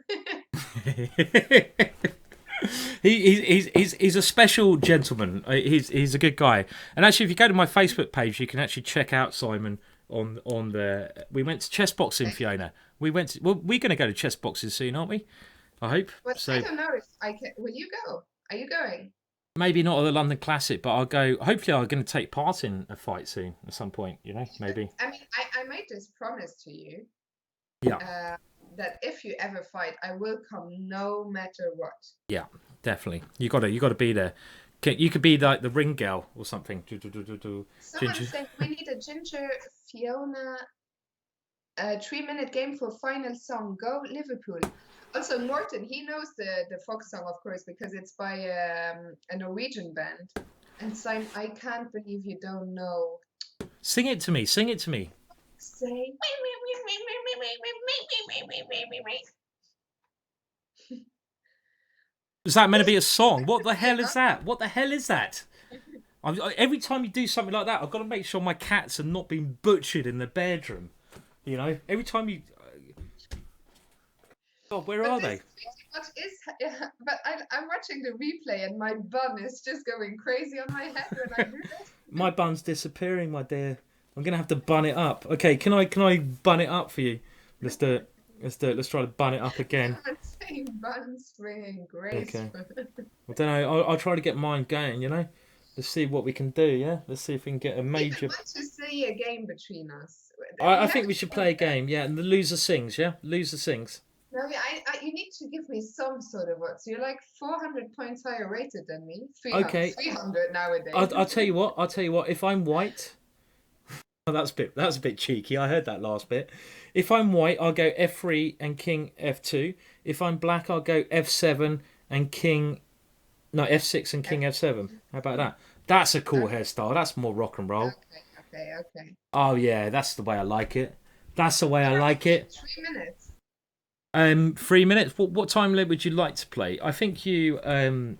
He's a special gentleman. He's a good guy. And actually, if you go to my Facebook page, you can actually check out Simon on the. We went to chess boxing, Fiona. We're going to go to chess boxing soon, aren't we? I hope. But so, I don't know if I can. Will you go? Are you going? Maybe not at the London Classic, but I'll go. Hopefully, I'm going to take part in a fight soon at some point. You know, maybe. I mean, I made this promise to you. Yeah. That if you ever fight, I will come no matter what. Yeah, definitely. You got to be there. You could be like the ring girl or something. Someone said we need a Ginger Fiona 3-minute game for final song. Go Liverpool. Also, Morten, he knows the folk song, of course, because it's by a Norwegian band. And Simon, I can't believe you don't know. Sing it to me. Sing it to me. Say. Is that meant to be a song? What the hell is that? What the hell is that? Every time you do something like that, I've got to make sure my cats are not being butchered in the bedroom. You know, every time you. God, where are they? But I'm watching the replay and my bun is just going crazy on my head when I do this. My bun's disappearing, my dear. I'm gonna have to bun it up. Okay, can I bun it up for you? Let's do it. Let's try to bun it up again. I'm saying bun swinging graceful. Okay. I don't know. I'll try to get mine going. You know. Let's see what we can do. Yeah. Let's see if we can get a major. I want to see a game between us. I think we should play a game. Yeah, and the loser sings. Yeah, loser sings. No, you need to give me some sort of odds. You're like 400 points higher rated than me. 300, Okay. 300 nowadays. I'll tell you what. I'll tell you what. If I'm white, oh, that's a bit cheeky. I heard that last bit. If I'm white, I'll go F3 and King F2. If I'm black, I'll go F7 and King. No, F6 and King F7. How about that? That's a cool hairstyle. That's more rock and roll. Okay. Oh yeah, that's the way I like it. That's the way I like it. 3 minutes. 3 minutes. What time limit would you like to play? I think you are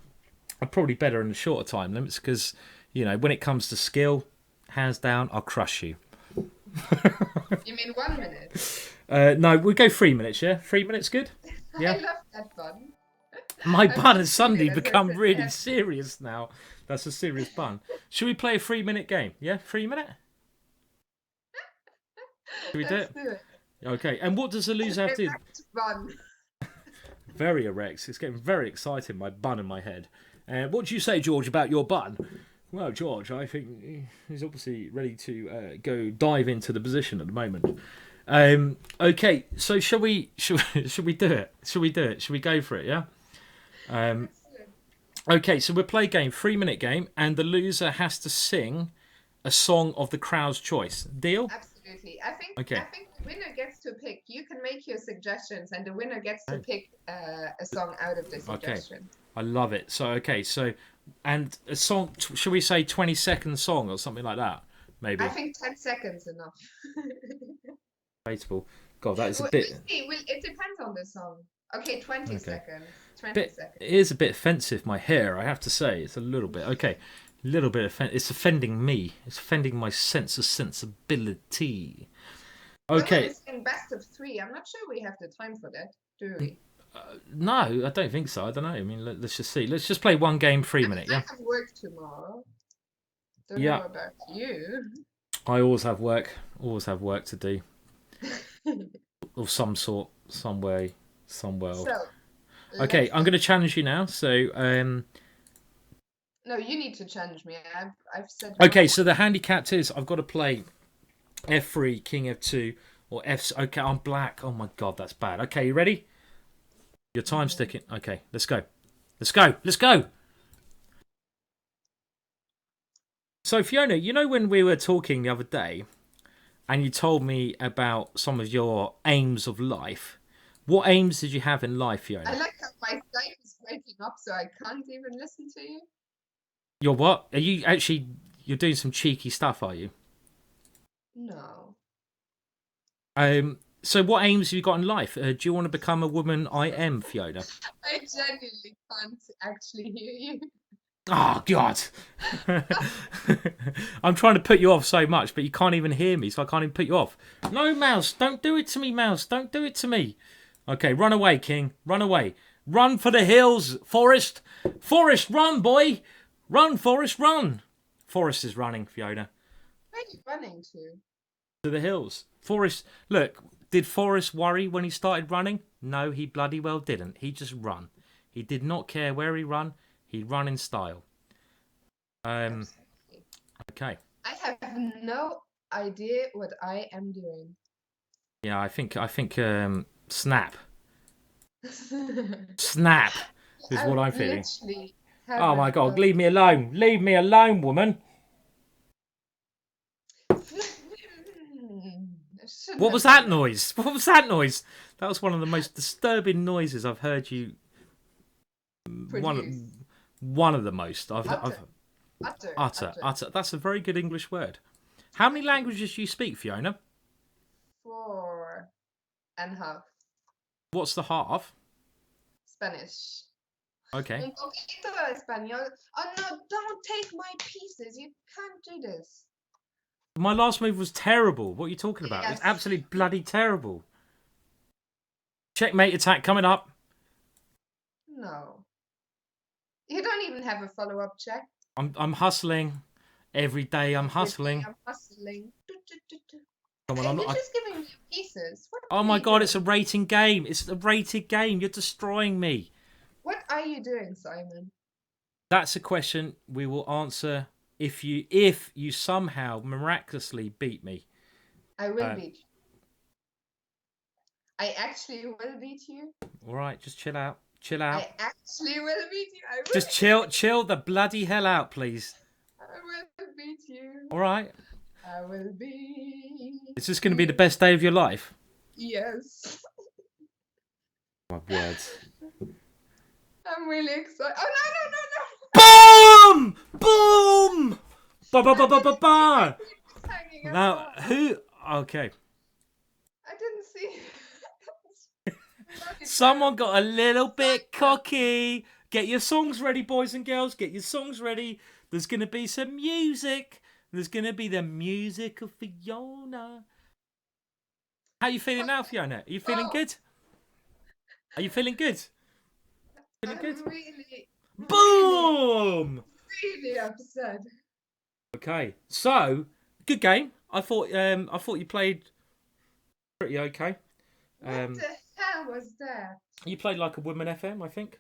probably better in the shorter time limits because when it comes to skill, hands down, I'll crush you. You mean 1 minute? No, we'll go 3 minutes. Yeah, 3 minutes, good. Yeah. I love that bun. My bun has suddenly become really serious now. That's a serious bun. Should we play a 3 minute game? Yeah, 3 minute. Should we do it? Do it. Okay, and what does the loser have to do? Bun. Very erect. It's getting very exciting, my bun in my head. What do you say, George, about your bun? Well, George, I think he's obviously ready to go dive into the position at the moment. Okay, so should we do it? Should we go for it, yeah? Okay, so we'll play a game, 3 minute game, and the loser has to sing a song of the crowd's choice. Deal? Absolutely. I think Okay. the winner gets to pick. You can make your suggestions, and the winner gets to pick a song out of the suggestion. I love it. So and a song. Should we say 20-second song or something like that? Maybe. I think 10 seconds enough. Debatable. God, that is a We'll bit. see. It depends on the song. Okay, 20 seconds. 20 It seconds. is a bit offensive. My hair, I have to say, it's a little bit. Okay, a little bit offensive. It's offending me. It's offending my sense of sensibility. Okay. It's in best of 3. I'm not sure we have the time for that, do we? No, I don't think so. I don't know. I mean, let's just see. Let's just play one game, 3 minutes. Yeah. I have work tomorrow. Don't Yeah. know about you. I always have work. Always have work to do. Of some sort, some way, somewhere. So, Okay, I'm going to challenge you now. So, no, you need to challenge me. I've said. okay, so the handicap is I've got to play F3, King F2, or F. Okay, I'm black. Oh my God, that's bad. Okay, you ready? Your time's ticking. Okay, let's go. Let's go. Let's go. So, Fiona, when we were talking the other day, and you told me about some of your aims of life, what aims did you have in life, Fiona? I like how my Skype is breaking up, so I can't even listen to you. You're what? Are you actually? You're doing some cheeky stuff, are you? No. So what aims have you got in life? Do you want to become a woman? I am, Fiona. I genuinely can't actually hear you. Oh, God. I'm trying to put you off so much, but you can't even hear me, so I can't even put you off. No, Mouse, don't do it to me, Mouse. Don't do it to me. Okay, run away, King. Run away. Run for the hills, Forest. Forest, run, boy. Run, Forest, run. Forest is running, Fiona. Where are you running to? To the hills. Forest, look, did Forrest worry when he started running? No, he bloody well didn't. He just run. He did not care where he run. He run in style. Okay. I have no idea what I am doing. Yeah, I think snap. Snap is what I'm feeling. Oh my God, leave me alone. Leave me alone, woman. What was that noise? What was that noise? That was one of the most disturbing noises I've heard you. One of the most. Utter. That's a very good English word. How many languages do you speak, Fiona? 4.5. What's the half? Spanish. Okay. Un poquito de español. Oh no, don't take my pieces. You can't do this. My last move was terrible. What are you talking about? Yes. It's absolutely bloody terrible. Checkmate attack coming up. No. You don't even have a follow-up check. I'm hustling. Every day I'm hustling. I'm hustling. Come on, And I'm you're not. just giving me pieces. What Oh are my you God, it's a doing? rating game. It's a rated game. You're destroying me. What are you doing, Simon? That's a question we will answer if you somehow miraculously beat me. I will beat you. I actually will beat you. All right, just chill out. Chill out. I actually will beat you. I will. Just chill the bloody hell out, please. I will beat you. All right. I will beat. Is this going to be the best day of your life? Yes. My words. I'm really excited. Oh, no. Boom! Boom! Ba ba ba ba ba ba! It's hanging up. Now, who... Okay. I didn't see. Someone got a little bit cocky. Get your songs ready, boys and girls. Get your songs ready. There's going to be some music. There's going to be the music of Fiona. How you feeling now, Fiona? Are you feeling good? Are you feeling good? Feeling good? I'm really, Boom! really upset. Okay, so good game. I thought you played pretty okay. What the hell was that? You played like a Woman FM, I think.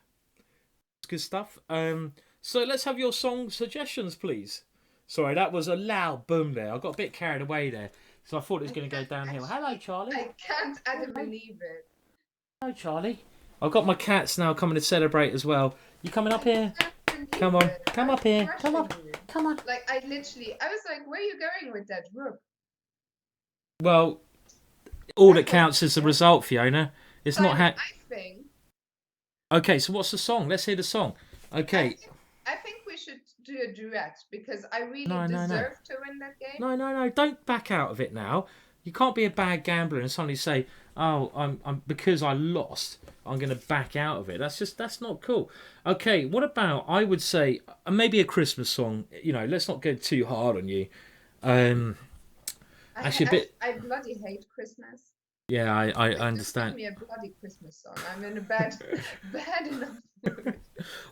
It's good stuff. So let's have your song suggestions, please. Sorry, that was a loud boom there. I got a bit carried away there, so I thought it was going to go downhill. Hello, Charlie. I can't believe it. Hello, Charlie. I've got my cats now coming to celebrate as well. You coming up here? Come on, come up here. Come on, come on. Like I was like, where are you going with that rook? Well, all that counts is the result, Fiona. It's not I think. Okay, so what's the song? Let's hear the song. Okay. I think we should do a duet because I really No. deserve to win that game. No. Don't back out of it now. You can't be a bad gambler and suddenly say, "Oh, I'm because I lost, I'm going to back out of it." That's not cool. Okay, what about I would say maybe a Christmas song. You know, let's not go too hard on you. Actually, a bit. I bloody hate Christmas. Yeah, I Just understand. give me a bloody Christmas song. I'm in a bad enough mood.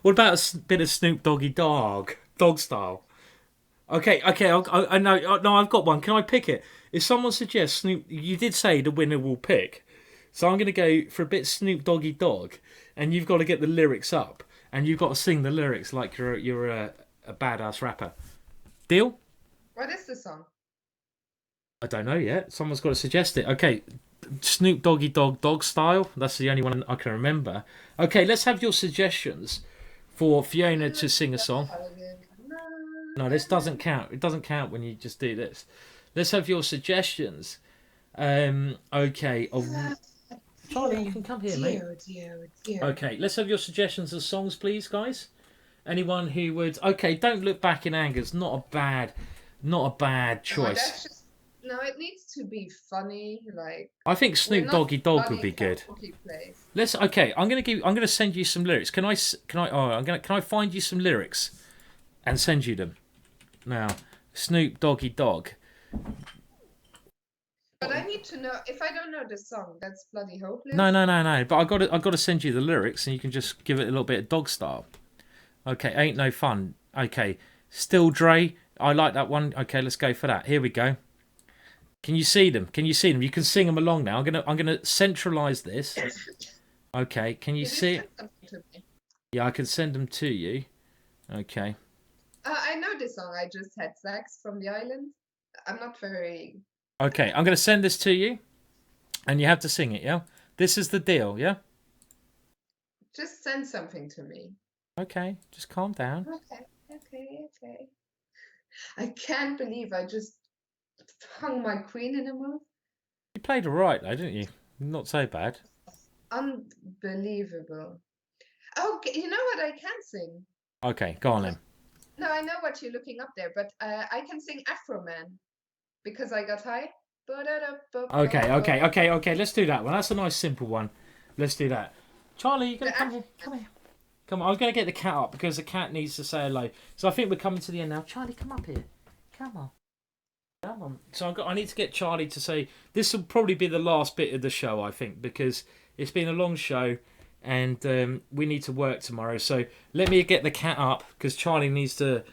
What about a bit of Snoop Doggy Dog style? Okay. I know. No, I've got one. Can I pick it? If someone suggests Snoop, you did say the winner will pick, so I'm going to go for a bit Snoop Doggy Dog, and you've got to get the lyrics up, and you've got to sing the lyrics like you're a badass rapper. Deal? What is the song? I don't know yet. Someone's got to suggest it. Okay, Snoop Doggy Dog style. That's the only one I can remember. Okay, let's have your suggestions for Fiona to sing a song. No, this doesn't count. It doesn't count when you just do this. Let's have your suggestions. Okay. Charlie, you can come here, mate. Dear. Okay, let's have your suggestions of songs, please, guys. Anyone who would... Okay, don't look back in anger. It's not a bad choice. No, it needs to be funny. Like I think Snoop Doggy Dog would be good. Let's. Okay, I'm gonna send you some lyrics. Can I find you some lyrics and send you them now? Snoop Doggy Dog. But I need to know if I don't know the song. That's bloody hopeless. No. But I got to send you the lyrics, and you can just give it a little bit of dog style. Okay, ain't no fun. Okay, Still Dre. I like that one. Okay, let's go for that. Here we go. Can you see them? You can sing them along now. I'm gonna centralize this. Okay, can you see it? Yeah, I can send them to you. Okay. I know this song. I just had sex from the island. I'm not very. Okay, I'm gonna send this to you, and you have to sing it. Yeah, this is the deal. Yeah. Just send something to me. Okay, just calm down. Okay. I can't believe I just hung my queen in a move. You played all right, though, didn't you? Not so bad. Unbelievable. Oh, you know what I can sing? Okay, go on then. No, I know what you're looking up there, but I can sing Afro Man because I got high. Okay. Let's do that one. That's a nice, simple one. Let's do that. Charlie, you gotta come here. Come here. Come on. I was gonna get the cat up because the cat needs to say hello. So I think we're coming to the end now. Charlie, come up here. Come on. So I need to get Charlie to say this will probably be the last bit of the show, I think, because it's been a long show and we need to work tomorrow. So let me get the cat up because Charlie needs to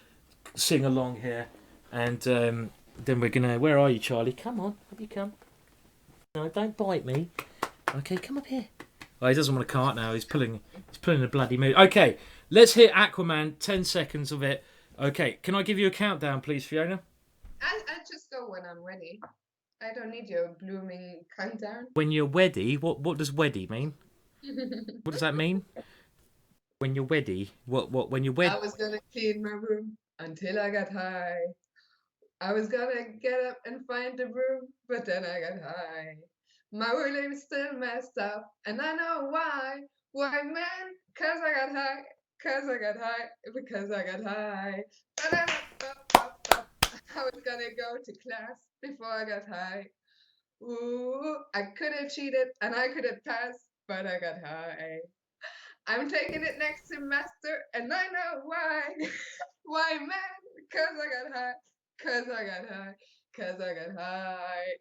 sing along here, and then we're gonna. Where are you, Charlie? Come on, have you come? No, don't bite me. Okay, come up here. Oh, he doesn't want a cart now. He's pulling a bloody mood. Okay, let's hit Aquaman. 10 seconds of it. Okay, can I give you a countdown, please, Fiona? I'll just go when I'm ready. I don't need your blooming countdown. When you're weddy, what does weddy mean? What does that mean? When you're weddy, what when you're wed? I was gonna clean my room until I got high. I was gonna get up and find the broom, but then I got high. My William still messed up, and I know why. Why, man? Cause I got high. Cause I got high. Because I got high. I was gonna go to class before I got high. Ooh, I could have cheated and I could have passed, but I got high. I'm taking it next semester, and I know why. Why, man? Cause I got high. Cause I got high. Cause I got high.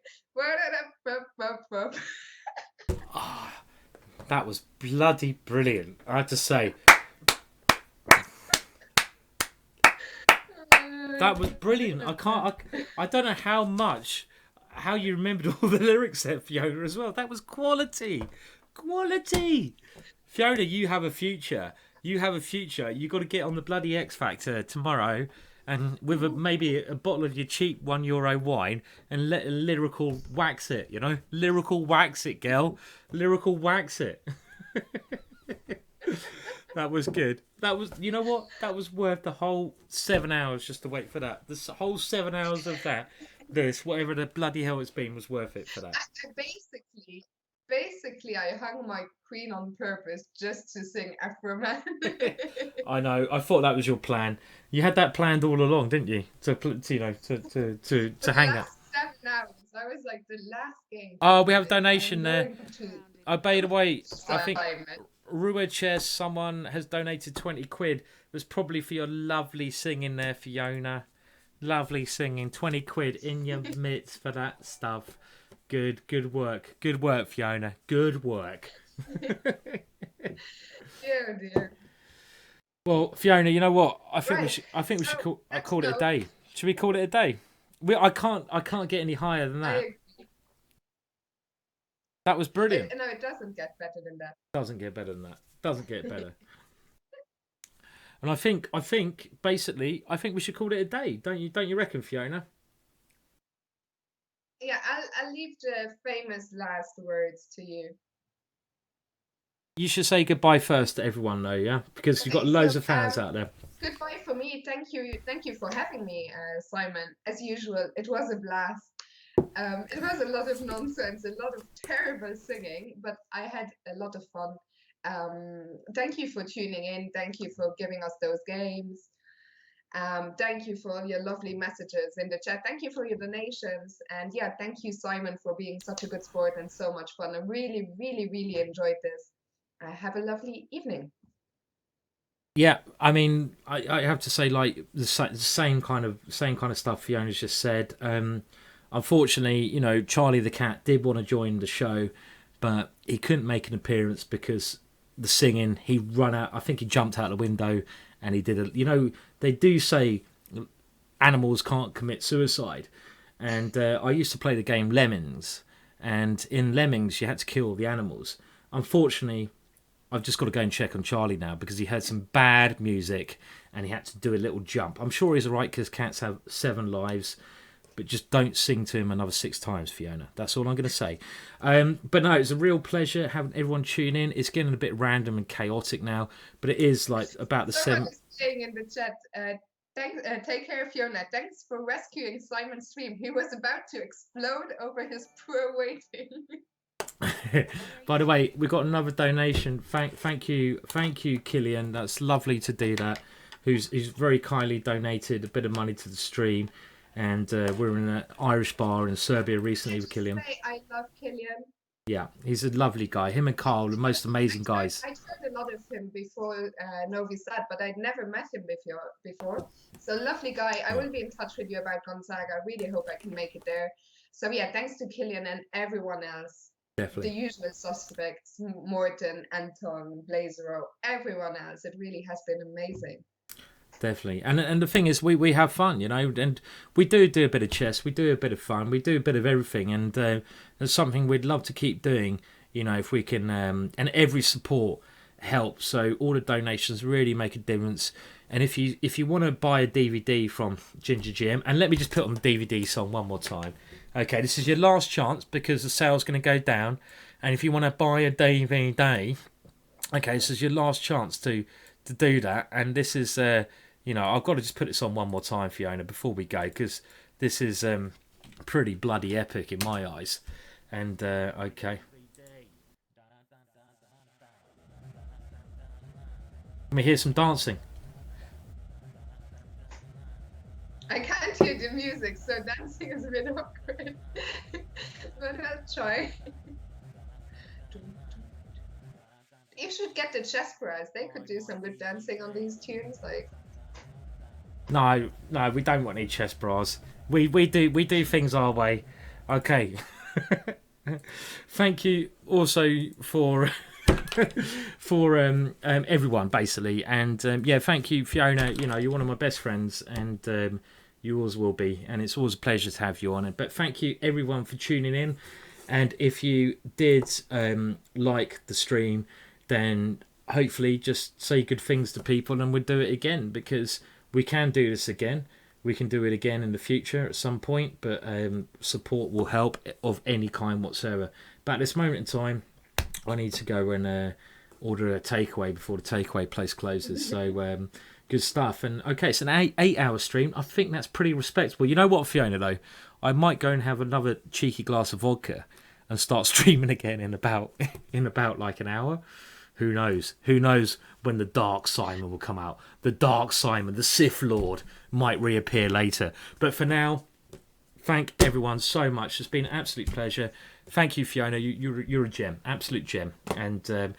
Oh, that was bloody brilliant. I have to say. That was brilliant. I don't know how you remembered all the lyrics there, Fiona, as well. That was quality. Fiona, you have a future. You got to get on the bloody X Factor tomorrow, and with maybe a bottle of your cheap €1 wine, and let a lyrical wax it. You know, lyrical wax it, girl. Lyrical wax it. That was good. That was, you know what? That was worth the whole 7 hours just to wait for that. The whole 7 hours of that, whatever the bloody hell it's been, was worth it for that. Basically, I hung my queen on purpose just to sing Afro Man. I know. I thought that was your plan. You had that planned all along, didn't you? To hang that. 7 hours. I was like the last game. Oh, we have a donation there. By the way, I think Rua Chess, someone has donated 20 quid. That's probably for your lovely singing there, Fiona. Lovely singing. 20 quid in your mitts for that stuff. Good work. Good work, Fiona. Good work. Dear. Well, Fiona, you know what? I think we should call it a day. Should we call it a day? I can't get any higher than that. That was brilliant. No, it doesn't get better than that. Doesn't get better than that. Doesn't get better. And I think basically we should call it a day. Don't you reckon, Fiona? Yeah, I'll leave the famous last words to you. You should say goodbye first to everyone, though, yeah, because you've got loads of fans out there. Goodbye for me. Thank you for having me, Simon. As usual, it was a blast. It was a lot of nonsense, a lot of terrible singing, but I had a lot of fun. Thank you for tuning in. Thank you for giving us those games. Thank you for all your lovely messages in the chat. Thank you for your donations. And yeah, thank you, Simon, for being such a good sport and so much fun. I really, really, really enjoyed this. Have a lovely evening. Yeah, I mean, I have to say, like, the same kind of stuff Fiona's just said. Unfortunately, you know, Charlie the cat did want to join the show, but he couldn't make an appearance because the singing. He ran out. I think he jumped out the window, and he did you know, they do say animals can't commit suicide, and I used to play the game Lemmings, and in Lemmings you had to kill the animals. Unfortunately, I've just got to go and check on Charlie now because he had some bad music and he had to do a little jump. I'm sure he's alright because cats have 7 lives, but just don't sing to him another 6 times, Fiona. That's all I'm going to say. But no, it's a real pleasure having everyone tune in. It's getting a bit random and chaotic now, but it is like about the 7. Saying in the chat, take care, Fiona. Thanks for rescuing Simon's stream. He was about to explode over his poor waiting. By the way, we got another donation. Thank you, Killian. That's lovely to do that. Who's very kindly donated a bit of money to the stream, and we're in an Irish bar in Serbia recently with Killian. I love Killian. Yeah, he's a lovely guy. Him and Carl, the most amazing guys. I'd heard a lot of him before Novi Sad, but I'd never met him before. So lovely guy. I will be in touch with you about Gonzaga. I really hope I can make it there. So yeah, thanks to Killian and everyone else. Definitely. The usual suspects, Morton, Anton, Blazero, everyone else. It really has been amazing. Definitely. And the thing is, we have fun, you know, and we do a bit of chess, we do a bit of fun, we do a bit of everything, and it's something we'd love to keep doing, you know, if we can, and every support help. So all the donations really make a difference. And if you want to buy a DVD from GingerGM, and let me just put on the DVD song one more time. Okay, this is your last chance because the sale's going to go down. And if you want to buy a DVD, okay, this is your last chance to do that. And this is, you know, I've got to just put this on one more time, Fiona, before we go, because this is pretty bloody epic in my eyes. And, okay. Let me hear some dancing. I can't hear the music, so dancing is a bit awkward. But I'll try. You should get the chess bras. They could do some good dancing on these tunes. Like, No, we don't want any chest bras. We do things our way. Okay. Thank you also for everyone basically, and yeah, thank you, Fiona. You know, you're one of my best friends, and you always will be, and it's always a pleasure to have you on. But thank you everyone for tuning in, and if you did like the stream, then hopefully just say good things to people, and we'll do it again, because we can do this again. We can do it again in the future at some point, but support will help of any kind whatsoever. But at this moment in time, I need to go and order a takeaway before the takeaway place closes. So good stuff. And okay, it's an 8-hour stream. I think that's pretty respectable. You know what, Fiona, though? I might go and have another cheeky glass of vodka and start streaming again in about like an hour. Who knows? Who knows when the Dark Simon will come out? The Dark Simon, the Sith Lord, might reappear later. But for now, thank everyone so much. It's been an absolute pleasure. Thank you, Fiona. You're a gem, absolute gem, and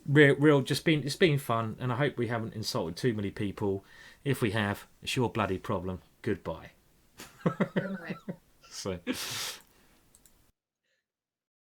real. It's been fun, and I hope we haven't insulted too many people. If we have, it's your bloody problem. Goodbye. good night. So.